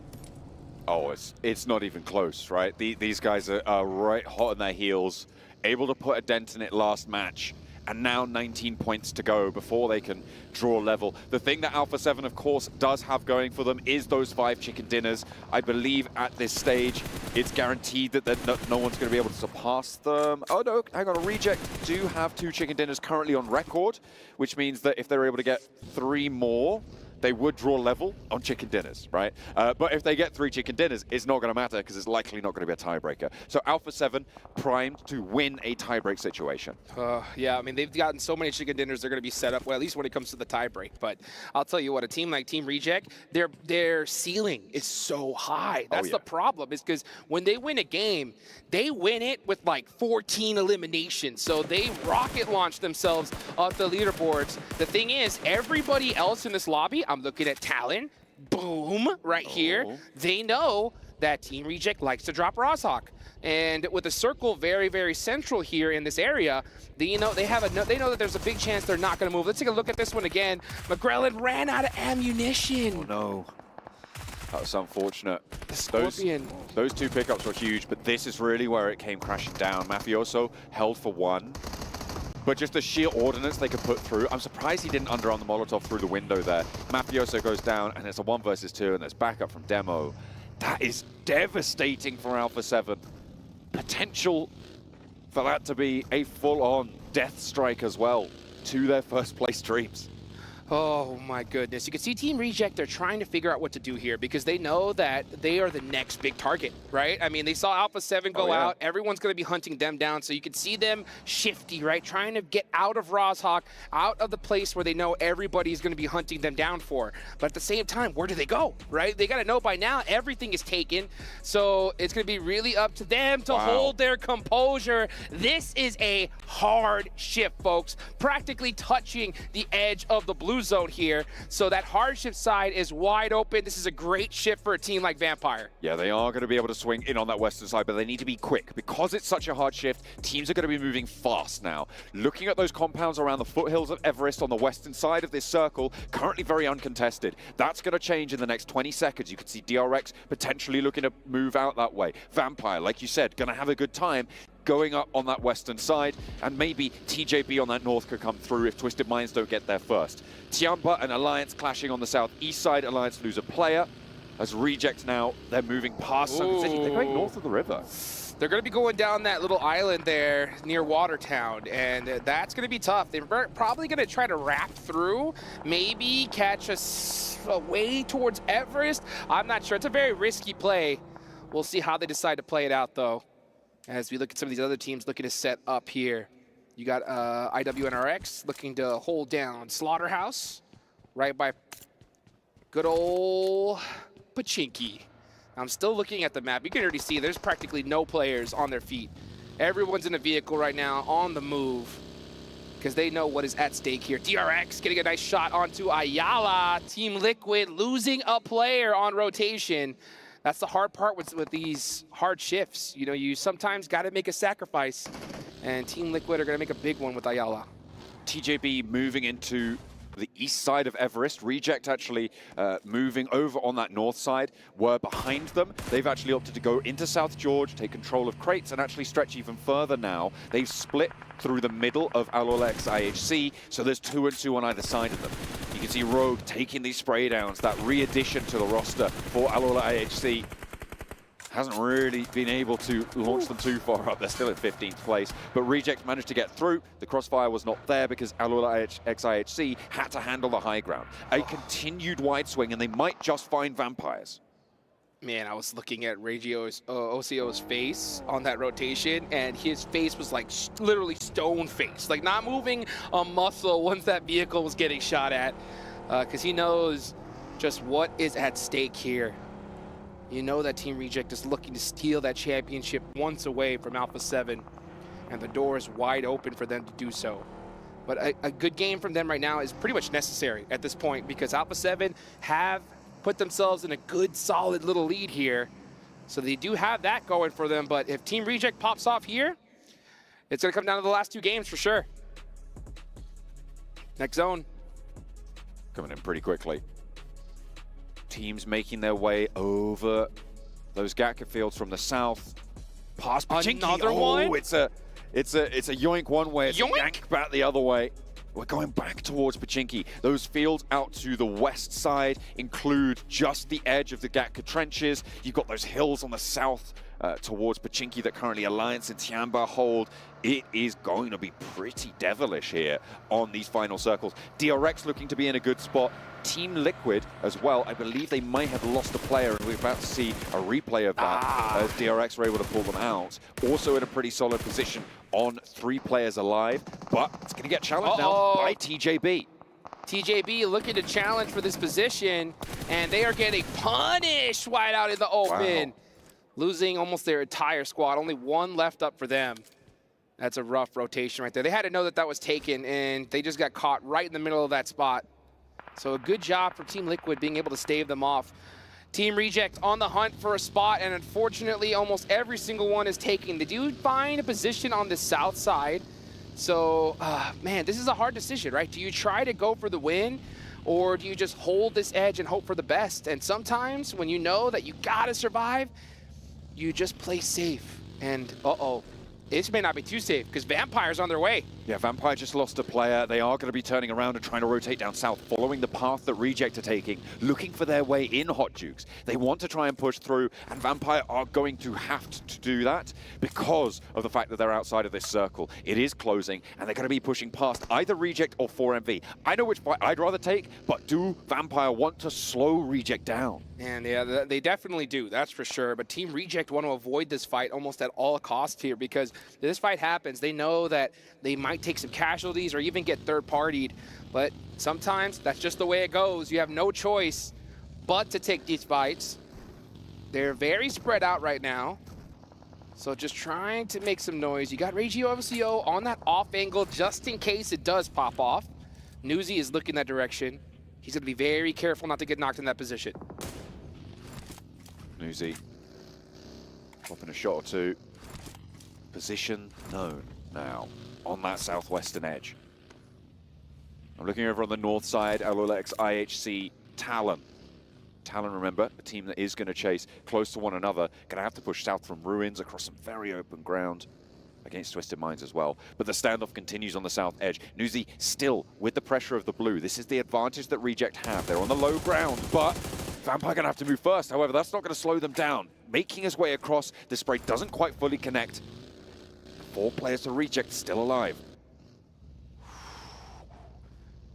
Oh, it's not even close, right? These guys are right hot on their heels, able to put a dent in it last match, and now 19 points to go before they can draw level. The thing that Alpha 7, of course, does have going for them is those 5 chicken dinners. I believe at this stage, it's guaranteed that no one's going to be able to surpass them. Oh no, hang on, Reject do have 2 chicken dinners currently on record, which means that if they're able to get 3 more, they would draw level on chicken dinners, right? But if they get 3 chicken dinners, it's not going to matter because it's likely not going to be a tiebreaker. So Alpha 7 primed to win a tiebreak situation. Yeah, I mean, they've gotten so many chicken dinners, they're going to be set up, well, at least when it comes to the tiebreak. But I'll tell you what, a team like Team Reject, their ceiling is so high. That's the problem, is because when they win a game, they win it with like 14 eliminations. So they rocket launch themselves off the leaderboards. The thing is, everybody else in this lobby, I'm looking at Talon, boom, right here. They know that Team Reject likes to drop Rozhawk. And with the circle very, very central here in this area, they know that there's a big chance they're not going to move. Let's take a look at this one again. McGrellan ran out of ammunition. Oh no. That was unfortunate. The Scorpion. Those 2 pickups were huge, but this is really where it came crashing down. Mafioso held for 1. But just the sheer ordnance they could put through. I'm surprised he didn't underarm the Molotov through the window there. Mafioso goes down, and it's a 1 versus 2, and there's backup from Demo. That is devastating for Alpha 7. Potential for that to be a full-on death strike as well to their first place dreams. Oh my goodness. You can see Team Reject, they're trying to figure out what to do here because they know that they are the next big target, right? I mean, they saw Alpha 7 go out. Everyone's going to be hunting them down. So you can see them shifty, right? Trying to get out of Rozhawk, out of the place where they know everybody's going to be hunting them down for. But at the same time, where do they go, right? They got to know by now everything is taken. So it's going to be really up to them to hold their composure. This is a hard shift, folks. Practically touching the edge of the blue zone here. So that hardship side is wide open. This is a great shift for a team like Vampire. Yeah, they are going to be able to swing in on that western side, but they need to be quick. Because it's such a hard shift, teams are going to be moving fast now. Looking at those compounds around the foothills of Everest on the western side of this circle, currently very uncontested. That's going to change in the next 20 seconds. You could see DRX potentially looking to move out that way. Vampire, like you said, going to have a good time going up on that western side, and maybe TJB on that north could come through if Twisted Minds don't get there first. Tiamba and Alliance clashing on the southeast side. Alliance lose a player. As Reject now, they're moving past Sunken City. They're going north of the river. They're going to be going down that little island there near Watertown, and that's going to be tough. They're probably going to try to wrap through, maybe catch a way towards Everest. I'm not sure. It's a very risky play. We'll see how they decide to play it out, though. As we look at some of these other teams looking to set up here. You got IWNRX looking to hold down Slaughterhouse right by good old Pachinki. I'm still looking at the map. You can already see there's practically no players on their feet. Everyone's in a vehicle right now, on the move, because they know what is at stake here. DRX getting a nice shot onto Ayala. Team Liquid losing a player on rotation. That's the hard part with these hard shifts. You know, you sometimes got to make a sacrifice, and Team Liquid are going to make a big one with Ayala. TJB moving into the east side of Everest. Reject actually moving over on that north side. We're behind them. They've actually opted to go into South George, take control of crates, and actually stretch even further now. They've split through the middle of Alolex IHC, so there's 2 and 2 on either side of them. You can see Rogue taking these spray downs, that re-addition to the roster for Alola IHC. Hasn't really been able to launch them too far up. They're still at 15th place, but Reject managed to get through. The crossfire was not there because Alola IHC had to handle the high ground. A continued wide swing, and they might just find Vampires. Man, I was looking at Regio's OCO's face on that rotation, and his face was like literally stone face, like not moving a muscle once that vehicle was getting shot at, because he knows just what is at stake here. You know that Team Reject is looking to steal that championship once away from Alpha 7, and the door is wide open for them to do so. But a good game from them right now is pretty much necessary at this point, because Alpha 7 have put themselves in a good, solid little lead here. So they do have that going for them, but if Team Reject pops off here, it's going to come down to the last 2 games for sure. Next zone. Coming in pretty quickly. Teams making their way over those Gatka fields from the south. Past Pachinki. Another one? It's a yoink one way, it's a yank back the other way. We're going back towards Pachinki. Those fields out to the west side include just the edge of the Gatka trenches. You've got those hills on the south towards Pachinki that currently Alliance and Tiamba hold. It is going to be pretty devilish here on these final circles. DRX looking to be in a good spot. Team Liquid as well. I believe they might have lost a player, and we're about to see a replay of that as DRX were able to pull them out. Also in a pretty solid position on 3 players alive, but it's going to get challenged now by TJB. TJB looking to challenge for this position, and they are getting punished wide out in the open. Wow. Losing almost their entire squad. Only 1 left up for them. That's a rough rotation right there. They had to know that that was taken, and they just got caught right in the middle of that spot. So a good job for Team Liquid being able to stave them off. Team Reject on the hunt for a spot, and unfortunately almost every single one is taken. They do find a position on the south side. So, man, this is a hard decision, right? Do you try to go for the win, or do you just hold this edge and hope for the best? And sometimes when you know that you gotta survive, you just play safe. And this may not be too safe, because Vampire's on their way. Yeah, Vampire just lost a player. They are going to be turning around and trying to rotate down south, following the path that Reject are taking, looking for their way in Hot Jukes. They want to try and push through, and Vampire are going to have to do that because of the fact that they're outside of this circle. It is closing, and they're going to be pushing past either Reject or 4MV. I know which fight I'd rather take, but do Vampire want to slow Reject down? And yeah, they definitely do, that's for sure. But Team Reject want to avoid this fight almost at all costs here, because if this fight happens, they know that they might take some casualties or even get third-partied. But sometimes that's just the way it goes. You have no choice but to take these fights. They're very spread out right now. So just trying to make some noise. You got Regio OCO on that off angle just in case it does pop off. Newsy is looking that direction. He's going to be very careful not to get knocked in that position. Newsy popping a shot or 2. Position known now on that southwestern edge. I'm looking over on the north side, Alolex IHC Talon. Talon, remember, a team that is going to chase close to one another. Going to have to push south from Ruins across some very open ground against Twisted Minds as well. But the standoff continues on the south edge. Newsy still with the pressure of the blue. This is the advantage that Reject have. They're on the low ground, but Vampire going to have to move first. However, that's not going to slow them down. Making his way across, the spray doesn't quite fully connect. 4 players to Reject still alive.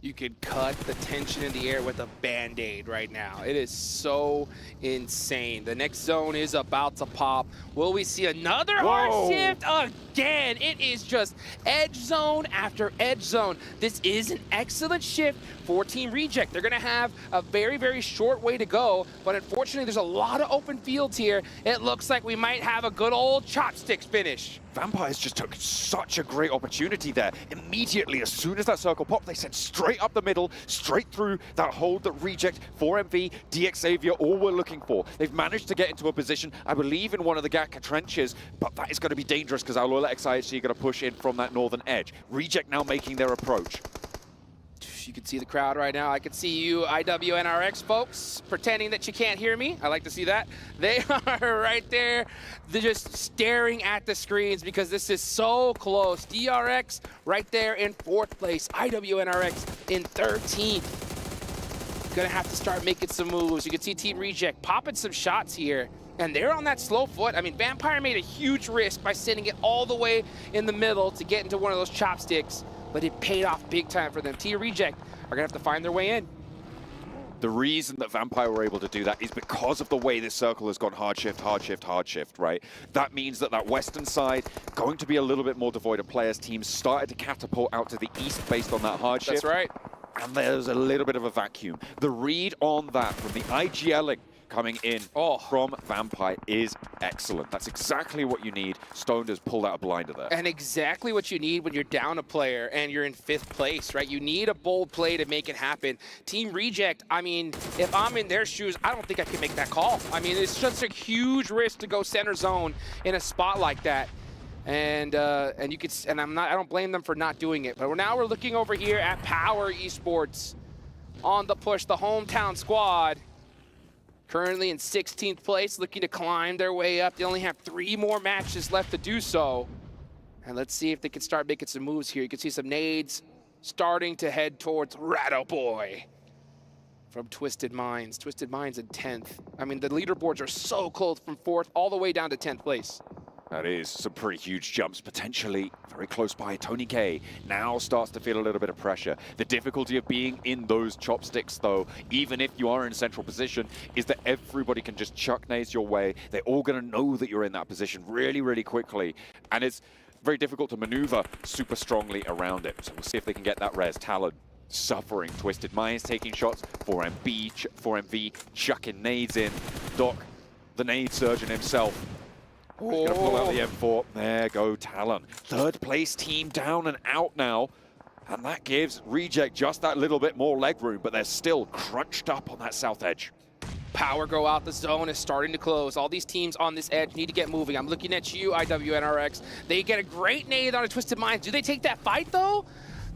you could cut the tension in the air with a Band-Aid right now. It is so insane. The next zone is about to pop. Will we see another hard shift again? It is just edge zone after edge zone. This is an excellent shift for Team Reject. They're gonna have a very, very short way to go, but unfortunately there's a lot of open fields here. It looks like we might have a good old chopsticks finish. Vampires just took such a great opportunity there. Immediately, as soon as that circle popped, they sent straight up the middle, straight through that hold that Reject, 4MV, DXavier all were looking for. They've managed to get into a position, I believe, in one of the Gatka trenches, but that is going to be dangerous because our Loyal XIHC are going to push in from that northern edge. Reject now making their approach. You can see the crowd right now. I can see you IWNRX folks pretending that you can't hear me. I like to see that. They are right there. They're just staring at the screens because this is so close. DRX right there in 4th place. IWNRX in 13th. Gonna have to start making some moves. You can see Team Reject popping some shots here. And they're on that slow foot. I mean, Vampire made a huge risk by sending it all the way in the middle to get into one of those chopsticks. But it paid off big time for them. Team Reject are gonna have to find their way in. The reason that Vampire were able to do that is because of the way this circle has gone hard shift, right? That means that that western side going to be a little bit more devoid of players. Teams started to catapult out to the east based on that hard shift. That's right. And there's a little bit of a vacuum. The read on that from the IGLing coming in from Vampire is excellent. That's exactly what you need. Stone has pulled out a blinder there. And exactly what you need when you're down a player and you're in 5th place, right? You need a bold play to make it happen. Team Reject, I mean, if I'm in their shoes, I don't think I can make that call. I mean, it's just a huge risk to go center zone in a spot like that. And you could, and I don't blame them for not doing it. But now we're looking over here at Power Esports on the push, the hometown squad. Currently in 16th place, looking to climb their way up. They only have 3 more matches left to do so. And let's see if they can start making some moves here. You can see some nades starting to head towards Ratto Boy from Twisted Minds. Twisted Minds in 10th. I mean, the leaderboards are so close from 4th all the way down to 10th place. That is some pretty huge jumps, potentially very close by. Tony K now starts to feel a little bit of pressure. The difficulty of being in those chopsticks, though, even if you are in central position, is that everybody can just chuck nades your way. They're all going to know that you're in that position really, really quickly. And it's very difficult to maneuver super strongly around it. So we'll see if they can get that res. Talon suffering. Twisted Minds taking shots. 4MV chucking nades in. Doc, the nade surgeon himself. He's going to pull out the M4. There go Talon. 3rd place team down and out now. And that gives Reject just that little bit more leg room, but they're still crunched up on that south edge. Power go out. The zone is starting to close. All these teams on this edge need to get moving. I'm looking at you, IWNRX. They get a great nade on a Twisted Minds. Do they take that fight, though?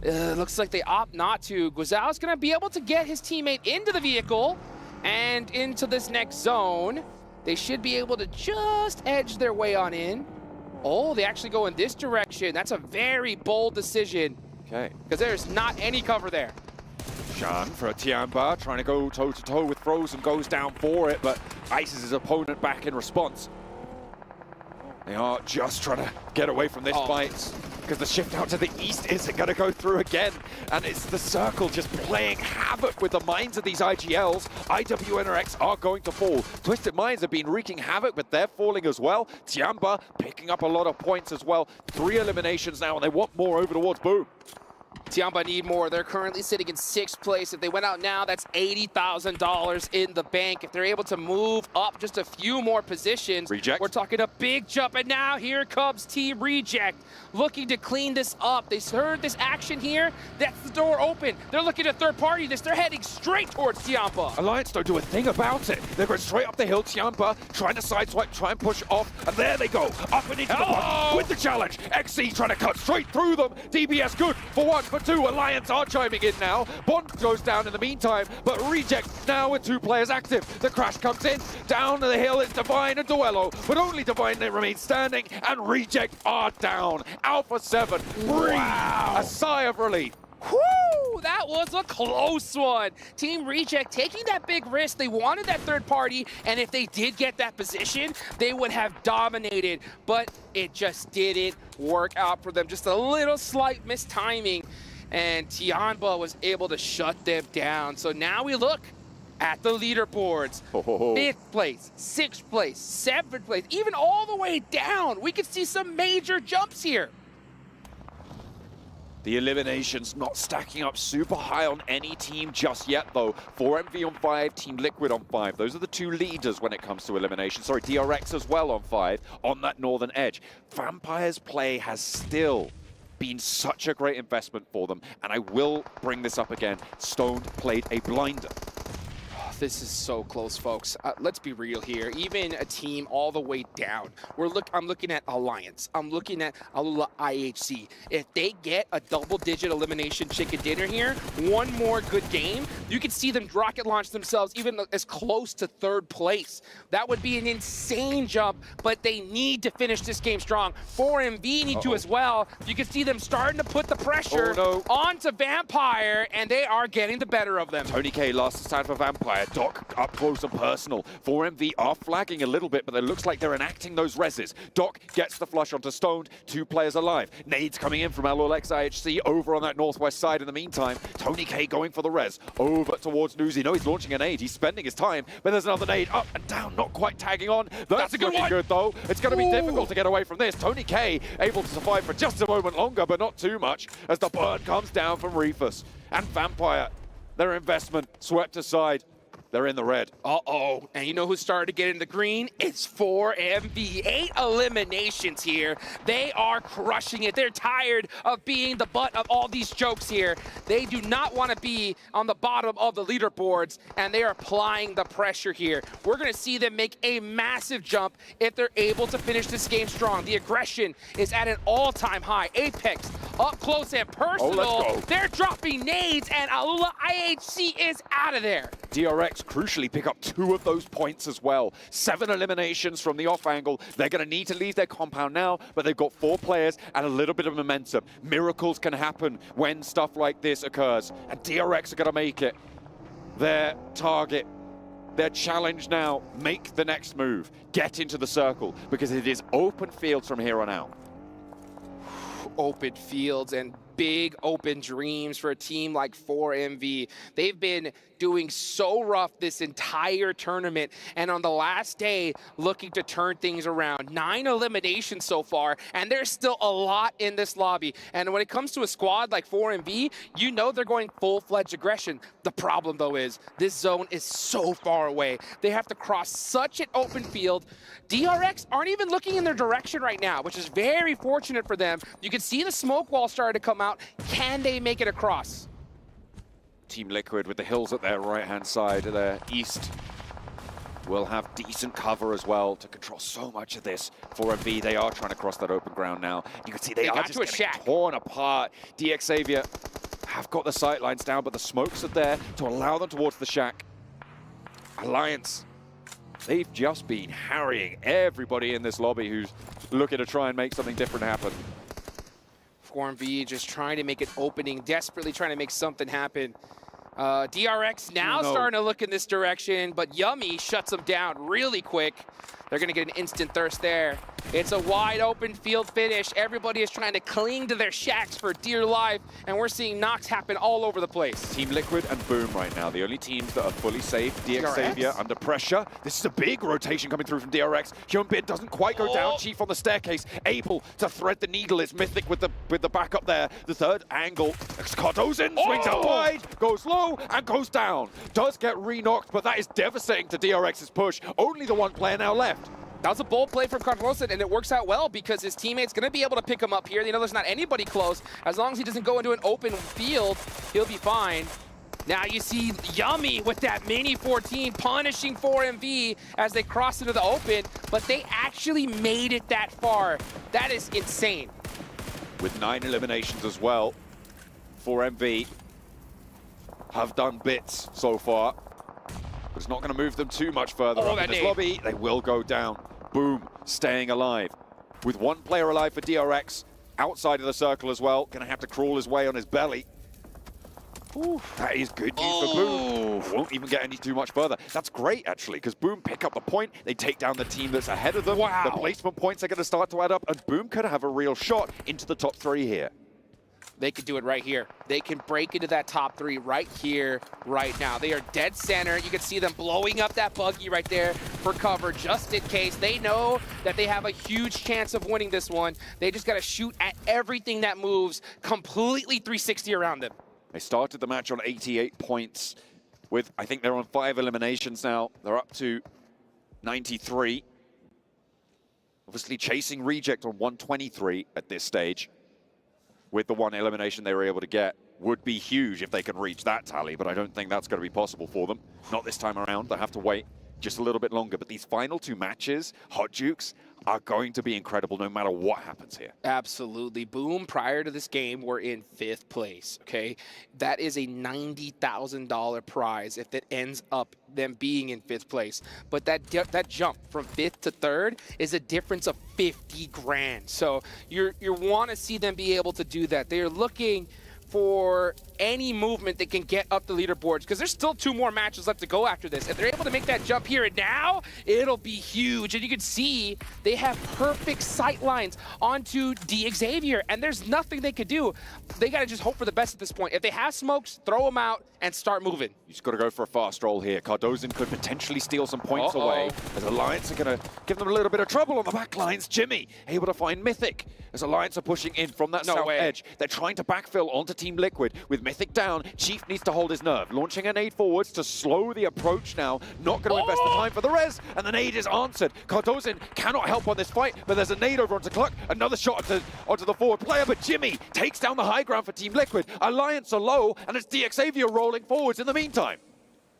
Looks like they opt not to. Guazao's going to be able to get his teammate into the vehicle and into this next zone. They should be able to just edge their way on in. Oh, they actually go in this direction. That's a very bold decision. Okay. Because there's not any cover there. Shan for Tiamba, trying to go toe-to-toe with Frozen, goes down for it, but ices his opponent back in response. They are just trying to get away from this fight, because the shift out to the east isn't going to go through again. And it's the circle just playing havoc with the minds of these IGLs. IWNRX are going to fall. Twisted Minds have been wreaking havoc, but they're falling as well. Tiamba picking up a lot of points as well. 3 eliminations now, and they want more over towards Boom. Tiamba need more. They're currently sitting in 6th place. If they went out now, that's $80,000 in the bank. If they're able to move up just a few more positions, Reject. We're talking a big jump. And now here comes Team Reject, looking to clean this up. They heard this action here. That's the door open. They're looking to third party this. They're heading straight towards Tiamba. Alliance don't do a thing about it. They're going straight up the hill. Tiamba trying to sideswipe, try and push off. And there they go, up and into the block with the challenge. XC trying to cut straight through them. DBS good for 1, for 2. Alliance are chiming in now. Bond goes down in the meantime, but Reject now with 2 players active. The crash comes in. Down the hill is Divine and Duello, but only Divine remains standing, and Reject are down. Alpha 7 breathe a sigh of relief. Whew, that was a close one. Team Reject taking that big risk. They wanted that third party, and if they did get that position, they would have dominated, but it just didn't work out for them. Just a little slight mistiming. and Tianba was able to shut them down. So now we look at the leaderboards. 5th place, 6th place, 7th place, even all the way down. We could see some major jumps here. The eliminations not stacking up super high on any team just yet, though. 4MV on 5, Team Liquid on 5. Those are the 2 leaders when it comes to elimination. Sorry, DRX as well on 5 on that northern edge. Vampire's play has still been such a great investment for them, and I will bring this up again. Stoned played a blinder. This is so close, folks. Let's be real here. Even a team all the way down. I'm looking at Alliance. I'm looking at Alula IHC. If they get a double-digit elimination chicken dinner here, one more good game, you could see them rocket launch themselves even as close to 3rd place. That would be an insane jump, but they need to finish this game strong. 4MV need to as well. You can see them starting to put the pressure onto Vampire, and they are getting the better of them. Tony K last stand for Vampire. Doc up close and personal. 4MV are flagging a little bit, but it looks like they're enacting those reses. Doc gets the flush onto Stoned, 2 players alive. Nades coming in from LOLX IHC over on that northwest side in the meantime. Tony K going for the res. Over towards Newsy. No, he's launching a nade. He's spending his time, but there's another nade up and down, not quite tagging on. That's looking good, though. It's going to be difficult to get away from this. Tony K able to survive for just a moment longer, but not too much, as the burn comes down from Refus. And Vampire, their investment swept aside. They're in the red. Uh-oh. And you know who started to get in the green? It's 4MV. 8 eliminations here. They are crushing it. They're tired of being the butt of all these jokes here. They do not want to be on the bottom of the leaderboards, and they are applying the pressure here. We're going to see them make a massive jump if they're able to finish this game strong. The aggression is at an all-time high. Apex up close and personal. Let's go. They're dropping nades, and Alula IHC is out of there. DRX crucially pick up 2 of those points as well. 7 eliminations from the off angle. They're going to need to leave their compound now, but they've got 4 players and a little bit of momentum. Miracles can happen when stuff like this occurs, and DRX are going to make it their target. Their challenge now, make the next move. Get into the circle, because it is open fields from here on out. Open fields and big open dreams for a team like 4MV. They've been doing so rough this entire tournament, and on the last day looking to turn things around. 9 eliminations so far, and there's still a lot in this lobby. And when it comes to a squad like 4MV, you know they're going full-fledged aggression. The problem though is this zone is so far away. They have to cross such an open field. DRX aren't even looking in their direction right now, which is very fortunate for them. You can see the smoke wall starting to come out. Can they make it across? Team Liquid with the hills at their right-hand side, their east, will have decent cover as well to control so much of this. 4MV, they are trying to cross that open ground now. You can see they are just getting torn apart. DX Xavier have got the sight lines down, but the smokes are there to allow them towards the shack. Alliance, they've just been harrying everybody in this lobby who's looking to try and make something different happen. 4MV just trying to make an opening, desperately trying to make something happen. DRX now starting to look in this direction, but Yummy shuts them down really quick. They're going to get an instant thirst there. It's a wide open field finish. Everybody is trying to cling to their shacks for dear life, and we're seeing knocks happen all over the place. Team Liquid and Boom right now, the only teams that are fully safe. DX Xavier under pressure. This is a big rotation coming through from DRX. Hyunbin doesn't quite go down. Chief on the staircase, able to thread the needle. It's Mythic with the backup there. The third angle. Cardo's in, swings out wide, goes low, and goes down. Does get re-knocked, but that is devastating to DRX's push. Only the 1 player now left. That was a bold play from Cardoso, and it works out well because his teammate's going to be able to pick him up here. You know, there's not anybody close. As long as he doesn't go into an open field, he'll be fine. Now you see Yummy with that mini 14 punishing 4MV as they cross into the open, but they actually made it that far. That is insane. With 9 eliminations as well, 4MV have done bits so far. But it's not going to move them too much further up in this lobby. They will go down. Boom, staying alive. With 1 player alive for DRX, outside of the circle as well. Going to have to crawl his way on his belly. Ooh, that is good news for Boom. Won't even get any too much further. That's great, actually, because Boom pick up the point. They take down the team that's ahead of them. The placement points are going to start to add up, and Boom could have a real shot into the top 3 here. they could do it right here. They can break into that top 3 right here, right now. They are dead center. You can see them blowing up that buggy right there for cover, just in case. They know that they have a huge chance of winning this one. They just got to shoot at everything that moves completely 360 around them. They started the match on 88 points with, I think they're on 5 eliminations now. They're up to 93. Obviously chasing Reject on 123 at this stage. With the 1 elimination they were able to get, would be huge if they can reach that tally, but I don't think that's going to be possible for them. Not this time around. They have to wait just a little bit longer. But these final 2 matches, Hot Jukes, are going to be incredible no matter what happens here. Absolutely. Boom, prior to this game, were in 5th place, okay? That is a $90,000 prize if it ends up them being in 5th place. But that jump from 5th to 3rd is a difference of 50 grand. So you want to see them be able to do that. They're looking for any movement that can get up the leaderboards, because there's still 2 more matches left to go after this. If they're able to make that jump here and now, it'll be huge. And you can see they have perfect sight lines onto Xavier, and there's nothing they could do. They got to just hope for the best at this point. If they have smokes, throw them out and start moving. You just got to go for a fast roll here. Cardozin could potentially steal some points away, as Alliance are going to give them a little bit of trouble on the back lines. Jimmy able to find Mythic as Alliance are pushing in from that south edge. They're trying to backfill onto Team Liquid with Mythic down. Chief needs to hold his nerve. Launching a nade forwards to slow the approach now. Not going to invest the time for the res, and the nade is answered. Cardozin cannot help on this fight, but there's a nade over onto Cluck. Another shot onto the forward player, but Jimmy takes down the high ground for Team Liquid. Alliance are low, and it's Xavier rolling forwards in the meantime.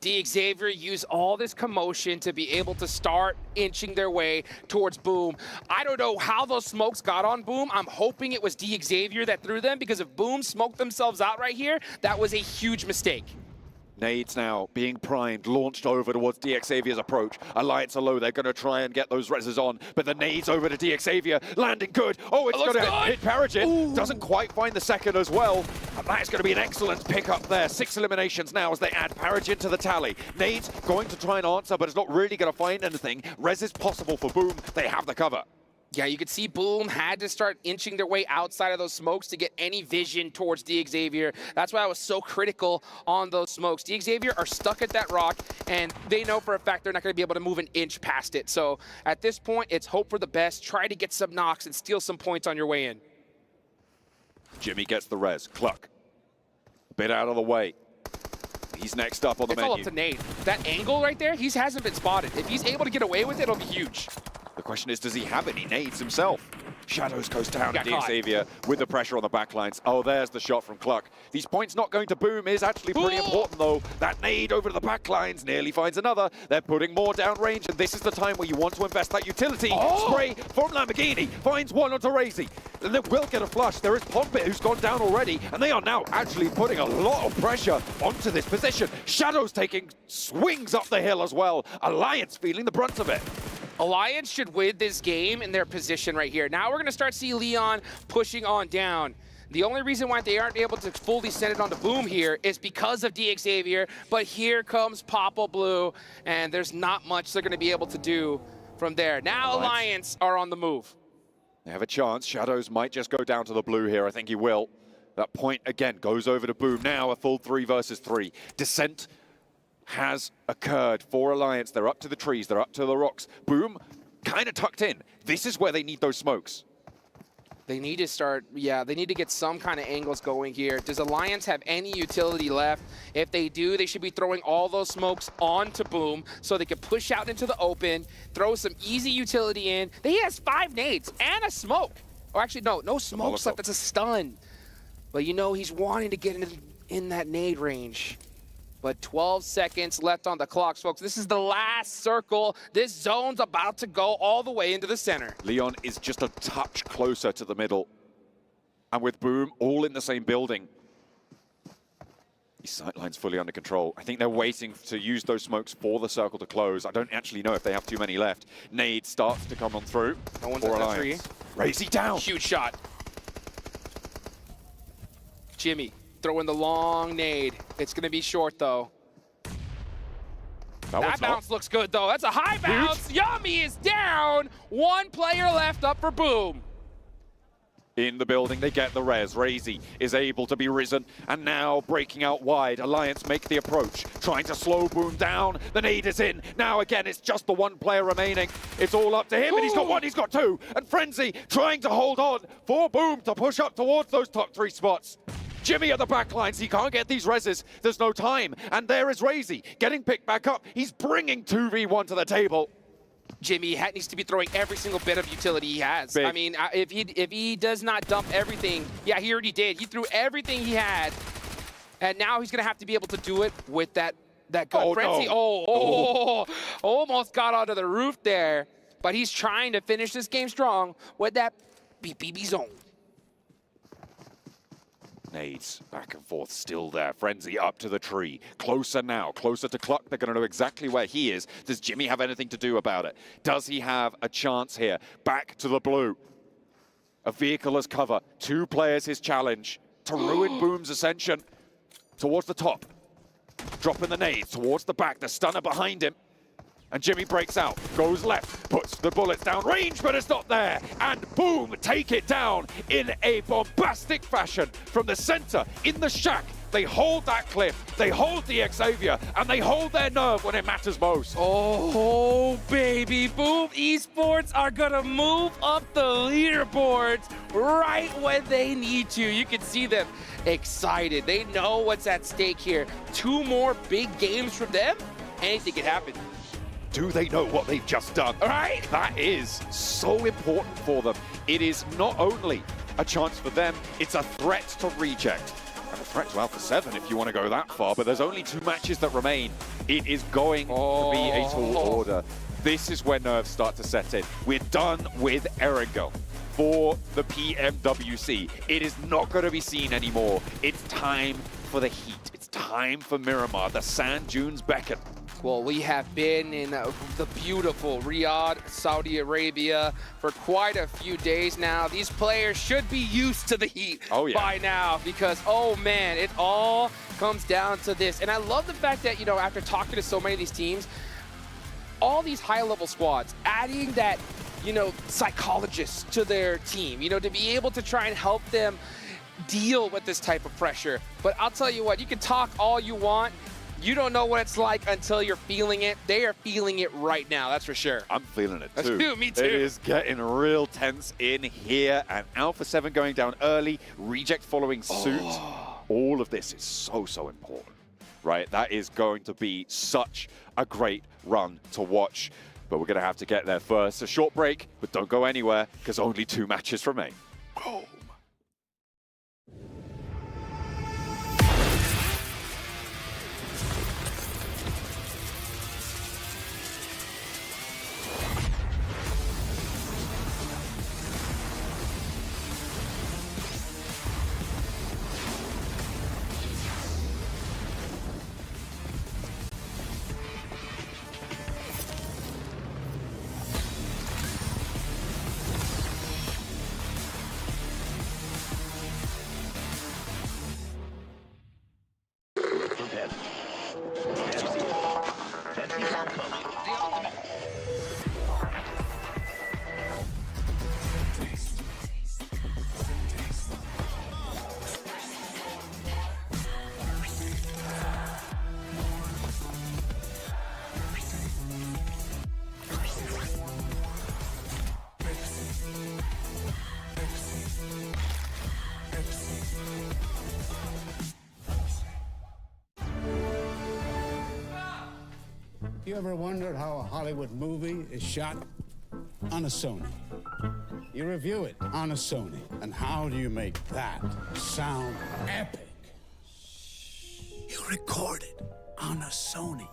Xavier used all this commotion to be able to start inching their way towards Boom. I don't know how those smokes got on Boom. I'm hoping it was Xavier that threw them, because if Boom smoked themselves out right here, that was a huge mistake. Nades now being primed, launched over towards Xavier's approach. Alliance are low, they're going to try and get those reses on, but the nades over to Xavier, landing good. Oh, it's going to hit Paragin. Doesn't quite find the second as well. And that's going to be an excellent pick up there. 6 eliminations now as they add Paragin to the tally. Nades going to try and answer, but it's not really going to find anything. Res is possible for Boom. They have the cover. Yeah, you could see Boom had to start inching their way outside of those smokes to get any vision towards Xavier. That's why I was so critical on those smokes. Xavier are stuck at that rock, and they know for a fact they're not going to be able to move an inch past it. So at this point, it's hope for the best. Try to get some knocks and steal some points on your way in. Jimmy gets the res. Cluck. A bit out of the way. He's next up on the menu. It's all up to Nate. That angle right there, he hasn't been spotted. If he's able to get away with it, it'll be huge. The question is, does he have any nades himself? Shadows goes down to Xavier with the pressure on the backlines. Oh, there's the shot from Cluck. These points not going to Boom is actually pretty important, though. That nade over to the backlines nearly finds another. They're putting more down range, and this is the time where you want to invest that utility. Spray from Lamborghini finds one onto Razy. And they will get a flush. There is Pompit, who's gone down already, and they are now actually putting a lot of pressure onto this position. Shadows taking swings up the hill as well. Alliance feeling the brunt of it. Alliance should win this game in their position right here. Now we're going to start seeing Leon pushing on down. The only reason why they aren't able to fully send it onto Boom here is because of Xavier, but here comes Popple Blue, and there's not much they're going to be able to do from there. Now Alliance are on the move. They have a chance. Shadows might just go down to the blue here. I think he will. That point, again, goes over to Boom. Now a full 3 versus 3. Descent has occurred for Alliance. They're up to the trees. They're up to the rocks. Boom, kind of tucked in. This is where they need those smokes. They need to start, they need to get some kind of angles going here. Does Alliance have any utility left? If they do, they should be throwing all those smokes onto Boom so they can push out into the open, throw some easy utility in. He has 5 nades and a smoke. Or actually, no smokes left. That's a stun. But you know he's wanting to get in that nade range. But 12 seconds left on the clock, folks. This is the last circle. This zone's about to go all the way into the center. Leon is just a touch closer to the middle. And with Boom all in the same building, these sightlines fully under control. I think they're waiting to use those smokes for the circle to close. I don't actually know if they have too many left. Nade starts to come on through. No one's at that tree. Razy down. Huge shot. Jimmy throwing the long nade. It's going to be short, though. That bounce looks good, though. That's a high bounce. Yummy is down. 1 player left up for Boom. in the building. They get the res. Razy is able to be risen, and now breaking out wide. Alliance make the approach, trying to slow Boom down. The nade is in. Now again, it's just the one player remaining. It's all up to him, and he's got one, he's got two. And Frenzy trying to hold on for Boom to push up towards those top 3 spots. Jimmy at the back lines, he can't get these reses. There's no time. And there is Razy getting picked back up. He's bringing 2v1 to the table. Jimmy needs to be throwing every single bit of utility he has. I mean, if he does not dump everything, yeah, he already did. He threw everything he had, and now he's gonna have to be able to do it with that gun. Oh, Frenzy, no. Almost got onto the roof there, but he's trying to finish this game strong with that BBB zone. Nades back and forth, still there. Frenzy up to the tree. Closer now, closer to Cluck. They're going to know exactly where he is. Does Jimmy have anything to do about it? Does he have a chance here? Back to the blue. A vehicle as cover. 2 players his challenge to ruin Boom's ascension. Towards the top. Dropping the nades towards the back. The stunner behind him. And Jimmy breaks out, goes left, puts the bullets down range, but it's not there. And Boom, take it down in a bombastic fashion from the center, in the shack. They hold that cliff, they hold the Xavier, and they hold their nerve when it matters most. Oh, baby, Boom Esports are gonna move up the leaderboards right when they need to. You can see them excited. They know what's at stake here. 2 more big games from them, anything can happen. Do they know what they've just done? All right, that is so important for them. It is not only a chance for them, it's a threat to Reject. And a threat to Alpha 7 if you want to go that far, but there's only 2 matches that remain. It is going to be a tall order. This is where nerves start to set in. We're done with Erangel for the PMWC. It is not going to be seen anymore. It's time for the heat. It's time for Miramar. The sand dunes beckon. Well, we have been in the beautiful Riyadh, Saudi Arabia for quite a few days now. These players should be used to the heat by now because, oh man, it all comes down to this. And I love the fact that, you know, after talking to so many of these teams, all these high-level squads, adding that, you know, psychologists to their team, you know, to be able to try and help them deal with this type of pressure. But I'll tell you what, you can talk all you want. You don't know what it's like until you're feeling it. They are feeling it right now, that's for sure. I'm feeling it too. Me too. It is getting real tense in here, and Alpha 7 going down early, Reject following suit. All of this is so important, right? That is going to be such a great run to watch, but we're going to have to get there first. A short break, but don't go anywhere, because only 2 matches remain. Oh. You ever wondered how a Hollywood movie is shot? On a Sony. You review it on a Sony. And how do you make that sound epic? You record it on a Sony.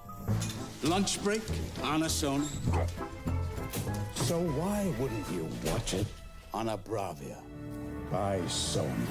Lunch break on a Sony. So why wouldn't you watch it on a Bravia by Sony?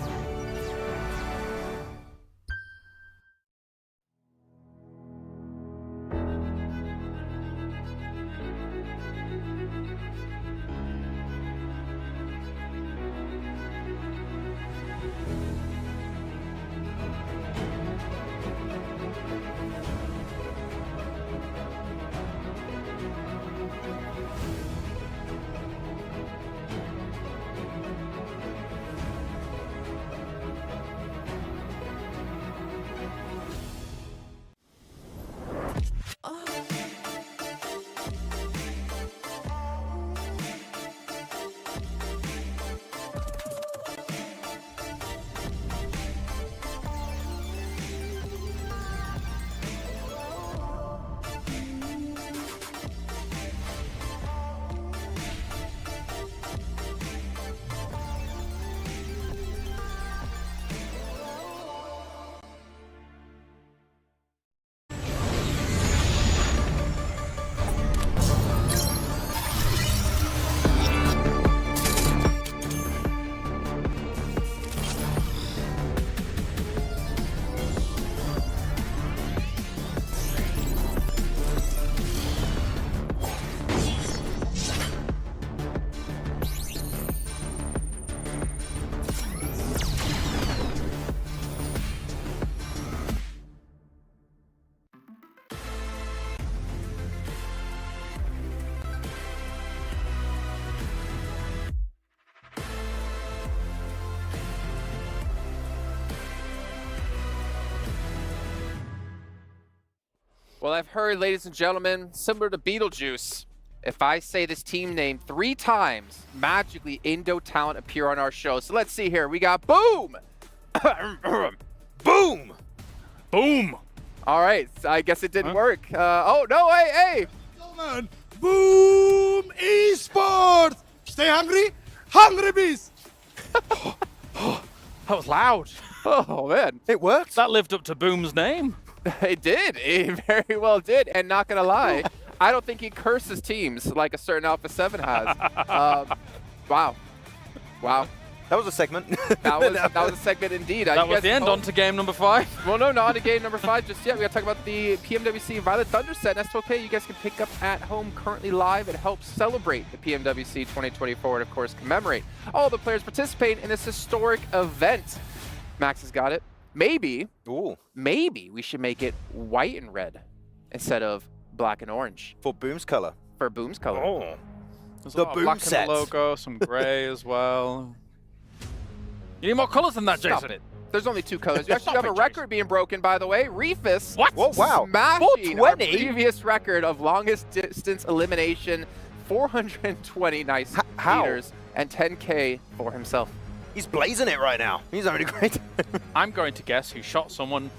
Well, I've heard, ladies and gentlemen, similar to Beetlejuice, if I say this team name 3 times, magically Indo talent appear on our show. So let's see here. We got Boom! Boom! Boom! All right, so I guess it didn't work. Oh, no, hey! Boom! Esports! Stay hungry? Hungry bees! That was loud. Oh, man. It worked. That lived up to Boom's name. It did. It very well did. And not going to lie, I don't think he curses teams like a certain Alpha 7 has. Wow. Wow. That was a segment. That was a segment indeed. That was the end. On to game number 5. Well, no, not on to game number 5 just yet. We got to talk about the PMWC Violet Thunder set. And that's okay. You guys can pick up at home currently live. It helps celebrate the PMWC 2024 and, of course, commemorate all the players participating in this historic event. Max has got it. Maybe we should make it white and red instead of black and orange. For Boom's color. For Boom's color. Oh. There's The a lot of Boom black set. in the logo, some gray as well. You need more colors than that, Jason. Stop it. There's only 2 colors. You actually have a record being broken, by the way. Reefus. What? Whoa, wow. Smashing our 420? previous record of longest distance elimination. 420 nice How? meters and 10K for himself. He's blazing it right now. He's having a great time. I'm going to guess he shot someone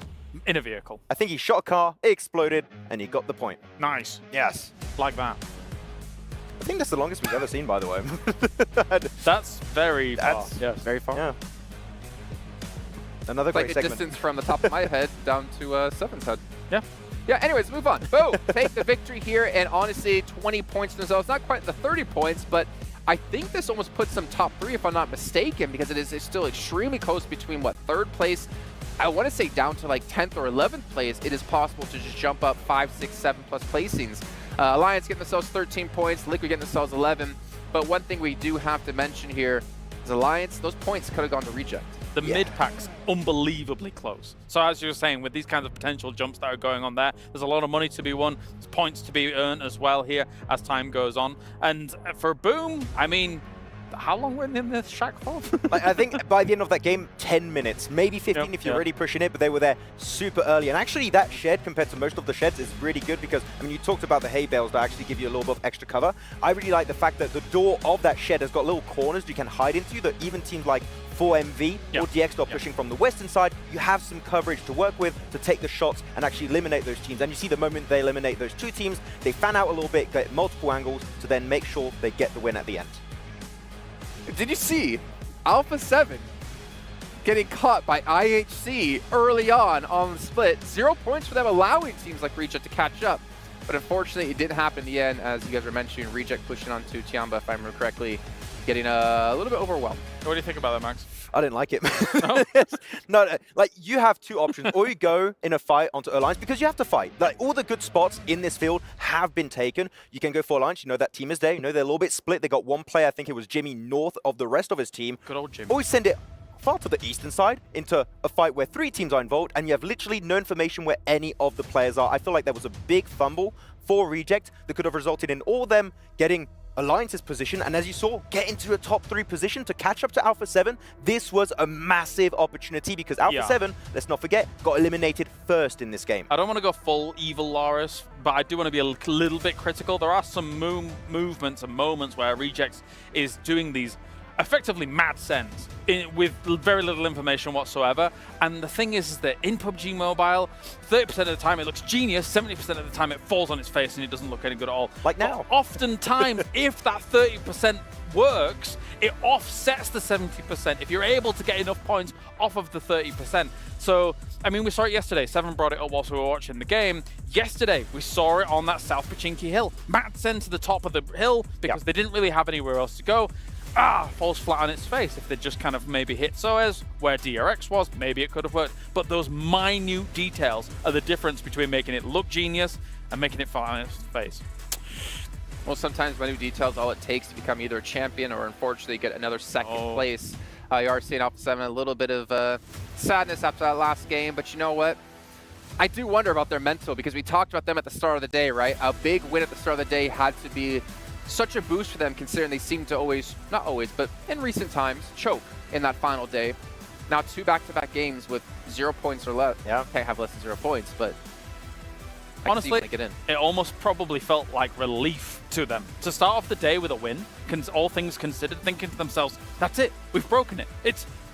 in a vehicle. I think he shot a car, it exploded, and he got the point. Nice. Yes. Like that. I think that's the longest we've ever seen, by the way. That's very far. Yes, very far. Yeah. Another Like great a segment. distance from the top of my head down to Seven's head. Yeah. Yeah, anyways, move on. Boom! Take the victory here, and honestly, 20 points in themselves. Not quite the 30 points, but I think this almost puts them top 3, if I'm not mistaken, because it's still extremely close between, what, 3rd place? I want to say down to like 10th or 11th place. It is possible to just jump up 5, 6, 7 plus placings. Alliance getting themselves 13 points, Liquid getting themselves 11. But one thing we do have to mention here is Alliance, those points could have gone to Reject. The mid-pack's unbelievably close. So as you were saying, with these kinds of potential jumps that are going on there's a lot of money to be won. There's points to be earned as well here as time goes on. And for Boom, I mean, how long were they in this shack for? Like, I think by the end of that game, 10 minutes, maybe 15 if you're already pushing it, but they were there super early. And actually that shed compared to most of the sheds is really good because, I mean, you talked about the hay bales that actually give you a little bit of extra cover. I really like the fact that the door of that shed has got little corners you can hide into that even teams like 4MV or DX are pushing from the western side, you have some coverage to work with to take the shots and actually eliminate those teams. And you see the moment they eliminate those 2 teams, they fan out a little bit, get multiple angles to then make sure they get the win at the end. Did you see Alpha 7 getting caught by IHC early on the split? 0 points for them, allowing teams like Reject to catch up. But unfortunately, it didn't happen in the end, as you guys were mentioning. Reject pushing onto Tiamba, if I remember correctly, getting a little bit overwhelmed. What do you think about that, Max? I didn't like it. No, like you have 2 options. Or you go in a fight onto Alliance because you have to fight. Like all the good spots in this field have been taken. You can go for Alliance. You know that team is there. You know they're a little bit split. They got 1 player, I think it was Jimmy, north of the rest of his team. Good old Jimmy. Always send it far to the eastern side into a fight where 3 teams are involved and you have literally no information where any of the players are. I feel like there was a big fumble for Reject that could have resulted in all of them getting Alliance's position, and as you saw, get into a top 3 position to catch up to Alpha 7. This was a massive opportunity because Alpha 7, let's not forget, got eliminated first in this game. I don't want to go full evil Loris, but I do want to be a little bit critical. There are some movements and moments where Reject is doing these effectively mad sends with very little information whatsoever. And the thing is that in PUBG Mobile, 30% of the time it looks genius, 70% of the time it falls on its face and it doesn't look any good at all. Like now. But oftentimes, if that 30% works, it offsets the 70% if you're able to get enough points off of the 30%. So, I mean, we saw it yesterday. Seven brought it up whilst we were watching the game. Yesterday, we saw it on that South Pachinki hill. Mad send to the top of the hill because they didn't really have anywhere else to go. Falls flat on its face. If they just kind of maybe hit Soez where DRX was, maybe it could have worked. But those minute details are the difference between making it look genius and making it flat on its face. Well, sometimes minute details all it takes to become either a champion or unfortunately get another second place. You are seeing Alpha 7 a little bit of sadness after that last game, but you know what? I do wonder about their mental because we talked about them at the start of the day, right? A big win at the start of the day had to be such a boost for them considering they seem to always, not always, but in recent times, choke in that final day. Now 2 back-to-back games with 0 points or less. Yeah. Can't have less than 0 points, but Honestly, it almost probably felt like relief to them to start off the day with a win. All things considered, thinking to themselves, "That's it. We've broken it.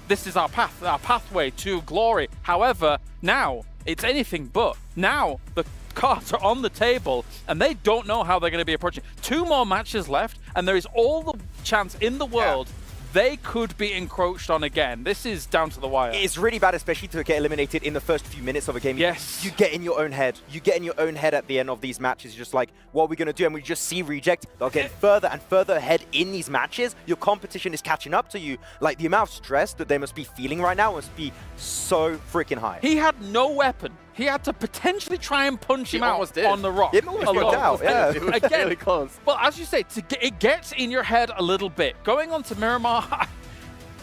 This is our path, our pathway to glory." However, now it's anything but. Now the cards are on the table, and they don't know how they're going to be approaching. 2 more matches left, and there is all the chance in the world they could be encroached on again. This is down to the wire. It's really bad, especially to get eliminated in the first few minutes of a game. Yes. You get in your own head. You get in your own head at the end of these matches. You're just like, what are we going to do? And we just see Reject. They'll get further and further ahead in these matches. Your competition is catching up to you. Like, the amount of stress that they must be feeling right now must be so freaking high. He had no weapon. He had to potentially try and punch him out on the rock. It almost worked out, yeah. Again, really close. Well, as you say, it gets in your head a little bit. Going on to Miramar,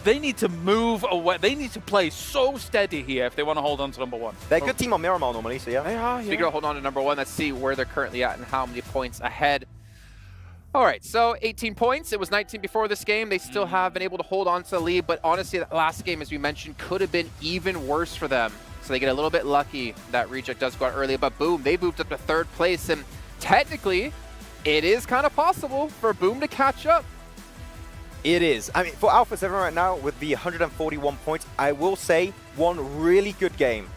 they need to move away. They need to play so steady here if they want to hold on to number 1. They're a good team on Miramar normally, so yeah. They are, Speaking of holding on to number 1, let's see where they're currently at and how many points ahead. All right, so 18 points. It was 19 before this game. They still have been able to hold on to the lead, but honestly, that last game, as we mentioned, could have been even worse for them. So they get a little bit lucky that Reject does go out early, but boom, they moved up to 3rd place, and technically, it is kind of possible for Boom to catch up. It is. I mean, for Alpha 7 right now, with the 141 points, I will say one really good game.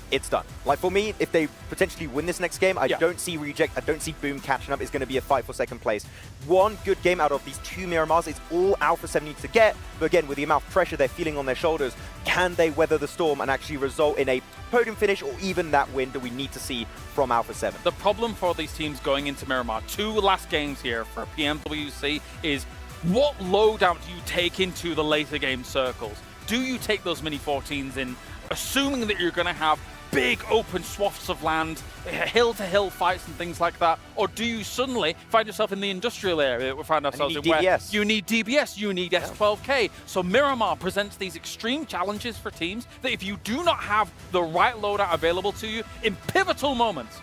It's done. Like, for me, if they potentially win this next game, I don't see Reject, I don't see Boom catching up. It's going to be a fight for 2nd place. One good game out of these 2 Miramars is all Alpha 7 needs to get. But again, with the amount of pressure they're feeling on their shoulders, can they weather the storm and actually result in a podium finish or even that win that we need to see from Alpha 7? The problem for these teams going into Miramar, 2 last games here for PMWC, is what loadout do you take into the later game circles? Do you take those mini 14s in, assuming that you're going to have big open swaths of land, hill-to-hill fights and things like that? Or do you suddenly find yourself in the industrial area that we find ourselves in, where you need DBS, you need S12K? So Miramar presents these extreme challenges for teams that if you do not have the right loadout available to you in pivotal moments,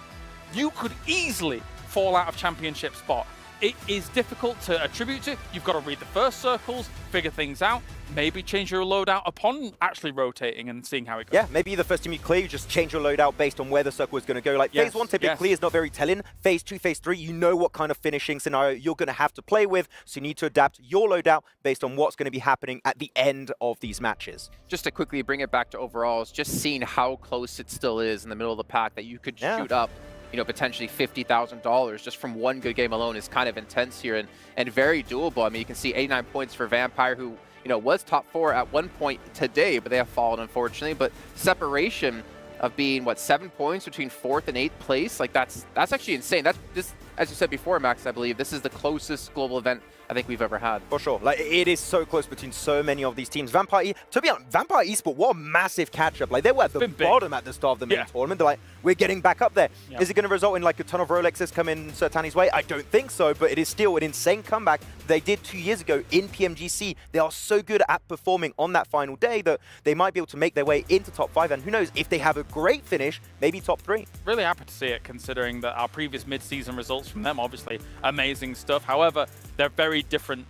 you could easily fall out of championship spot. It is difficult to attribute to. You've got to read the first circles, figure things out, maybe change your loadout upon actually rotating and seeing how it goes. Yeah, maybe the first time you clear, you just change your loadout based on where the circle is going to go. Like, phase 1 typically is not very telling. Phase 2, phase 3, you know what kind of finishing scenario you're going to have to play with, so you need to adapt your loadout based on what's going to be happening at the end of these matches. Just to quickly bring it back to overalls, just seeing how close it still is in the middle of the pack that you could shoot up, you know, potentially $50,000 just from one good game alone is kind of intense here and very doable. I mean, you can see 89 points for Vampire, who, you know, was top 4 at one point today, but they have fallen, unfortunately. But separation of being, what, 7 points between 4th and 8th place, like that's actually insane. That's this, as you said before, Max, I believe this is the closest global event I think we've ever had. For sure. Like, it is so close between so many of these teams. To be honest, Vampire Esports, what a massive catch-up. Like, they were at the bottom at the start of the main tournament. They're like, we're getting back up there. Is it going to result in, like, a ton of Rolexes coming Sertani's way? I don't think so, but it is still an insane comeback they did 2 years ago in PMGC. They are so good at performing on that final day that they might be able to make their way into top 5. And who knows, if they have a great finish, maybe top 3. Really happy to see it, considering that our previous mid-season results from them, obviously amazing stuff. However, they're very different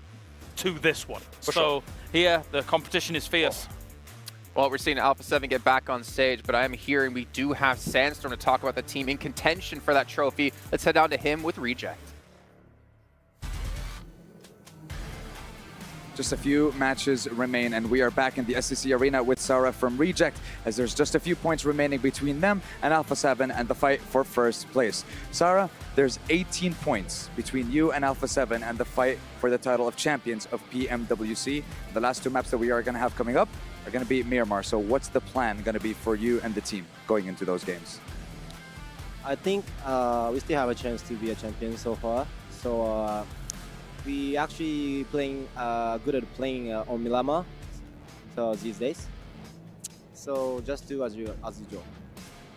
to this one. Here, the competition is fierce. Well, we're seeing Alpha 7 get back on stage, but I am hearing we do have Sandstorm to talk about the team in contention for that trophy. Let's head down to him with Reject. Just a few matches remain, and we are back in the SCC arena with Sarah from Reject, as there's just a few points remaining between them and Alpha 7 and the fight for 1st place. Sarah, there's 18 points between you and Alpha 7 and the fight for the title of champions of PMWC. The last 2 maps that we are going to have coming up are going to be Miramar. So what's the plan going to be for you and the team going into those games? I think we still have a chance to be a champion so far. So we actually playing good at playing on Miramar these days. So just do as usual.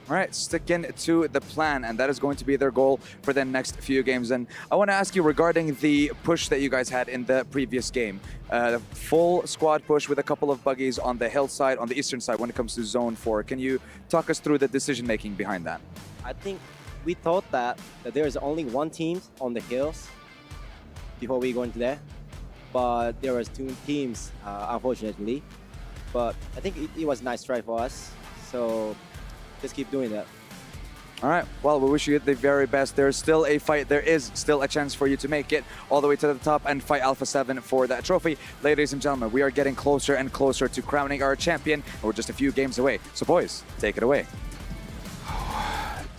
All right, sticking to the plan, and that is going to be their goal for the next few games. And I want to ask you regarding the push that you guys had in the previous game. The full squad push with a couple of buggies on the hillside, on the eastern side when it comes to Zone 4. Can you talk us through the decision-making behind that? I think we thought that there is only one team on the hills before we go into there. But there was 2 teams, unfortunately. But I think it was a nice try for us. So just keep doing that. All right, well, we wish you the very best. There's still a fight. There is still a chance for you to make it all the way to the top and fight Alpha 7 for that trophy. Ladies and gentlemen, we are getting closer and closer to crowning our champion. We're just a few games away. So boys, take it away.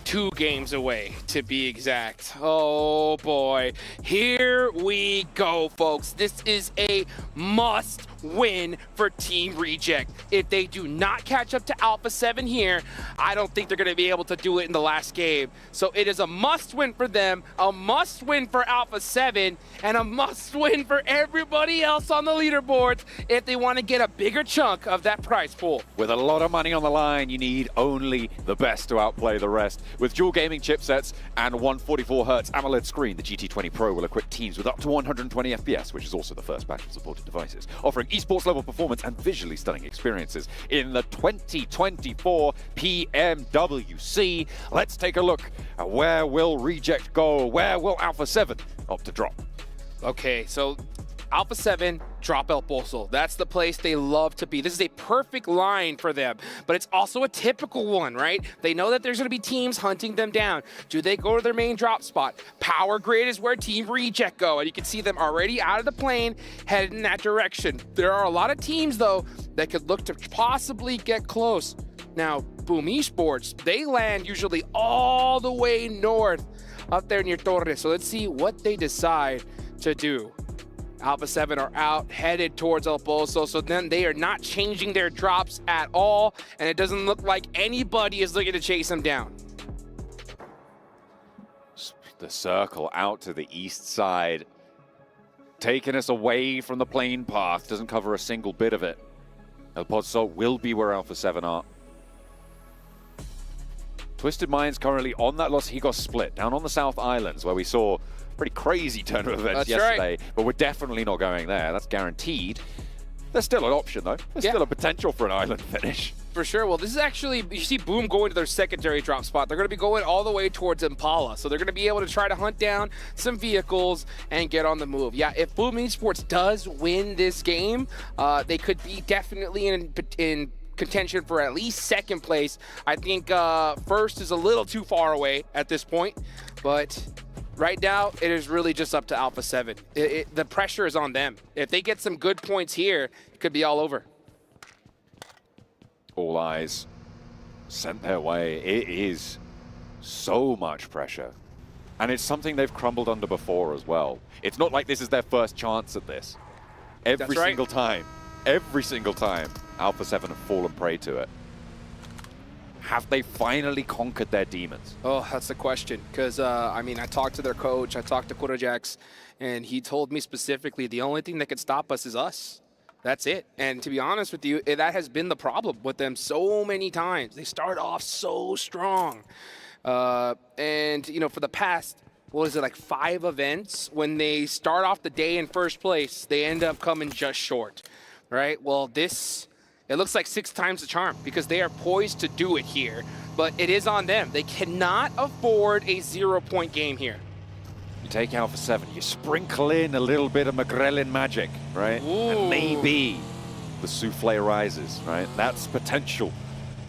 2 games away, to be exact. Oh boy, here we go, folks. This is a must win for Team Reject. If they do not catch up to Alpha 7 here, I don't think they're going to be able to do it in the last game. So it is a must win for them, a must win for Alpha 7, and a must win for everybody else on the leaderboards if they want to get a bigger chunk of that prize pool. With a lot of money on the line, you need only the best to outplay the rest. With dual gaming chipsets and 144Hz AMOLED screen, the GT20 Pro will equip teams with up to 120 FPS, which is also the first batch of supported devices, offering esports level performance and visually stunning experiences in the 2024 PMWC. Let's take a look at where will Reject go? Where will Alpha 7 opt to drop? Okay, so Alpha 7, drop El Pozo. That's the place they love to be. This is a perfect line for them, but it's also a typical one, right? They know that there's going to be teams hunting them down. Do they go to their main drop spot? Power Grid is where Team Reject go, and you can see them already out of the plane headed in that direction. There are a lot of teams, though, that could look to possibly get close. Now, Boom Esports, they land usually all the way north up there near Torres, so let's see what they decide to do. Alpha 7 are out, headed towards El Pozo, so then they are not changing their drops at all, and it doesn't look like anybody is looking to chase them down. The circle out to the east side, taking us away from the plane path, doesn't cover a single bit of it. El Pozo will be where Alpha 7 are. Twisted Minds currently on that Los Higos split, down on the South Islands, where we saw pretty crazy turn of events yesterday, but we're definitely not going there. That's guaranteed. There's still an option, though. There's still a potential for an island finish. For sure. Well, this is actually, you see Boom going to their secondary drop spot. They're going to be going all the way towards Impala. So they're going to be able to try to hunt down some vehicles and get on the move. Yeah, if Boom Esports does win this game, they could be definitely in contention for at least second place. I think first is a little too far away at this point, but right now, it is really just up to Alpha 7. The pressure is on them. If they get some good points here, it could be all over. All eyes sent their way. It is so much pressure. And it's something they've crumbled under before as well. It's not like this is their first chance at this. Every single time, Alpha 7 have fallen prey to it. Have they finally conquered their demons? Oh, that's the question. Because, I mean, I talked to their coach, I talked to Kurojax, and he told me specifically the only thing that could stop us is us. That's it. And to be honest with you, that has been the problem with them so many times. They start off so strong. And, you know, for the past, what is it, like 5 events, when they start off the day in first place, they end up coming just short, right? Well, this... it looks like 6 times the charm because they are poised to do it here, but it is on them. They cannot afford a 0-point game here. You take Alpha 7, you sprinkle in a little bit of Magrelin magic, right? Ooh. And maybe the souffle rises, right? That's potential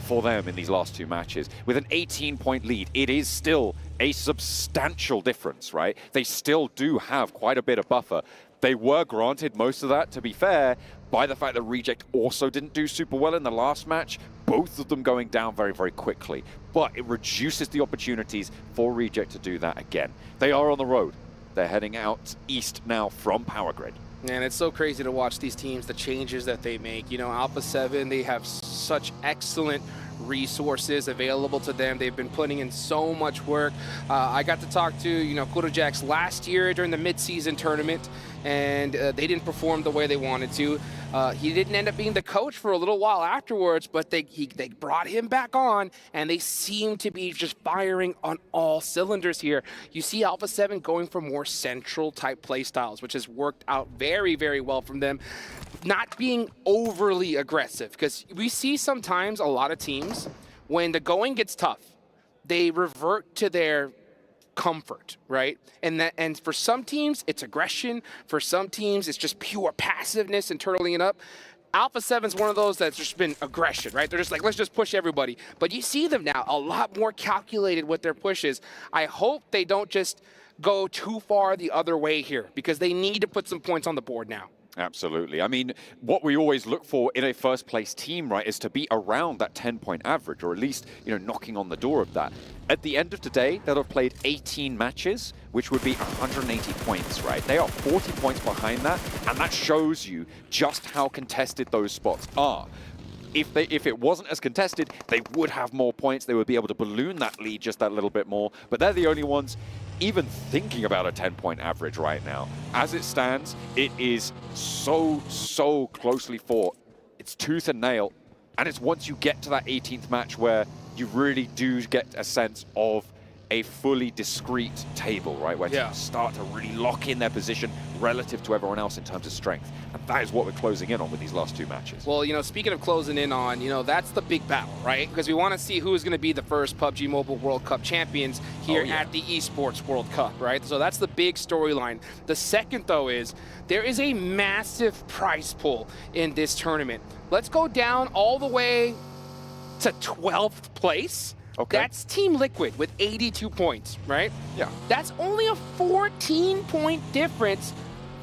for them in these last 2 matches. With an 18-point lead, it is still a substantial difference, right? They still do have quite a bit of buffer. They were granted most of that, to be fair, by the fact that Reject also didn't do super well in the last match, both of them going down very, very quickly. But it reduces the opportunities for Reject to do that again. They are on the road. They're heading out east now from Power Grid. And it's so crazy to watch these teams, the changes that they make. You know, Alpha 7, they have such excellent resources available to them. They've been putting in so much work. I got to talk to, you know, Kurojax last year during the mid-season tournament, and they didn't perform the way they wanted to. He didn't end up being the coach for a little while afterwards, but they brought him back on, and they seem to be just firing on all cylinders here. You see Alpha 7 going for more central type playstyles, which has worked out very, very well from them. Not being overly aggressive, because we see sometimes a lot of teams, when the going gets tough, they revert to their comfort, right? And for some teams, it's aggression. For some teams, it's just pure passiveness and turtling it up. Alpha 7's one of those that's just been aggression, right? They're just like, let's just push everybody. But you see them now a lot more calculated with their pushes. I hope they don't just go too far the other way here because they need to put some points on the board now. Absolutely. I mean, what we always look for in a first-place team, right, is to be around that 10-point average, or at least, you know, knocking on the door of that. At the end of today, they'll have played 18 matches, which would be 180 points, right? They are 40 points behind that, and that shows you just how contested those spots are. If it wasn't as contested, they would have more points. They would be able to balloon that lead just that little bit more. But they're the only ones even thinking about a 10-point average right now. As it stands, it is so closely fought. It's tooth and nail. And it's once you get to that 18th match where you really do get a sense of a fully discrete table, right? Where teams start to really lock in their position relative to everyone else in terms of strength. And that is what we're closing in on with these last two matches. Well, you know, speaking of closing in on, you know, that's the big battle, right? Because we want to see who's going to be the first PUBG Mobile World Cup champions here at the Esports World Cup, right? So that's the big storyline. The second, though, is there is a massive prize pool in this tournament. Let's go down all the way to 12th place. Okay. That's Team Liquid with 82 points, right? Yeah. That's only a 14-point difference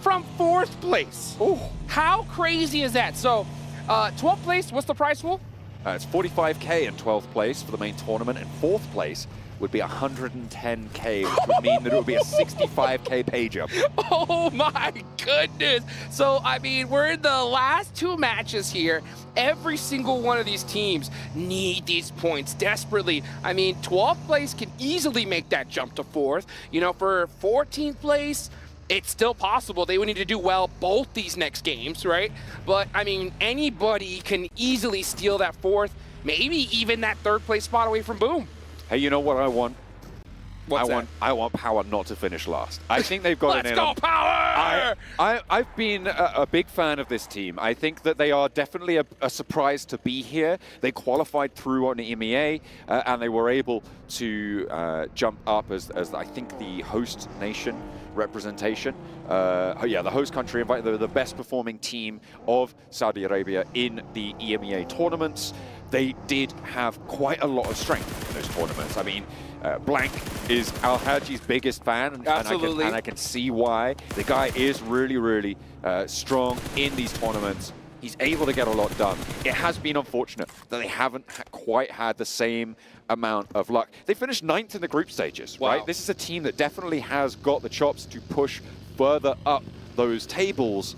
from 4th place. Ooh. How crazy is that? So, 12th place, what's the prize pool? It's 45K in 12th place for the main tournament, and 4th place would be 110K, which would mean that it would be a 65K pay jump. Oh my goodness. So, I mean, we're in the last two matches here. Every single one of these teams need these points desperately. I mean, 12th place can easily make that jump to 4th. You know, for 14th place, it's still possible. They would need to do well both these next games, right? But, I mean, anybody can easily steal that 4th, maybe even that 3rd place spot away from Boom. Hey, you know what I want? What's that? I want Power not to finish last. I think they've got Let's go, Power! I've been a big fan of this team. I think that they are definitely a surprise to be here. They qualified through on EMEA, and they were able to jump up as I think the host nation representation. The host country invited the best performing team of Saudi Arabia in the EMEA tournaments. They did have quite a lot of strength in those tournaments. I mean, Blank is Al-Haji's biggest fan, Absolutely. and I can see why. The guy is really strong in these tournaments. He's able to get a lot done. It has been unfortunate that they haven't quite had the same amount of luck. They finished 9th in the group stages, right? This is a team that definitely has got the chops to push further up those tables.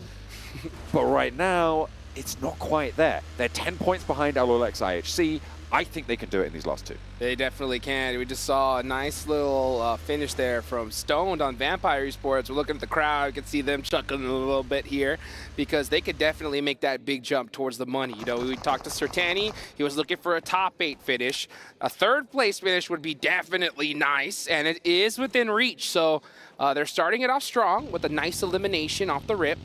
But right now, it's not quite there. They're 10 points behind LOLX IHC. I think they can do it in these last two. They definitely can. We just saw a nice little finish there from Stoned on Vampire Esports. We're looking at the crowd. You can see them chuckling a little bit here because they could definitely make that big jump towards the money. You know, we talked to Sertani. He was looking for a top 8 finish. A 3rd place finish would be definitely nice, and it is within reach. So they're starting it off strong with a nice elimination off the rip.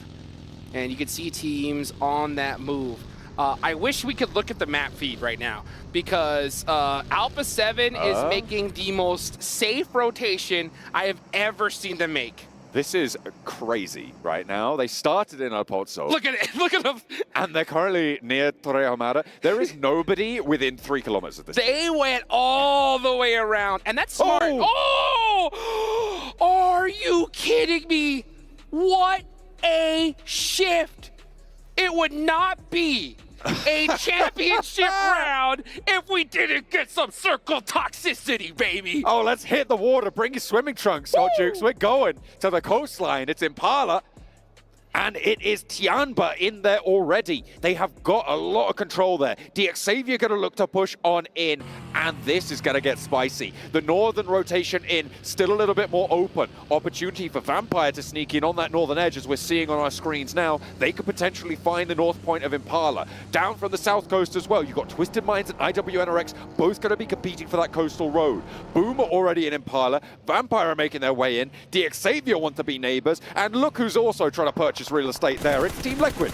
And you can see teams on that move. I wish we could look at the map feed right now because Alpha 7 is making the most safe rotation I have ever seen them make. This is crazy right now. They started in El Pozo. Look at it. Look at them. And they're currently near Torre Ahumada. There is nobody within 3 kilometers of this. They went all the way around, and that's smart. Oh! Are you kidding me? What a shift. It would not be a championship round if we didn't get some circle toxicity, baby. Oh, let's hit the water. Bring your swimming trunks, Jukes. We're going to the coastline. It's Impala. And it is Tianba in there already. They have got a lot of control there. DXavier going to look to push on in, and this is going to get spicy. The northern rotation in, still a little bit more open. Opportunity for Vampire to sneak in on that northern edge, as we're seeing on our screens now. They could potentially find the north point of Impala. Down from the south coast as well, you've got Twisted Minds and IWNRX, both going to be competing for that coastal road. Boom are already in Impala. Vampire are making their way in. DXavier want to be neighbors, and look who's also trying to purchase real estate there. It's Team Liquid.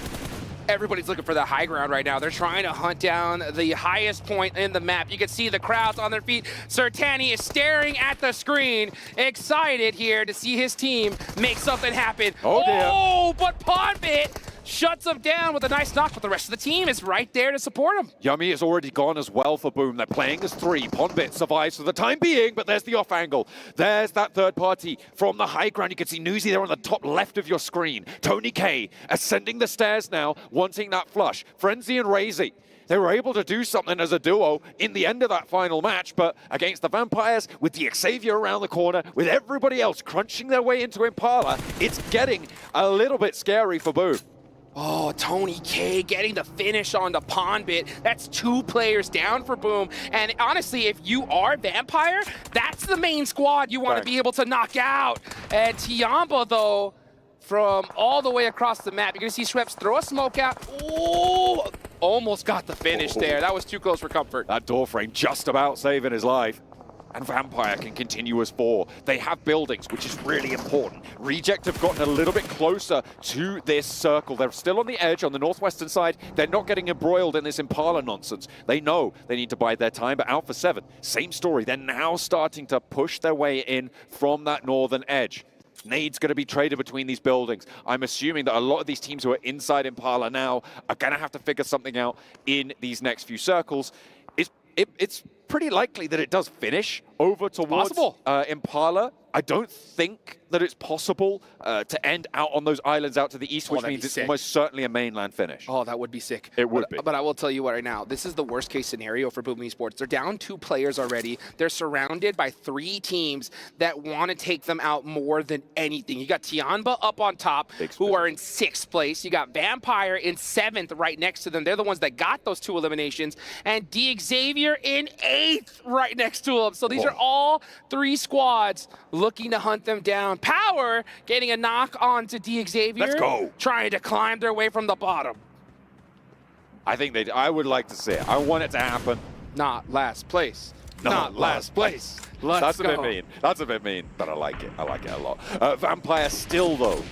Everybody's looking for the high ground right now. They're trying to hunt down the highest point in the map. You can see the crowds on their feet. Sertani is staring at the screen, excited here to see his team make something happen. Oh, dear. Oh, but Pondbit shuts him down with a nice knock, but the rest of the team is right there to support him. Yummy is already gone as well for Boom. They're playing as 3. Pondbit survives for the time being, but there's the off angle. There's that third party from the high ground. You can see Newsy there on the top left of your screen. Tony K ascending the stairs now, wanting that flush. Frenzy and Razy. They were able to do something as a duo in the end of that final match, but against the Vampires, with the Xavier around the corner, with everybody else crunching their way into Impala, it's getting a little bit scary for Boom. Oh, Tony K getting the finish on the Pondbit. That's 2 players down for Boom. And honestly, if you are Vampire, that's the main squad you want to be able to knock out. And Tiamba, though, from all the way across the map, you're going to see Schweppes throw a smoke out. Oh, almost got the finish there. That was too close for comfort. That door frame just about saving his life. And Vampire can continue as 4. They have buildings, which is really important. Reject have gotten a little bit closer to this circle. They're still on the edge on the northwestern side. They're not getting embroiled in this Impala nonsense. They know they need to bide their time, but Alpha 7, same story. They're now starting to push their way in from that northern edge. Nade's going to be traded between these buildings. I'm assuming that a lot of these teams who are inside Impala now are going to have to figure something out in these next few circles. It's pretty likely that it does finish over towards Impala. I don't think that it's possible to end out on those islands out to the east, which means it's almost certainly a mainland finish. Oh, that would be sick. It would be. But I will tell you what right now, this is the worst case scenario for Boom Esports. They're down 2 players already. They're surrounded by 3 teams that want to take them out more than anything. You got Tianba up on top, who are in 6th place. You got Vampire in 7th right next to them. They're the ones that got those 2 eliminations. And Xavier in 8th right next to them. So these are all 3 squads looking to hunt them down. Power getting a knock on to Xavier. Let's go. Trying to climb their way from the bottom. I would like to see it. I want it to happen. Not last place. Not last place. Let's go. That's a bit mean. That's a bit mean, but I like it. I like it a lot. Vampire still, though,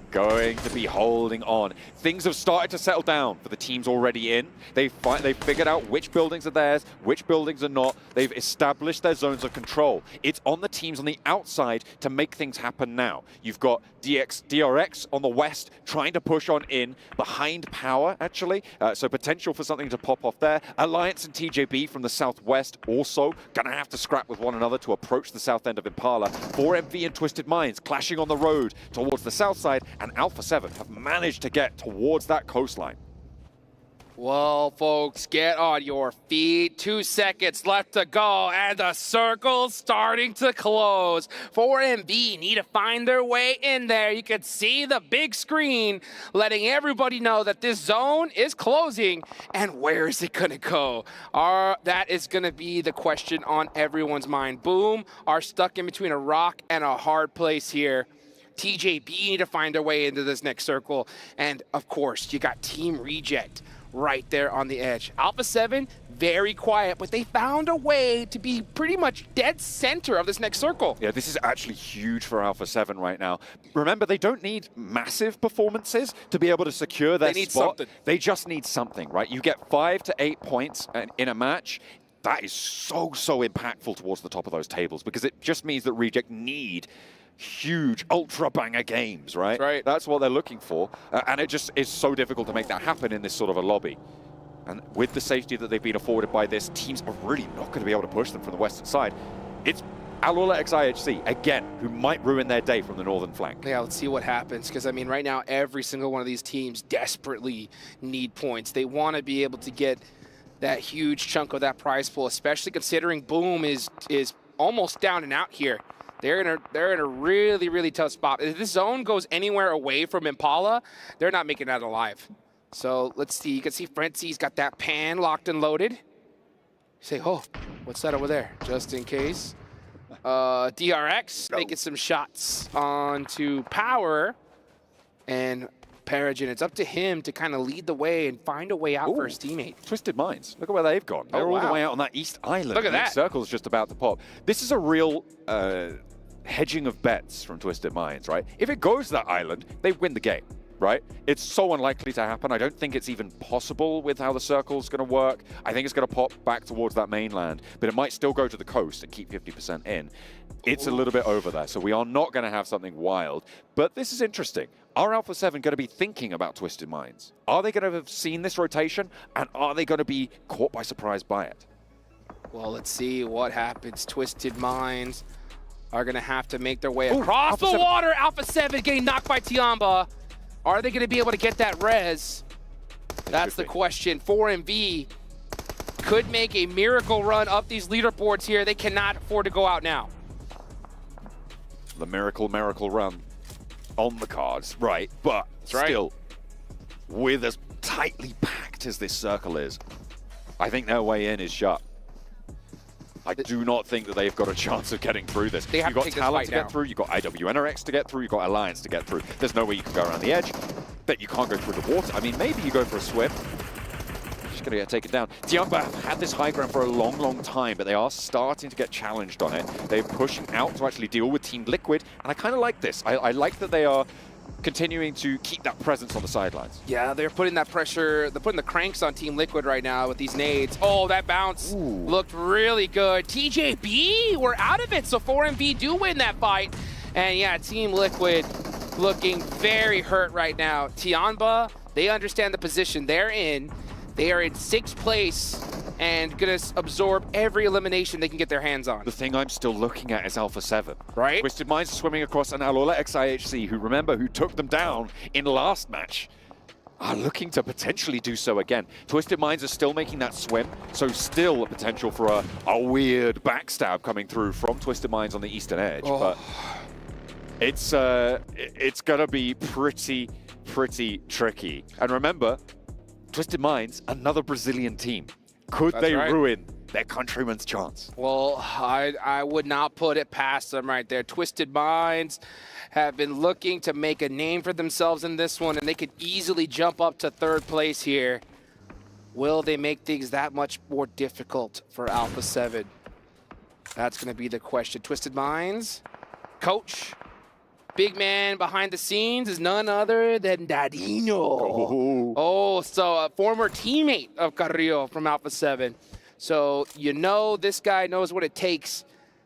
going to be holding on. Things have started to settle down for the teams already in. They've figured out which buildings are theirs, which buildings are not. They've established their zones of control. It's on the teams on the outside to make things happen now. You've got DRX on the west trying to push on in behind Power, actually. So potential for something to pop off there. Alliance and TJB from the southwest also going to have to scrap with one another to approach the south end of Impala. 4MV and Twisted Minds clashing on the road towards the south side, and Alpha 7 have managed to get towards that coastline. Well, folks, get on your feet. 2 seconds left to go, and the circle's starting to close. 4MV need to find their way in there. You can see the big screen letting everybody know that this zone is closing, and where is it going to go? That is going to be the question on everyone's mind. Boom are stuck in between a rock and a hard place here. TJB need to find their way into this next circle, and of course, you got Team Reject right there on the edge. Alpha 7, very quiet, but they found a way to be pretty much dead center of this next circle. Yeah, this is actually huge for Alpha 7 right now. Remember, they don't need massive performances to be able to secure their spot. They need something. They just need something, right? You get 5 to 8 points in a match. That is so impactful towards the top of those tables, because it just means that Reject need huge ultra banger games, right? That's right. That's what they're looking for, and it just is so difficult to make that happen in this sort of a lobby. And with the safety that they've been afforded by this, teams are really not going to be able to push them from the western side. It's Alula XIHC, again, who might ruin their day from the northern flank. Yeah, let's see what happens, because, I mean, right now, every single one of these teams desperately need points. They want to be able to get that huge chunk of that prize pool, especially considering Boom is almost down and out here. They're in a really tough spot. If this zone goes anywhere away from Impala, they're not making that alive. So let's see. You can see Frenzy's got that pan locked and loaded. You say, oh, what's that over there? Just in case. DRX making some shots onto Power. And Peregrine, it's up to him to kind of lead the way and find a way out for his teammate. Twisted Minds. Look at where they've gone. They're all the way out on that east island. Look at that. The circle's just about to pop. This is a real hedging of bets from Twisted Minds, right? If it goes to that island, they win the game. right? It's so unlikely to happen. I don't think it's even possible with how the circle's going to work. I think it's going to pop back towards that mainland, but it might still go to the coast and keep 50% in. It's a little bit over there, so we are not going to have something wild. But this is interesting. Are Alpha 7 going to be thinking about Twisted Minds? Are they going to have seen this rotation, and are they going to be caught by surprise by it? Well, let's see what happens. Twisted Minds are going to have to make their way across the water. Alpha 7 getting knocked by Tiamba. Are they going to be able to get that res? That's the question. 4MV could make a miracle run up these leaderboards here. They cannot afford to go out now. The miracle run on the cards, right? But still, with as tightly packed as this circle is, I think their way in is shut. I do not think that they've got a chance of getting through this. You've got Talent to get through, you've got IWNRX to get through, you've got Alliance to get through. There's no way you can go around the edge, but you can't go through the water. I mean, maybe you go for a swim. Just going to get taken down. Tiamba have had this high ground for a long, long time, but they are starting to get challenged on it. They're pushing out to actually deal with Team Liquid, and I kind of like this. I like that they are continuing to keep that presence on the sidelines. Yeah, they're putting that pressure, they're putting the cranks on Team Liquid right now with these nades. Oh, that bounce looked really good. TJB, we're out of it, so 4MV do win that fight. And yeah, Team Liquid looking very hurt right now. Tiamba, they understand the position they're in. They are in 6th place and gonna absorb every elimination they can get their hands on. The thing I'm still looking at is Alpha 7. Right. Twisted Minds are swimming across an Alola XIHC, who took them down in last match, are looking to potentially do so again. Twisted Minds are still making that swim, so still a potential for a weird backstab coming through from Twisted Minds on the eastern edge. But it's gonna be pretty tricky. And remember, Twisted Minds, another Brazilian team. Could they ruin their countrymen's chance? Well, I would not put it past them right there. Twisted Minds have been looking to make a name for themselves in this one, and they could easily jump up to 3rd place here. Will they make things that much more difficult for Alpha 7? That's going to be the question. Twisted Minds, coach, big man behind the scenes is none other than Dadino. So a former teammate of Carrillo from Alpha 7. So you know this guy knows what it takes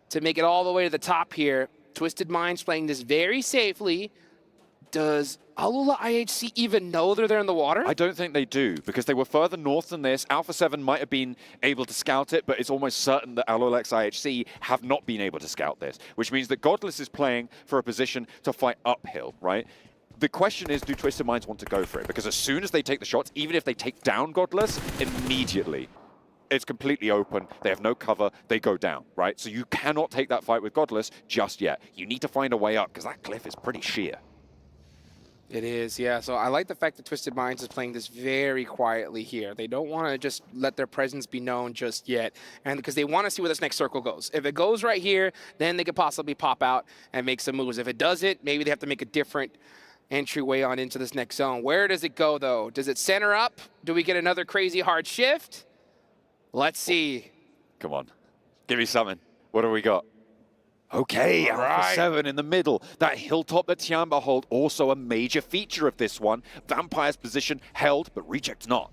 to make it all the way to the top here. Twisted Minds playing this very safely. Does Alola IHC even know they're there in the water? I don't think they do, because they were further north than this. Alpha 7 might have been able to scout it, but it's almost certain that Alola IHC have not been able to scout this, which means that Godless is playing for a position to fight uphill, right? The question is, do Twisted Minds want to go for it? Because as soon as they take the shots, even if they take down Godless, immediately it's completely open. They have no cover. They go down, right? So you cannot take that fight with Godless just yet. You need to find a way up, because that cliff is pretty sheer. It is, yeah. So I like the fact that Twisted Minds is playing this very quietly here. They don't want to just let their presence be known just yet, and because they want to see where this next circle goes. If it goes right here, then they could possibly pop out and make some moves. If it doesn't, maybe they have to make a different entryway on into this next zone. Where does it go, though? Does it center up? Do we get another crazy hard shift? Let's see. Come on. Give me something. What do we got? Okay, Alpha 7 in the middle. That hilltop that Tiamba hold, also a major feature of this one. Vampire's position held, but Reject's not.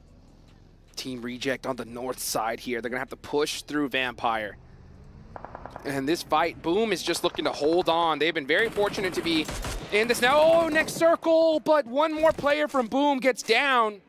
Team Reject on the north side here. They're going to have to push through Vampire. And this fight, Boom is just looking to hold on. They've been very fortunate to be in this now. Oh, next circle, but one more player from Boom gets down.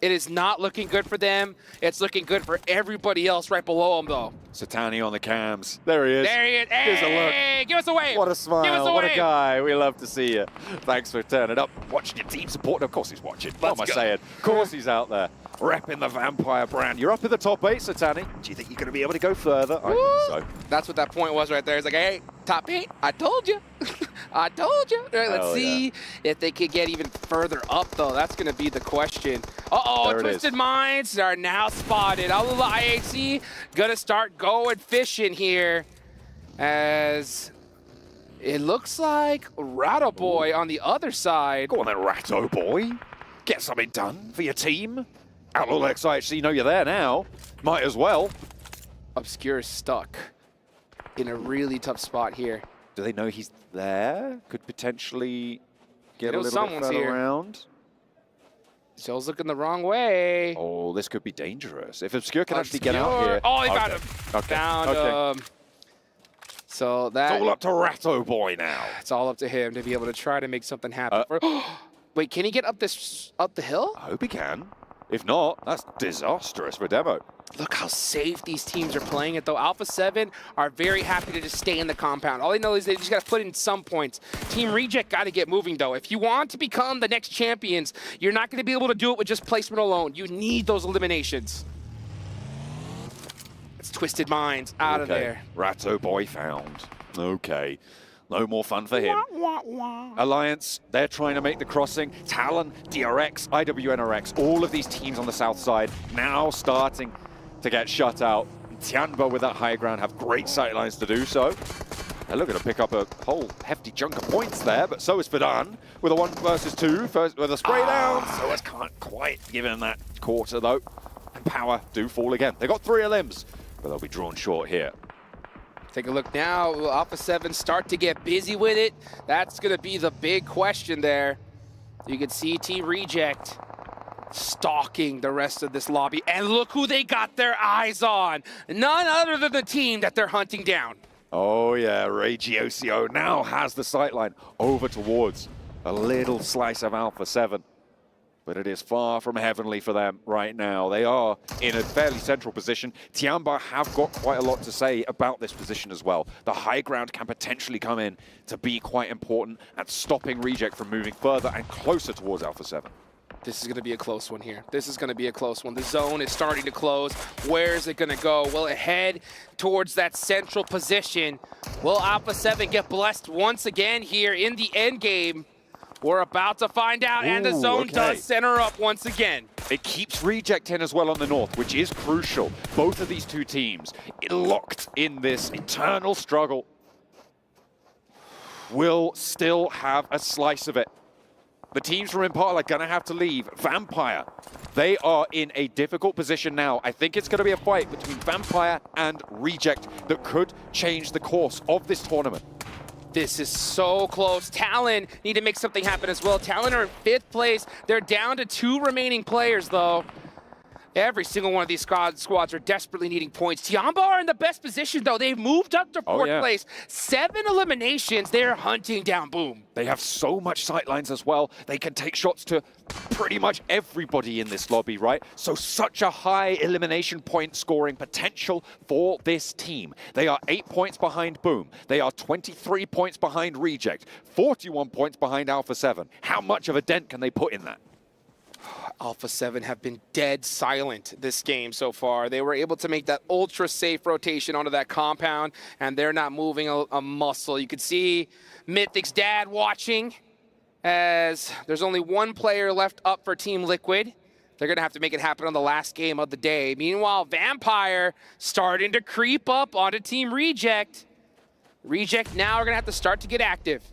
It is not looking good for them. It's looking good for everybody else right below them, though. Satani on the cams. There he is. There he is. Here's a look. Hey, give us a wave. What a smile. Give us a what wave. a guy. We love to see you. Thanks for turning up. Watching your team support. Of course he's watching. What am I saying? Of course he's out there. Repping the Vampire brand. You're up in the top 8, Satani. Do you think you're going to be able to go further? I think so. That's what that point was right there. It's like, hey, top 8. I told you. I told you. Right, let's see if they could get even further up, though. That's going to be the question. Uh-oh, Twisted Minds are now spotted. Alola IHC going to start going fishing here, as it looks like Ratto Boy on the other side. Go on then, Ratto Boy. Get something done for your team. Alola IHC know you're there now. Might as well. Obscure is stuck in a really tough spot here. Do they know he's there? Could potentially get a little bit further around. Joe's looking the wrong way. Oh, this could be dangerous. If Obscure can actually get out here. Oh, he found him. Found him. So that... It's all up to Ratto Boy now. It's all up to him to be able to try to make something happen. Wait, can he get up the hill? I hope he can. If not, that's disastrous for Demo. Look how safe these teams are playing it, though. Alpha 7 are very happy to just stay in the compound. All they know is they just got to put in some points. Team Reject got to get moving, though. If you want to become the next champions, you're not going to be able to do it with just placement alone. You need those eliminations. It's Twisted Minds out of there. Ratto Boy found. Okay. No more fun for him. Alliance, they're trying to make the crossing. Talon, DRX, IWNRX, all of these teams on the south side now starting to get shut out. Tianba with that high ground have great sightlines to do so. They're looking to pick up a whole hefty chunk of points there, but so is Fadan with a 1 versus 2, first with a spray down. So it can't quite give him that quarter though. And Power do fall again. They got 3 limbs, but they'll be drawn short here. Take a look now. Will Alpha 7 start to get busy with it? That's going to be the big question there. You can see Team Reject stalking the rest of this lobby. And look who they got their eyes on. None other than the team that they're hunting down. Oh yeah, Regiocio now has the sightline over towards a little slice of Alpha 7. But it is far from heavenly for them right now. They are in a fairly central position. Tianba have got quite a lot to say about this position as well. The high ground can potentially come in to be quite important at stopping Reject from moving further and closer towards Alpha 7. This is going to be a close one here. This is going to be a close one. The zone is starting to close. Where is it going to go? Will it head towards that central position? Will Alpha 7 get blessed once again here in the end game? We're about to find out, and the zone does center up once again. It keeps Reject in as well on the north, which is crucial. Both of these two teams locked in this eternal struggle will still have a slice of it. The teams from Impala are going to have to leave. Vampire, they are in a difficult position now. I think it's going to be a fight between Vampire and Reject that could change the course of this tournament. This is so close. Talon need to make something happen as well. Talon are in 5th place. They're down to 2 remaining players, though. Every single one of these squads are desperately needing points. Tianba are in the best position, though. They've moved up to 4th place. 7 eliminations. They're hunting down Boom. They have so much sightlines as well. They can take shots to pretty much everybody in this lobby, right? So such a high elimination point scoring potential for this team. They are 8 points behind Boom. They are 23 points behind Reject. 41 points behind Alpha 7. How much of a dent can they put in that? Alpha 7 have been dead silent this game so far. They were able to make that ultra-safe rotation onto that compound, and they're not moving a muscle. You could see Mythic's dad watching as there's only 1 player left up for Team Liquid. They're going to have to make it happen on the last game of the day. Meanwhile, Vampire starting to creep up onto Team Reject. Reject now are going to have to start to get active.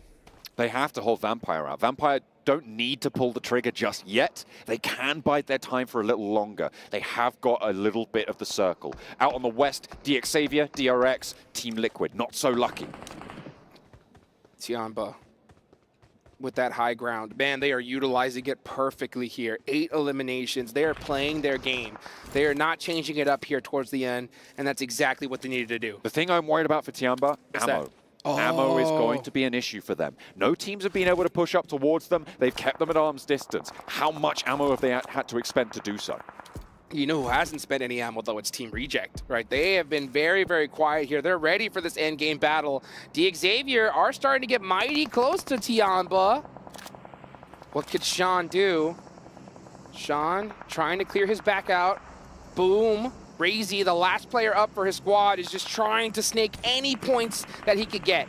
They have to hold Vampire out. Vampire don't need to pull the trigger just yet. They can bide their time for a little longer. They have got a little bit of the circle. Out on the west, DXavier, DRX, Team Liquid. Not so lucky. Tianba with that high ground. Man, they are utilizing it perfectly here. 8 eliminations. They are playing their game. They are not changing it up here towards the end, and that's exactly what they needed to do. The thing I'm worried about for Tianba, ammo. Ammo is going to be an issue for them. No teams have been able to push up towards them. They've kept them at arm's distance. How much ammo have they had to expend to do so? You know who hasn't spent any ammo, though? It's Team Reject, right? They have been very, very quiet here. They're ready for this endgame battle. DXavier are starting to get mighty close to Tianba. What could Sean do? Sean trying to clear his back out. Boom. Razy, the last player up for his squad, is just trying to snake any points that he could get.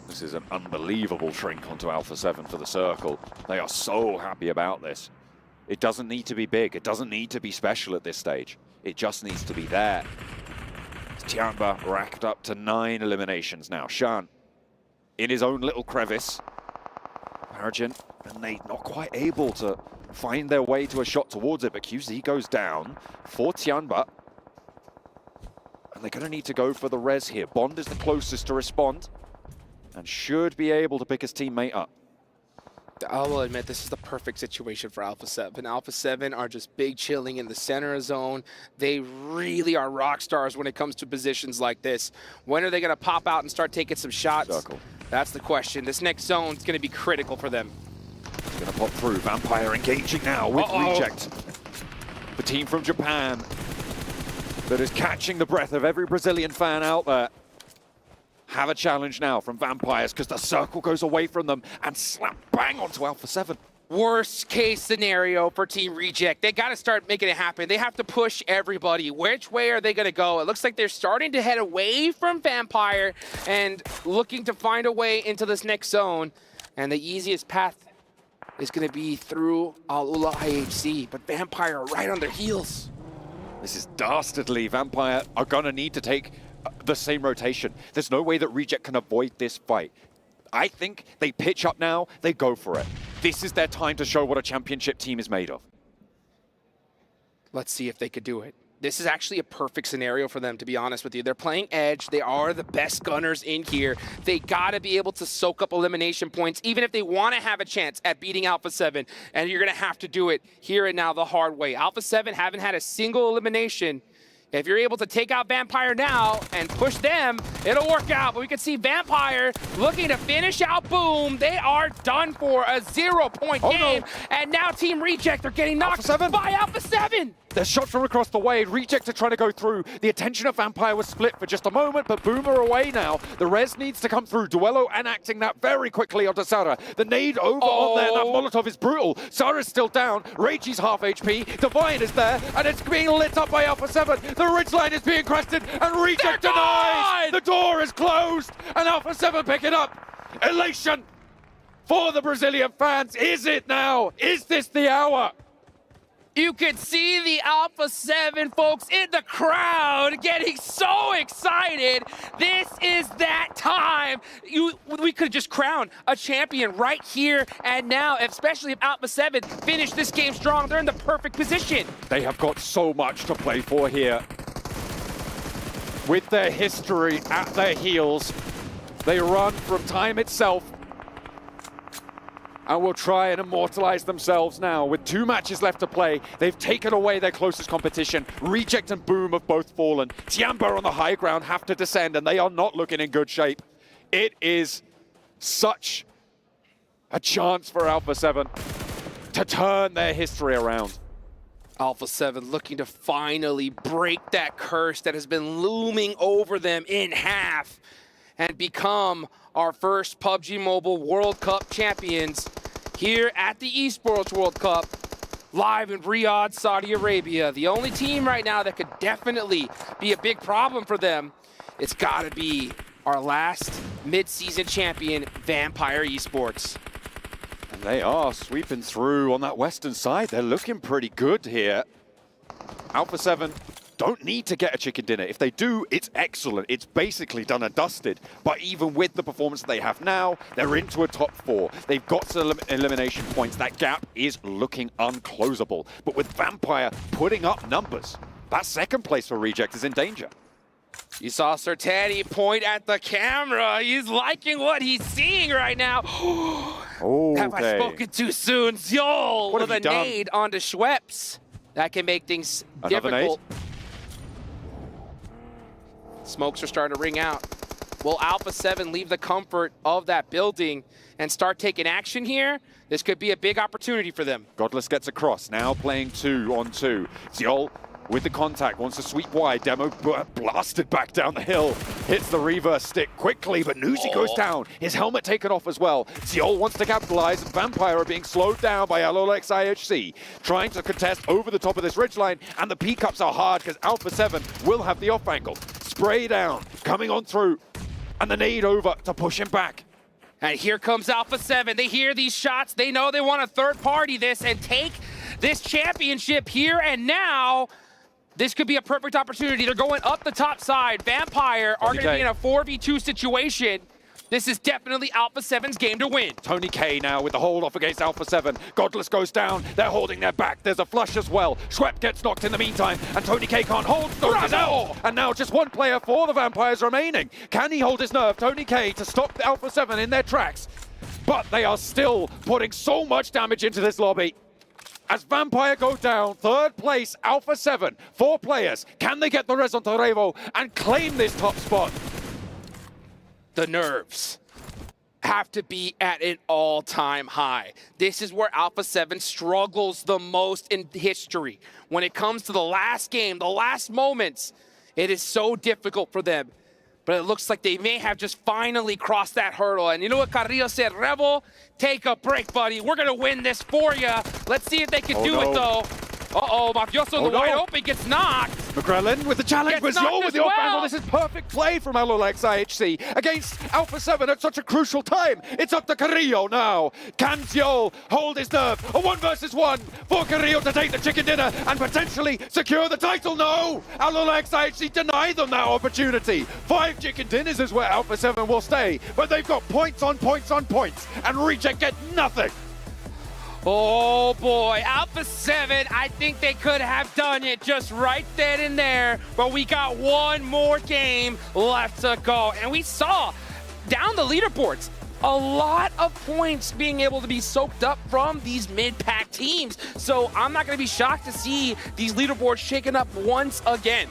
This is an unbelievable shrink onto Alpha 7 for the circle. They are so happy about this. It doesn't need to be big. It doesn't need to be special at this stage. It just needs to be there. Tianba racked up to 9 eliminations now. Shan in his own little crevice. Margin and they not quite able to find their way to a shot towards it, but QZ goes down for Tianba. And they're going to need to go for the res here. Bond is the closest to respond and should be able to pick his teammate up. I will admit, this is the perfect situation for Alpha 7. Alpha 7 are just big chilling in the center of zone. They really are rock stars when it comes to positions like this. When are they going to pop out and start taking some shots? Circle. That's the question. This next zone is going to be critical for them. It's going to pop through. Vampire engaging now with Reject. The team from Japan that is catching the breath of every Brazilian fan out there. Have a challenge now from Vampires because the circle goes away from them and slap bang onto Alpha 7. Worst case scenario for Team Reject. They got to start making it happen. They have to push everybody. Which way are they going to go? It looks like they're starting to head away from Vampire and looking to find a way into this next zone. And the easiest path is going to be through Al-Ula IHC, but Vampire are right on their heels. This is dastardly. Vampire are going to need to take the same rotation. There's no way that Reject can avoid this fight. I think they pitch up now, they go for it. This is their time to show what a championship team is made of. Let's see if they could do it. This is actually a perfect scenario for them, to be honest with you. They're playing Edge. They are the best gunners in here. They got to be able to soak up elimination points, even if they want to have a chance at beating Alpha 7. And you're going to have to do it here and now the hard way. Alpha 7 haven't had a single elimination. If you're able to take out Vampire now and push them, it'll work out. But we can see Vampire looking to finish out Boom. They are done for a 0-point game. No. And now Team Reject are getting knocked by Alpha 7. There's shots from across the way. Reject are trying to go through. The attention of Vampire was split for just a moment, but Boom are away now. The res needs to come through. Duello enacting that very quickly onto Sarah. The nade over on there. That Molotov is brutal. Sarah's still down. Regi's half HP. Divine is there, and it's being lit up by Alpha 7. The ridgeline is being crested, and Reject denies! The door is closed, and Alpha 7 pick it up. Elation for the Brazilian fans. Is it now? Is this the hour? You could see the Alpha 7 folks in the crowd getting so excited. This is that time. We could just crown a champion right here and now, especially if Alpha 7 finish this game strong. They're in the perfect position. They have got so much to play for here. With their history at their heels, they run from time itself and will try and immortalize themselves now. With 2 matches left to play, they've taken away their closest competition. Reject and Boom have both fallen. Tiamba on the high ground have to descend, and they are not looking in good shape. It is such a chance for Alpha 7 to turn their history around. Alpha 7 looking to finally break that curse that has been looming over them in half and become our first PUBG Mobile World Cup champions here at the Esports World Cup, live in Riyadh, Saudi Arabia. The only team right now that could definitely be a big problem for them, it's gotta be our last mid-season champion, Vampire Esports. And they are sweeping through on that western side. They're looking pretty good here. Alpha 7 don't need to get a chicken dinner. If they do, it's excellent. It's basically done and dusted. But even with the performance that they have now, they're into a top 4. They've got some elimination points. That gap is looking unclosable. But with Vampire putting up numbers, that second place for Reject is in danger. You saw Sertani point at the camera. He's liking what he's seeing right now. Have I spoken too soon? Zol with a nade onto Schweppes. That can make things difficult. Smokes are starting to ring out. Will Alpha 7 leave the comfort of that building and start taking action here? This could be a big opportunity for them. Godless gets across, now playing 2-on-2. Ziol with the contact, wants to sweep wide. Demo blasted back down the hill. Hits the reverse stick quickly, but Nuzi goes down. His helmet taken off as well. Ziol wants to capitalize, and Vampire are being slowed down by Alolex IHC. Trying to contest over the top of this ridgeline, and the P-cups are hard because Alpha 7 will have the off angle. Spray down, coming on through, and the nade over to push him back. And here comes Alpha 7. They hear these shots. They know they want to third party this and take this championship here and now. This could be a perfect opportunity. They're going up the top side. Vampire are going to be in a 4v2 situation. This is definitely Alpha 7's game to win. Tony K now with the hold off against Alpha 7. Godless goes down. They're holding their back. There's a flush as well. Schwepp gets knocked in the meantime, and Tony K can't hold. Stones is out. And now just one player for the Vampires remaining. Can he hold his nerve? Tony K to stop the Alpha 7 in their tracks. but they are still putting so much damage into this lobby. As Vampire go down, third place, Alpha 7, 4 players. Can they get the res onto Revo and claim this top spot? The nerves have to be at an all-time high. This is where Alpha 7 struggles the most in history. When it comes to the last game, the last moments, it is so difficult for them. But it looks like they may have just finally crossed that hurdle. And you know what Carrillo said? Revo, take a break, buddy. We're going to win this for you. Let's see if they can do it, though. Uh-oh, Mafioso, the wide open gets knocked. McGrellin with the challenge, with the off angle. This is perfect play from Alolex IHC against Alpha 7 at such a crucial time. It's up to Carrillo now. Can Zio hold his nerve? A 1 versus 1 for Carrillo to take the chicken dinner and potentially secure the title. No! Alolex IHC deny them that opportunity. 5 chicken dinners is where Alpha 7 will stay, but they've got points on points on points, and Reject get nothing. Oh boy, Alpha 7, I think they could have done it just right then and there, but we got one more game left to go. And we saw down the leaderboards, a lot of points being able to be soaked up from these mid-pack teams. So I'm not gonna be shocked to see these leaderboards shaken up once again.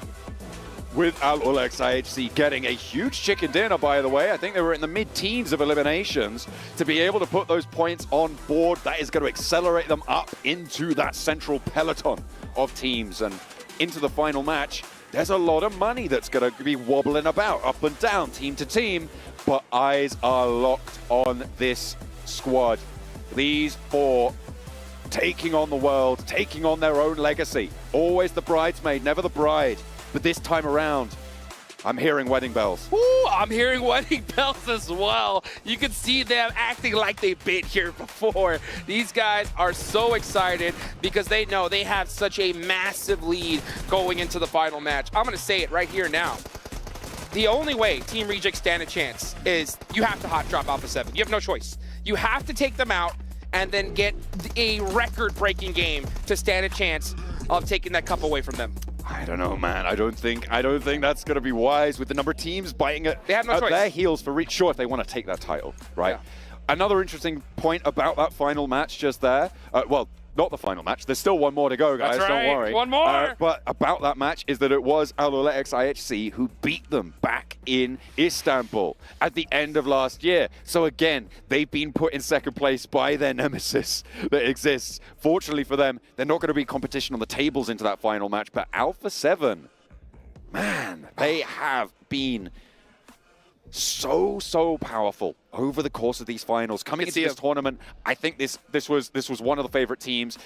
With Alolex IHC getting a huge chicken dinner, by the way. I think they were in the mid-teens of eliminations. To be able to put those points on board, that is going to accelerate them up into that central peloton of teams and into the final match. There's a lot of money that's going to be wobbling about up and down, team to team, but eyes are locked on this squad. These 4 taking on the world, taking on their own legacy. Always the bridesmaid, never the bride. But this time around, I'm hearing wedding bells. Ooh, I'm hearing wedding bells as well. You can see them acting like they've been here before. These guys are so excited because they know they have such a massive lead going into the final match. I'm going to say it right here now. The only way Team Reject stand a chance is you have to hot drop Alpha 7. You have no choice. You have to take them out and then get a record-breaking game to stand a chance of taking that cup away from them. I don't know, man. I don't think that's going to be wise with the number of teams biting at they have no choice. Their heels for reach. Sure, if they want to take that title, right? Yeah. Another interesting point about that final match just there. Well, not the final match. There's still one more to go, guys. That's right. Don't worry. One more. But about that match is that it was Alolex IHC who beat them back in Istanbul at the end of last year. So again, they've been put in second place by their nemesis that exists. Fortunately for them, they're not going to be competition on the tables into that final match. But Alpha 7, man, they have been so powerful over the course of these finals. Coming into this tournament, I think this was one of the favorite teams.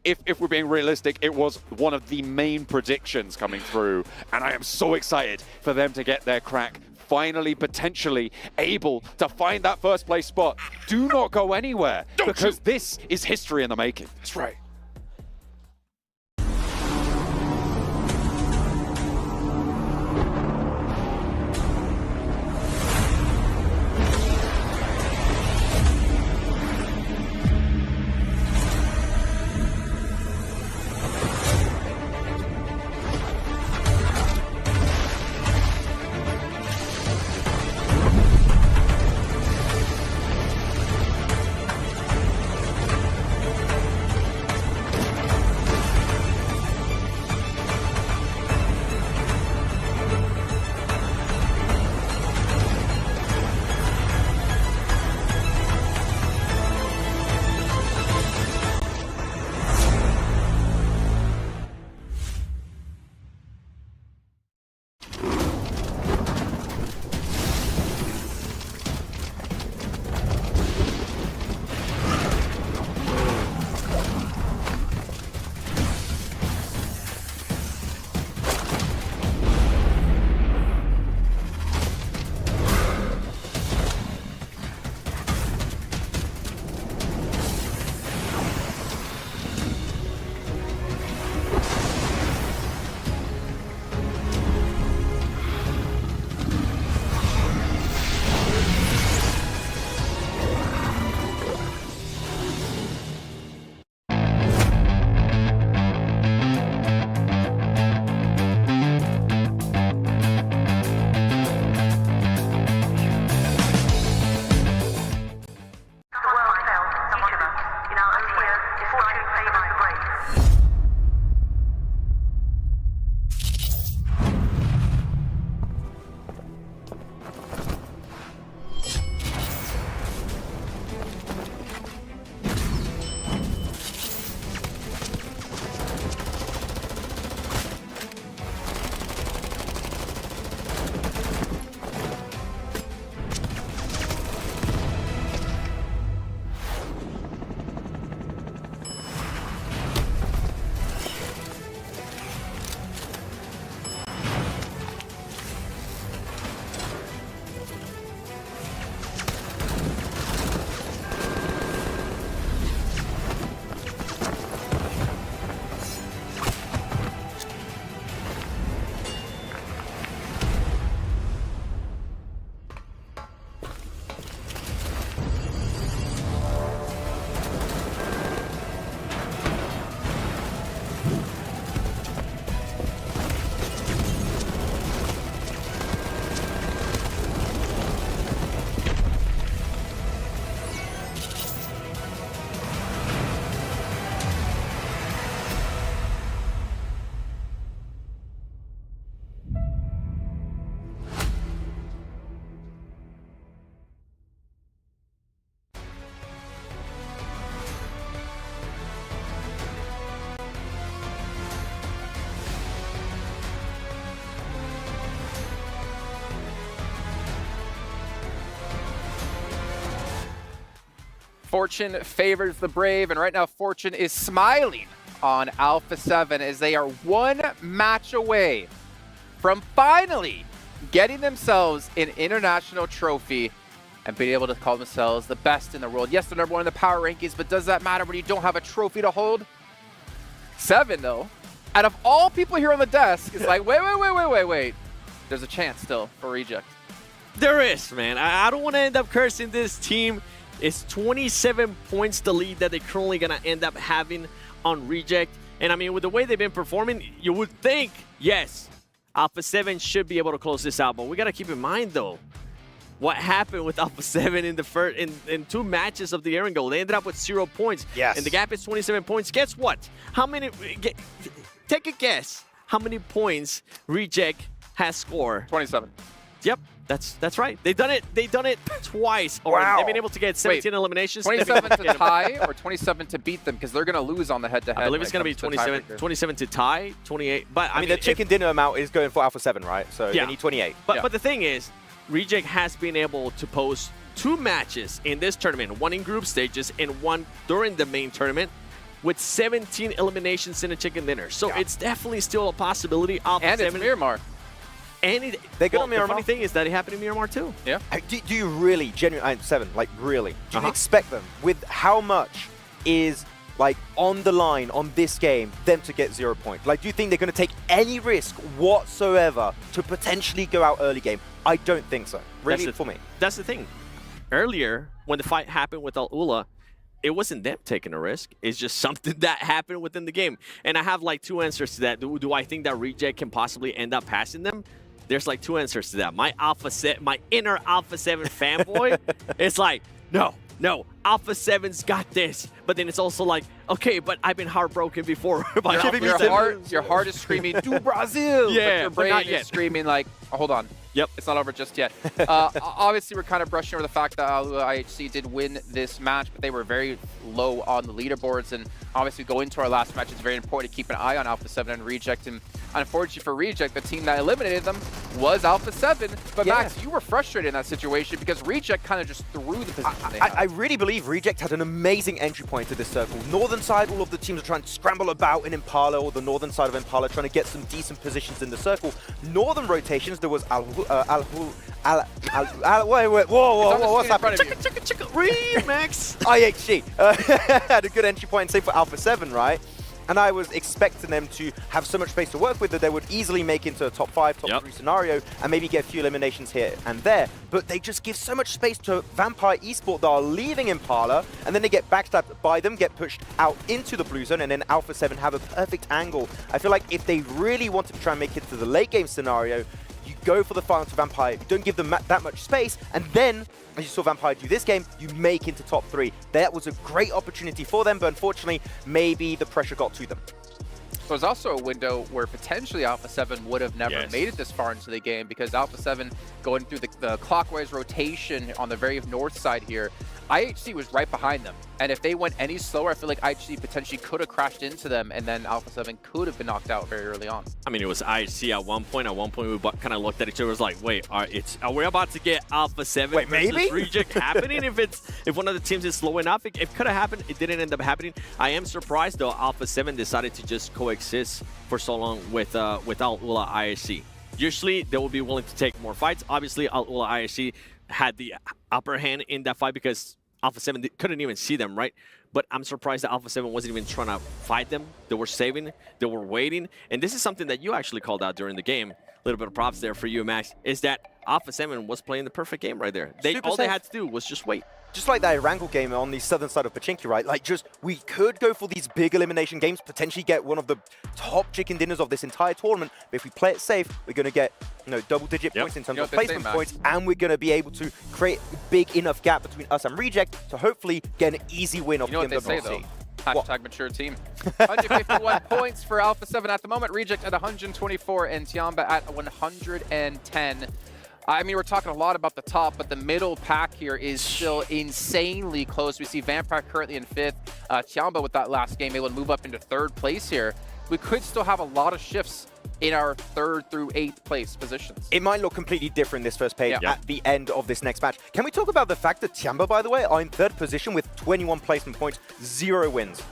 If we're being realistic, it was one of the main predictions coming through, and I am so excited for them to get their crack. Finally, potentially able to find that first place spot. Do not go anywhere, because this is history in the making. That's right. Fortune favors the brave, and right now Fortune is smiling on Alpha 7 as they are one match away from finally getting themselves an international trophy and being able to call themselves the best in the world. Yes, they're number one in the power rankings, but does that matter when you don't have a trophy to hold? 7, though, out of all people here on the desk, is like, wait. There's a chance still for Reject. There is, man. I don't want to end up cursing this team. It's 27 points the lead that they're currently going to end up having on Reject. And I mean, with the way they've been performing, you would think, yes, Alpha 7 should be able to close this out. But we got to keep in mind, though, what happened with Alpha 7 in the first in 2 matches of the Aaron Goal. They ended up with 0 points. Yes. And the gap is 27 points. Guess what? How many? Take a guess. How many points Reject has scored? 27. Yep. That's right. They've done it twice. Wow. They've been able to get 17 eliminations. 27 to tie or 27 to beat them, because they're going to lose on the head-to-head. I believe it's going to be 27 to tie, 28. But I mean, the chicken dinner amount is going for Alpha 7, right? So yeah. they need 28. But the thing is, Reject has been able to post 2 matches in this tournament, 1 in group stages and 1 during the main tournament, with 17 eliminations in a chicken dinner. So it's definitely still a possibility. Alpha and 7, it's Miramar. And they go to the Miramar. funny thing is that it happened in Miramar too. Yeah. Do you really, genuinely, 7, like really, do you expect them, with how much is like on the line on this game, them to get 0 points? Like, do you think they're going to take any risk whatsoever to potentially go out early game? I don't think so. Really, for me. That's the thing. Earlier, when the fight happened with Al-Ula, it wasn't them taking a risk. It's just something that happened within the game. And I have like 2 answers to that. Do I think that Reject can possibly end up passing them? There's like 2 answers to that. My inner Alpha 7 fanboy is like, no, Alpha 7's got this. But then it's also like, okay, but I've been heartbroken before. Your heart is screaming, do Brazil! Yeah, but your brain is screaming like, oh, hold on. Yep. It's not over just yet. Obviously, we're kind of brushing over the fact that IHC did win this match, but they were very low on the leaderboards. And obviously, going into our last match, it's very important to keep an eye on Alpha 7 and Reject. And unfortunately for Reject, the team that eliminated them was Alpha 7. But Max, you were frustrated in that situation because Reject kind of just threw the position they had. I really believe Reject had an amazing entry point to this circle. Northern side, all of the teams are trying to scramble about in Impala, or the northern side of Impala, trying to get some decent positions in the circle. Northern rotations, there was whoa, what's happening? Remix! IHG had a good entry point, same for Alpha 7, right? And I was expecting them to have so much space to work with that they would easily make into a top 5, top 3 scenario and maybe get a few eliminations here and there. But they just give so much space to Vampire Esports that are leaving Impala, and then they get backstabbed by them, get pushed out into the blue zone, and then Alpha 7 have a perfect angle. I feel like if they really wanted to try and make it to the late game scenario, you go for the final to Vampire, you don't give them that much space, and then, as you saw Vampire do this game, you make into top 3. That was a great opportunity for them, but unfortunately, maybe the pressure got to them. So there's also a window where potentially Alpha 7 would have never made it this far into the game, because Alpha 7 going through the clockwise rotation on the very north side here, IHC was right behind them. And if they went any slower, I feel like IHC potentially could have crashed into them, and then Alpha 7 could have been knocked out very early on. I mean, it was IHC at one point. At one point, we kind of looked at each other, was like, wait, are we about to get Alpha 7 versus Reject happening? If one of the teams is slow enough, it could have happened. It didn't end up happening. I am surprised, though, Alpha 7 decided to just coexist for so long with Al-Ula IHC. Usually, they will be willing to take more fights. Obviously, Al-Ula IHC had the upper hand in that fight because Alpha 7 couldn't even see them, right? But I'm surprised that Alpha 7 wasn't even trying to fight them. They were saving, they were waiting. And this is something that you actually called out during the game. A little bit of props there for you, Max, is that Alpha 7 was playing the perfect game right there. All they had to do was just wait. Just like that Erangel game on the southern side of Pachinki, right? Like, we could go for these big elimination games, potentially get one of the top chicken dinners of this entire tournament. But if we play it safe, we're going to get, double-digit points in terms of placement points, and we're going to be able to create a big enough gap between us and Reject to hopefully get an easy win of PMWC. Hashtag mature team. 151 points for Alpha 7 at the moment. Reject at 124 and Tiamba at 110. I mean, we're talking a lot about the top, but the middle pack here is still insanely close. We see Vampire currently in 5th. Tiamba with that last game able to move up into 3rd place here. We could still have a lot of shifts in our 3rd through 8th place positions. It might look completely different this first page at the end of this next match. Can we talk about the fact that Tiamba, by the way, are in 3rd position with 21 placement points, 0 wins?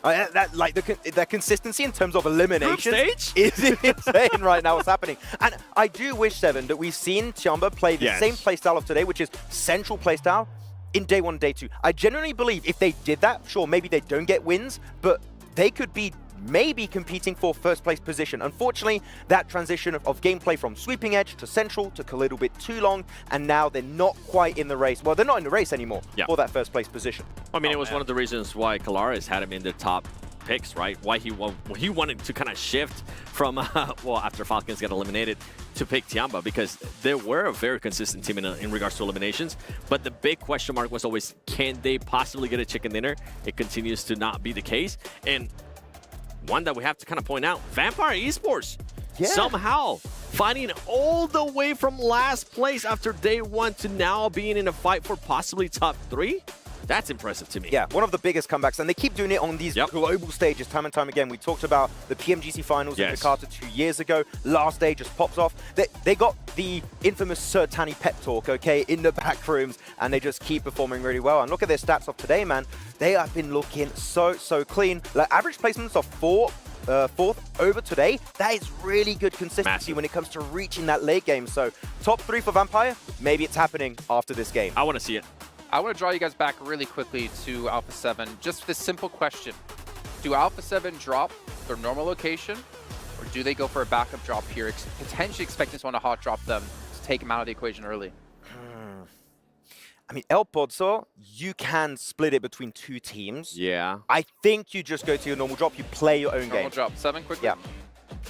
Their consistency in terms of elimination is insane right now what's happening. And I do wish, Seven, that we've seen Tiamba play the same playstyle of today, which is central playstyle, in day 1 and day 2. I genuinely believe if they did that, sure, maybe they don't get wins, but they could be maybe competing for 1st place position. Unfortunately, that transition of gameplay from sweeping edge to central took a little bit too long, and now they're not quite in the race. Well, they're not in the race anymore for that 1st place position. I mean, it was one of the reasons why Kalaris had him in the top picks, right? Why he wanted to kind of shift from, well, after Falcons get eliminated, to pick Tiamba, because they were a very consistent team in regards to eliminations. But the big question mark was always, can they possibly get a chicken dinner? It continues to not be the case. And one that we have to kind of point out, Vampire Esports, somehow fighting all the way from last place after day 1 to now being in a fight for possibly top 3. That's impressive to me. Yeah, one of the biggest comebacks, and they keep doing it on these global stages time and time again. We talked about the PMGC finals in Jakarta 2 years ago. Last day just pops off. They got the infamous Sir Tanny pep talk, okay, in the back rooms, and they just keep performing really well. And look at their stats of today, man. They have been looking so clean. Like, average placements of 4th over today. That is really good consistency when it comes to reaching that late game. So top 3 for Vampire, maybe it's happening after this game. I want to see it. I want to draw you guys back really quickly to Alpha 7. Just this simple question. Do Alpha 7 drop their normal location, or do they go for a backup drop here, potentially expecting someone to hot drop them to take them out of the equation early? I mean, El Pozo, you can split it between 2 teams. Yeah. I think you just go to your normal drop, you play your own game. Normal drop. 7 quickly? Yeah.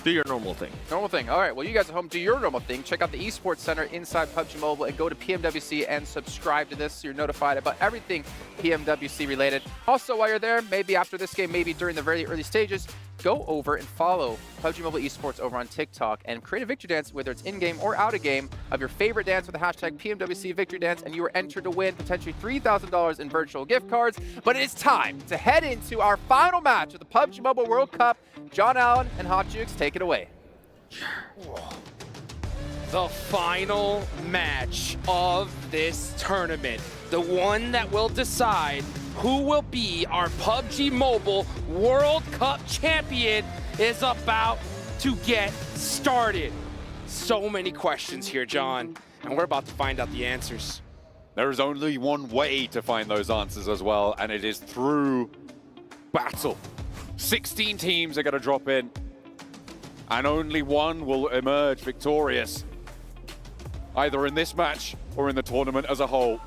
Do your normal thing. Normal thing. All right. Well, you guys at home, do your normal thing. Check out the Esports Center inside PUBG Mobile and go to PMWC and subscribe to this so you're notified about everything PMWC related. Also, while you're there, maybe after this game, maybe during the very early stages, go over and follow PUBG Mobile Esports over on TikTok and create a victory dance, whether it's in-game or out-of-game, of your favorite dance with the hashtag PMWC Victory Dance, and you are entered to win potentially $3,000 in virtual gift cards. But it is time to head into our final match of the PUBG Mobile World Cup. John Allen and Hot Jukes, take it away. The final match of this tournament. The one that will decide who will be our PUBG Mobile World Cup champion is about to get started. So many questions here, John, and we're about to find out the answers. There is only one way to find those answers as well, and it is through battle. 16 teams are going to drop in, and only one will emerge victorious, either in this match or in the tournament as a whole.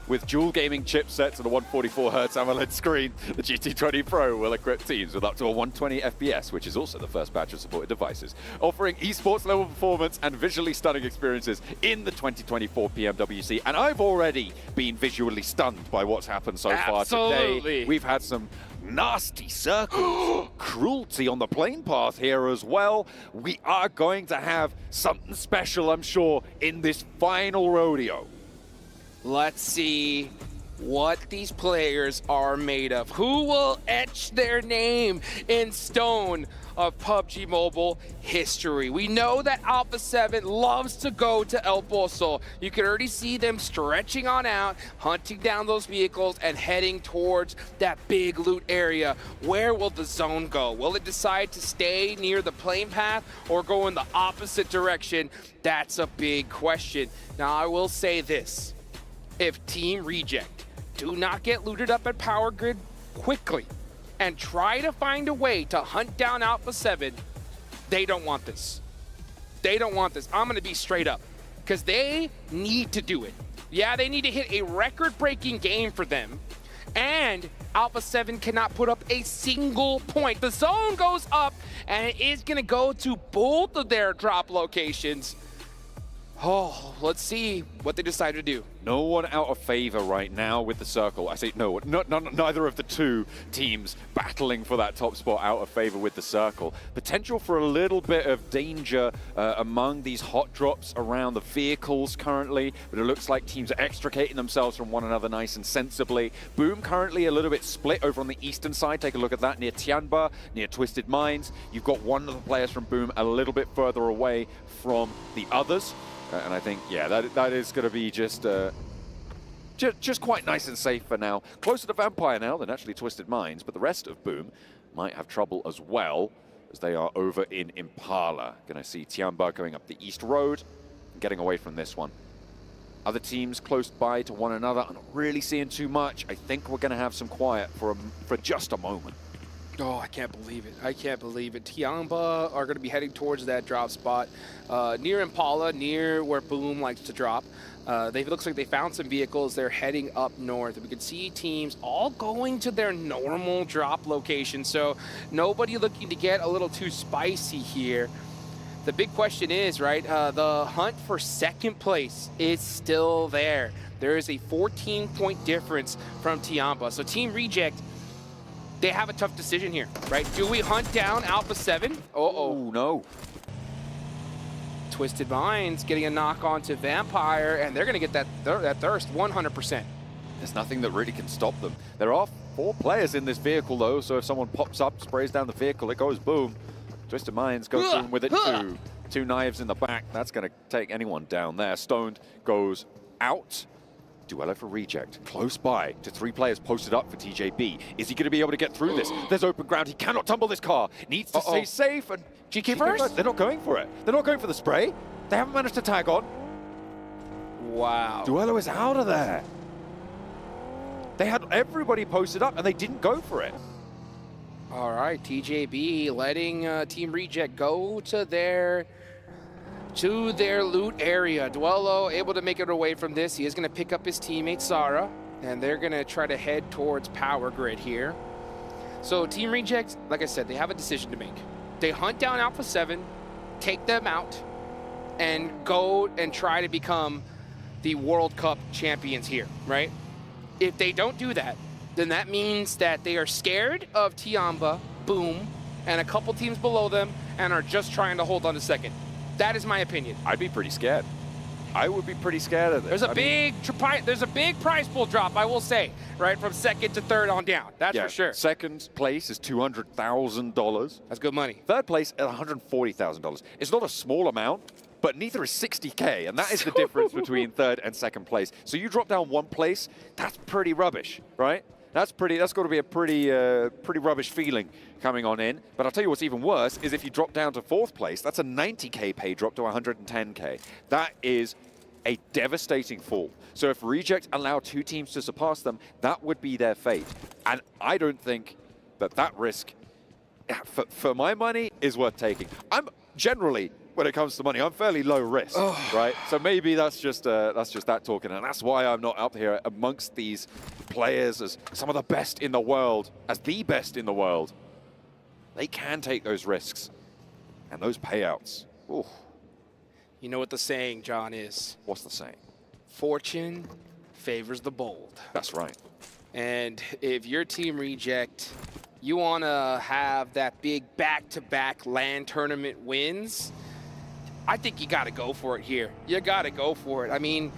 With dual gaming chipsets and a 144Hz AMOLED screen, the GT20 Pro will equip teams with up to a 120 FPS, which is also the first batch of supported devices, offering esports level performance and visually stunning experiences in the 2024 PMWC. And I've already been visually stunned by what's happened so far today. We've had some nasty circles, cruelty on the plane path here as well. We are going to have something special, I'm sure, in this final rodeo. Let's see what these players are made of. Who will etch their name in stone of PUBG Mobile history? We know that Alpha 7 loves to go to El Pozo. You can already see them stretching on out, hunting down those vehicles and heading towards that big loot area. Where will the zone go? Will it decide to stay near the plane path or go in the opposite direction? That's a big question. Now, I will say this. If Team Reject do not get looted up at Power Grid quickly and try to find a way to hunt down Alpha 7, they don't want this. They don't want this. I'm going to be straight up because they need to do it. Yeah, they need to hit a record-breaking game for them, and Alpha 7 cannot put up a single point. The zone goes up, and it is going to go to both of their drop locations. Oh, let's see what they decide to do. No one out of favor right now with the circle. I say no, neither of the two teams battling for that top spot out of favor with the circle. Potential for a little bit of danger among these hot drops around the vehicles currently, but it looks like teams are extricating themselves from one another nice and sensibly. Boom currently a little bit split over on the eastern side. Take a look at that near Tianba, near Twisted Minds. You've got one of the players from Boom a little bit further away from the others. And I think, yeah, that is going to be just quite nice and safe for now. Closer to Vampire now than actually Twisted Minds, but the rest of Boom might have trouble as well as they are over in Impala. Going to see Tianba going up the East Road and getting away from this one. Other teams close by to one another. I'm not really seeing too much. I think we're going to have some quiet for just a moment. Oh, I can't believe it. I can't believe it. Tianba are going to be heading towards that drop spot near Impala, near where Boom likes to drop. It looks like they found some vehicles. They're heading up north. We can see teams all going to their normal drop location. So nobody looking to get a little too spicy here. The big question is, right, the hunt for second place is still there. There is a 14-point difference from Tianba. So Team Reject, they have a tough decision here, right? Do we hunt down Alpha 7? Oh, no. Twisted Minds getting a knock onto Vampire, and they're going to get that thirst 100%. There's nothing that really can stop them. There are 4 players in this vehicle, though, so if someone pops up, sprays down the vehicle, it goes boom. Twisted Minds goes boom with it too. 2 knives in the back. That's going to take anyone down there. Stoned goes out. Duello for Reject, close by to 3 players posted up for TJB. Is he going to be able to get through this? There's open ground. He cannot tumble this car. Needs to stay safe. And GK first? They're not going for it. They're not going for the spray. They haven't managed to tag on. Wow. Duello is out of there. They had everybody posted up and they didn't go for it. All right, TJB letting Team Reject go to their loot area. Duello able to make it away from this. He is going to pick up his teammate Sara, and they're going to try to head towards Power Grid here. So Team Reject, like I said, they have a decision to make. They hunt down Alpha 7, take them out, and go and try to become the World Cup champions here, right? If they don't do that, then that means that they are scared of Tianba, Boom, and a couple teams below them, and are just trying to hold on to second. That is my opinion. I'd be pretty scared. I would be pretty scared of this. There's a big prize pool drop, I will say, right, from second to third on down. That's for sure. Second place is $200,000. That's good money. Third place at $140,000. It's not a small amount, but neither is 60K, and that is the difference between third and second place. So you drop down 1 place, that's pretty rubbish, right? That's got to be a pretty rubbish feeling coming on in. But I'll tell you what's even worse is if you drop down to 4th place, that's a 90K pay drop to 110K. That is a devastating fall. So if Reject allow 2 teams to surpass them, that would be their fate. And I don't think that risk, for my money, is worth taking. I'm generally, when it comes to money, I'm fairly low risk, right? So maybe that's just that talking, and that's why I'm not up here amongst these players as some of the best in the world, as the best in the world. They can take those risks and those payouts. Ooh. You know what the saying, John, is? What's the saying? Fortune favors the bold. That's right. And if your Team Reject, you want to have that big back-to-back LAN tournament wins, I think you got to go for it here. You got to go for it. I mean,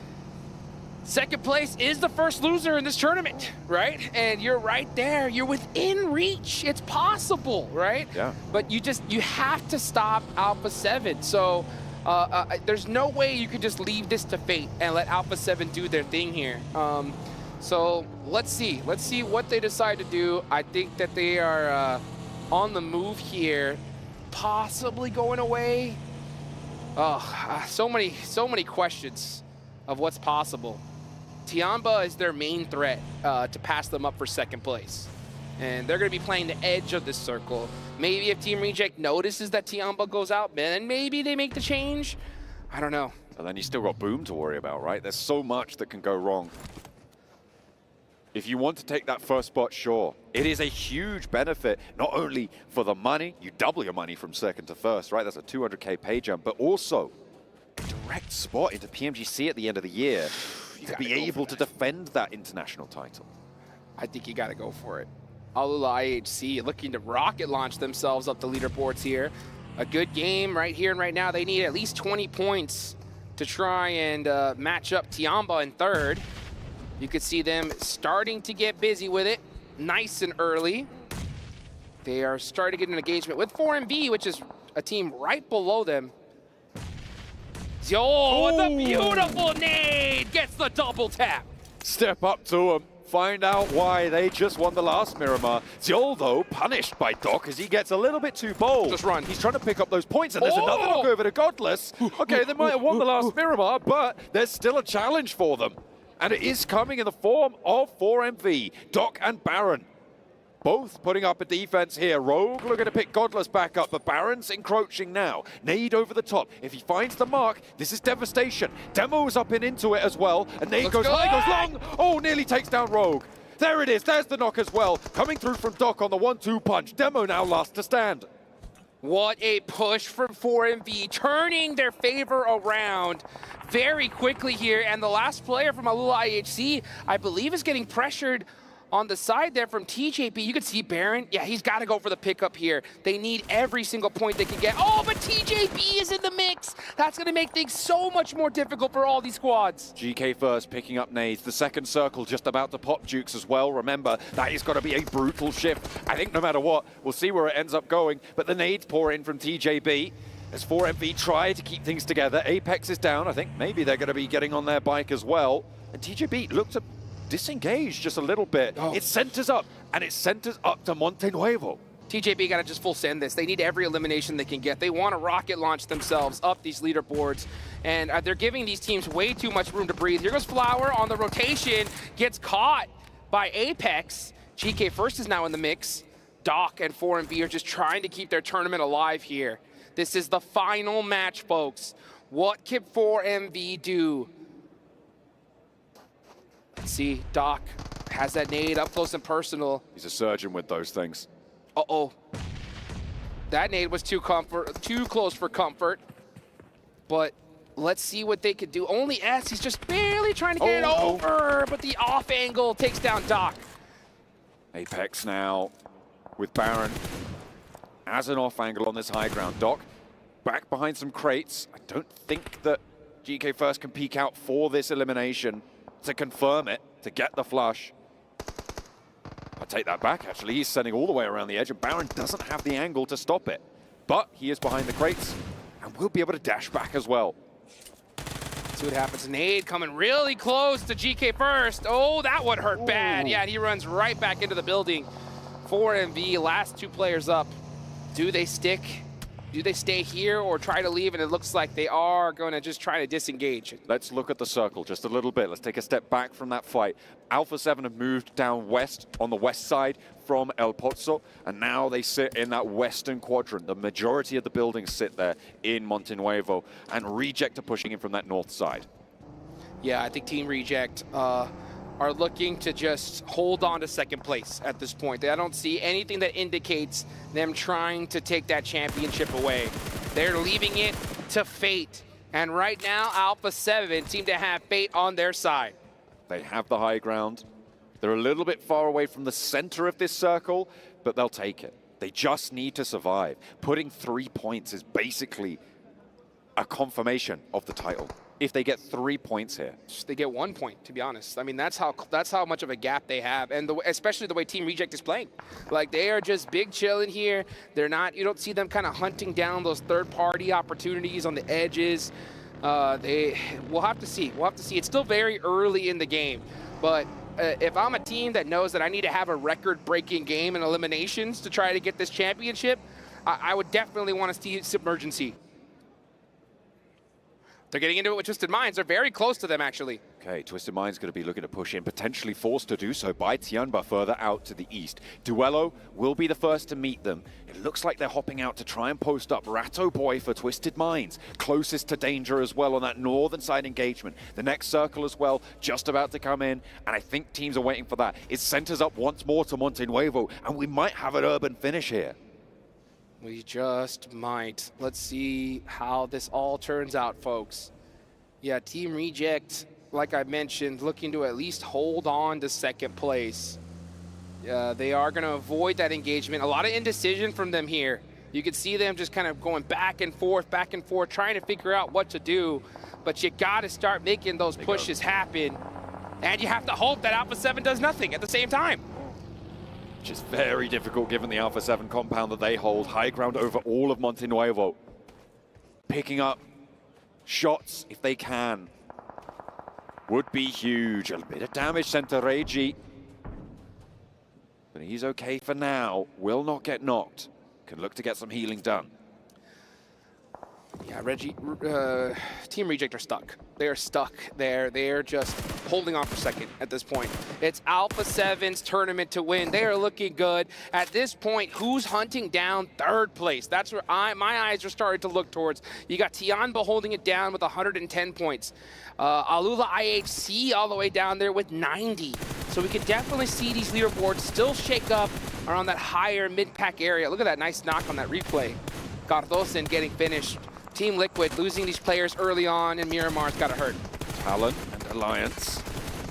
second place is the first loser in this tournament, right? And you're right there. You're within reach. It's possible, right? Yeah. But you have to stop Alpha 7. So there's no way you could just leave this to fate and let Alpha 7 do their thing here. So let's see. Let's see what they decide to do. I think that they are on the move here, possibly going away. Oh, so many questions of what's possible. Tianba is their main threat to pass them up for second place. And they're going to be playing the edge of this circle. Maybe if Team Reject notices that Tianba goes out, then maybe they make the change. I don't know. And then you still got Boom to worry about, right? There's so much that can go wrong. If you want to take that first spot, sure. It is a huge benefit, not only for the money, you double your money from second to first, right? That's a 200K pay jump, but also correct spot into PMGC at the end of the year to be able to defend that international title. I think you got to go for it. Alula IHC looking to rocket launch themselves up the leaderboards here. A good game right here and right now. They need at least 20 points to try and match up Tiamba in third. You could see them starting to get busy with it nice and early. They are starting to get an engagement with 4MV, which is a team right below them. Oh, with a beautiful nade! Gets the double tap. Step up to him. Find out why they just won the last Miramar. Ziol, though, punished by Doc as he gets a little bit too bold. Just run. He's trying to pick up those points, and there's another knock over to Godless. Okay, they might have won the last Miramar, but there's still a challenge for them. And it is coming in the form of 4MV, Doc and Baron. Both putting up a defense here. Rogue looking to pick Godless back up, but Baron's encroaching now. Nade over the top. If he finds the mark, this is devastation. Demo's up and into it as well, and Nade goes high, goes long. Oh, nearly takes down Rogue. There it is. There's the knock as well. Coming through from Doc on the 1-2 punch. Demo now last to stand. What a push from 4MV, turning their favor around very quickly here. And the last player from Alula IHC, I believe, is getting pressured on the side there from TJP. You can see Baron. Yeah, he's got to go for the pickup here. They need every single point they can get. Oh, but TJP is in the mix. That's going to make things so much more difficult for all these squads. GK first, picking up nades. The second circle just about to pop Jukes as well. Remember, that is going to be a brutal shift. I think no matter what, we'll see where it ends up going. But the nades pour in from TJB. As 4MV try to keep things together. Apex is down. I think maybe they're going to be getting on their bike as well. And TJB looks to disengage just a little bit. It centers up, and it centers up to Monte Nuevo. TJB got to just full send this. They need every elimination they can get. They want to rocket launch themselves up these leaderboards, and they're giving these teams way too much room to breathe. Here goes Flower on the rotation, gets caught by Apex. GK First is now in the mix. Doc and 4MV are just trying to keep their tournament alive here. This is the final match, folks. What can 4MV do? See, Doc has that nade up close and personal. He's a surgeon with those things. Uh-oh. That nade was too close for comfort. But let's see what they could do. Only S, he's just barely trying to get it over, but the off angle takes down Doc. Apex now with Baron as an off angle on this high ground. Doc back behind some crates. I don't think that GK First can peek out for this elimination to confirm it, to get the flush. I take that back, actually. He's sending all the way around the edge, and Baron doesn't have the angle to stop it. But he is behind the crates, and will be able to dash back as well. See what happens. Nade coming really close to GK First. Oh, that would hurt bad. Yeah, and he runs right back into the building. 4MV, last two players up. Do they stick? Do they stay here or try to leave? And it looks like they are going to just try to disengage. Let's look at the circle just a little bit. Let's take a step back from that fight. Alpha 7 have moved down west on the west side from El Pozo, and now they sit in that western quadrant. The majority of the buildings sit there in Monte Nuevo, and Reject are pushing in from that north side. Yeah, I think Team Reject are looking to just hold on to second place at this point. I don't see anything that indicates them trying to take that championship away. They're leaving it to fate. And right now, Alpha 7 seem to have fate on their side. They have the high ground. They're a little bit far away from the center of this circle, but they'll take it. They just need to survive. Putting 3 points is basically a confirmation of the title. If they get 3 points here. They get 1 point, to be honest. I mean, that's how much of a gap they have, and especially the way Team Reject is playing. Like, they are just big chilling here. They're not, you don't see them kind of hunting down those third-party opportunities on the edges. We'll have to see. We'll have to see. It's still very early in the game, but if I'm a team that knows that I need to have a record-breaking game in eliminations to try to get this championship, I would definitely want to see Submergency. They're getting into it with Twisted Minds. They're very close to them, actually. Okay, Twisted Mind's going to be looking to push in, potentially forced to do so by Tianba further out to the east. Duello will be the first to meet them. It looks like they're hopping out to try and post up Ratto Boy for Twisted Minds. Closest to danger as well on that northern side engagement. The next circle as well, just about to come in, and I think teams are waiting for that. It centers up once more to Monte Nuevo, and we might have an urban finish here. We just might. Let's see how this all turns out, folks. Yeah, Team Reject, like I mentioned, looking to at least hold on to second place. They are going to avoid that engagement. A lot of indecision from them here. You can see them just kind of going back and forth, trying to figure out what to do. But you got to start making those pushes happen. And you have to hope that Alpha 7 does nothing at the same time. Which is very difficult given the Alpha 7 compound that they hold. High ground over all of Monte Nuevo. Picking up shots if they can would be huge. A bit of damage sent to Reiji. But he's okay for now. Will not get knocked. Can look to get some healing done. Yeah, Team Reject are stuck. They are stuck there. They're just holding on for second at this point. It's Alpha 7's tournament to win. They are looking good. At this point, who's hunting down third place? That's where my eyes are starting to look towards. You got Tianba holding it down with 110 points. Alula IHC all the way down there with 90. So we can definitely see these leaderboards still shake up around that higher mid-pack area. Look at that nice knock on that replay. Cardosen getting finished. Team Liquid losing these players early on, and Miramar's got to hurt. Talon and Alliance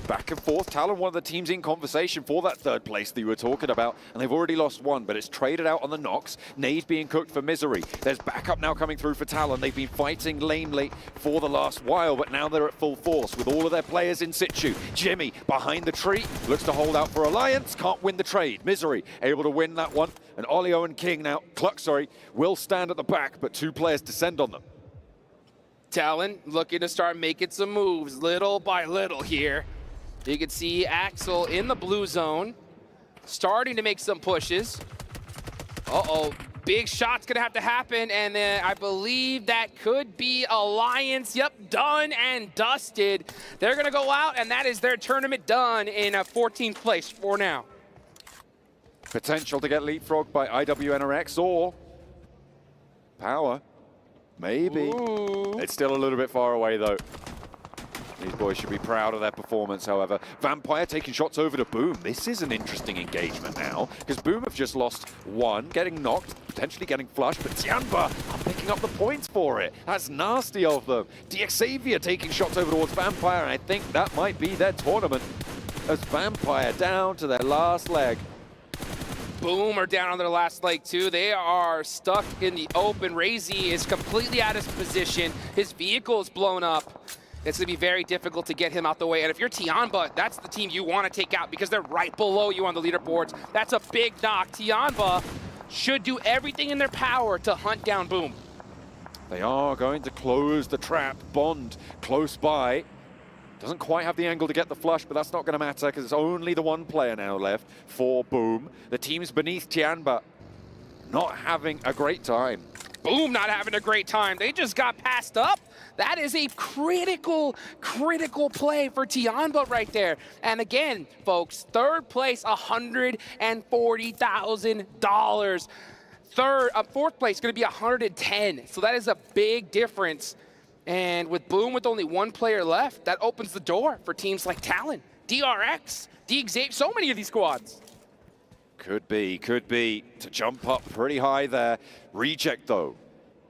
back and forth. Talon, one of the teams in conversation for that third place that you were talking about, and they've already lost one, but it's traded out on the knocks. Nade being cooked for Misery. There's backup now coming through for Talon. They've been fighting lamely for the last while, but now they're at full force with all of their players in situ. Jimmy behind the tree, looks to hold out for Alliance, can't win the trade. Misery able to win that one, and Olio and King now, Cluck, sorry, will stand at the back, but two players descend on them. Talon looking to start making some moves little by little here. You can see Axel in the blue zone, starting to make some pushes. Uh-oh, big shot's gonna have to happen, and then I believe that could be Alliance. Yep, done and dusted. They're gonna go out, and that is their tournament done in 14th place for now. Potential to get leapfrogged by IWNRX or Power. Maybe. Ooh. It's still a little bit far away, though. These boys should be proud of their performance, however. Vampire taking shots over to Boom. This is an interesting engagement now, because Boom have just lost one, getting knocked, potentially getting flushed, but Tianba are picking up the points for it. That's nasty of them. DXavier taking shots over towards Vampire, and I think that might be their tournament, as Vampire down to their last leg. Boom are down on their last leg too. They are stuck in the open. Razy is completely out of position. His vehicle is blown up. It's going to be very difficult to get him out the way. And if you're Tianba, that's the team you want to take out because they're right below you on the leaderboards. That's a big knock. Tianba should do everything in their power to hunt down Boom. They are going to close the trap. Bond close by. Doesn't quite have the angle to get the flush, but that's not going to matter because it's only the one player now left for Boom. The teams beneath Tianba not having a great time. Boom not having a great time. They just got passed up. That is a critical play for Tianba right there. And again, folks, third place, $140,000. Fourth place going to be 110. So that is a big difference. And with Boom with only one player left, that opens the door for teams like Talon, DRX, DXavier, so many of these squads. Could be to jump up pretty high there. Reject though,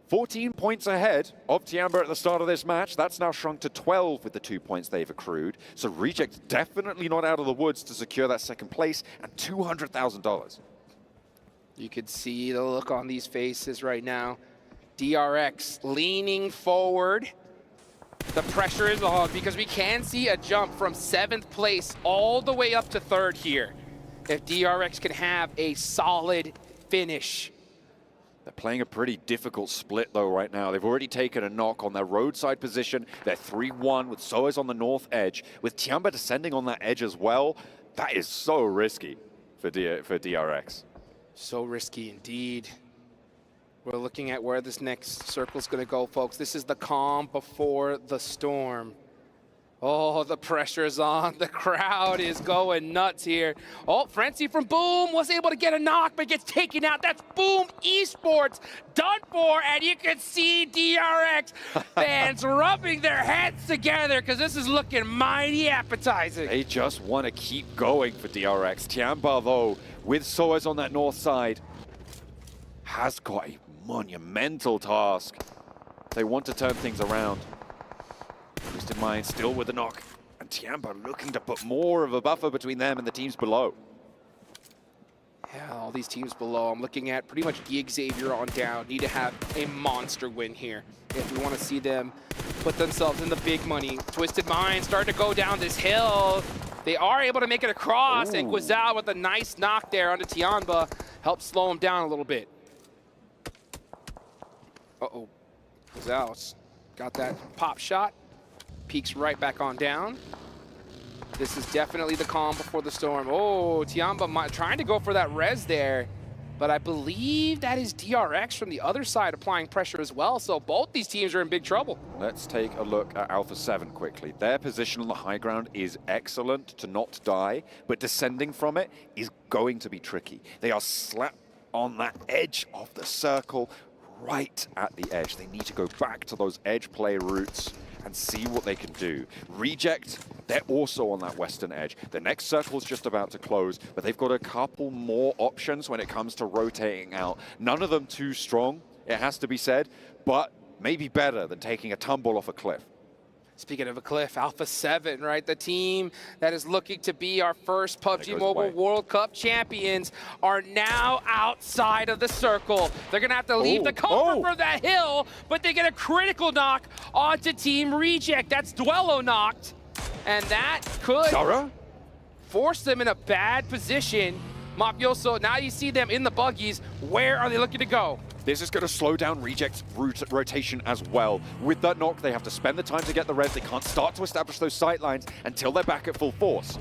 14 points ahead of Tianba at the start of this match. That's now shrunk to 12 with the 2 points they've accrued. So Reject definitely not out of the woods to secure that second place and $200,000. You could see the look on these faces right now. DRX leaning forward. The pressure is on because we can see a jump from 7th place all the way up to 3rd here. If DRX can have a solid finish. They're playing a pretty difficult split though right now. They've already taken a knock on their roadside position. They're 3-1 with Soaz on the north edge. With Tianba descending on that edge as well, that is so risky for DRX. So risky indeed. We're looking at where this next circle's gonna go, folks. This is the calm before the storm. Oh, the pressure's on. The crowd is going nuts here. Oh, Frenzy from Boom was able to get a knock, but gets taken out. That's Boom Esports done for, and you can see DRX fans rubbing their heads together because this is looking mighty appetizing. They just want to keep going for DRX. Tianba, though, with Soaz on that north side, has got a monumental task. They want to turn things around. Twisted Mind still with the knock. And Tiamba looking to put more of a buffer between them and the teams below. Yeah, all these teams below. I'm looking at pretty much Gig Xavier on down. Need to have a monster win here if we want to see them put themselves in the big money. Twisted Mind starting to go down this hill. They are able to make it across, and Guizal with a nice knock there onto Tiamba helps slow him down a little bit. Uh-oh. Guizal's got that pop shot. Peeks right back on down. This is definitely the calm before the storm. Oh, Tiamba trying to go for that res there, but I believe that is DRX from the other side applying pressure as well, so both these teams are in big trouble. Let's take a look at Alpha 7 quickly. Their position on the high ground is excellent to not die, but descending from it is going to be tricky. They are slapped on that edge of the circle, right at the edge. They need to go back to those edge play routes and see what they can do. Reject, they're also on that western edge. The next circle's just about to close, but they've got a couple more options when it comes to rotating out. None of them too strong, it has to be said, but maybe better than taking a tumble off a cliff. Speaking of a cliff, Alpha 7, right? The team that is looking to be our first PUBG Mobile World Cup champions are now outside of the circle. They're going to have to leave the comfort for that hill, but they get a critical knock onto Team Reject. That's Duello knocked, and that could force them in a bad position. Mafioso, now you see them in the buggies. Where are they looking to go? This is going to slow down Reject's rotation as well. With that knock, they have to spend the time to get the res. They can't start to establish those sight lines until they're back at full force.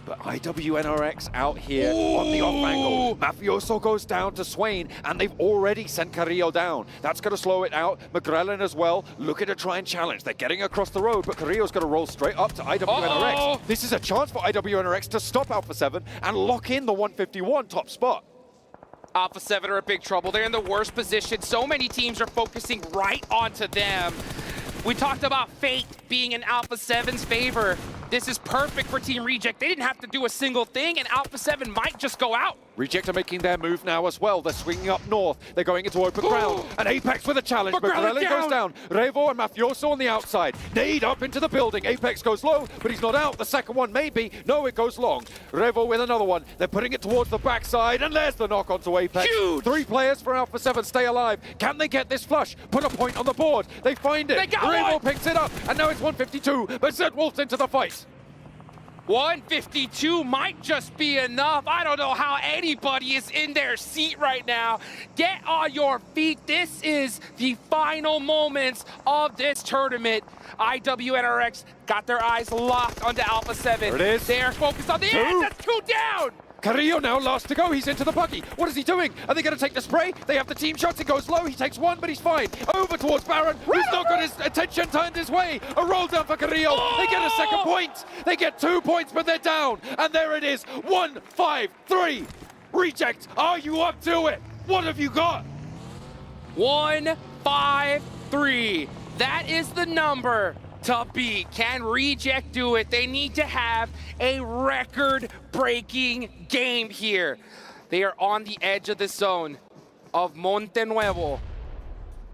But IWNRX out here on the off angle. Mafioso goes down to Swain, and they've already sent Carrillo down. That's going to slow it out. McGrellin as well, looking to try and challenge. They're getting across the road, but Carrillo's going to roll straight up to IWNRX. This is a chance for IWNRX to stop Alpha 7 and lock in the 151 top spot. Alpha 7 are in big trouble. They're in the worst position. So many teams are focusing right onto them. We talked about fate being in Alpha 7's favor. This is perfect for Team Reject. They didn't have to do a single thing, and Alpha 7 might just go out. Reject are making their move now as well. They're swinging up north. They're going into open ground. And Apex with a challenge. McGrellin goes down. Revo and Mafioso on the outside. Nade up into the building. Apex goes low, but he's not out. The second one maybe. No, it goes long. Revo with another one. They're putting it towards the backside, and there's the knock onto Apex. Huge! 3 players for Alpha 7 stay alive. Can they get this flush? Put a point on the board. They find it. Revo picks it up, and now it's 152, but Zed Wolf's into the fight. 152 might just be enough. I don't know how anybody is in their seat right now. Get on your feet. This is the final moments of this tournament. IWNRX got their eyes locked onto Alpha 7. There it is. They're focused on the end. That's 2 down. Carrillo now last to go. He's into the buggy. What is he doing? Are they going to take the spray? They have the team shots. It goes low. He takes one, but he's fine. Over towards Baron, who's not got his attention turned his way. A roll down for Carrillo. They get a second point. They get 2 points, but they're down. And there it is. 1-5-3. Reject, are you up to it? What have you got? 1-5-3. That is the number to beat. Can Reject do it? They need to have a record-breaking game here. They are on the edge of the zone of Monte Nuevo.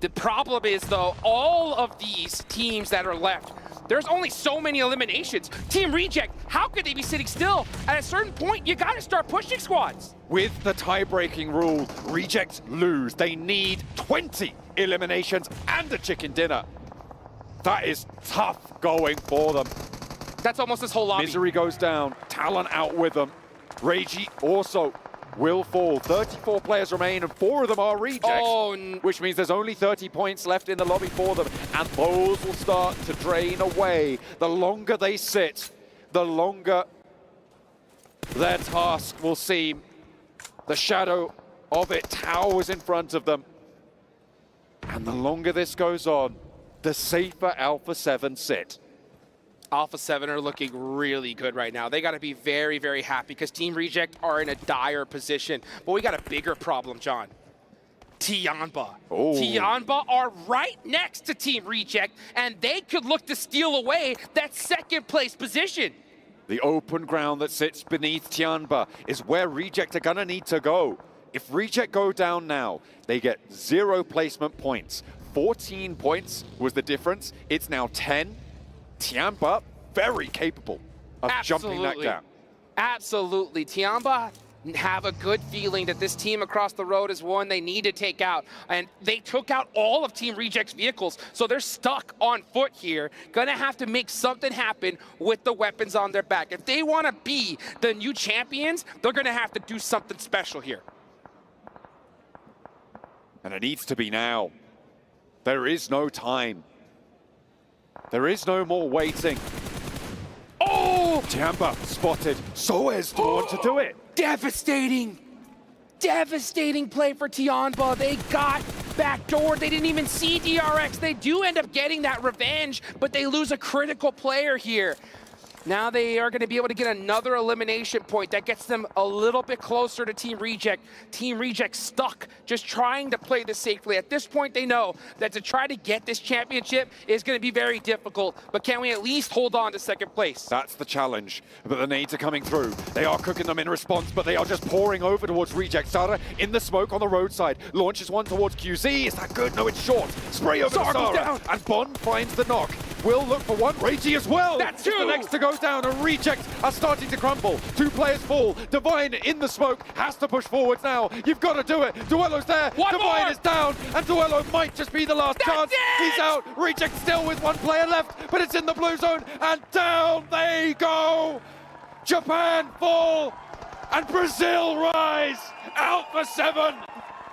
The problem is, though, all of these teams that are left, there's only so many eliminations. Team Reject, how could they be sitting still? At a certain point, you gotta start pushing squads. With the tie-breaking rule, Reject lose. They need 20 eliminations and a chicken dinner. That is tough going for them. That's almost this whole lobby. Misery goes down. Talon out with them. Reiji also will fall. 34 players remain, and 4 of them are Rejects, which means there's only 30 points left in the lobby for them, and those will start to drain away. The longer they sit, the longer their task will seem. The shadow of it towers in front of them. And the longer this goes on, the safer Alpha 7 sit. Alpha 7 are looking really good right now. They got to be very, very happy because Team Reject are in a dire position. But we got a bigger problem, John. Tiamba. Tiamba are right next to Team Reject, and they could look to steal away that second place position. The open ground that sits beneath Tianba is where Reject are gonna need to go. If Reject go down now, they get 0 placement points. 14 points was the difference. It's now 10. Tiamba, very capable of jumping that gap. Absolutely. Tiamba have a good feeling that this team across the road is one they need to take out. And they took out all of Team Reject's vehicles, so they're stuck on foot here. Gonna have to make something happen with the weapons on their back. If they want to be the new champions, they're gonna have to do something special here. And it needs to be now. There is no time. There is no more waiting. Oh! Tiamba spotted. Soez to want to do it. Devastating. Devastating play for Tiamba. They got backdoored. They didn't even see DRX. They do end up getting that revenge, but they lose a critical player here. Now they are going to be able to get another elimination point. That gets them a little bit closer to Team Reject. Team Reject stuck, just trying to play this safely. At this point, they know that to try to get this championship is going to be very difficult. But can we at least hold on to second place? That's the challenge. But the nades are coming through. They are cooking them in response, but they are just pouring over towards Reject. Sara in the smoke on the roadside. Launches one towards QZ. Is that good? No, it's short. Spray over to Sara. Down. And Bond finds the knock. Will look for one. Reggie as well. That's just two. the next to go down, and Reject are starting to crumble. Two players fall. Divine in the smoke has to push forwards now. You've got to do it. Duello's there. Divine is down, and Duello might just be the last chance. He's out. Reject still with one player left, but it's in the blue zone, and down they go. Japan fall, and Brazil rise. Alpha 7.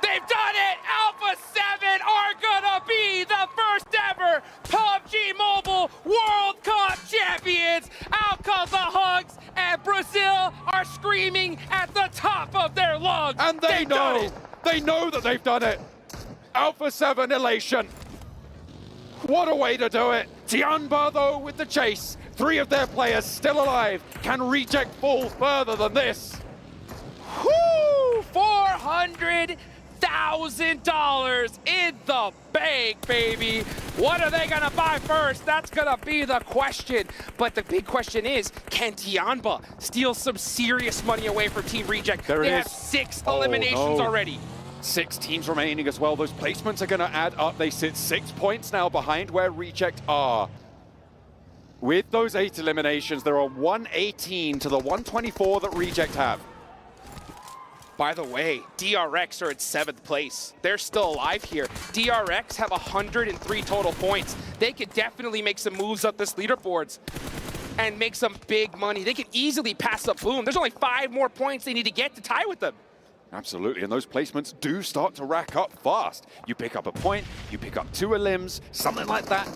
They've done it! Alpha 7 are gonna be the first ever PUBG Mobile World Cup champions! Out come the hugs, and Brazil are screaming at the top of their lungs! And they know that they've done it! Alpha 7 elation! What a way to do it! Tiamba, though, with the chase. 3 of their players still alive. Can Reject fall further than this? Whoo! $400,000 in the bank, baby. What are they gonna buy first? That's gonna be the question. But the big question is, can Tiamba steal some serious money away from Team Reject? There it they is. have 6 eliminations already. 6 teams remaining as well. Those placements are going to add up. They sit 6 points now behind where Reject are. With those 8 eliminations, there are 118 to the 124 that Reject have. By the way, DRX are in 7th place. They're still alive here. DRX have 103 total points. They could definitely make some moves up this leaderboards and make some big money. They could easily pass up Boom. There's only 5 more points they need to get to tie with them. Absolutely, and those placements do start to rack up fast. You pick up a point, you pick up 2 elims, something like that.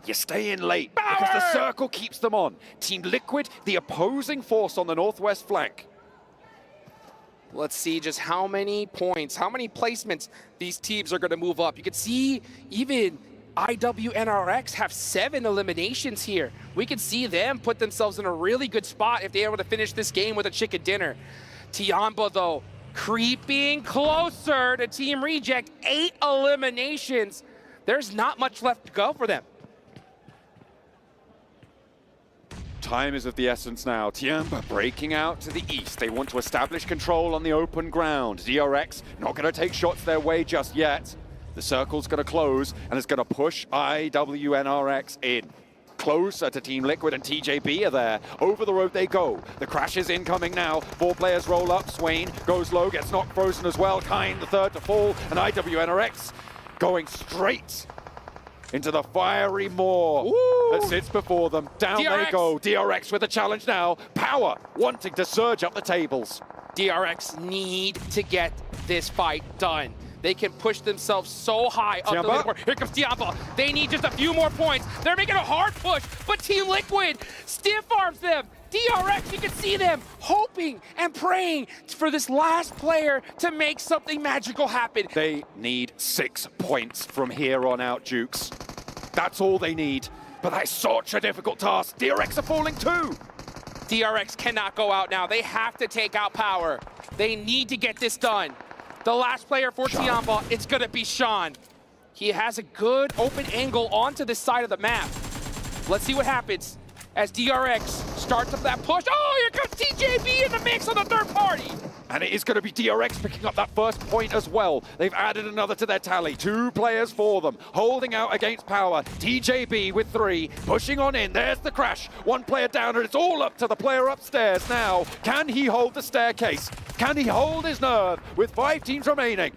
You stay in late because the circle keeps them on. Team Liquid, the opposing force on the northwest flank. Let's see just how many points, how many placements these teams are going to move up. You can see even IWNRX have 7 eliminations here. We can see them put themselves in a really good spot if they're able to finish this game with a chicken dinner. Tiamba, though, creeping closer to Team Reject. 8 eliminations. There's not much left to go for them. Time is of the essence now. Tiamba breaking out to the east. They want to establish control on the open ground. DRX not going to take shots their way just yet. The circle's going to close, and it's going to push IWNRX in. Closer to Team Liquid, and TJB are there. Over the road they go. The crash is incoming now. 4 players roll up. Swain goes low, gets knocked frozen as well. Kind, the third to fall, and IWNRX going straight into the fiery maw that sits before them. Down DRX. they go. DRX with a challenge now. Power wanting to surge up the tables. DRX need to get this fight done. They can push themselves so high up the leaderboard. Here comes Tiamba. They need just a few more points. They're making a hard push, but Team Liquid stiff arms them. DRX, you can see them hoping and praying for this last player to make something magical happen. They need 6 points from here on out, Jukes. That's all they need. But that's such a difficult task. DRX are falling too. DRX cannot go out now. They have to take out Power. They need to get this done. The last player for Tiamba, it's gonna be Sean. He has a good open angle onto this side of the map. Let's see what happens as DRX starts up that push. Oh, here comes TJB in the mix on the third party. And it is going to be DRX picking up that first point as well. They've added another to their tally. 2 players for them, holding out against Power. TJB with 3, pushing on in. There's the crash. 1 player down, and it's all up to the player upstairs now. Can he hold the staircase? Can he hold his nerve with 5 teams remaining?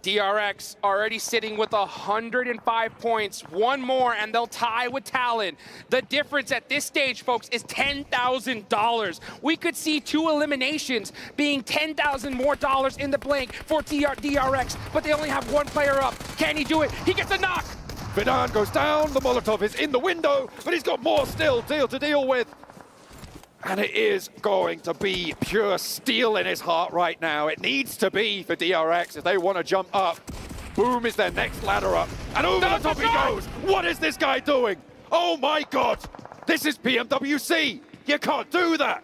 DRX already sitting with 105 points. 1 more and they'll tie with Talon. The difference at this stage, folks, is $10,000. We could see 2 eliminations being $10,000 more in the blank for DRX, but they only have 1 player up. Can he do it? He gets a knock. Vidan goes down, the Molotov is in the window, but he's got more still to deal with. And it is going to be pure steel in his heart right now. It needs to be for DRX if they want to jump up. Boom is their next ladder up. And over the top he goes. What is this guy doing? Oh my God. This is PMWC. You can't do that.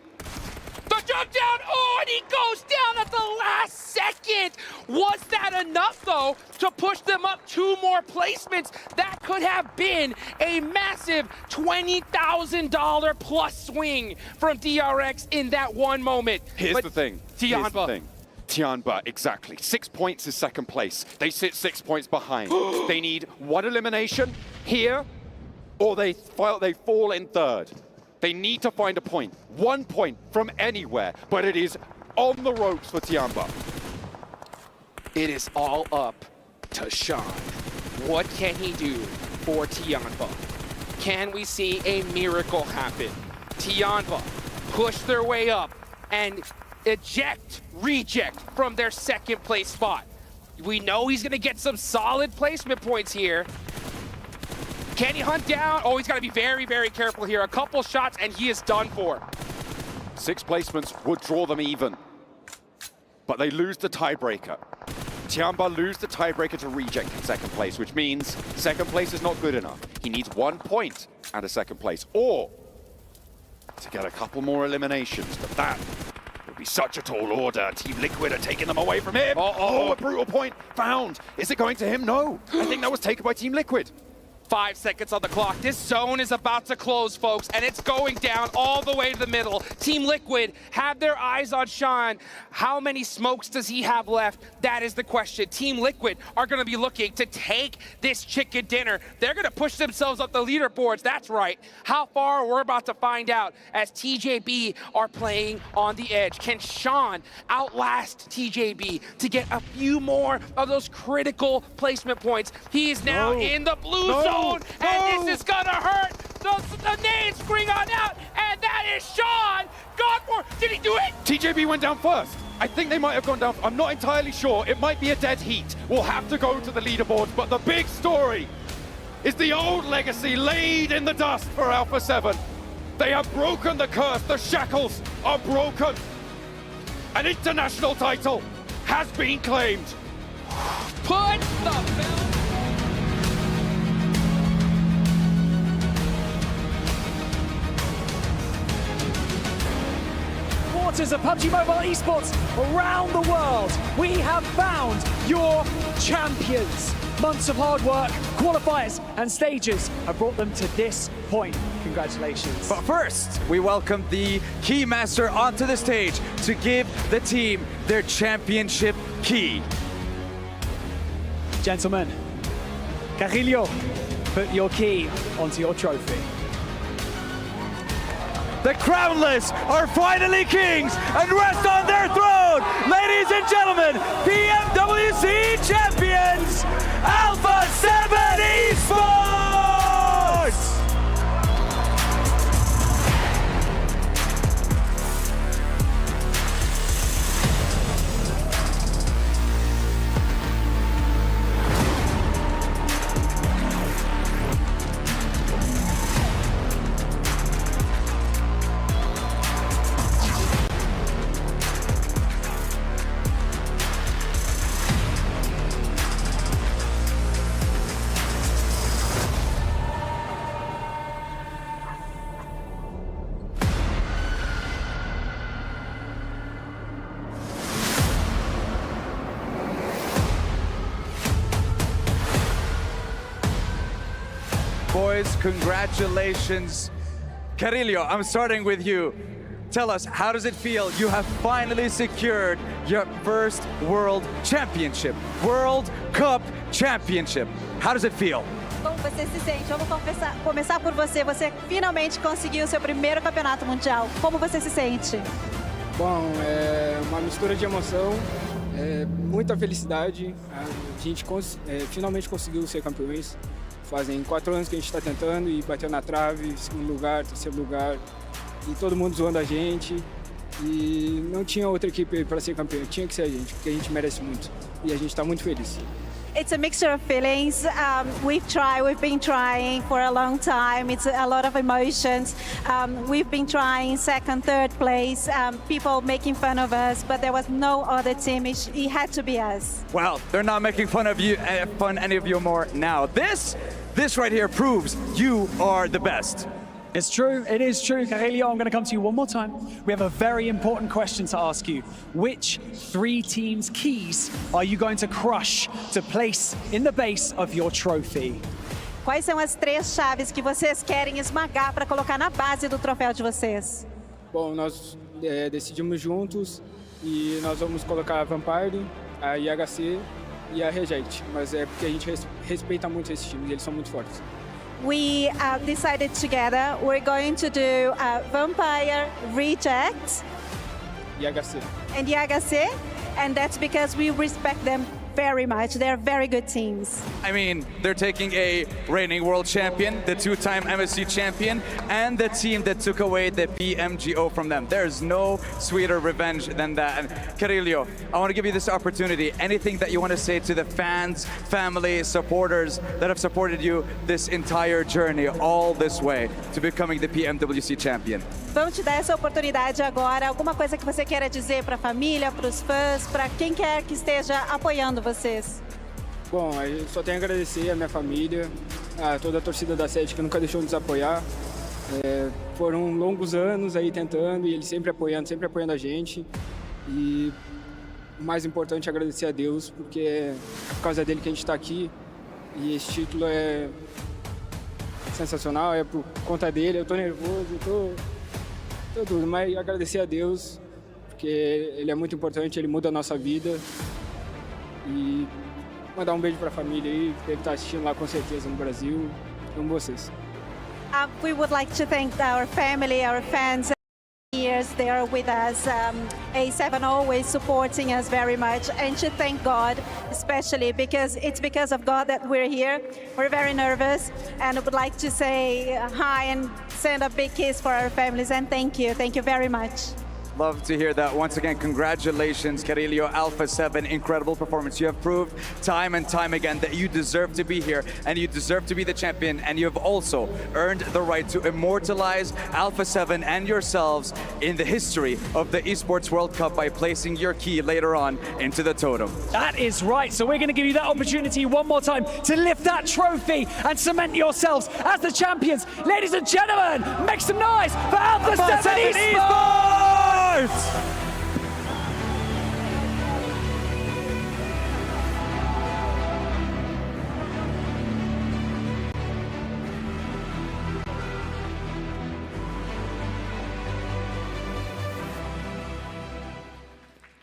The jump down, oh, and he goes down at the last second. Was that enough, though, to push them up 2 more placements? That could have been a massive $20,000 plus swing from DRX in that one moment. Here's the thing. Tianba. Tianba, exactly. 6 points is second place. They sit 6 points behind. They need 1 elimination here, or they fall in third. They need to find a point. 1 point from anywhere, but it is on the ropes for Tianba. It is all up to Sean. What can he do for Tianba? Can we see a miracle happen? Tianba push their way up and reject from their second place spot. We know he's gonna get some solid placement points here. Can he hunt down? Oh, he's got to be very, very careful here. A couple shots and he is done for. 6 placements would draw them even, but they lose the tiebreaker. Tianba lose the tiebreaker to reject in second place, which means second place is not good enough. He needs 1 point and a second place, or to get a couple more eliminations, but that would be such a tall order. Team Liquid are taking them away from him. Oh, a brutal point found. Is it going to him? No. I think that was taken by Team Liquid. 5 seconds on the clock. This zone is about to close, folks, and it's going down all the way to the middle. Team Liquid have their eyes on Sean. How many smokes does he have left? That is the question. Team Liquid are going to be looking to take this chicken dinner. They're going to push themselves up the leaderboards. That's right. How far? We're about to find out as TJB are playing on the edge. Can Sean outlast TJB to get a few more of those critical placement points? He is now in the blue zone. And this is gonna hurt. The nades bring on out, and that is Sean. God for, did he do it? TJB went down first. I think they might have gone down. I'm not entirely sure. It might be a dead heat. We'll have to go to the leaderboards, but the big story is the old legacy laid in the dust for Alpha 7. They have broken the curse. The shackles are broken. An international title has been claimed. Put the belt. Supporters of PUBG Mobile Esports around the world, we have found your champions. Months of hard work, qualifiers and stages have brought them to this point. Congratulations. But first, we welcome the Keymaster onto the stage to give the team their championship key. Gentlemen, Carrillo, put your key onto your trophy. The crownless are finally kings and rest on their throne. Ladies and gentlemen, PMWC champions, Alpha 7 Esports! Boys, congratulations. Carrillo, I'm starting with you. tell us, how does it feel? You have finally secured your first World Championship, World Cup Championship. How does it feel? Como você se sente? Vamos começar por você. Você finalmente conseguiu o seu primeiro campeonato mundial. Como você se sente? Bom, é uma mistura de emoção, muita felicidade. A gente finalmente conseguiu ser campeões. Fazem 4 anos que a gente está tentando e bateu na trave, segundo lugar, terceiro lugar. E todo mundo zoando a gente. E não tinha outra equipe para ser campeão, tinha que ser a gente, porque a gente merece muito. E a gente está muito feliz. It's a mixture of feelings. We've been trying for a long time. It's a lot of emotions. We've been trying second, third place, people making fun of us, but there was no other team. It had to be us. Well, they're not making fun of you, any of you more now. This right here proves you are the best. It's true, it is true. Carelio, I'm going to come to you one more time. We have a very important question to ask you. Which 3 teams' keys are you going to crush to place in the base of your trophy? Quais são as 3 chaves que vocês querem esmagar para colocar na base do troféu de vocês? Bom, nós decidimos juntos e nós vamos colocar a Vampire, a EWC e a Reject. Mas é porque a gente respeita muito esses times, eles são muito fortes. We decided together we're going to do Vampire, Reject, EWC. And EWC, and that's because we respect them very much. They're very good teams. I mean, they're taking a reigning world champion, the 2-time MSC champion, and the team that took away the PMGO from them. There's no sweeter revenge than that. And Carelio, I want to give you this opportunity. Anything that you want to say to the fans, family, supporters that have supported you this entire journey, all this way to becoming the PMWC champion? Vamos te dar essa oportunidade agora. Alguma coisa que você queira dizer para a família, para os fãs, para quem quer que esteja apoiando vocês? Bom, eu só tenho a agradecer a minha família, a toda a torcida da sede que nunca deixou de nos apoiar. Foram longos anos aí tentando e eles sempre apoiando a gente. E o mais importante é agradecer a Deus, porque é por causa dele que a gente está aqui. E esse título é sensacional, é por conta dele. Eu tô nervoso, tô tudo, mas agradecer a Deus, porque ele é muito importante, ele muda a nossa vida. E mandar beijo para a família aí, que deve estar assistindo lá com certeza no Brasil. Amo vocês. We would like to thank our family, our fans. Years they are with us. A7 always supporting us very much, and to thank God, especially because it's because of God that we're here. We're very nervous, and I would like to say hi and send a big kiss for our families, and thank you very much. Love to hear that. Once again, congratulations, Carelio, Alpha 7, incredible performance. You have proved time and time again that you deserve to be here and you deserve to be the champion, and you have also earned the right to immortalize Alpha 7 and yourselves in the history of the Esports World Cup by placing your key later on into the totem. That is right, so we're going to give you that opportunity one more time to lift that trophy and cement yourselves as the champions. Ladies and gentlemen, make some noise for Alpha 7 Esports!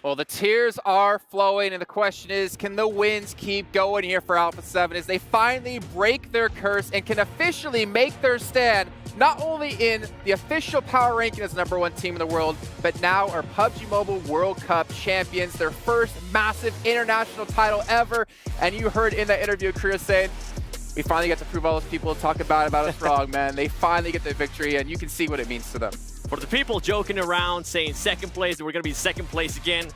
Well, the tears are flowing, and the question is, can the wins keep going here for Alpha 7 as they finally break their curse and can officially make their stand not only in the official power ranking as #1 team in the world, but now are PUBG Mobile World Cup champions, their first massive international title ever. And you heard in that interview, Kriya saying, we finally get to prove all those people talking about us wrong, man. They finally get the victory, and you can see what it means to them. For the people joking around saying second place, that we're going to be second place again,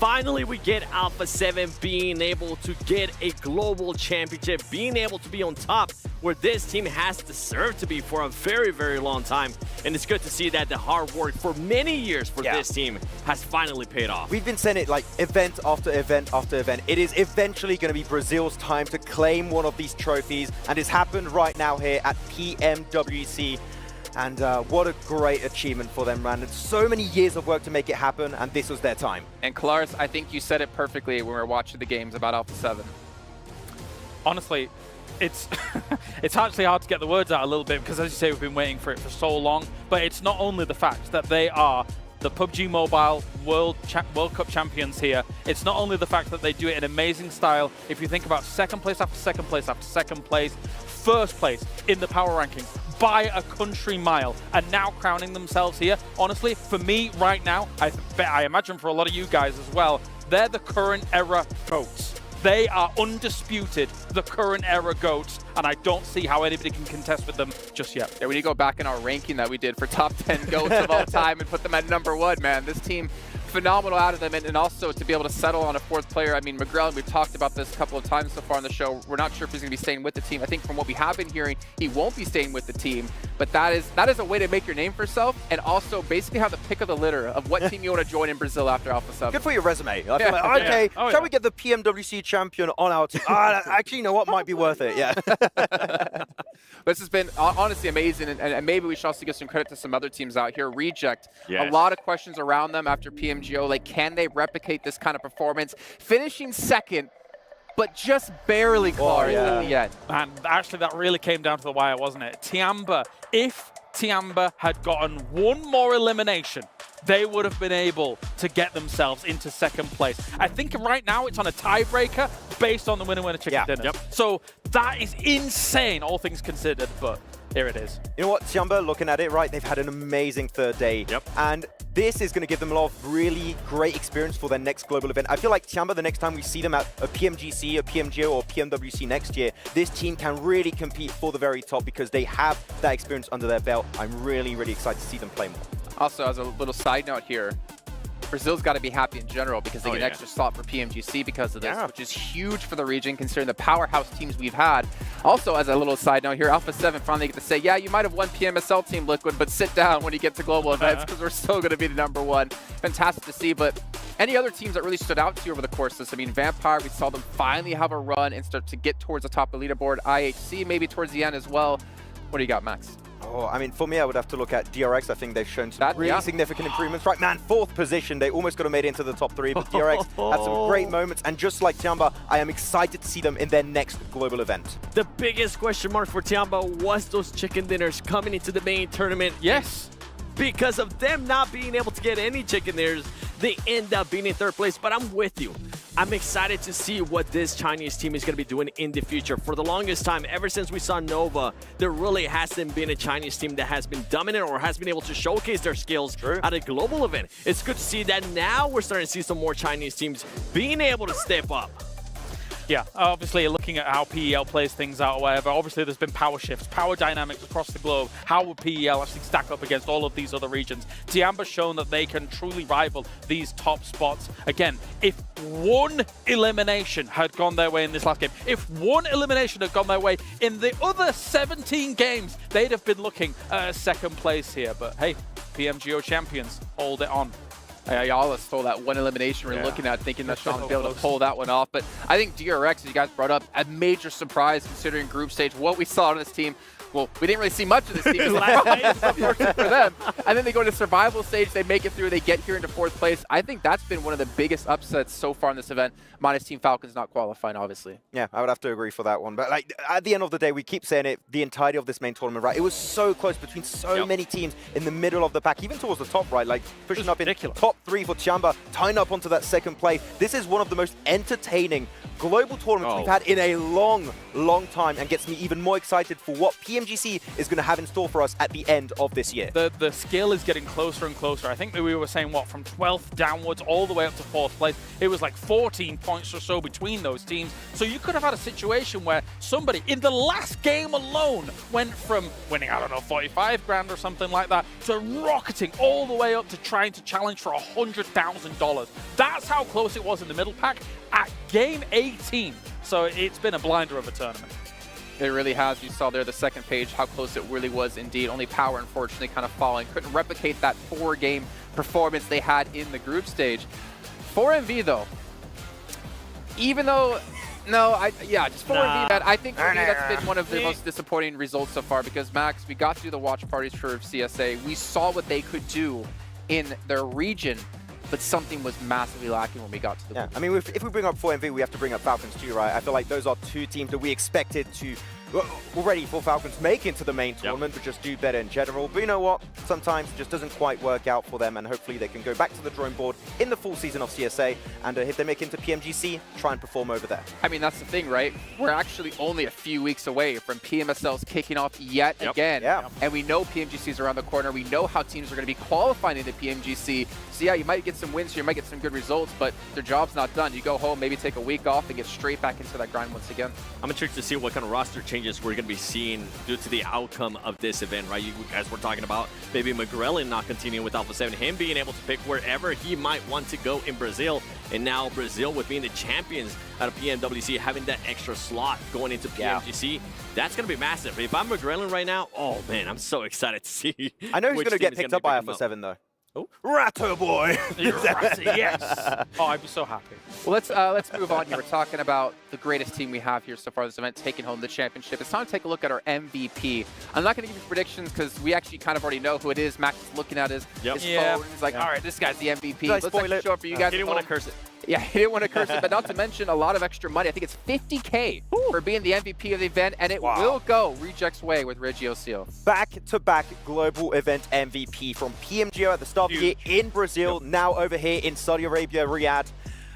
Finally, we get Alpha 7 being able to get a global championship, being able to be on top where this team has deserved to be for a very, very long time. And it's good to see that the hard work for many years for this team has finally paid off. We've been saying it like event after event after event. It is eventually going to be Brazil's time to claim one of these trophies, and it's happened right now here at PMWC. And what a great achievement for them, man. It's so many years of work to make it happen, and this was their time. And Kalaris, I think you said it perfectly when we were watching the games about Alpha 7. Honestly, it's it's actually hard to get the words out a little bit because, as you say, we've been waiting for it for so long. But it's not only the fact that they are the PUBG Mobile World Cup champions here. It's not only the fact that they do it in amazing style. If you think about second place after second place after second place, first place in the power ranking by a country mile, and now crowning themselves here. Honestly, for me right now, I imagine for a lot of you guys as well, they're the current era GOATs. They are undisputed the current era GOATs, and I don't see how anybody can contest with them just yet. Yeah, we need to go back in our ranking that we did for top 10 GOATs of all time and put them at #1, man. This team, phenomenal out of them, and also to be able to settle on a 4th player. I mean, McGrell, we've talked about this a couple of times so far on the show. We're not sure if he's going to be staying with the team. I think from what we have been hearing, he won't be staying with the team, but that is a way to make your name for yourself and also basically have the pick of the litter of what team you want to join in Brazil after Alpha 7. Good for your resume. I feel like, okay, shall we get the PMWC champion on our team? Actually, you know what? Might be worth it, yeah. This has been honestly amazing, and maybe we should also give some credit to some other teams out here. Reject, Yes. a lot of questions around them after PMGO. Like, can they replicate this kind of performance? Finishing second, but just barely clawed at the end. And actually, that really came down to the wire, wasn't it? Tiamba, if Tiamba had gotten one more elimination, they would have been able to get themselves into second place. I think right now it's on a tiebreaker based on the winner chicken dinner. So that is insane, all things considered, but here it is. You know what, Tiamba, looking at it, right, they've had an amazing 3rd day. And this is going to give them a lot of really great experience for their next global event. I feel like Tiamba, the next time we see them at a PMGC, a PMGO, or PMWC next year, this team can really compete for the very top because they have that experience under their belt. I'm really, really excited to see them play more. Also, as a little side note here, Brazil's got to be happy in general because they get an extra slot for PMGC because of this, which is huge for the region considering the powerhouse teams we've had. Also, as a little side note here, Alpha 7 finally get to say, yeah, you might have won PMSL Team Liquid, but sit down when you get to global events because we're still going to be the #1. Fantastic to see, but any other teams that really stood out to you over the course of this? I mean, Vampire, we saw them finally have a run and start to get towards the top of the leaderboard. IHC maybe towards the end as well. What do you got, Max? Oh, I mean, for me, I would have to look at DRX. I think they've shown some really significant improvements. Right, man, 4th position. They almost could have made it into the top 3, but DRX had some great moments. And just like Tiamba, I am excited to see them in their next global event. The biggest question mark for Tiamba was those chicken dinners coming into the main tournament. Yes. Because of them not being able to get any chicken dinners, they end up being in 3rd place. But I'm with you. I'm excited to see what this Chinese team is going to be doing in the future. For the longest time, ever since we saw Nova, there really hasn't been a Chinese team that has been dominant or has been able to showcase their skills at a global event. It's good to see that now we're starting to see some more Chinese teams being able to step up. Yeah, obviously looking at how PEL plays things out or whatever, obviously there's been power shifts, power dynamics across the globe. How would PEL actually stack up against all of these other regions? Tiamba's shown that they can truly rival these top spots. Again, if one elimination had gone their way in this last game, if one elimination had gone their way in the other 17 games, they'd have been looking at second place here. But hey, PMGO champions, hold it on. Y'all stole that one elimination we're looking at, thinking that Sean would be able to pull that one off. But I think DRX, as you guys brought up, a major surprise considering group stage, what we saw on this team. Well, we didn't really see much of this team. Unfortunate for them. And then they go to survival stage, they make it through, they get here into 4th place. I think that's been one of the biggest upsets so far in this event, minus Team Falcons not qualifying, obviously. Yeah, I would have to agree for that one. But like at the end of the day, we keep saying it, the entirety of this main tournament, right? It was so close between so many teams in the middle of the pack, even towards the top, right? Like pushing up in top 3 for Tiamba, tying up onto that 2nd place. This is one of the most entertaining global tournaments we've had in a long, long time, and gets me even more excited for what PMGC is going to have in store for us at the end of this year. The skill is getting closer and closer. I think that we were saying, what, from 12th downwards all the way up to 4th place. It was like 14 points or so between those teams. So you could have had a situation where somebody in the last game alone went from winning, I don't know, 45 grand or something like that, to rocketing all the way up to trying to challenge for $100,000. That's how close it was in the middle pack at game 18. So it's been a blinder of a tournament. It really has. You saw there the 2nd page how close it really was indeed. Only Power, unfortunately, kind of falling. Couldn't replicate that 4-game performance they had in the group stage. For MV, though, even though, just for MV, man, I think for me that's been one of the most disappointing results so far because, Max, we got through the watch parties for CSA. We saw what they could do in their region. but something was massively lacking when we got to the I mean, if we bring up 4MV, we have to bring up Falcons too, right? I feel like those are two teams that we expected to already for Falcons make into the main tournament, but just do better in general. But you know what? Sometimes it just doesn't quite work out for them, and hopefully they can go back to the drawing board in the full season of CSA, and if they make it into PMGC, try and perform over there. I mean, that's the thing, right? We're actually only a few weeks away from PMSLs kicking off yet again. And we know PMGC is around the corner. We know how teams are going to be qualifying into PMGC. So yeah, you might get some wins here, you might get some good results, but their job's not done. You go home, maybe take a week off, and get straight back into that grind once again. I'm intrigued to see what kind of roster changes we're going to be seeing due to the outcome of this event, right? You guys were talking about maybe McGrellin not continuing with Alpha 7, him being able to pick wherever he might want to go in Brazil, and now Brazil with being the champions out of PMWC, having that extra slot going into PMGC, that's going to be massive. If I'm McGrellin right now, oh man, I'm so excited to see. I know he's going to get picked up by Alpha 7 though. Oh, Ratto boy! Yes! Oh, I'd be so happy. Well, let's move on here. We're talking about the greatest team we have here so far this event, taking home the championship. It's time to take a look at our MVP. I'm not going to give you predictions because we actually kind of already know who it is. Max is looking at his phone. He's like, all right, this guy's the MVP. Let's actually show it for you guys. He didn't want to curse it. Yeah, he didn't want to curse it, but not to mention a lot of extra money. I think it's $50K for being the MVP of the event, and it will go Reject's way with Reggie Seal. Back-to-back global event MVP from PMGO at the start of the year in Brazil, now over here in Saudi Arabia, Riyadh.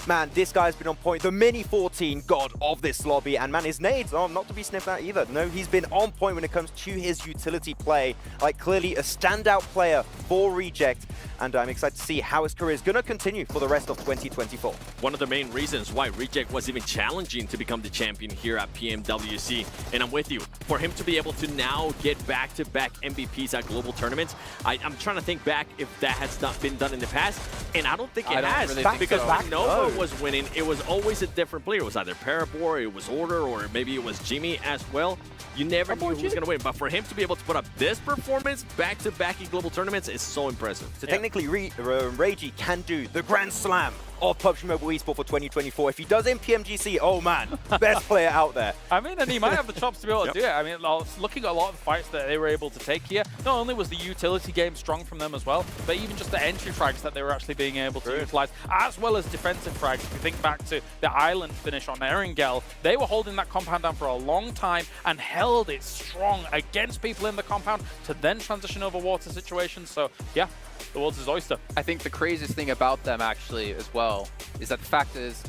Man, this guy's been on point. The mini 14 god of this lobby. And man, his nades are not to be sniffed at either. No, he's been on point when it comes to his utility play. Like, clearly a standout player for Reject. And I'm excited to see how his career is going to continue for the rest of 2024. One of the main reasons why Reject was even challenging to become the champion here at PMWC. And I'm with you. For him to be able to now get back-to-back MVPs at global tournaments, I'm trying to think back if that has not been done in the past. And I don't think it has. Really because think so. when Nova was winning, it was always a different player. It was either Parabor, it was Order, or maybe it was Jimmy as well. You never knew who was going to win. But for him to be able to put up this performance back-to-back in global tournaments is so impressive. So technically, Reggie can do the Grand Slam of PUBG Mobile Esports for 2024. If he does in PMGC, oh man, best player out there. I mean, and he might have the chops to be able to do it. I mean, looking at a lot of the fights that they were able to take here, not only was the utility game strong from them as well, but even just the entry frags that they were actually being able to utilize, as well as defensive frags. If you think back to the island finish on Erangel, they were holding that compound down for a long time and held it strong against people in the compound to then transition over water situations. So, yeah, the world's his oyster. I think the craziest thing about them actually as well is that the fact is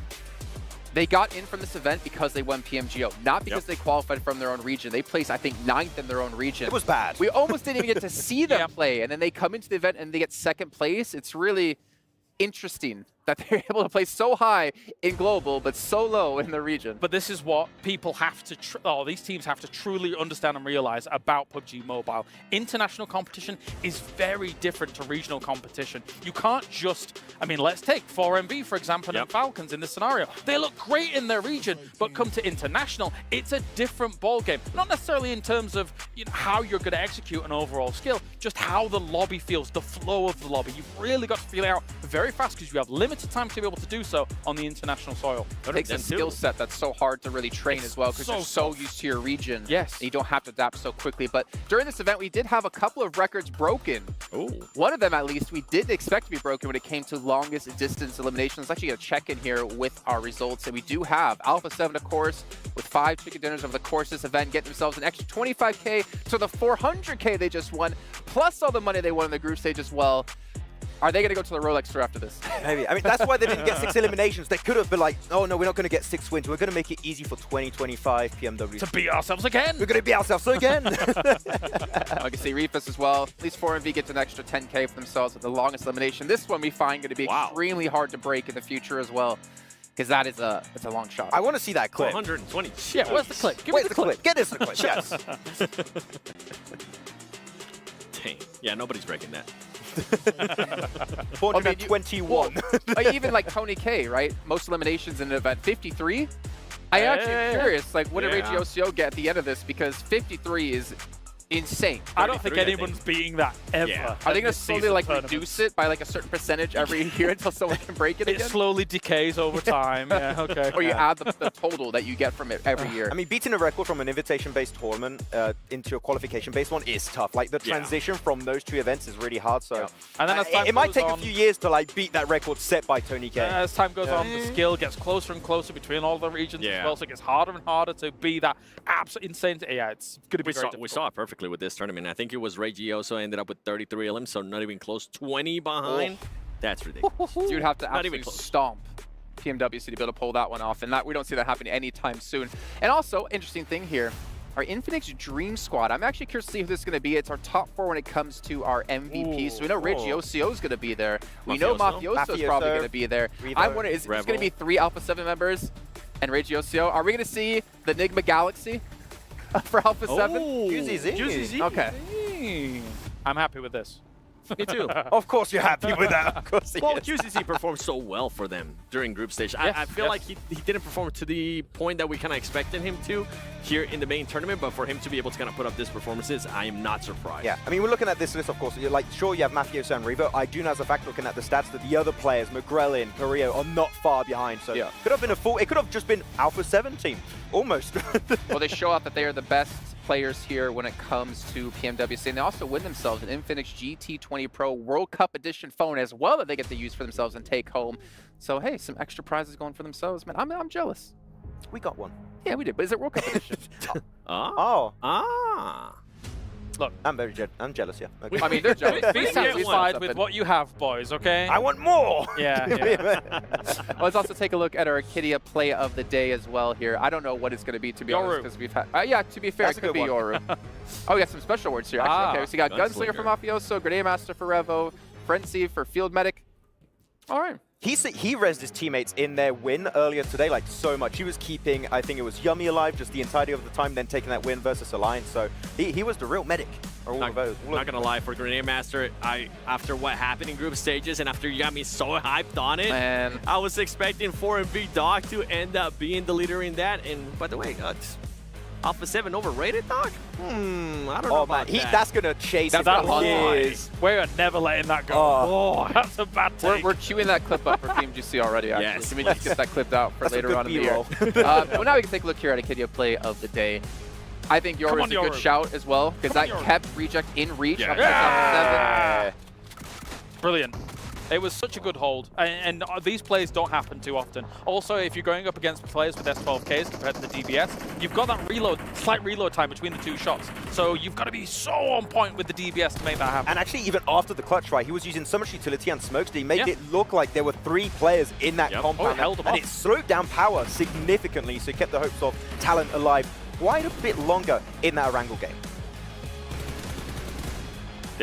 they got in from this event because they won PMGO, not because they qualified from their own region. They placed, I think, 9th in their own region. It was bad. We almost didn't even get to see them play, and then they come into the event and they get 2nd place. It's really interesting that they're able to play so high in global, but so low in the region. But this is what people have to, these teams have to truly understand and realize about PUBG Mobile. International competition is very different to regional competition. You can't just, I mean, let's take 4MV, for example, and Falcons in this scenario. They look great in their region, but come to international, it's a different ballgame. Not necessarily in terms of how you're going to execute an overall skill, just how the lobby feels, the flow of the lobby. You've really got to feel it out very fast because you have limited time to be able to do so on the international soil. It takes a skill set that's so hard to really train as well because you're so used to your region. Yes. And you don't have to adapt so quickly. But during this event, we did have a couple of records broken. Ooh. One of them, at least, we didn't expect to be broken when it came to longest distance elimination. Let's actually get a check-in here with our results. And we do have Alpha 7, of course, with 5 chicken dinners over the course of this event, getting themselves an extra 25K to the 400K they just won, plus all the money they won in the group stage as well. Are they going to go to the Rolex store after this? Maybe. I mean, that's why they didn't get 6 eliminations. They could have been like, oh no, we're not going to get 6 wins. We're going to make it easy for 2025 PMW. To beat ourselves again. We're going to beat ourselves again. I can see Refus as well. At least 4MV gets an extra 10K for themselves with the longest elimination. This one we find going to be extremely hard to break in the future as well. Because that is it's a long shot. I want to see that clip. 120. Yeah, where's the clip? Give me the clip. Get us the clip. Yes. Dang. Yeah, nobody's breaking that. 421. Even like Tony K, right? Most eliminations in an event. 53? I actually am curious, like, what did Reggie OCO get at the end of this? Because 53 is insane. I don't think 33, anyone's beating that ever. Are they going to slowly like tournament. reduce it by like a certain percentage every year until someone can break it It again? slowly decays over time. Yeah, okay. Or you add the total that you get from it every year. I mean, beating a record from an invitation-based tournament into a qualification-based one is tough. Like, the transition from those two events is really hard, so... And then as time it might goes take on, a few years to, like, beat that record set by Tony K. As time goes on, the skill gets closer and closer between all the regions as well, so it gets harder and harder to be that absolute insane. Yeah, it's going to be very difficult. We saw it perfectly with this tournament. I think it was Ray Gioso ended up with 33 elims, so not even close. 20 behind. That's ridiculous. You'd have to Not even absolutely close. stomp PMWC to be able to pull that one off, and that we don't see that happening anytime soon. And also, interesting thing here, our Infinix Dream Squad. I'm actually curious to see who this is going to be. It's our top 4 when it comes to our MVP. So we know Regiocio is going to be there. We know Mafioso is probably going to be there. I'm wondering, is it going to be 3 Alpha 7 members and Regiocio? Are we going to see the Enigma Galaxy for Alpha 7? Juicy. Okay. I'm happy with this. Me too. Of course you're happy with that. Of course he Well, is. QCC performed so well for them during group stage. I feel like he didn't perform to the point that we kind of expected him to here in the main tournament, but for him to be able to kind of put up these performances, I am not surprised. Yeah, I mean, we're looking at this list, of course. You're like, sure, you have Mafioso and Revo. I do know as a fact, looking at the stats, that the other players, McGrellin, Perio, are not far behind. So could have been a full, it could have just been Alpha 7 team, almost. Well, they show out that they are the best players here when it comes to PMWC, and they also win themselves an Infinix GT20 Pro World Cup Edition phone as well that they get to use for themselves and take home. So hey, some extra prizes going for themselves, man. I'm jealous. We got one. Yeah, we did, but is it World Cup Edition? Look, I'm jealous, yeah. Okay. I mean, they're jealous. Be satisfied with what you have, boys, okay? I want more! Yeah. Let's also take a look at our Arcadia play of the day as well here. I don't know what it's going to be, to be honest, because we've had... yeah, to be fair, That's it could be a good Yoru. Oh, we got some special words here, actually. Okay, so you got Gunslinger for Mafioso, Grenade Master for Revo, Frenzy for Field Medic. All right. He rezzed his teammates in their win earlier today, like, so much. He was keeping, I think it was Yummy alive just the entirety of the time, then taking that win versus Alliance. So he was the real medic. Not gonna lie, for Grenade Master, after what happened in group stages and after you got me so hyped on it, I was expecting 4MV Doc to end up being the leader in that. And by the way, Alpha 7 overrated, Doc? I don't know about that. That's gonna chase That's we're never letting that go. Oh, that's a bad take. We're queuing that clip up for PMGC already, actually. Yes. Can we just get that clipped out for later on in the year? Well, now we can take a look here at Arcadia play of the day. I think Yoru is a good shout as well, because that kept Reject in reach. Yeah. Brilliant. It was such a good hold, and these plays don't happen too often. Also, if you're going up against players with S12Ks compared to the DBS, you've got that slight reload time between the 2 shots. So you've got to be so on point with the DBS to make that happen. And actually, even after the clutch try, he was using so much utility and smokes that he made it look like there were 3 players in that compound. And it slowed down power significantly, so it kept the hopes of talent alive quite a bit longer in that Erangel game.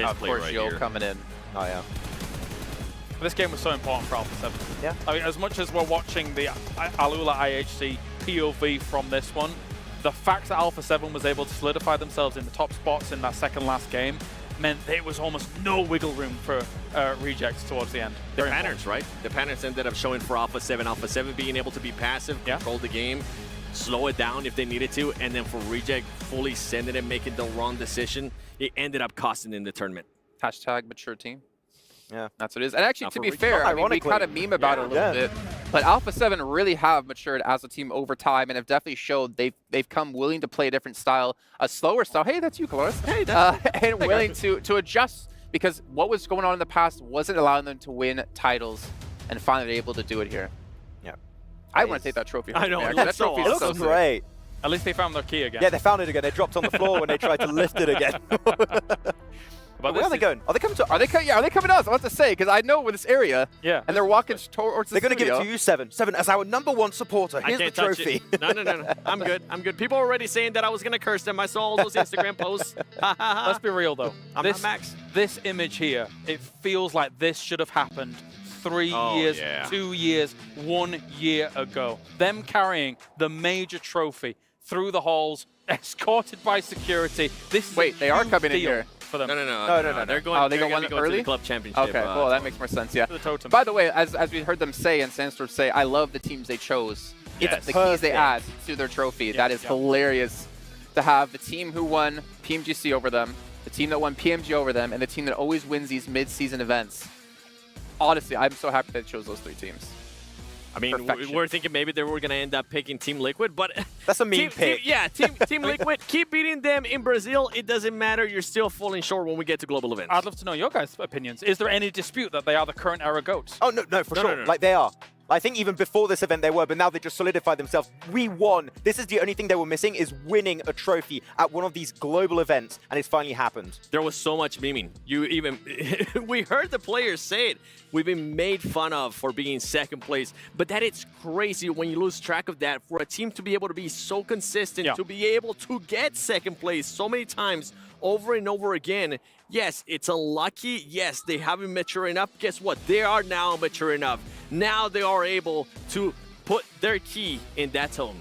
Of course, Joe coming in. Oh, yeah. This game was so important for Alpha 7. Yeah. I mean, as much as we're watching the Alula IHC POV from this one, the fact that Alpha 7 was able to solidify themselves in the top spots in that second last game meant there was almost no wiggle room for rejects towards the end. The patterns, right? The patterns ended up showing for Alpha 7. Alpha 7 being able to be passive, control the game, slow it down if they needed to, and then for Reject fully sending it, making the wrong decision, it ended up costing in the tournament. Hashtag mature team. Yeah, that's what it is. And actually, to be fair, I mean, we kind of meme about it a little bit, but Alpha 7 really have matured as a team over time and have definitely showed they've come willing to play a different style, a slower style. Hey, that's you, Coloris. Hey, and willing to adjust, because what was going on in the past wasn't allowing them to win titles, and finally they're able to do it here. Yeah, I want to take that trophy. I know, that trophy it looks great. At least they found their key again. Yeah, they found it again. They dropped on the floor when they tried to lift it again. But where are they going? Are they coming to? Are they coming to us? I want to say, because I know this area. Yeah. And they're walking towards the They're going to give it to you, Seven. Seven, as our #1 supporter. Here's the trophy. No. I'm good. I'm good. People are already saying that I was going to curse them. I saw all those Instagram posts. Let's be real, though. I'm not Max. This image here, it feels like this should have happened 3 years, 2 years, 1 year ago. Them carrying the major trophy through the halls, escorted by security. Wait, they are coming in here. For them. No. They're going. They go early to the club championship. Okay, well that makes more sense. Yeah. The totem. By the way, as we heard them say and Sandstorm say, I love the teams they chose. Yes. It's the keys they add to their trophy. That is hilarious. to have the team who won PMGC over them, the team that won PMG over them, and the team that always wins these mid-season events. Honestly, I'm so happy they chose those 3 teams. I mean, we're thinking maybe they were going to end up picking Team Liquid, but... That's a mean pick. Team Liquid, keep beating them in Brazil. It doesn't matter. You're still falling short when we get to global events. I'd love to know your guys' opinions. Is there any dispute that they are the current era GOATs? Oh, no, for sure. Like, they are. I think even before this event they were, but now they just solidified themselves. We won. This is the only thing they were missing, is winning a trophy at one of these global events, and it's finally happened. There was so much memeing. We heard the players say it. We've been made fun of for being second place, but that it's crazy when you lose track of that, for a team to be able to be so consistent, to be able to get second place so many times over and over again. Yes, it's unlucky. Yes, they haven't matured enough. Guess what? They are now mature enough. Now they are able to put their key in that tone.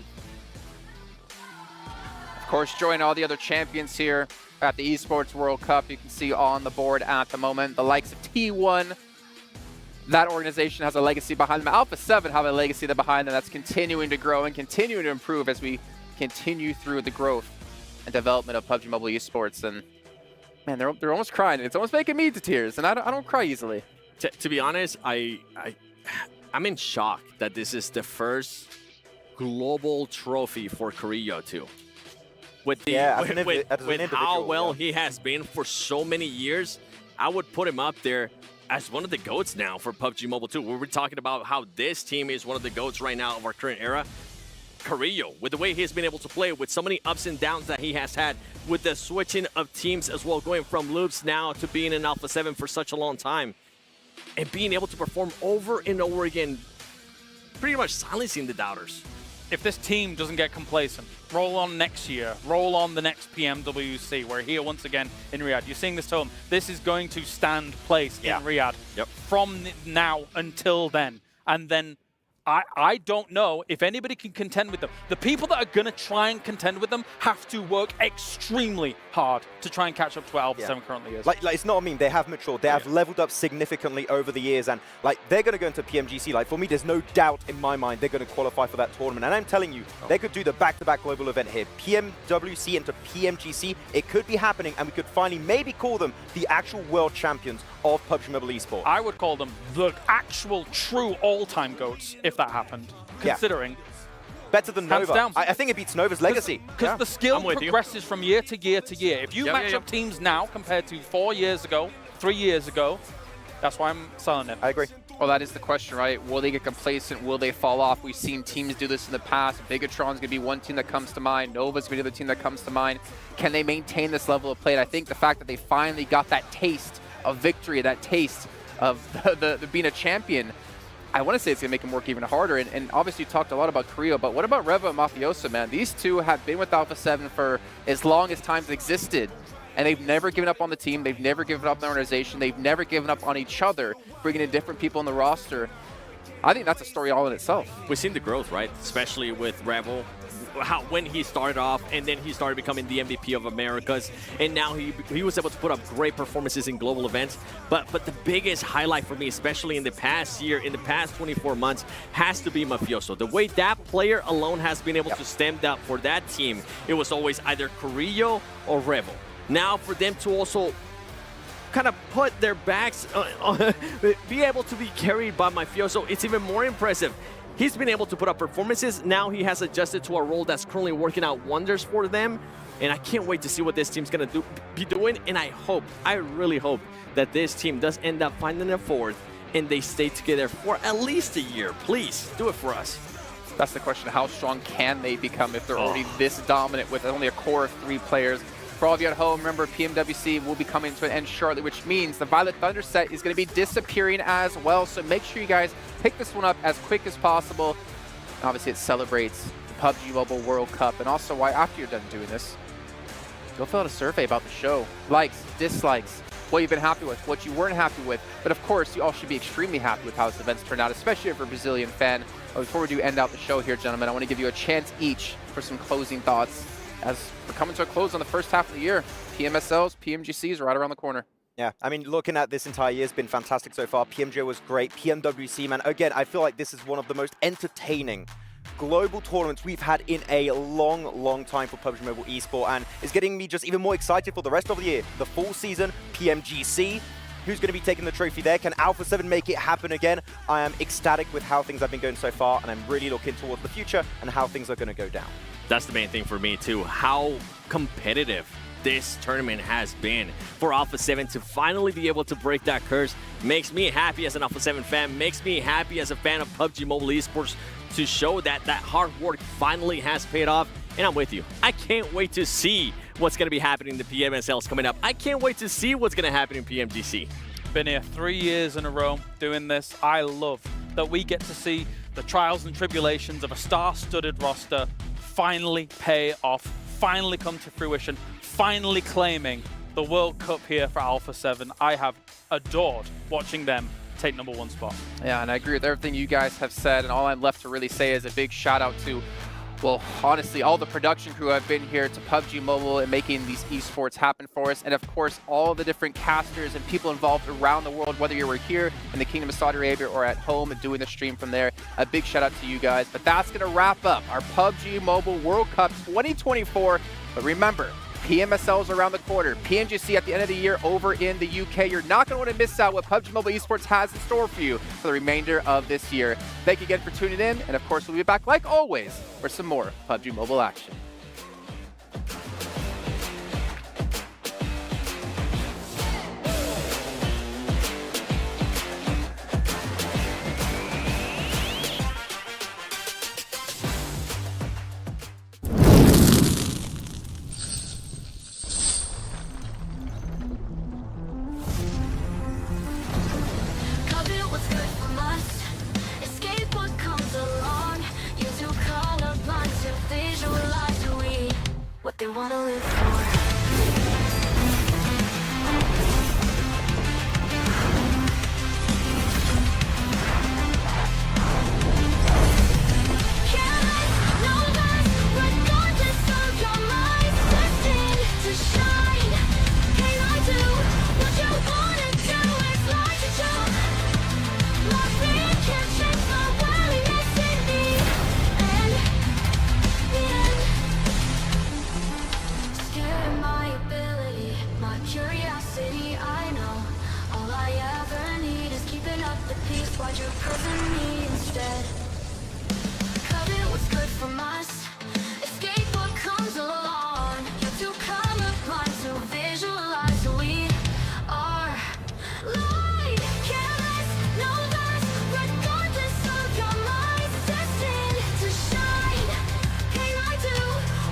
Of course, join all the other champions here at the Esports World Cup. You can see on the board at the moment the likes of T1. That organization has a legacy behind them. Alpha 7 have a legacy behind them that's continuing to grow and continuing to improve as we continue through the growth and development of PUBG Mobile Esports. And man, they're almost crying. It's almost making me to tears, and I don't cry easily. To be honest, I'm in shock that this is the first global trophy for Carrillo too. With how well he has been for so many years, I would put him up there as one of the GOATs now for PUBG Mobile 2. We were talking about how this team is one of the GOATs right now of our current era. Carrillo, with the way he's been able to play, with so many ups and downs that he has had, with the switching of teams as well, going from Loops now to being in Alpha 7 for such a long time, and being able to perform over and over again, pretty much silencing the doubters. If this team doesn't get complacent, roll on next year, roll on the next PMWC. We're here once again in Riyadh. You're seeing this home. This is going to stand place in Riyadh from now until then. And then I don't know if anybody can contend with them. The people that are going to try and contend with them have to work extremely hard to try and catch up to what Alpha 7 currently is. Like it's not a meme. They have matured. They have leveled up significantly over the years, and like they're going to go into PMGC. Like for me, there's no doubt in my mind they're going to qualify for that tournament. And I'm telling you, they could do the back-to-back global event here. PMWC into PMGC. It could be happening, and we could finally maybe call them the actual world champions of PUBG Mobile Esports. I would call them the actual true all-time GOATs if that happened, considering. Better than Nova. I think it beats Nova's legacy. Because the skill progresses from year to year to year. If you match up teams now compared to 4 years ago, 3 years ago, that's why I'm selling it. I agree. Well, that is the question, right? Will they get complacent? Will they fall off? We've seen teams do this in the past. Bigatron's going to be one team that comes to mind. Nova's going to be the team that comes to mind. Can they maintain this level of play? And I think the fact that they finally got that taste of victory, that taste of the being a champion, I want to say it's going to make them work even harder. And obviously you talked a lot about Carrillo, but what about Revo and Mafioso, man? These two have been with Alpha 7 for as long as time's existed. And they've never given up on the team. They've never given up on the organization. They've never given up on each other, bringing in different people in the roster. I think that's a story all in itself. We've seen the growth, right? Especially with Revo, when he started off, and then he started becoming the MVP of Americas, and now he was able to put up great performances in global events. But the biggest highlight for me, especially in the past year, in the past 24 months, has to be Mafioso. The way that player alone has been able to stem down for that team, it was always either Carrillo or Revo. Now for them to also kind of put their backs, be able to be carried by Mafioso, it's even more impressive. He's been able to put up performances. Now he has adjusted to a role that's currently working out wonders for them. And I can't wait to see what this team's going to be doing. And I really hope that this team does end up finding a fourth and they stay together for at least a year. Please, do it for us. That's the question. How strong can they become if they're already this dominant with only a core of 3 players? For all of you at home, remember PMWC will be coming to an end shortly, which means the Violet Thunder set is going to be disappearing as well. So make sure you guys pick this one up as quick as possible. And obviously, it celebrates the PUBG Mobile World Cup. And also, why after you're done doing this, go fill out a survey about the show. Likes, dislikes, what you've been happy with, what you weren't happy with. But of course, you all should be extremely happy with how this event's turned out, especially if you're a Brazilian fan. But before we do end out the show here, gentlemen, I want to give you a chance each for some closing thoughts. As we're coming to a close on the first half of the year, PMSLs, PMGCs are right around the corner. Yeah, I mean, looking at this entire year has been fantastic so far. PMJ was great. PMWC, man, again, I feel like this is one of the most entertaining global tournaments we've had in a long time for PUBG Mobile Esport, and it's getting me just even more excited for the rest of the year. The full season, PMGC. Who's going to be taking the trophy there? Can Alpha 7 make it happen again? I am ecstatic with how things have been going so far, and I'm really looking towards the future and how things are going to go down. That's the main thing for me too. How competitive this tournament has been. For Alpha 7 to finally be able to break that curse makes me happy as an Alpha 7 fan, makes me happy as a fan of PUBG Mobile Esports to show that that hard work finally has paid off. And I'm with you. I can't wait to see what's going to be happening in the PMSLs coming up. I can't wait to see what's going to happen in PMGC. Been here 3 years in a row doing this. I love that we get to see the trials and tribulations of a star-studded roster finally pay off, finally come to fruition, finally claiming the World Cup here for Alpha 7. I have adored watching them take #1 spot. Yeah, and I agree with everything you guys have said, and all I'm left to really say is a big shout out to, well, honestly, all the production crew have been here, to PUBG Mobile and making these esports happen for us. And of course, all the different casters and people involved around the world, whether you were here in the Kingdom of Saudi Arabia or at home and doing the stream from there. A big shout out to you guys. But that's going to wrap up our PUBG Mobile World Cup 2024. But remember, PMSL's around the corner. PMGC at the end of the year over in the UK. You're not going to want to miss out what PUBG Mobile Esports has in store for you for the remainder of this year. Thank you again for tuning in. And of course, we'll be back like always for some more PUBG Mobile action. They wanna live for. Why'd you prison me instead? Cut it, what's good from us? Escape what comes along. You to come upon to visualize who we are. Light, careless, no less, regardless of your mind. Destined to shine. Can I do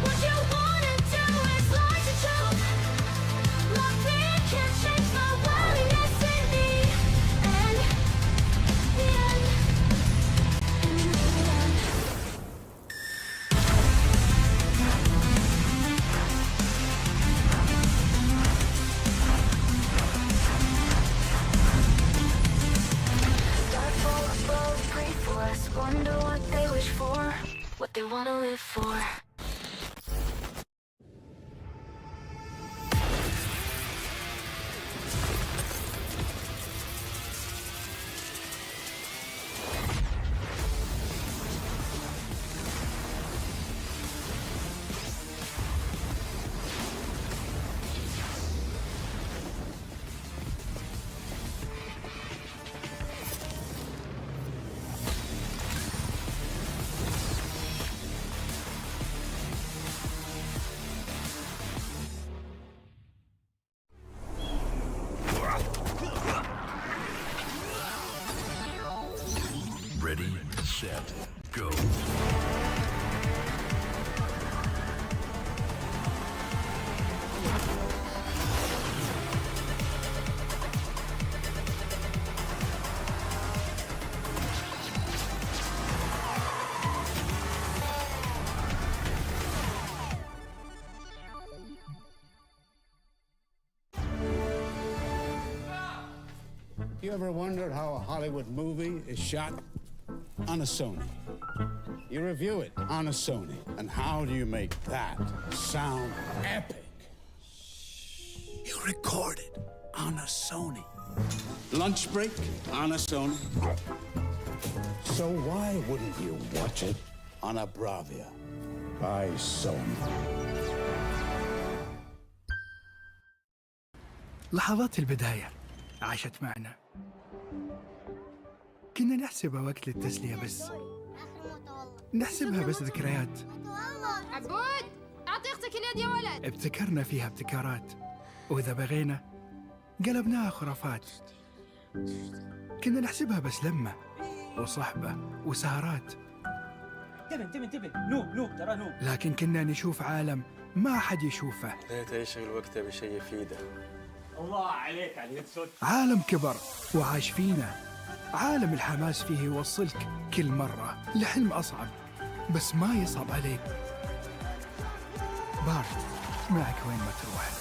what you wanna do? It's like to choke. My fear can't change my willingness in me. Wonder what they wish for, what they want to live for. Ready, set, go. You ever wondered how a Hollywood movie is shot? On a Sony. You review it on a Sony. And how do you make that sound epic? You record it on a Sony. Lunch break on a Sony. So why wouldn't you watch it on a Bravia by Sony. لحظات البداية عاشت معنا. كنا نحسبها وقت للتسلية بس. نحسبها بس ذكريات. عبود أعطي أختك اليد يا ولد. ابتكرنا فيها ابتكارات، وإذا بغينا قلبناها خرافات. كنا نحسبها بس لمة وصحبة وسهرات. انتبه نوب ترى نوب. لكن كنا نشوف عالم ما حد يشوفه. ليت يشغل وقته بشيء يفيده. الله عليك على الهيدشوت. عالم كبر وعاش فينا. عالم الحماس فيه يوصلك كل مرة لحلم أصعب، بس ما يصعب عليك. بارت معك وين ما تروح.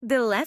The left